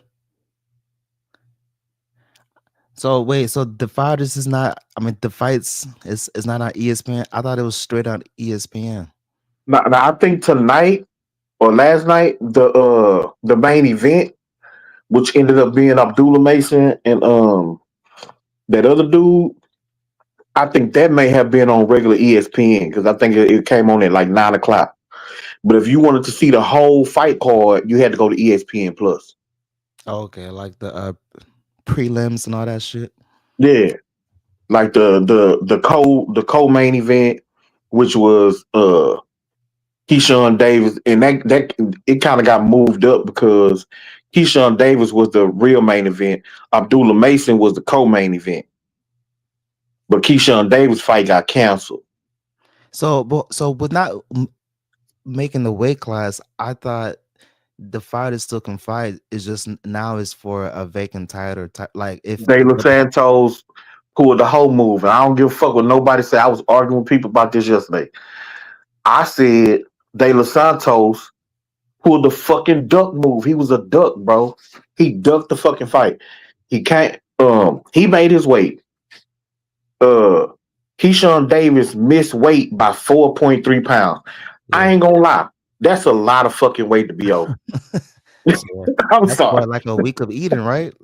So wait, so the fighters is not. I mean, the fights is not on ESPN. I thought it was straight on ESPN. Now I think tonight or last night, the main event, which ended up being Abdullah Mason and that other dude, I think that may have been on regular ESPN because I think it came on at like 9:00. But if you wanted to see the whole fight card, you had to go to ESPN Plus. Okay, like the prelims and all that shit. Yeah, like the co-main event, which was Keyshawn Davis, and that it kind of got moved up because Keyshawn Davis was the real main event. Abdullah Mason was the co-main event, but Keyshawn Davis fight got canceled. So with not making the weight class, I thought the fighters still can fight. It's just now it's for a vacant title. Like if De Los Santos pulled the whole move, and I don't give a fuck what nobody said. I was arguing with people about this yesterday. I said De Los Santos pulled the fucking duck move. He was a duck, bro. He ducked the fucking fight. He can't. He made his weight. Keyshawn Davis missed weight by 4.3 pounds. Yeah. I ain't gonna lie. That's a lot of fucking weight to be over. I'm sorry. Like a week of eating, right?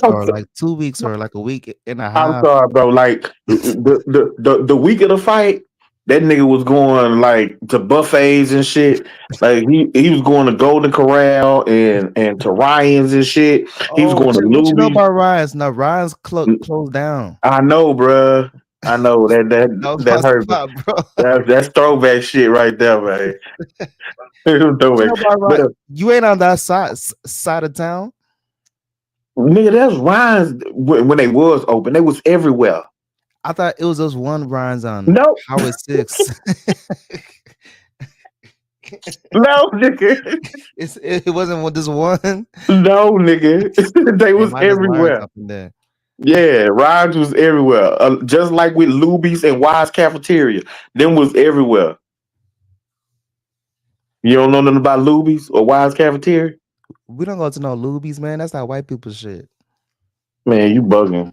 Or like 2 weeks, or like a week and a half. I'm sorry, bro. Like the week of the fight, That nigga was going like to buffets and shit. Like he was going to Golden Corral and to Ryan's and shit. He was Oh, going to what you know Luby's. about Ryan's? No, Ryan's closed down. I know, bruh. I know that That was that my hurt me. spot, bro. That's throwback shit right there, man. What you Throwback. know about But Ryan? You ain't on that side of town. nigga, that's Ryan's when they was open. They was everywhere. I thought it was just one Ryan's on No, Highway 6. no, nigga. It wasn't just one. No, nigga. They It was might just Ryan's everywhere. up in there. Yeah, Ryan's was everywhere. Just like with Luby's and Wise Cafeteria. Them was everywhere. You don't know nothing about Luby's or Wise Cafeteria? We don't go to no Luby's, man. That's not white people shit. Man, you bugging.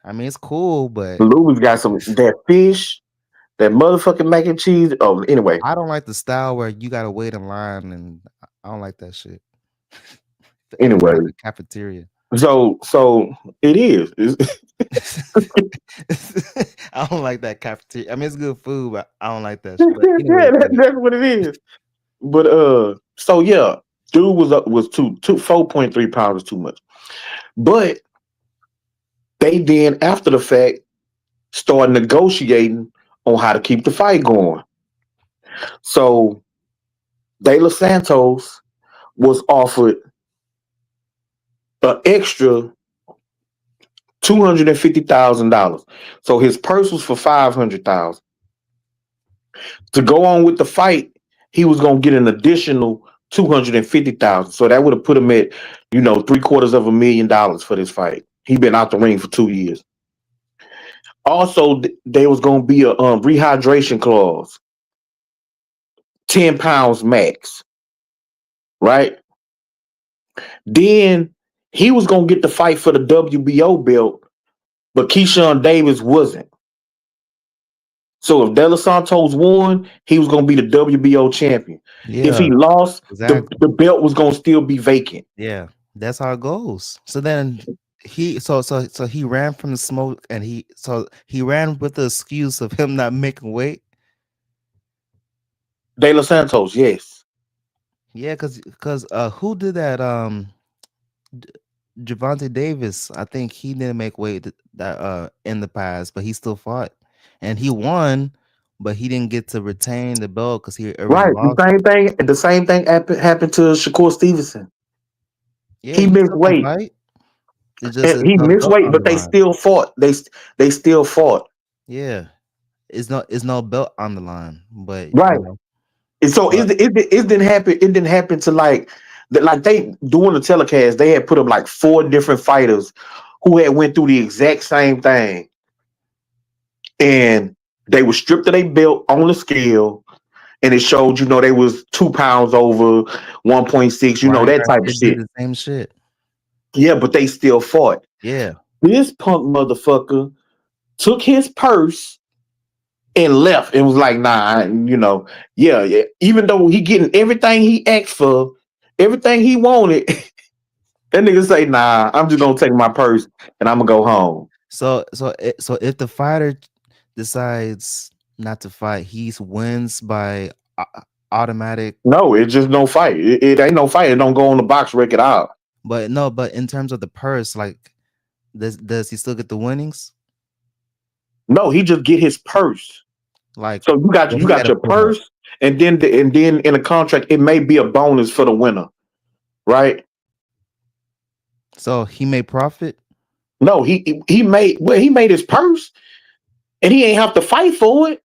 I mean, it's cool, but Luby's got that fish, that motherfucking mac and cheese. Oh, anyway. I don't like the style where you gotta wait in line, and I don't like that shit. Anyway. Like the cafeteria. So it is. I don't like that cafeteria. I mean, it's good food, but I don't like that shit. But anyway, Yeah, that's what it is. But so yeah, dude was 4.3 pounds is too much. But they then, after the fact, started negotiating on how to keep the fight going. So De Los Santos was offered an extra $250,000. So his purse was for $500,000. To go on with the fight, he was gonna get an additional $250,000. So that would have put him at, $750,000 for this fight. He been out the ring for 2 years. Also, there was gonna be a rehydration clause, 10 pounds max, right? Then he was gonna get the fight for the WBO belt, but Keyshawn Davis wasn't. So if De Los Santos won, he was gonna be the WBO champion. If he lost, exactly. the belt was gonna still be vacant. Yeah, that's how it goes. So then he he ran from the smoke, and he ran with the excuse of him not making weight. De Los Santos, yes. Yeah, because who did that? Javante Davis. I think he didn't make weight that in the past, but he still fought, and he won, but he didn't get to retain the belt because he already lost. The same thing happened to Shakur Stevenson. Yeah, he missed weight. Right? He missed weight, but they still fought. They still fought. Yeah, it's no belt on the line, but right. And so it didn't happen. It didn't happen to like they doing the telecast. They had put up like 4 different fighters who had went through the exact same thing, and they were stripped of their belt on the scale, and it showed they was 2 pounds over 1.6. That type of shit. The same shit. Yeah, but they still fought. Yeah. This punk motherfucker took his purse and left and was like, nah, yeah. Even though he getting everything he asked for, everything he wanted, that nigga say, nah, I'm just gonna take my purse and I'm gonna go home. So if the fighter decides not to fight, he wins by automatic. No, it's just no fight. It ain't no fight. It don't go on the box record out. But in terms of the purse, like, does he still get the winnings? No, he just get his purse. Like, so you got your purse, and then in a contract it may be a bonus for the winner, right? So he made profit. No, he made his purse, and he ain't have to fight for it.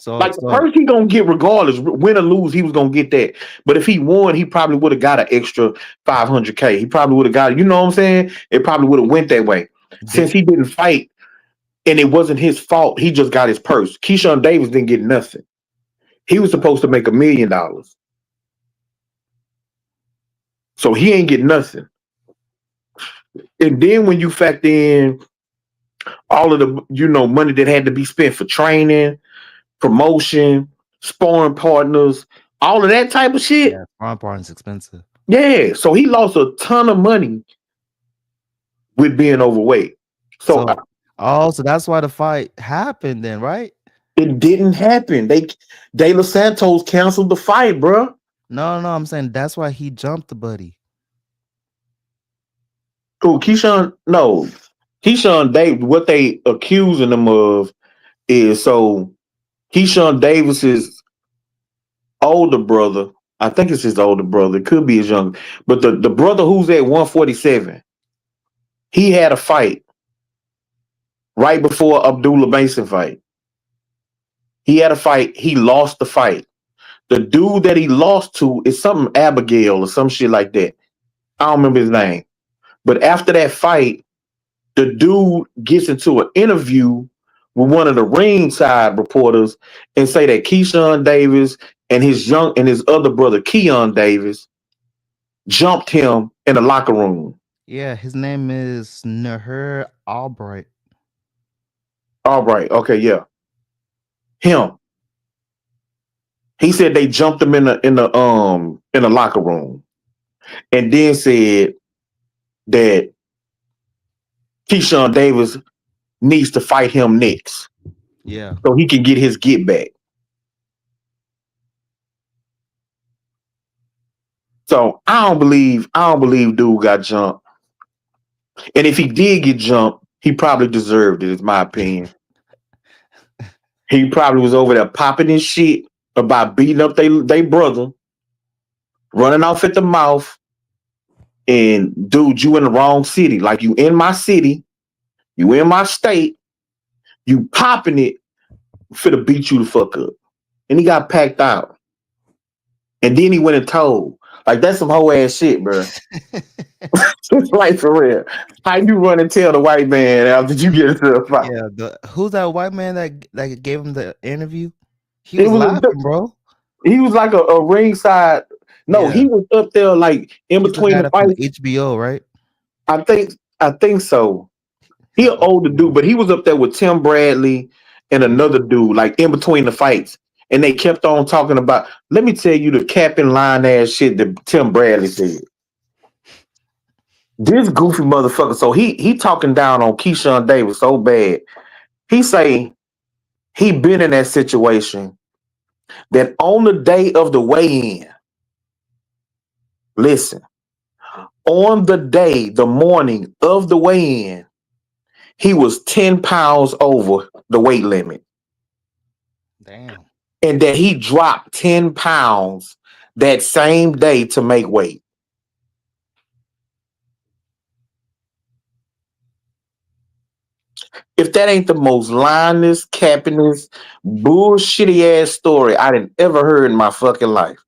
So the purse he gonna get regardless, win or lose, he was gonna get that. But if he won, he probably would have got an extra $500K. He probably would have got, you know what I'm saying? It probably would have went that way. Since he didn't fight, and it wasn't his fault, he just got his purse. Keyshawn Davis didn't get nothing. He was supposed to make $1 million, so he ain't get nothing. And then when you factor in all of the money that had to be spent for training, promotion, sparring partners, all of that type of shit. Yeah, sparring partners expensive. Yeah, so he lost a ton of money with being overweight. So that's why the fight happened then, right? It didn't happen. De Los Santos canceled the fight, bro. No, I'm saying that's why he jumped the buddy. Oh, Keyshawn, no. Keyshawn Davis, what they accusing him of is so Keyshawn Davis's older brother, I think it's his older brother, it could be his younger, but the brother who's at 147, he had a fight right before Abdullah Mason fight. He had a fight, he lost the fight. The dude that he lost to is something Abigail or some shit like that. I don't remember his name. But after that fight, the dude gets into an interview with one of the ringside reporters and say that Keyshawn Davis and his other brother Keon Davis jumped him in the locker room. Yeah, his name is Nahir Albright. Albright, okay, yeah. Him. He said they jumped him in the locker room, and then said that Keyshawn Davis needs to fight him next. Yeah. So he can get his get back. So I don't believe dude got jumped. And if he did get jumped, he probably deserved it, is my opinion. He probably was over there popping his shit about beating up they brother, running off at the mouth. And dude, you in the wrong city. Like, you in my city, you in my state, you popping it, finna beat you the fuck up. And he got packed out. And then he went and told. Like, that's some whole ass shit, bro. Like, for real. How you run and tell the white man after you get into a fight? Yeah, who's that white man that gave him the interview? He was laughing, bro. He was like a ringside. No, Yeah. he was up there like in between the fights. HBO, right? I think so. He an older dude, but he was up there with Tim Bradley and another dude, like in between the fights. And they kept on talking about, let me tell you the cap and line ass shit that Tim Bradley said. This goofy motherfucker. So he talking down on Keyshawn Davis so bad. He say he been in that situation that on the day of the weigh-in, listen, on the morning of the weigh-in, he was 10 pounds over the weight limit. Damn. And that he dropped 10 pounds that same day to make weight. If that ain't the most lineless, cappingest, bullshitty ass story I done ever heard in my fucking life.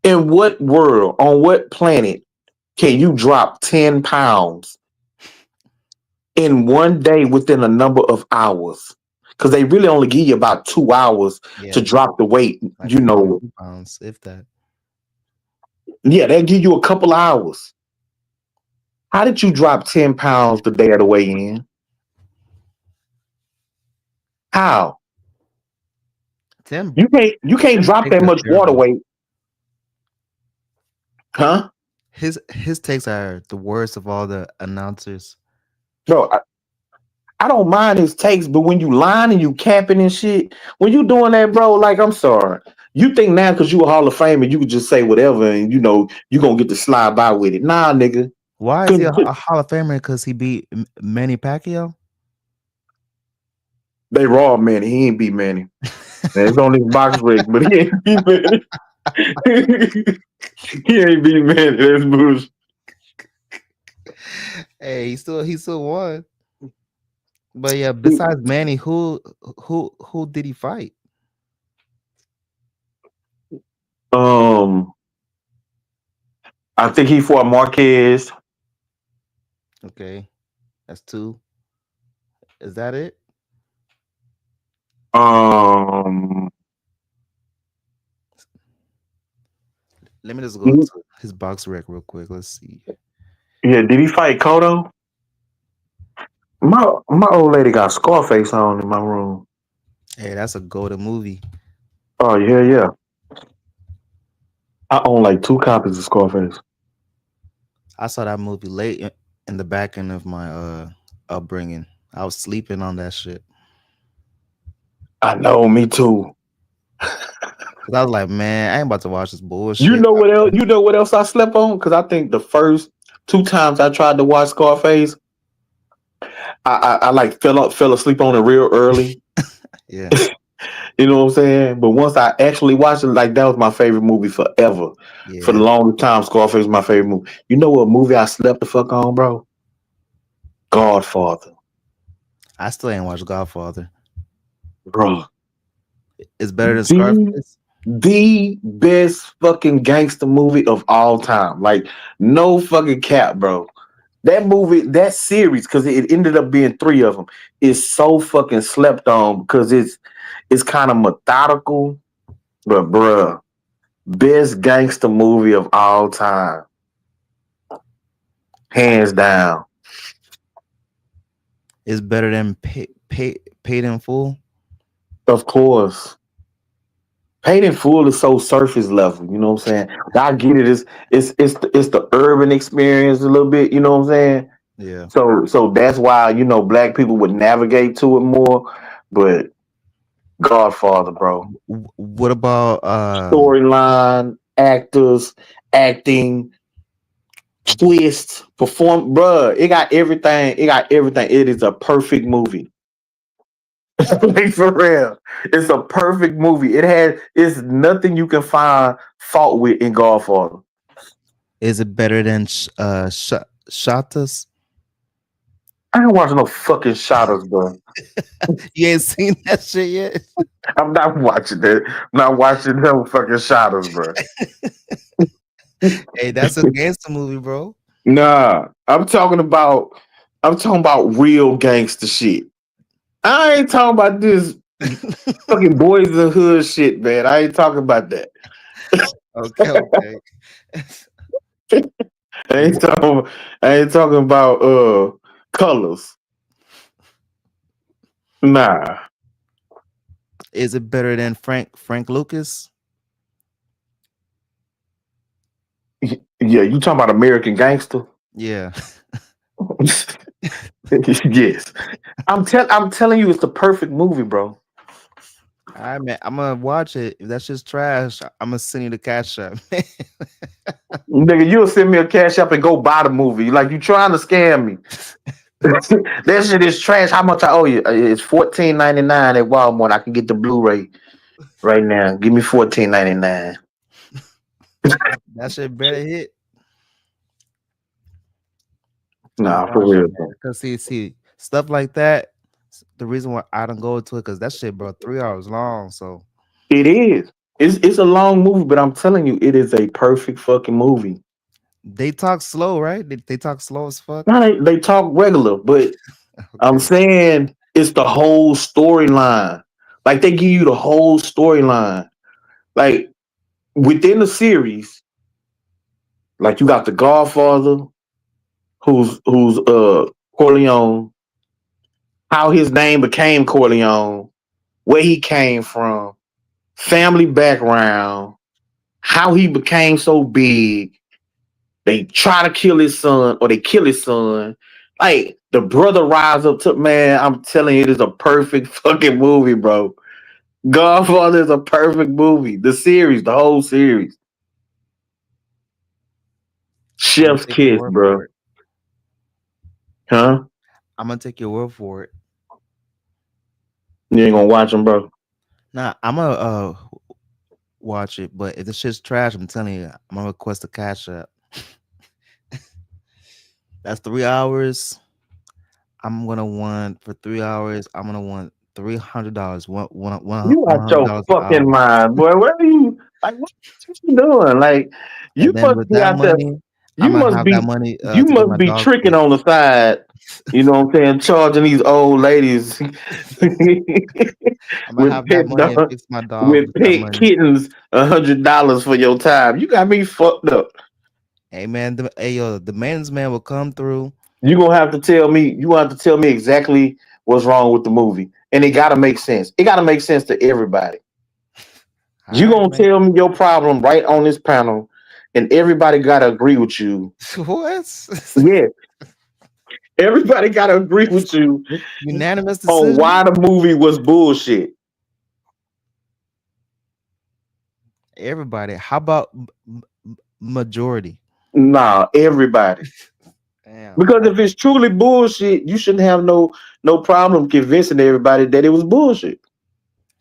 In what world, on what planet can you drop 10 pounds in one day within a number of hours? Because they really only give you about 2 hours to drop the weight, like you know. Pounds, if that. Yeah, they'll give you a couple hours. How did you drop 10 pounds the day of the weigh-in? How? Tim, you can't drop that much water weight. Huh? His takes are the worst of all the announcers. Bro, I don't mind his takes, but when you lying and you capping and shit, when you doing that, bro, like, I'm sorry. You think now because you a Hall of Famer, you can just say whatever and, you know, you going to get to slide by with it. Nah, nigga. Why is he a Hall of Famer? Because he beat Manny Pacquiao? They raw Manny. He ain't beat Manny. It's on his box break, but he ain't beat Manny. He ain't beat Manny. That's bullshit. Hey, he still won. But yeah, besides Manny, who did he fight? I think he fought Marquez. Okay, that's 2. Is that it? Let me just go to his box rec real quick. Let's see. Yeah, did he fight Cotto? My old lady got Scarface on in my room. Hey, that's a go-to movie. Oh yeah. I own like 2 copies of Scarface. I saw that movie late in the back end of my upbringing. I was sleeping on that shit. I know, me too. 'Cause I was like, man, I ain't about to watch this bullshit. You know what else? You know what else I slept on? Because I think the first 2 times I tried to watch Scarface, I like fell asleep on it real early. Yeah. You know what I'm saying? But once I actually watched it, like that was my favorite movie forever. For the Yeah. longest time, Scarface was my favorite movie. You know what movie I slept the fuck on, bro? Godfather, I still ain't watched Godfather. bro. It's better than The, Scarface. the best fucking gangster movie of all time. Like, no fucking cap, bro. That movie, that series, because it ended up being 3 of them, is so fucking slept on because it's kind of methodical. But bruh, best gangster movie of all time. Hands down. It's better than Paid in Full. Of course. Paid in Full is so surface level, you know what I'm saying? I get it. It's the urban experience a little bit, you know what I'm saying? Yeah. So that's why, you know, black people would navigate to it more. But Godfather, bro. What about Storyline, actors, acting, twists, perform, bruh. It got everything. It got everything. It is a perfect movie. Like, for real. It's a perfect movie. It's nothing you can find fault with in Godfather. Is it better than Shotas? I ain't watching no fucking Shotters, bro. You ain't seen that shit yet? I'm not watching that. I'm not watching no fucking Shotters, bro. Hey, that's a gangster movie, bro. Nah, I'm talking about real gangster shit. I ain't talking about this fucking Boys in the Hood shit, man. I ain't talking about that. Okay. I ain't talking about Colors. Nah. Is it better than Frank Lucas? Yeah, you talking about American Gangster? Yeah. Yes. I'm telling you, it's the perfect movie, bro. All right, man. I'm gonna watch it. If that's just trash, I'm gonna send you the cash app. Nigga, you'll send me a cash app and go buy the movie. Like, you trying to scam me. That shit is trash. How much I owe you? It's $14.99 at Walmart. I can get the Blu-ray right now. Give me $14.99. That shit better hit. Nah, for real. Because see, stuff like that. The reason why I don't go to it because that shit, bro, 3 hours long. So it is. It's a long movie, but I'm telling you, it is a perfect fucking movie. They talk slow, right? They talk slow as fuck. No, they talk regular, but okay. I'm saying it's the whole storyline. Like, they give you the whole storyline. Like, within the series, like, you got the Godfather, who's Corleone, how his name became Corleone, where he came from, family background, how he became so big. They try to kill his son, or they kill his son. Like, the brother rise up to, man, I'm telling you, it is a perfect fucking movie, bro. Godfather is a perfect movie. The series, the whole series. Chef's kiss, bro. Huh? I'm gonna take your word for it. You ain't gonna watch them, bro? Nah, I'm gonna watch it, but if the shit's trash, I'm telling you, I'm gonna request a cash app. That's 3 hours. I'm gonna want for 3 hours. I'm gonna want $300. You out your fucking mind, boy. What are you like? What you doing? Like, you must be out there. You must be. You must be tricking on the side. You know what I'm saying? Charging these old ladies I'm gonna have that money and fix my dog with pet kittens $100 for your time. You got me fucked up. Hey man, the man's man will come through. You gonna have to tell me. You have to tell me exactly what's wrong with the movie, and it gotta make sense. It gotta make sense to everybody. You gonna tell me your problem right on this panel, and everybody gotta agree with you. What? Yeah. Everybody gotta agree with you unanimous decision on why the movie was bullshit. Everybody. How about majority? Nah, everybody. Damn. Because if it's truly bullshit, you shouldn't have no problem convincing everybody that it was bullshit.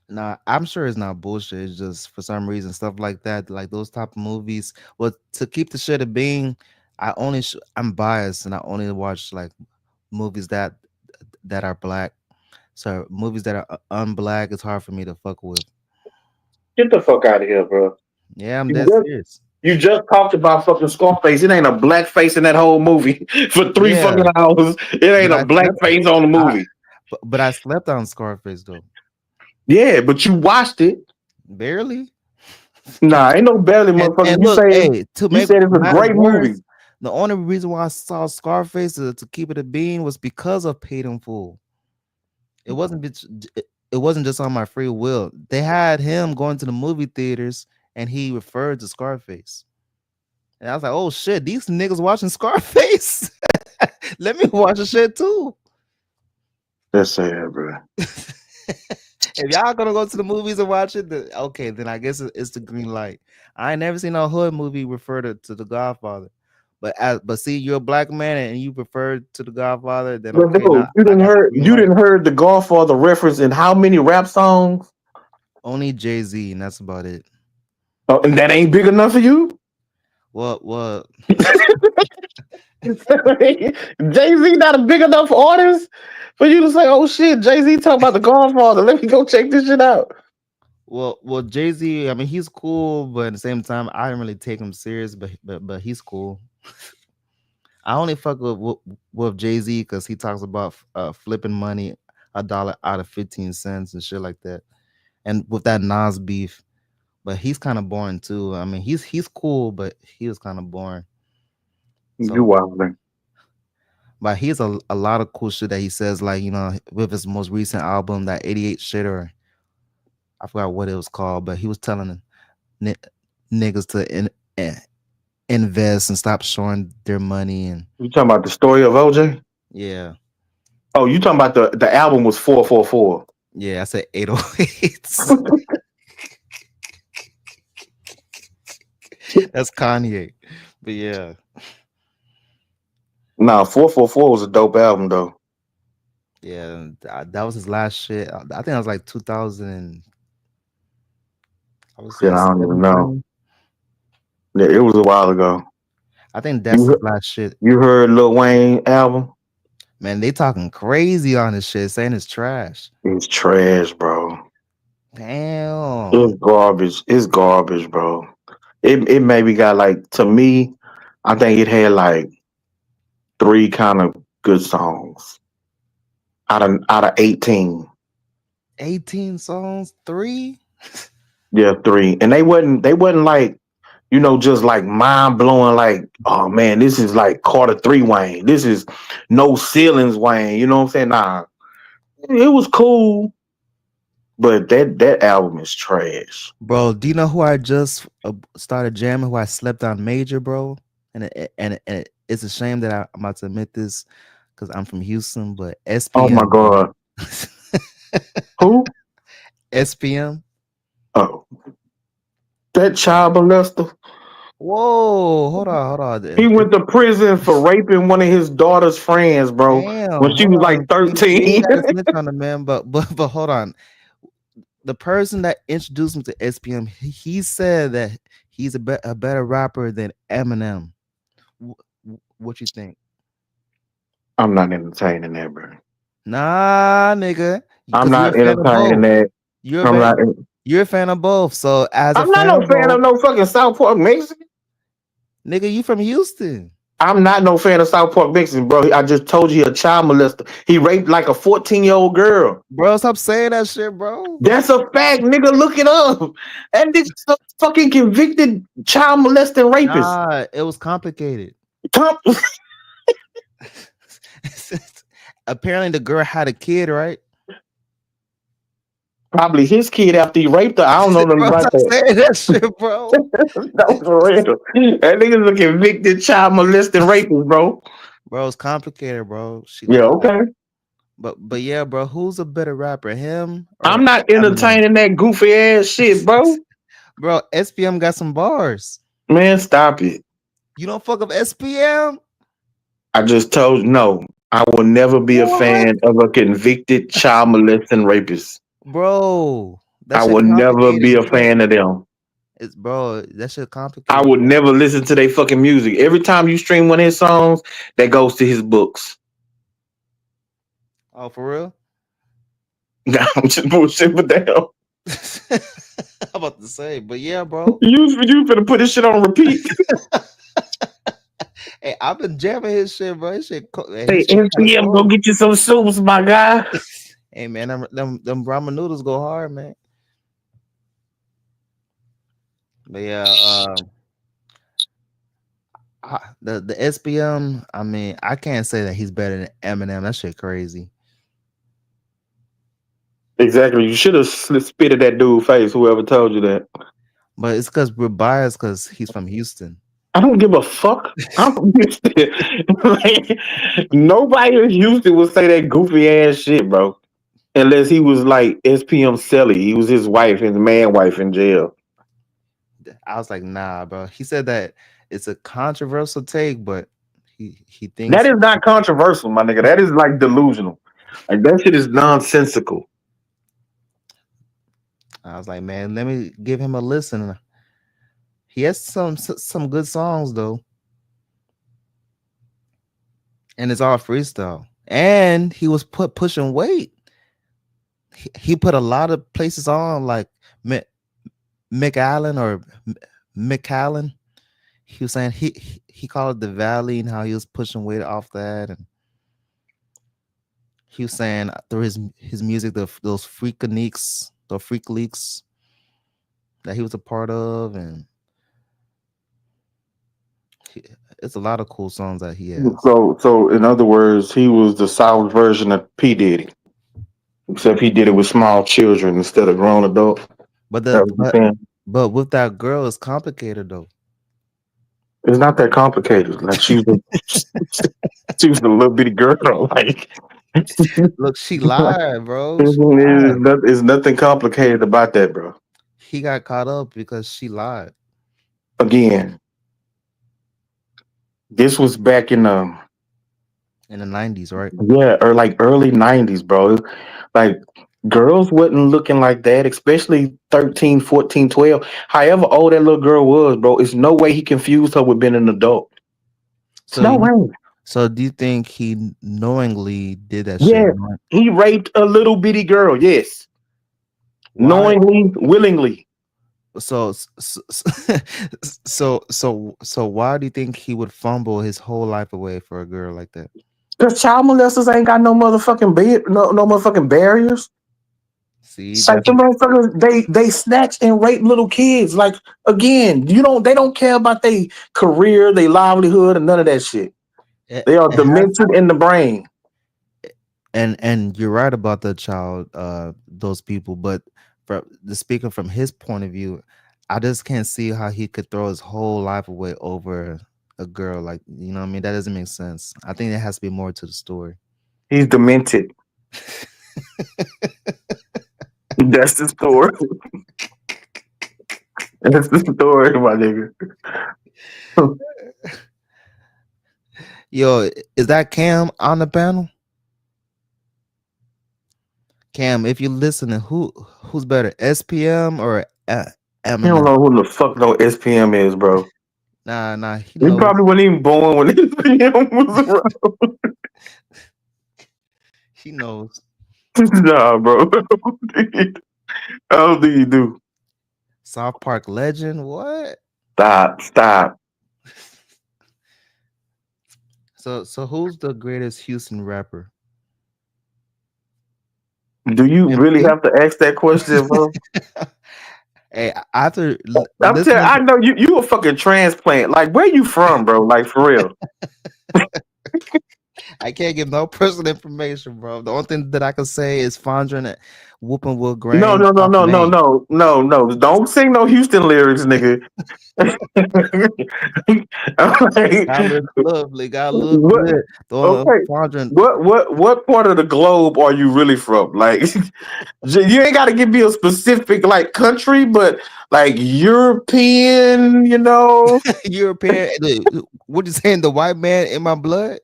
Nah, I'm sure it's not bullshit. It's just for some reason stuff like that, like those type of movies. Well, to keep the shit of being, I'm biased and I only watch like movies that are black. So movies that are unblack, it's hard for me to fuck with. Get the fuck out of here, bro. Yeah, I'm You dead just, serious. you just talked about fucking Scarface. It ain't a black face in that whole movie for 3 Yeah, fucking hours. It ain't but a black face on the movie. but I slept on Scarface though. Yeah, but you watched it. Barely. Nah, ain't no barely, motherfucker. And You look, say hey, to you make said it's a matters great worse, movie. the only reason why I saw Scarface to keep it a bean was because of Paid in Full. It wasn't just on my free will. They had him going to the movie theaters and he referred to Scarface. And I was like, oh shit, these niggas watching Scarface. Let me watch the shit too. That's sad, bro. If y'all gonna go to the movies and watch it, okay, then I guess it's the green light. I ain't never seen a hood movie refer to the Godfather. But see, you're a black man and you prefer to the Godfather, then But okay, dude, now you I didn't got the heard green you light. didn't heard the Godfather reference in how many rap songs? Only Jay-Z, and that's about it. Oh, and that ain't big enough for you? What? Jay-Z not a big enough artist for you to say, oh shit, Jay-Z talking about the Godfather. Let me go check this shit out. Well, Jay-Z, I mean, he's cool, but at the same time, I didn't really take him serious, but he's cool. I only fuck with Jay-Z because he talks about flipping money $1 out of 15 cents and shit like that. And with that Nas beef, but he's kind of boring too. I mean, he's cool, but he was kind of boring. You wilding. But he's a lot of cool shit that he says, like, you know, with his most recent album, that 88 shit, or I forgot what it was called, but he was telling niggas to invest and stop showing their money. And You talking about the story of OJ? yeah. Oh, you talking about the album was 444. Yeah, I said 808. That's Kanye. But yeah. Nah, 444 was a dope album though. Yeah, that was his last shit. I think that was like 2000. I would say Shit, I don't even 17. know. Yeah, it was a while ago. I think that's his last shit. You heard Lil Wayne album? Man, they talking crazy on this shit, saying it's trash. It's trash, bro. Damn. It's garbage. It's garbage, bro. It maybe got like, to me, I think it had like 3 kind of good songs out of 18. 18 songs, 3? Yeah, 3. And they wasn't like, you know, just like mind blowing, like, oh man, this is like Carter 3 Wayne. This is No Ceilings Wayne. You know what I'm saying? Nah. It was cool. But that album is trash. Bro, do you know who I just started jamming, who I slept on major, bro? And it's a shame that I'm about to admit this because I'm from Houston, but SPM. Oh my God. Who? SPM. Oh. That child molester. Whoa, hold on. He went to prison for raping one of his daughter's friends, bro. Damn, when she was like 13. on the man, but hold on. The person that introduced me to SPM, he said that he's a better rapper than Eminem. What you think? I'm not entertaining that, bro. Nah, nigga. I'm not entertaining that. You're a fan of both. So I'm not no fan of no fucking Southport Mexican. Nigga, you from Houston. I'm not no fan of Southport Mexican, bro. I just told you he a child molester. He raped like a 14-year-old girl. Bro, stop saying that shit, bro. That's a fact, nigga. Look it up. That nigga's a fucking convicted child molesting rapist. Nah, it was complicated. Apparently the girl had a kid, right? Probably his kid after he raped her. I don't know nothing about that. Saying that shit, bro. No, for real. That nigga's a convicted child molesting rapist, bro. Bro, it's complicated, bro. Okay. But yeah, bro, who's a better rapper, him? I'm not entertaining that goofy ass shit, bro. Bro, SPM got some bars. Man, stop it. You don't fuck up SPM? I just told you, no. I will never be a fan of a convicted child molesting rapist. Bro, that I shit will never be a complicated, bro. fan of them. It's bro, that shit complicated. I would never listen to their fucking music. Every time you stream one of his songs, that goes to his books. Oh, for real? Nah, I'm just bullshit with that. I'm about to say, but yeah, bro. You finna put this shit on repeat. Hey, I've been jamming his shit, bro. His shit, Hey, MPM, go get you some soups, my guy. Hey, man, them ramen noodles go hard, man. But yeah, the SPM. I mean, I can't say that he's better than Eminem. That shit crazy. Exactly. You should have spit at that dude's face, whoever told you that. But it's because we're biased because he's from Houston. I don't give a fuck. I'm from Houston. Like, nobody in Houston would say that goofy ass shit, bro. Unless he was like SPM Selly. He was his wife, his man wife in jail. I was like, nah, bro. He said that it's a controversial take, but he thinks that is not controversial, my nigga. That is like delusional. Like that shit is nonsensical. I was like, man, let me give him a listen. He has some good songs though, and it's all freestyle. And he was pushing weight. He put a lot of places on, like McAllen or McAllen. He was saying he called it the Valley and how he was pushing weight off that, and he was saying through his music, those freak leaks that he was a part of, and it's a lot of cool songs that he has. So in other words, he was the South version of P. Diddy, except he did it with small children instead of grown adults. But but with that girl, it's complicated though. It's not that complicated. Like she was a little bitty girl. Like look, she lied, bro. There's nothing complicated about that, bro. He got caught up because she lied. Again, this was back in the 90s, right? Yeah, or like early 90s, bro. Like girls wasn't looking like that, especially 13, 14, 12. However old that little girl was, bro, it's no way he confused her with being an adult. No way. So do you think he knowingly did that Yeah, shit? he raped a little bitty girl, yes. Why? Knowingly, willingly. So why do you think he would fumble his whole life away for a girl like that? Because child molesters ain't got no motherfucking no motherfucking barriers. See, like the motherfuckers, they snatch and rape little kids. Like again, they don't care about their career, their livelihood, and none of that shit. They are demented in the brain. And you're right about the child, those people, but speaking from his point of view, I just can't see how he could throw his whole life away over a girl. Like, you know what I mean? That doesn't make sense. I think there has to be more to the story. He's demented. That's the story. That's the story, my nigga. Yo, is that Cam on the panel? Cam, if you're listening, who's better, SPM or Eminem? You don't know who the fuck no SPM is, bro. Nah. He probably wasn't even born when SPM was around. He knows. Nah, bro. I don't think you do. South Park legend? What? Stop. So who's the greatest Houston rapper? Do you really have to ask that question, bro? Hey, after I know you a fucking transplant. Like, where you from, bro? Like, for real. I can't give no personal information, bro. The only thing that I can say is Fondren whooping Will Graham. No. Don't sing no Houston lyrics, nigga. Lovely, got look good. Okay. What part of the globe are you really from? Like, you ain't got to give me a specific like country, but like European, you know. European. What you saying? The white man in my blood?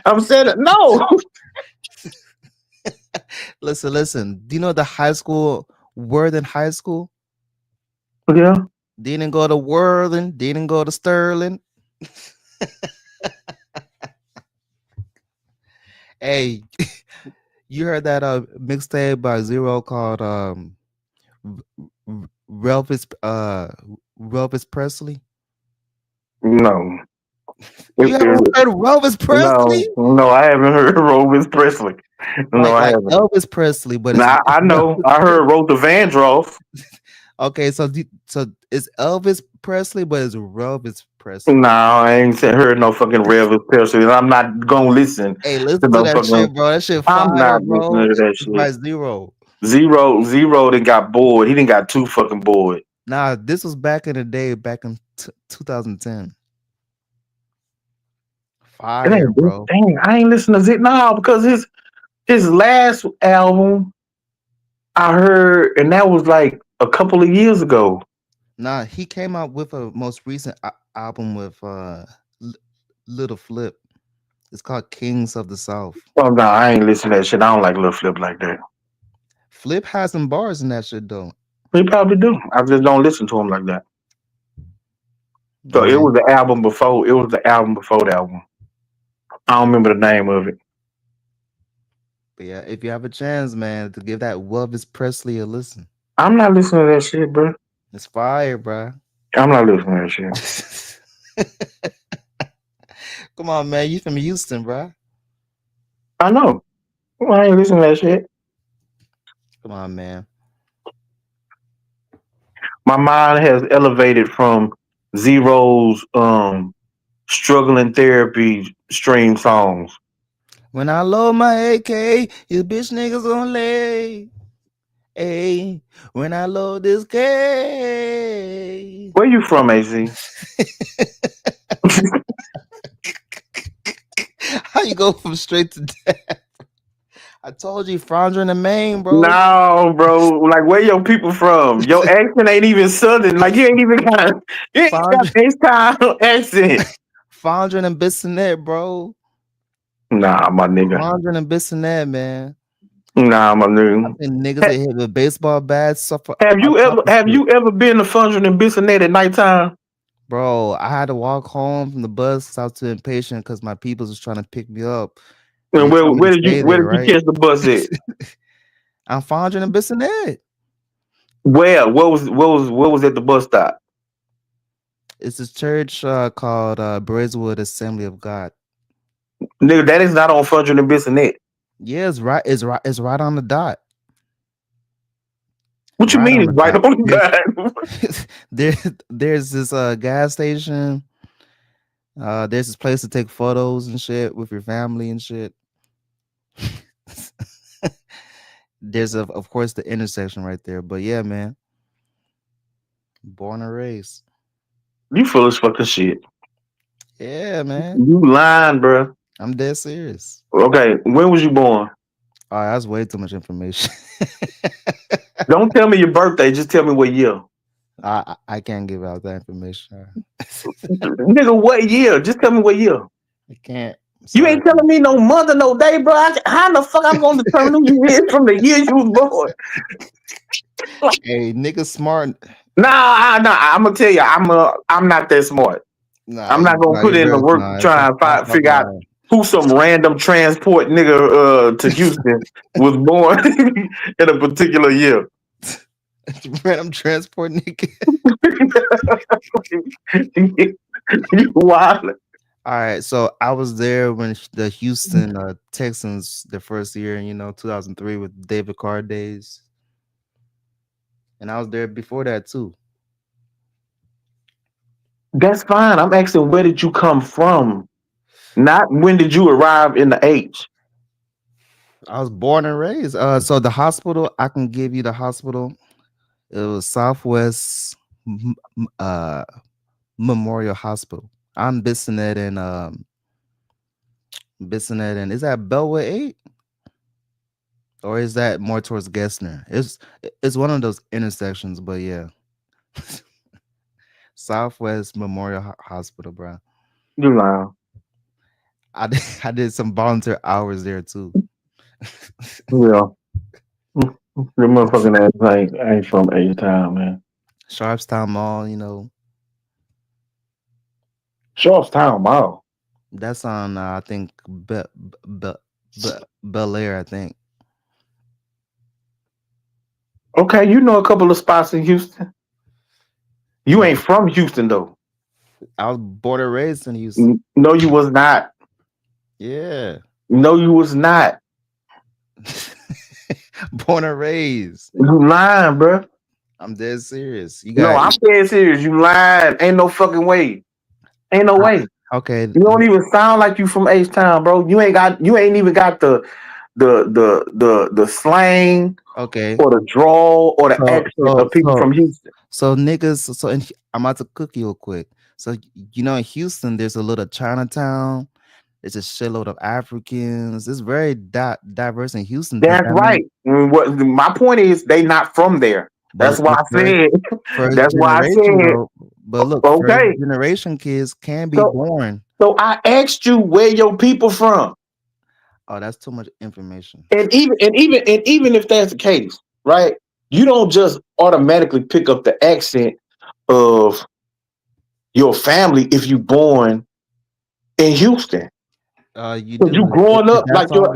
I'm saying it. No. Listen. Do you know the high school Worthing High School? Yeah. Didn't go to Worthing. Didn't go to Sterling. Hey, you heard that mixtape by Zero called Relvis Presley? No. You haven't heard of Elvis Presley? No, I haven't heard of Elvis Presley. No, I Like haven't. Elvis Presley, but Nah, I know. I heard Rother Vandross. Okay, so it's Elvis Presley, but it's Elvis Presley. No, I ain't heard no fucking Elvis Presley. I'm not gonna listen. Hey, listen to that shit, bro. That shit fire, I'm not bro. listening to that It's by shit. Zero. Zero done got bored. He done got too fucking bored. Nah, this was back in the day, back in 2010. Fire, bro. Dang, I ain't listening to it now because his last album I heard, and that was like a couple of years ago. Nah, he came out with a most recent album with Little Flip. It's called Kings of the South. Oh no, I ain't listening to that shit. I don't like Lil Flip like that. Flip has some bars in that shit though. He probably do. I just don't listen to him like that. So it was the album before. It was the album before the album. I don't remember the name of it. But yeah, if you have a chance, man, to give that Elvis Presley a listen. I'm not listening to that shit, bro. It's fire, bro. I'm not listening to that shit. Come on, man. You from Houston, bro. I know. I ain't listening to that shit. Come on, man. My mind has elevated from Zero's struggling therapy stream songs. When I load my AK, you bitch niggas gonna lay. Hey, when I load this K. Where you from, AC? How you go from straight to death? I told you, Fondra in the main, bro. No, bro. Like, where your people from? Your accent ain't even southern. Like, you ain't even got FaceTime accent. Fondra and Bissonnette, bro. Nah, my nigga. Fondra and Bissonnette, man. Nah, my nigga. And niggas that hit with baseball bats. Have you ever been to Fondra and Bissonnette at nighttime? Bro, I had to walk home from the bus because I was too impatient because my people was trying to pick me up. And where did you catch the bus at? I'm Fondra and Bissonnette. Where? What was at the bus stop? It's a church called Braeswood Assembly of God. Nigga, that is not on Fondra and Bissonnette. Yeah, it's right. It's right on the dot. What you mean it's right on the dot? There's this gas station. There's this place to take photos and shit with your family and shit. There's of course the intersection right there, but yeah, man. Born and raised. You full as fucking shit. Yeah, man. You lying, bro. I'm dead serious. Okay, when was you born? Oh, that's way too much information. Don't tell me your birthday. Just tell me what year. I can't give out that information. Nigga, what year? Just tell me what year. I can't. You ain't telling me no month or no day, bro. How the fuck I'm gonna determine who you is from the year you was born? Hey, nigga, smart. Nah. I'm gonna tell you, I'm not that smart. Nah, I'm not gonna put in the work trying to figure out who some random transport nigga to Houston was born in a particular year. Random transport nigga. You wild. All right, so I was there when the Houston Texans, the first year, 2003 with David Carr days, and I was there before that too. That's fine. I'm asking, where did you come from? Not when did you arrive in the H? I was born and raised. So the hospital, I can give you the hospital. It was Southwest Memorial Hospital. I'm Bissonnette and is that Bellwood 8? Or is that more towards Gessner? It's one of those intersections, but yeah. Southwest Memorial Hospital, bro. You lying. I did some volunteer hours there too. Yeah. The motherfucking ass ain't from H-Town, man. Sharpstown Mall, you know, Sharpstown Mall. that's on I think Bel Air, I think. Okay, you know a couple of spots in Houston. You Yeah, ain't from Houston though. I was born and raised in Houston. No, you was not. Yeah, No, you was not. born and raised. You lying, bro. I'm dead serious. You No, got I'm dead serious. You lying. Ain't no fucking way. Ain't no I, way. okay. You don't even sound like you from H Town, bro. You ain't even got the slang Okay. or the drawl or the So accent so of people so from Houston. so niggas. So I'm about to cook you real quick. So you know, in Houston, there's a little Chinatown. There's a shitload of Africans. It's very diverse in Houston. Does That's that right. mean? What my point is, they not from there. That's But why look, I said. first That's why I generation said. though. But look, first Okay. generation kids can be So born. so I asked you where your people from, Oh, that's too much information. and even if that's the case, right? You don't just automatically pick up the accent of your family if you born in Houston. You If you do. growing If up, that's like all.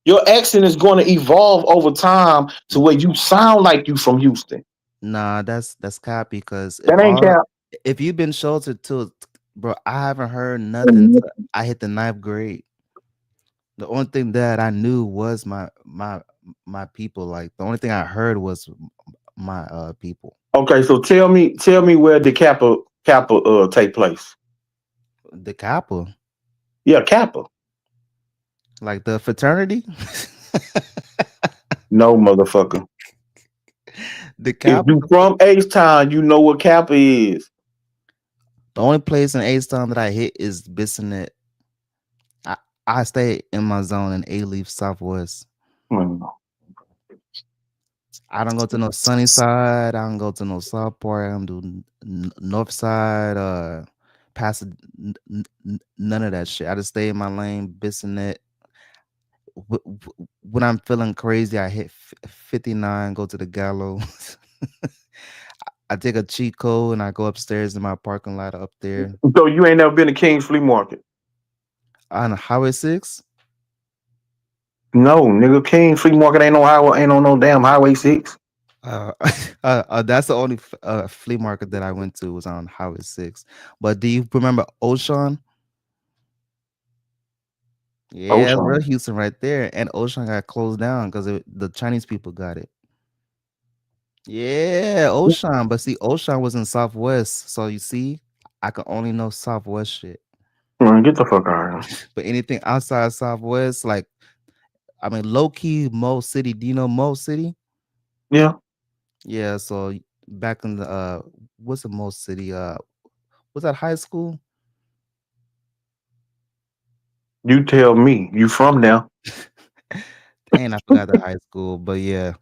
your accent is going to evolve over time to where you sound like you from Houston. Nah, that's cap because That ain't cap. if you've been sheltered to, bro, I haven't heard nothing. I hit the ninth grade. The only thing that I knew was my people. Like the only thing I heard was my people. Okay, so tell me where the Kappa take place. The Kappa, Yeah, Kappa. like the fraternity. No, motherfucker. The If Kappa. you from H Town, you know what Kappa is. The only place in A-Town that I hit is Bissonnette. I stay in my zone in A-Leaf Southwest. I don't go to no sunny side. I don't go to no South Park. I don't do North Side. Past none of that shit. I just stay in my lane. Bissonnette. When I'm feeling crazy, I hit 59. Go to the gallows. I take a cheat code and I go upstairs in my parking lot up there So you ain't never been to King's Flea Market? on Highway 6. No, nigga, King's Flea Market ain't on no damn Highway 6. That's the only flea market that I went to was on Highway 6. But do you remember Ocean? Yeah, that's real Ocean. Houston right there. And Ocean got closed down because the Chinese people got it. Yeah, Ocean. But see, Ocean was in Southwest. So you see, I can only know Southwest shit. Man, get the fuck out of here. But anything outside Southwest, like, I mean, low key, Mo City. Do you know Mo City? Yeah. Yeah, so back in the what's the Mo City? Was that high school? You tell me. You from there. Dang, I forgot the high school, but yeah,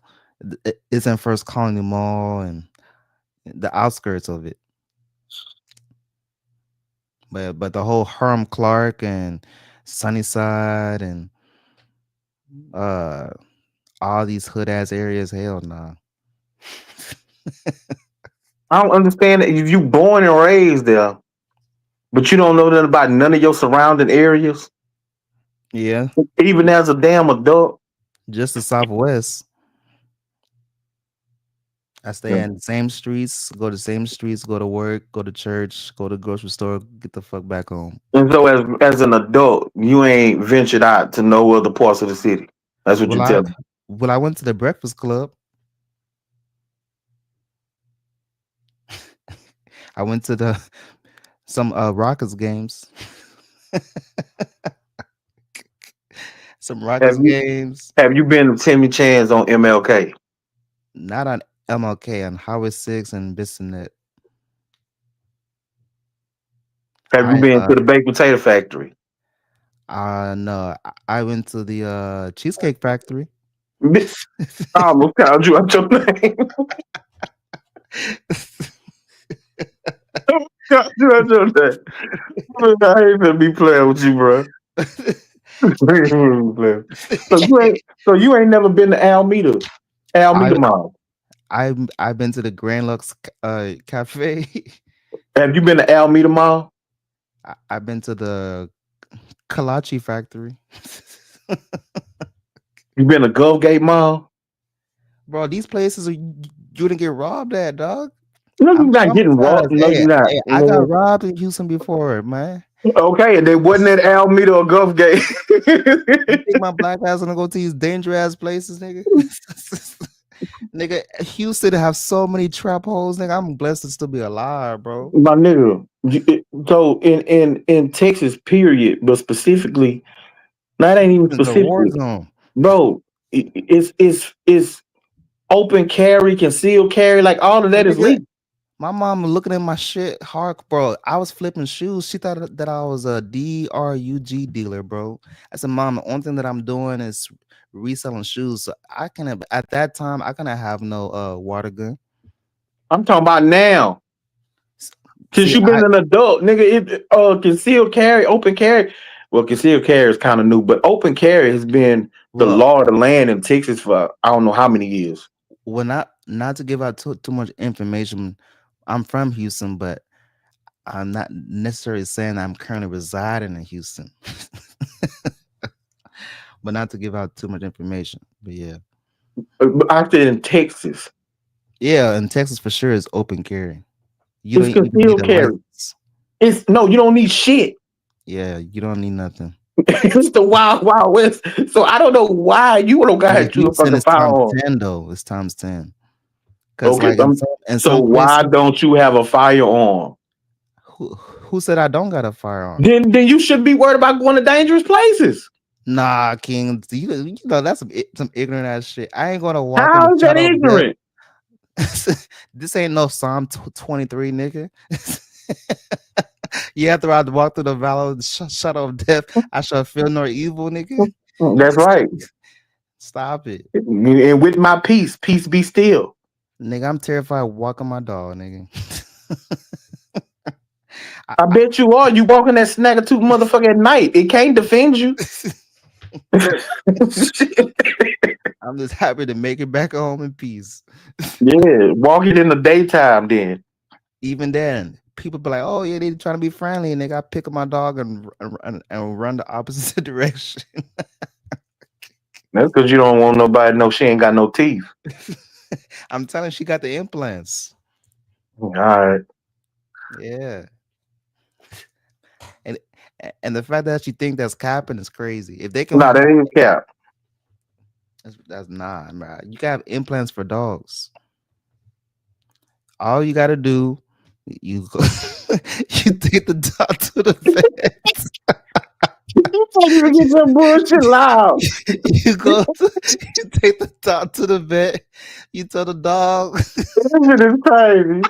it's in First Colony Mall and the outskirts of it. But the whole Herm Clark and Sunnyside and uh all these hood ass areas, hell nah. I don't understand that if you born and raised there, but you don't know nothing about none of your surrounding areas. Yeah, Even as a damn adult. just the Southwest. I stay Yeah. in the same streets, go to the same streets, go to work, go to church, go to the grocery store, get the fuck back home. And so as an adult, you ain't ventured out to no other parts of the city. That's what Well, you I tell me. well, I went to the Breakfast Club. I went to some Rockets games. Some Rockets games. Have you been to Timmy Chan's on MLK? Not on MLK, on Highway 6 and Bissonnette. Have you been to the baked potato factory? No, I went to the Cheesecake Factory. I almost called you out your name. I ain't gonna be playing with you, bro. So you ain't never been to Alameda Mall. I've been to the Grand Lux Cafe. Have you been to Alameda Mall? I've been to the Kalachi Factory. You been to Gulfgate Mall? Bro, these places you didn't get robbed at, dog. No, you're not getting robbed. No, you're not. Hey, I got robbed in Houston before, man. Okay, and they wasn't at Alameda or Gulfgate. You think my black ass gonna go to these dangerous ass places, nigga? Nigga, Houston have so many trap holes, nigga. I'm blessed to still be alive, bro. My nigga. So in Texas, period, but specifically, that ain't even specific. War zone. Bro, it's open carry, concealed carry, like all of that is legal. My mom looking at my shit hard, bro. I was flipping shoes. She thought that I was a DRUG dealer, bro. I said, Mom, the only thing that I'm doing is reselling shoes. So I can at that time I couldn't have no water gun. I'm talking about now. Since you've been an adult, nigga, concealed carry, open carry. Well, concealed carry is kind of new, but open carry has been the law of the land in Texas for I don't know how many years. Well, not to give out too much information. I'm from Houston, but I'm not necessarily saying I'm currently residing in Houston. But not to give out too much information. But yeah. I said in Texas. Yeah, in Texas for sure is open carry. You it's don't concealed carry. It's no, you don't need shit. Yeah, you don't need nothing. It's the wild west. So I don't know why you don't got you a fucking firearm. It's times 10. Okay, like so why don't you have a firearm? Who said I don't got a firearm? Then you should be worried about going to dangerous places. Nah, King, you know that's some ignorant ass shit. I ain't gonna walk. How is that ignorant? This ain't no Psalm 23, nigga. You have to walk through the valley of the shadow of death. I shall feel no evil, nigga. That's right. Stop it. And with my peace be still. Nigga, I'm terrified walking my dog, nigga. I bet you are. You walking that Snaggletooth motherfucker at night. It can't defend you. I'm just happy to make it back home in peace. Yeah, walk it in the daytime then. Even then, people be like, oh yeah, they trying to be friendly, and they got pick up my dog and run the opposite direction. That's because you don't want nobody to know she ain't got no teeth. I'm telling you, she got the implants. All right. Yeah. And the fact that you think that's capping is crazy. If they can, that ain't cap. That's not, right. You can have implants for dogs. All you gotta do, you take the dog to the vet. You can't even get some bullshit loud. You take the dog to the vet. You tell the dog. This is crazy.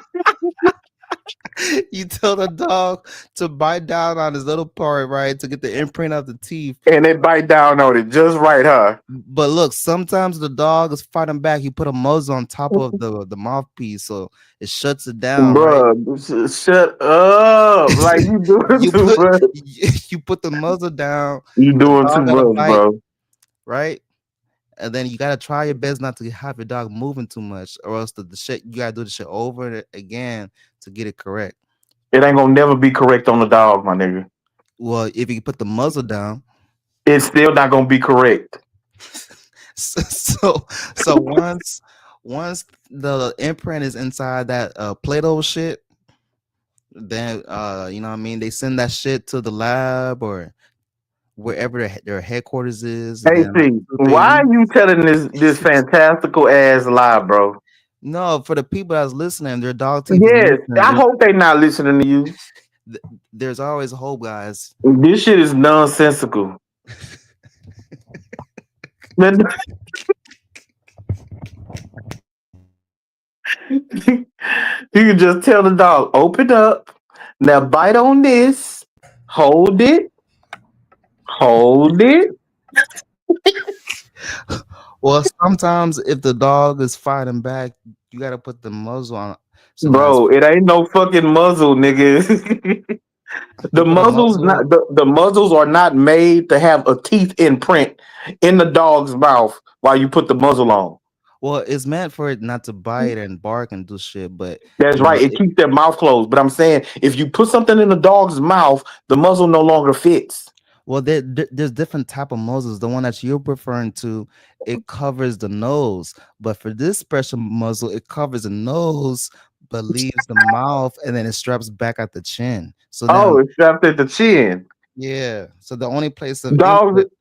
You tell the dog to bite down on his little part, right, to get the imprint of the teeth. And they bite down on it just right, huh? But look, sometimes the dog is fighting back. You put a muzzle on top of the mouthpiece, so it shuts it down. Bro, right? Shut up. Like you doing too much. You put the muzzle down. You doing too much, bite, bro. Right? And then you gotta try your best not to have your dog moving too much, or else the shit you gotta do the shit over and again to get it correct. It ain't gonna never be correct on the dog, my nigga. Well, if you put the muzzle down, it's still not gonna be correct. So once the imprint is inside that Play-Doh shit, then you know what I mean, they send that shit to the lab or wherever their headquarters is. Hey, see, why are you telling this fantastical ass lie, bro? No, for the people that's listening, their dog. Yes, I hope they're not listening to you. There's always hope, guys. This shit is nonsensical. You can just tell the dog, open up, now bite on this, hold it. Well, sometimes if the dog is fighting back, you gotta put the muzzle on. So now Bro, it ain't no fucking muzzle, nigga. The you put a muzzles muzzle. not the muzzles are not made to have a teeth imprint in the dog's mouth while you put the muzzle on. Well, it's meant for it not to bite and bark and do shit, but That's you know, right. It keeps their mouth closed. But I'm saying if you put something in the dog's mouth, the muzzle no longer fits. well, there's different type of muzzles. The one that you're referring to, it covers the nose, but for this special muzzle, it covers the nose but leaves the mouth, and then it straps back at the chin. So Oh, then, it's strapped at the chin. yeah. So the only place of Dogs input,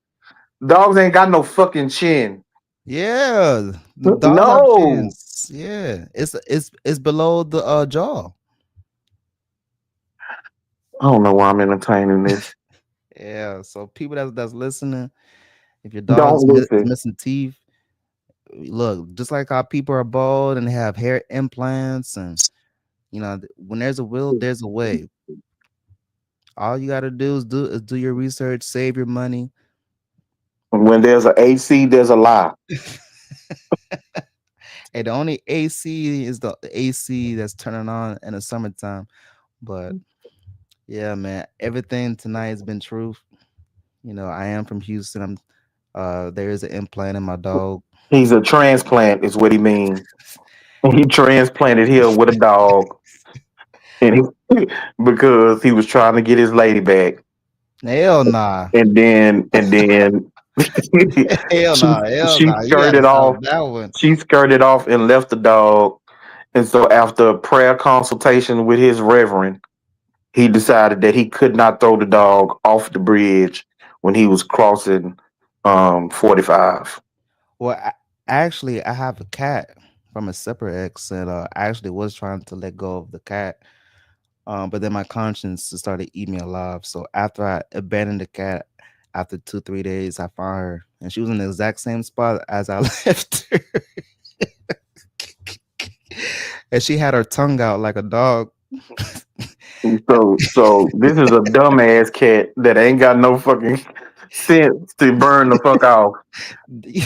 dogs ain't got no fucking chin. yeah, the dogs have No. chins. Yeah, it's below the jaw. I don't know why I'm entertaining this. Yeah. So people that's listening, if your dog's Don't is listen. missing teeth, look, just like how people are bald and they have hair implants, and when there's a will, there's a way. All you gotta do is do your research, save your money. When there's an AC, there's a lie. And the only AC is the AC that's turning on in the summertime. But yeah, man, everything tonight has been truth. I am from Houston. There is an implant in my dog. He's a transplant, is what he means. He transplanted here with a dog, and because he was trying to get his lady back, Hell nah. and then Hell she nah. Hell she nah. You gotta skirted off. stop that one. She skirted off and left the dog. And so, after a prayer consultation with his reverend, he decided that he could not throw the dog off the bridge when he was crossing 45. Well, actually, I have a cat from a separate ex, and I actually was trying to let go of the cat. But then my conscience just started eating me alive. So after I abandoned the cat, after 2, 3 days, I found her, and she was in the exact same spot as I left her, and she had her tongue out like a dog. So this is a dumbass cat that ain't got no fucking sense to burn the fuck off. He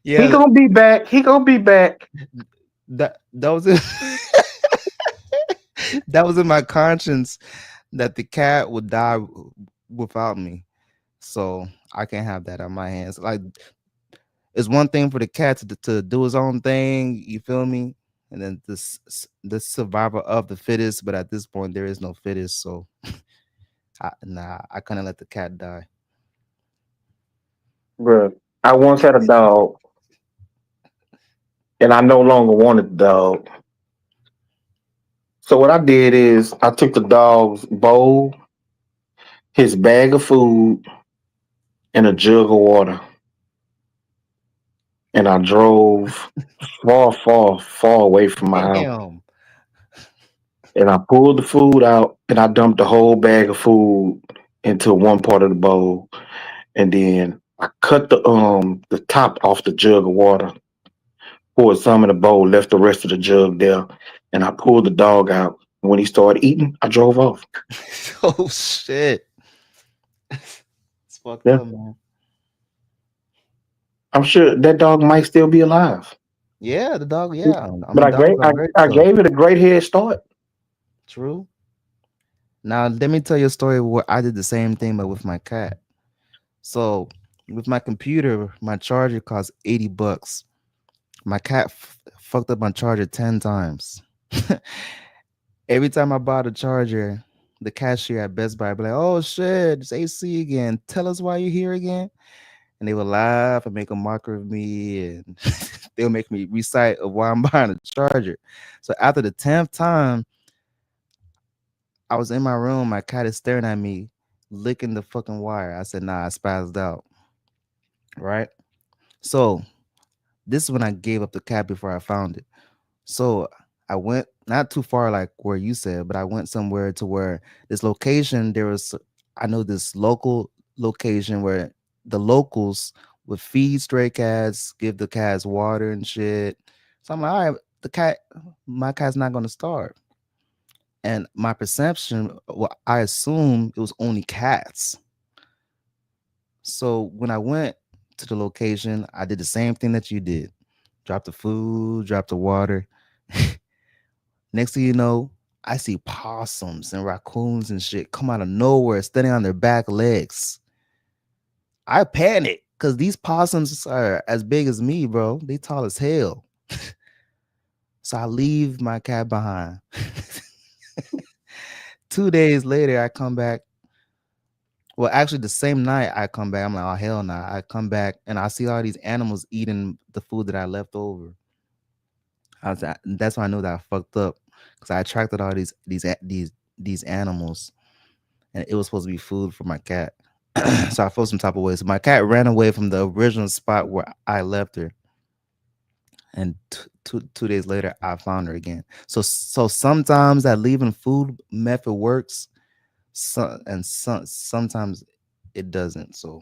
Yeah, gonna be back. He gonna be back. that was it. That was in my conscience that the cat would die without me. So I can't have that on my hands. Like, it's one thing for the cat to do his own thing, you feel me? And then the survivor of the fittest, but at this point there is no fittest, so I couldn't let the cat die. Bruh, I once had a dog, and I no longer wanted the dog. So what I did is I took the dog's bowl, his bag of food, and a jug of water, and I drove far, far, far away from my house. Damn. And I pulled the food out, and I dumped the whole bag of food into one part of the bowl, and then I cut the top off the jug of water, poured some in the bowl, left the rest of the jug there, and I pulled the dog out. When he started eating, I drove off. Oh shit. It's fucked Yeah. up, man. I'm sure that dog might still be alive. Yeah, the dog, yeah. I But mean, I dogs gave are very I tough. gave it a great head start. True. Now let me tell you a story where I did the same thing but with my cat. So with my computer, my charger cost $80. My cat fucked up my charger 10 times. Every time I bought a charger, the cashier at Best Buy be like, "Oh shit, it's AC again. Tell us why you're here again." And they would laugh and make a mockery of me, and they'll make me recite of why I'm buying a charger. So after the 10th time, I was in my room, my cat is staring at me, licking the fucking wire. I said, "Nah, I spazzed out." Right? So this is when I gave up the cat before I found it. So I went not too far like where you said, but I went somewhere to where this location, I know this local location where the locals would feed stray cats, give the cats water and shit. So I'm like, all right, my cat's not gonna starve. And my perception, well, I assumed it was only cats. So when I went to the location, I did the same thing that you did. Drop the food, drop the water. Next thing you know, I see possums and raccoons and shit come out of nowhere, standing on their back legs. I panic because these possums are as big as me, bro. They tall as hell. So I leave my cat behind. 2 days later, I come back. Well, actually, the same night I come back, I'm like, oh hell no! I come back and I see all these animals eating the food that I left over. That's why I knew that I fucked up because I attracted all these animals, and it was supposed to be food for my cat. So I felt some type of way. So my cat ran away from the original spot where I left her, and 2 days later I found her again. So sometimes that leaving food method works, sometimes it doesn't. So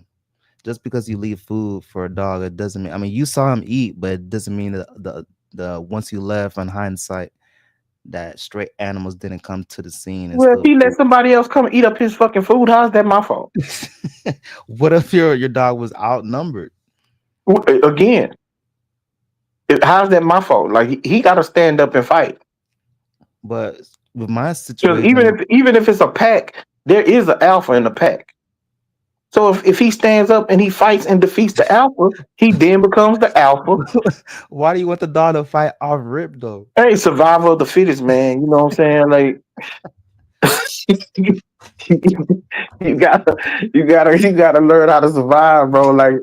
just because you leave food for a dog, it doesn't mean. I mean, you saw him eat, but it doesn't mean that the once you left on hindsight that stray animals didn't come to the scene and Well, if still. he let somebody else come eat up his fucking food, how's that my fault? What if your dog was outnumbered? Again, how's that my fault? Like he got to stand up and fight. But with my Because situation, even if it's a pack, there is an alpha in the pack. So if he stands up and he fights and defeats the alpha, he then becomes the alpha. why do you want the dog to fight off rip though? Hey, survival of the fittest, man. You know what I'm saying? Like you gotta learn how to survive, bro. Like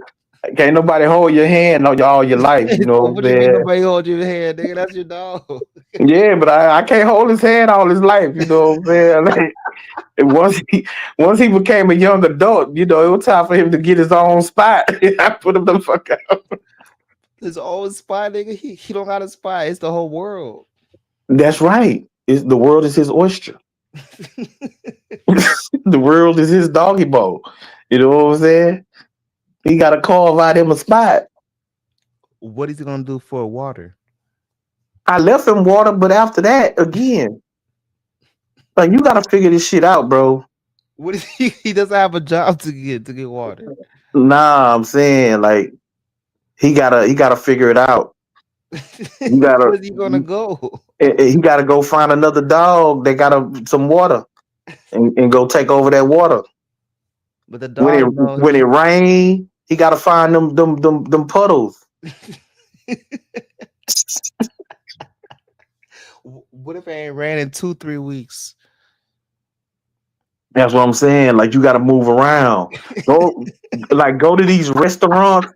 can't nobody hold your hand all your life. You know what What I'm you mean saying? nobody hold your hand, nigga? That's your dog. Yeah, but I can't hold his hand all his life. You know what I'm saying? Like, and once he became a young adult, you know, it was time for him to get his own spot. I put him the fuck up. His own spy, nigga. He don't got a spy. It's the whole world. That's right. The world is his oyster. The world is his doggy bowl. You know what I'm saying? He got to carve out him a spot. What is he gonna do for water? I left him water, but after that, again, like you got to figure this shit out, bro. What is he doesn't have a job to get water. Nah, I'm saying like he gotta figure it out. You gotta Where's he gonna go? he gotta go find another dog that got some water and go take over that water. But the dog When it rain, he gotta find them puddles. What if it ain't ran in 2-3 weeks? That's what I'm saying. Like you gotta move around. Go to these restaurants.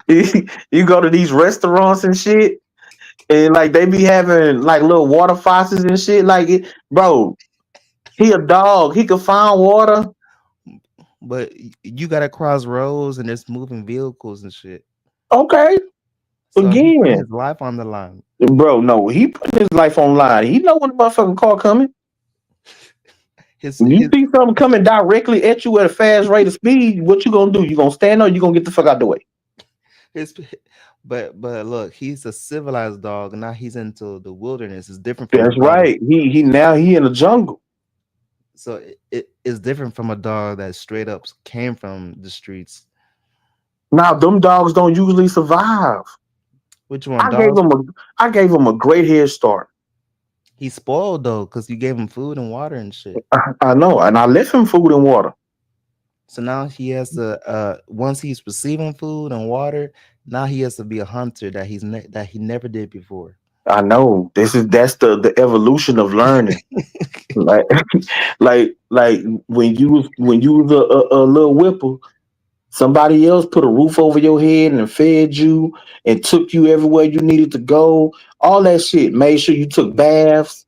You go to these restaurants and shit, and like they be having like little water faucets and shit. Like it, bro, he a dog. He can find water. But you gotta cross roads and there's moving vehicles and shit. Okay. So he put Again, his life on the line. bro, no, he putting his life online. He know when the motherfucking car coming. You see something coming directly at you at a fast rate of speed, what you gonna do? You gonna stand or you gonna get the fuck out the way? But look, he's a civilized dog, and now he's into the wilderness. It's different from That's right. He in the jungle. So it is different from a dog that straight up came from the streets. Now them dogs don't usually survive. Which one? I gave him a great head start. He's spoiled though, because you gave him food and water and shit. I know, and I left him food and water. So now he has to once he's receiving food and water, now he has to be a hunter that he never did before. I know. That's the evolution of learning. like when you was a little whipper, somebody else put a roof over your head and fed you and took you everywhere you needed to go. All that shit. Made sure you took baths.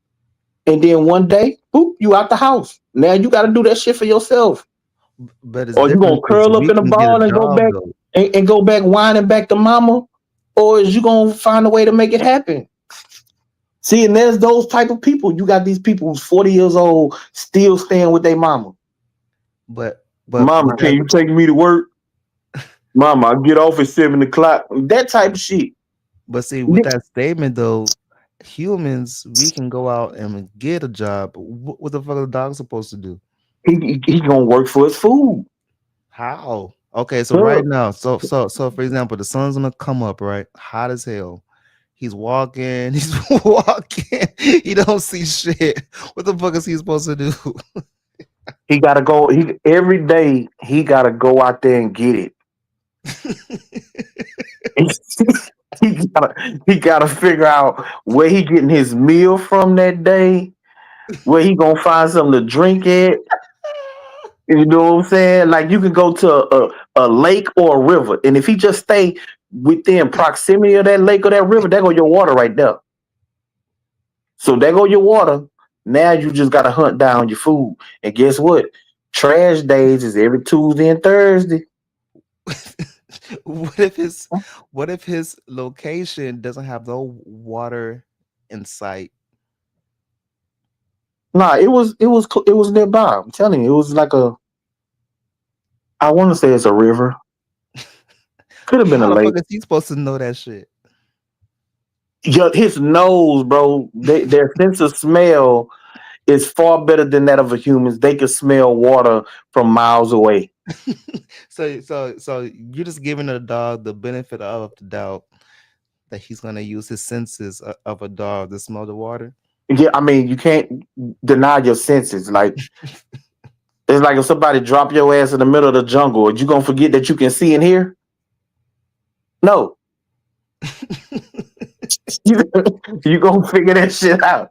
And then one day, boop, you out the house. Now you got to do that shit for yourself. But or you gonna curl up in a ball and go back and go back whining back to mama, or is you gonna find a way to make it happen? See, and there's those type of people. You got these people who's 40 years old still staying with their mama. But mama, can you take me to work? Mama, I get off at 7 o'clock. That type of shit. But see, with that statement though, humans, we can go out and get a job. What the fuck are the dog supposed to do? He's gonna work for his food. How? Okay, so right now, so for example, the sun's gonna come up, right? Hot as hell. He's walking. He's walking. He don't see shit. What the fuck is he supposed to do? He gotta go. Every day he gotta go out there and get it. he gotta figure out where he getting his meal from that day, where he gonna find something to drink at. You know what I'm saying? Like you can go to a lake or a river, and if he just stay within proximity of that lake or that river, there go your water right there. So there go your water. Now you just gotta hunt down your food. And guess what? Trash days is every Tuesday and Thursday. What if his location doesn't have no water in sight? Nah, it was nearby. I'm telling you, it was like I want to say it's a river. Could have been a How the lake. fuck is he supposed to know that shit? Yeah, his nose, bro. Their sense of smell is far better than that of a human's. They can smell water from miles away. So you're just giving the dog the benefit of the doubt that he's gonna use his senses of a dog to smell the water. Yeah, I mean, you can't deny your senses. Like it's like if somebody drop your ass in the middle of the jungle, are you gonna forget that you can see and hear? No. You gonna figure that shit out.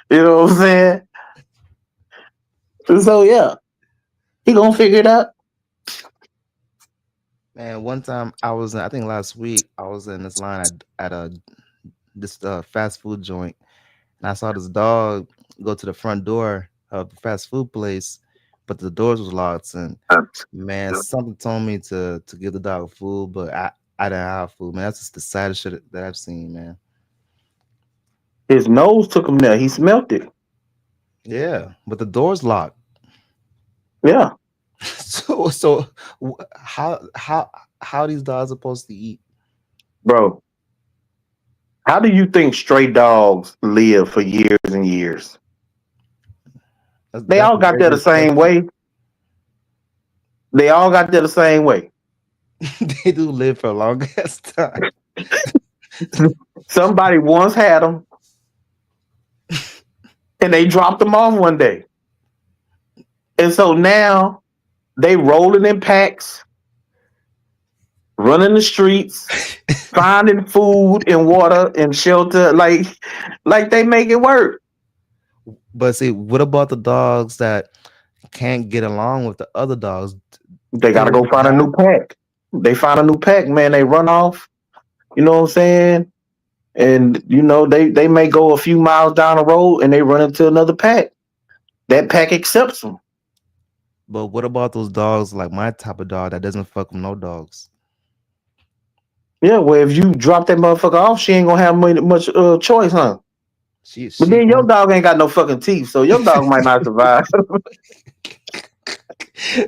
You know what I'm saying? So yeah, he gonna figure it out. Man, one time I think last week I was in this line at this fast food joint, and I saw this dog go to the front door of the fast food place, but the doors was locked. And man, something told me to give the dog food, but I didn't have food. Man, that's just the saddest shit that I've seen, man. His nose took him there. He smelt it. Yeah, but the door's locked. Yeah. So how these dogs supposed to eat? Bro, how do you think stray dogs live for years and years? They all got there the same way. They all got there the same way. They do live for a long ass time. Somebody once had them, and they dropped them off one day. And so now they rolling in packs, running the streets, finding food and water and shelter, like they make it work. But see, what about the dogs that can't get along with the other dogs? They gotta go find a new pack. They find a new pack, man. They run off. You know what I'm saying? And you know, they may go a few miles down the road and they run into another pack. That pack accepts them. But what about those dogs like my type of dog that doesn't fuck with no dogs? Yeah, well, if you drop that motherfucker off, she ain't gonna have much choice, huh? But then your dog ain't got no fucking teeth, so your dog might not survive.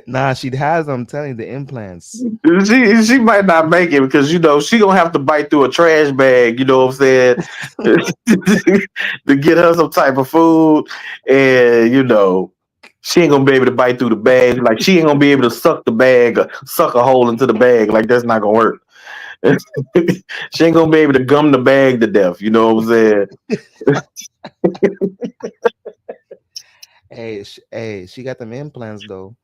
Nah, she has. I'm telling you, the implants. She might not make it because you know she gonna have to bite through a trash bag. You know what I'm saying? To get her some type of food, and you know she ain't gonna be able to bite through the bag. Like she ain't gonna be able to suck the bag, suck a hole into the bag. Like that's not gonna work. She ain't gonna be able to gum the bag to death. You know what I'm saying? Hey, she got them implants though.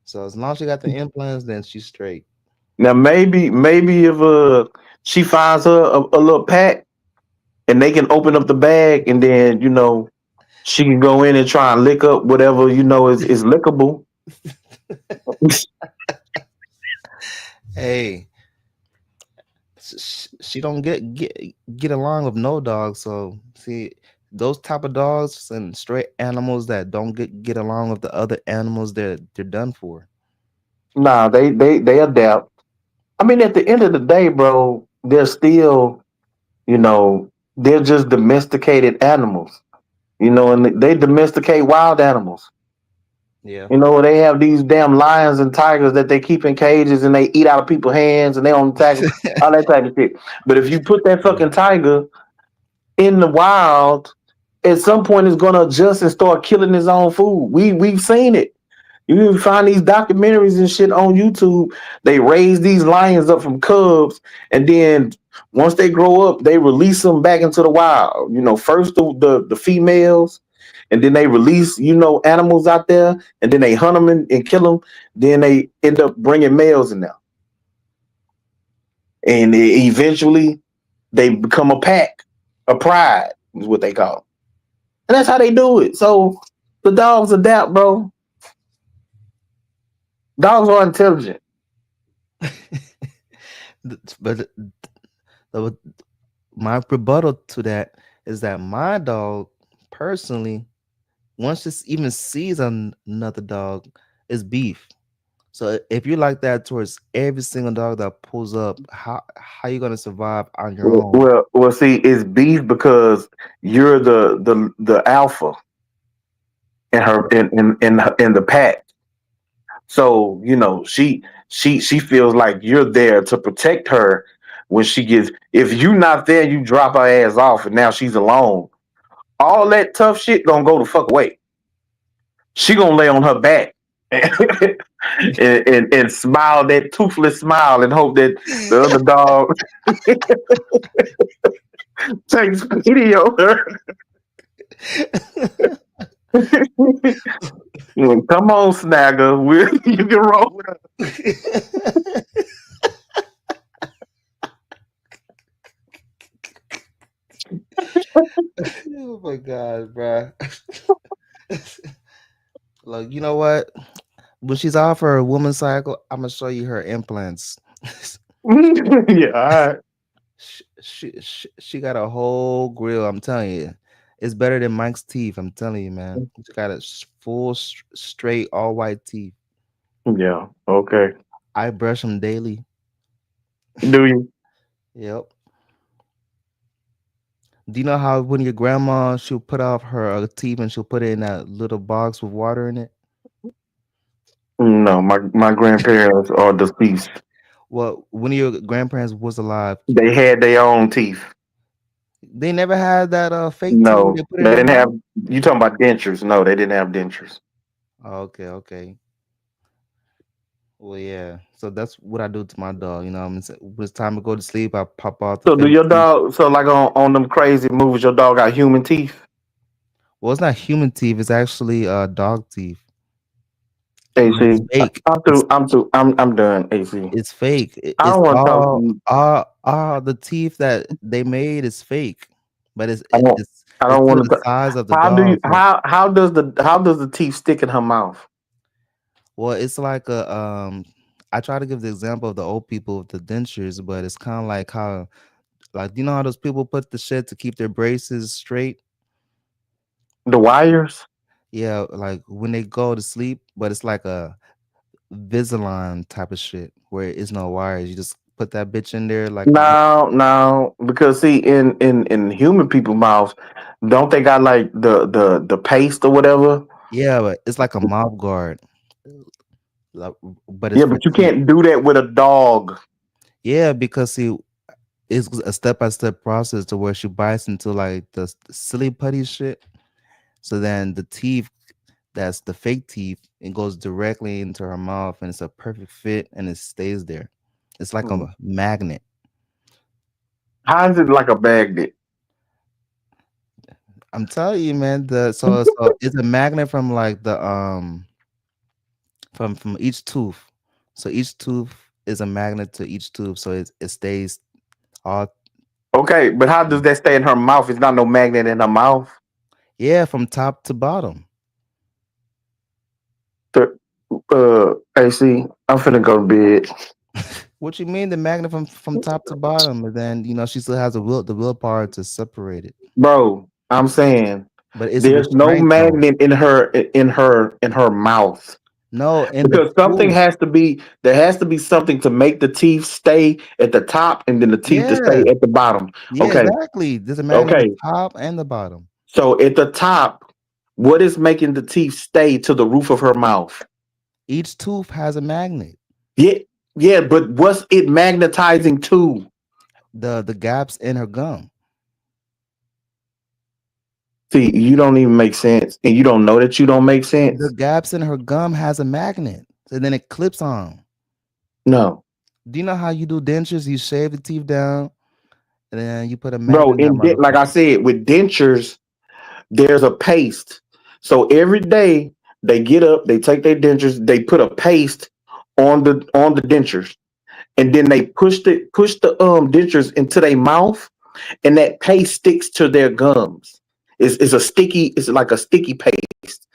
So as long as she got the implants, then she's straight. Now maybe if she finds her a little pack, and they can open up the bag, and then you know she can go in and try and lick up whatever you know is lickable. Hey, she don't get along with no dogs. So see, those type of dogs and stray animals that don't get along with the other animals, they're done for. Nah, they adapt. I mean, at the end of the day, bro, they're still, you know, they're just domesticated animals. You know, and they domesticate wild animals. Yeah. You know, they have these damn lions and tigers that they keep in cages and they eat out of people's hands and they don't attack all that type of shit. But if you put that fucking tiger in the wild, at some point it's gonna adjust and start killing his own food. We've seen it. You can find these documentaries and shit on YouTube. They raise these lions up from cubs, and then Once they grow up, they release them back into the wild. You know, first the females, and then they release, you know, animals out there, and then they hunt them and kill them. Then they end up bringing males in there, and eventually they become a pack, a pride is what they call it. And that's how they do it. So the dogs adapt, bro. Dogs are intelligent. But my rebuttal to that is that my dog, personally, once it even sees another dog, is beef. So if you like that towards every single dog that pulls up, how you gonna survive on your own? Well, see, it's beef because you're the alpha in her in the pack. So you know she feels like you're there to protect her when she gets. If you're not there, you drop her ass off, and now she's alone. All that tough shit gonna go the fuck away. She gonna lay on her back and smile that toothless smile and hope that the other dog takes pity on her. Come on, Snagger. You can roll with her. Oh my god, bro. Look, you know what? When she's off her woman cycle, I'm gonna show you her implants. Yeah, all right. She got a whole grill. I'm telling you, it's better than Mike's teeth. I'm telling you, man. She got a full, straight, all white teeth. Yeah. Okay. I brush them daily. Do you? Yep. Do you know how when your grandma she'll put off her teeth and she'll put it in that little box with water in it? No, my grandparents are deceased. Well, when your grandparents was alive, They had their own teeth. they never had that fake teeth No, they put they in their didn't have. mouth. You talking about dentures? No, they didn't have dentures. Oh, okay. Well, yeah. So that's what I do to my dog. You know, when it's time to go to sleep, I pop out the So do fake your teeth. dog? So like on them crazy movies, your dog got human teeth? Well, it's not human teeth. It's actually dog teeth. AC, But it's fake. I'm done. AC. It's fake. I It's don't want to talk to you. all the teeth that they made is fake, but I don't. I it's don't to want the to. size of the How do you? dog. So, How does the teeth stick in her mouth? well, it's like a. I try to give the example of the old people with the dentures, but it's kind of like how, like, you know how those people put the shit to keep their braces straight. The wires? Yeah, like when they go to sleep, but it's like a Visalign type of shit where it's no wires. You just put that bitch in there like No, because see, in human people mouths, don't they got like the paste or whatever? yeah, but it's like a mouth guard. But it's Yeah, for but you teeth. can't do that with a dog. Yeah, because see, it's a step-by-step process to where she bites into like the silly putty shit. So then the teeth, that's the fake teeth, it goes directly into her mouth and it's a perfect fit and it stays there. It's like a magnet. How is it like a magnet? I'm telling you, man. So it's a magnet from like the from each tooth. So each tooth is a magnet to each tooth, so it stays all. Okay, but how does that stay in her mouth? It's not no magnet in her mouth. Yeah, from top to bottom. AC, I'm finna go to bed. What you mean the magnet from top to bottom, and then you know she still has the willpower to separate it. Bro, I'm saying But it's there's no restraint though. magnet in her mouth. No, in the Because something tooth. has to be there has to be something to make the teeth stay at the top and then the teeth to stay Yeah, at the bottom. yeah, Okay. exactly. There's a magnet on Okay. the top and the bottom. So at the top, what is making the teeth stay to the roof of her mouth? Each tooth has a magnet. Yeah, but what's it magnetizing to? The gaps in her gum. See, you don't even make sense, and you don't know that you don't make sense. The gaps in her gum has a magnet, and then it clips on. No. Do you know how you do dentures? You shave the teeth down, and then you put a Bro, magnet in that like I said, with dentures, there's a paste. So every day they get up, they take their dentures, they put a paste on the dentures, and then they push the dentures into their mouth, and that paste sticks to their gums. It's like a sticky paste,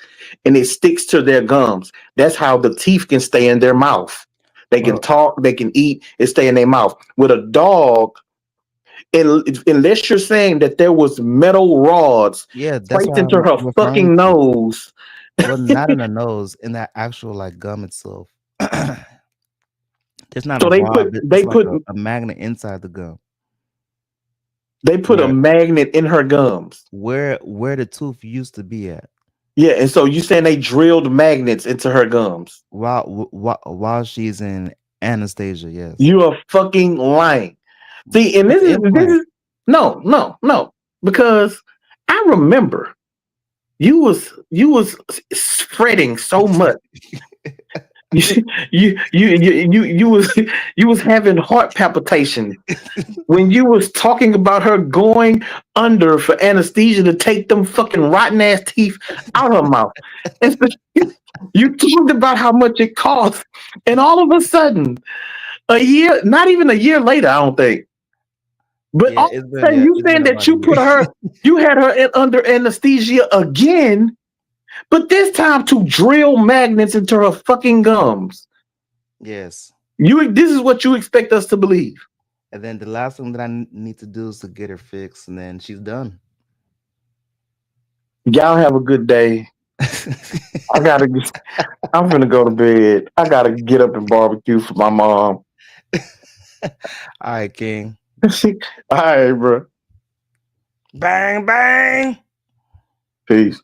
and it sticks to their gums. That's how the teeth can stay in their mouth. They can talk, they can eat, it stay in their mouth. With a dog, unless you're saying that there was metal rods that's placed what into I'm her referring fucking to. nose. Well, not in the nose, in that actual like gum itself. It's not So a rod, but it's like a magnet inside the gum. They put a magnet in her gums. Where the tooth used to be at. Yeah, and so you saying they drilled magnets into her gums while she's in anesthesia? Yes. You are fucking lying. See, and this is no, because I remember you was spreading so much. you was having heart palpitation when you was talking about her going under for anesthesia to take them fucking rotten ass teeth out of her mouth. And so you talked about how much it cost, and all of a sudden, not even a year later, I don't think. But all of a sudden, you saying that you had her under anesthesia again. But this time to drill magnets into her fucking gums. Yes. This is what you expect us to believe. And then the last thing that I need to do is to get her fixed, and then she's done. Y'all have a good day. I'm gonna go to bed. I gotta get up and barbecue for my mom. All right, King. All right, bro. Bang, bang. Peace.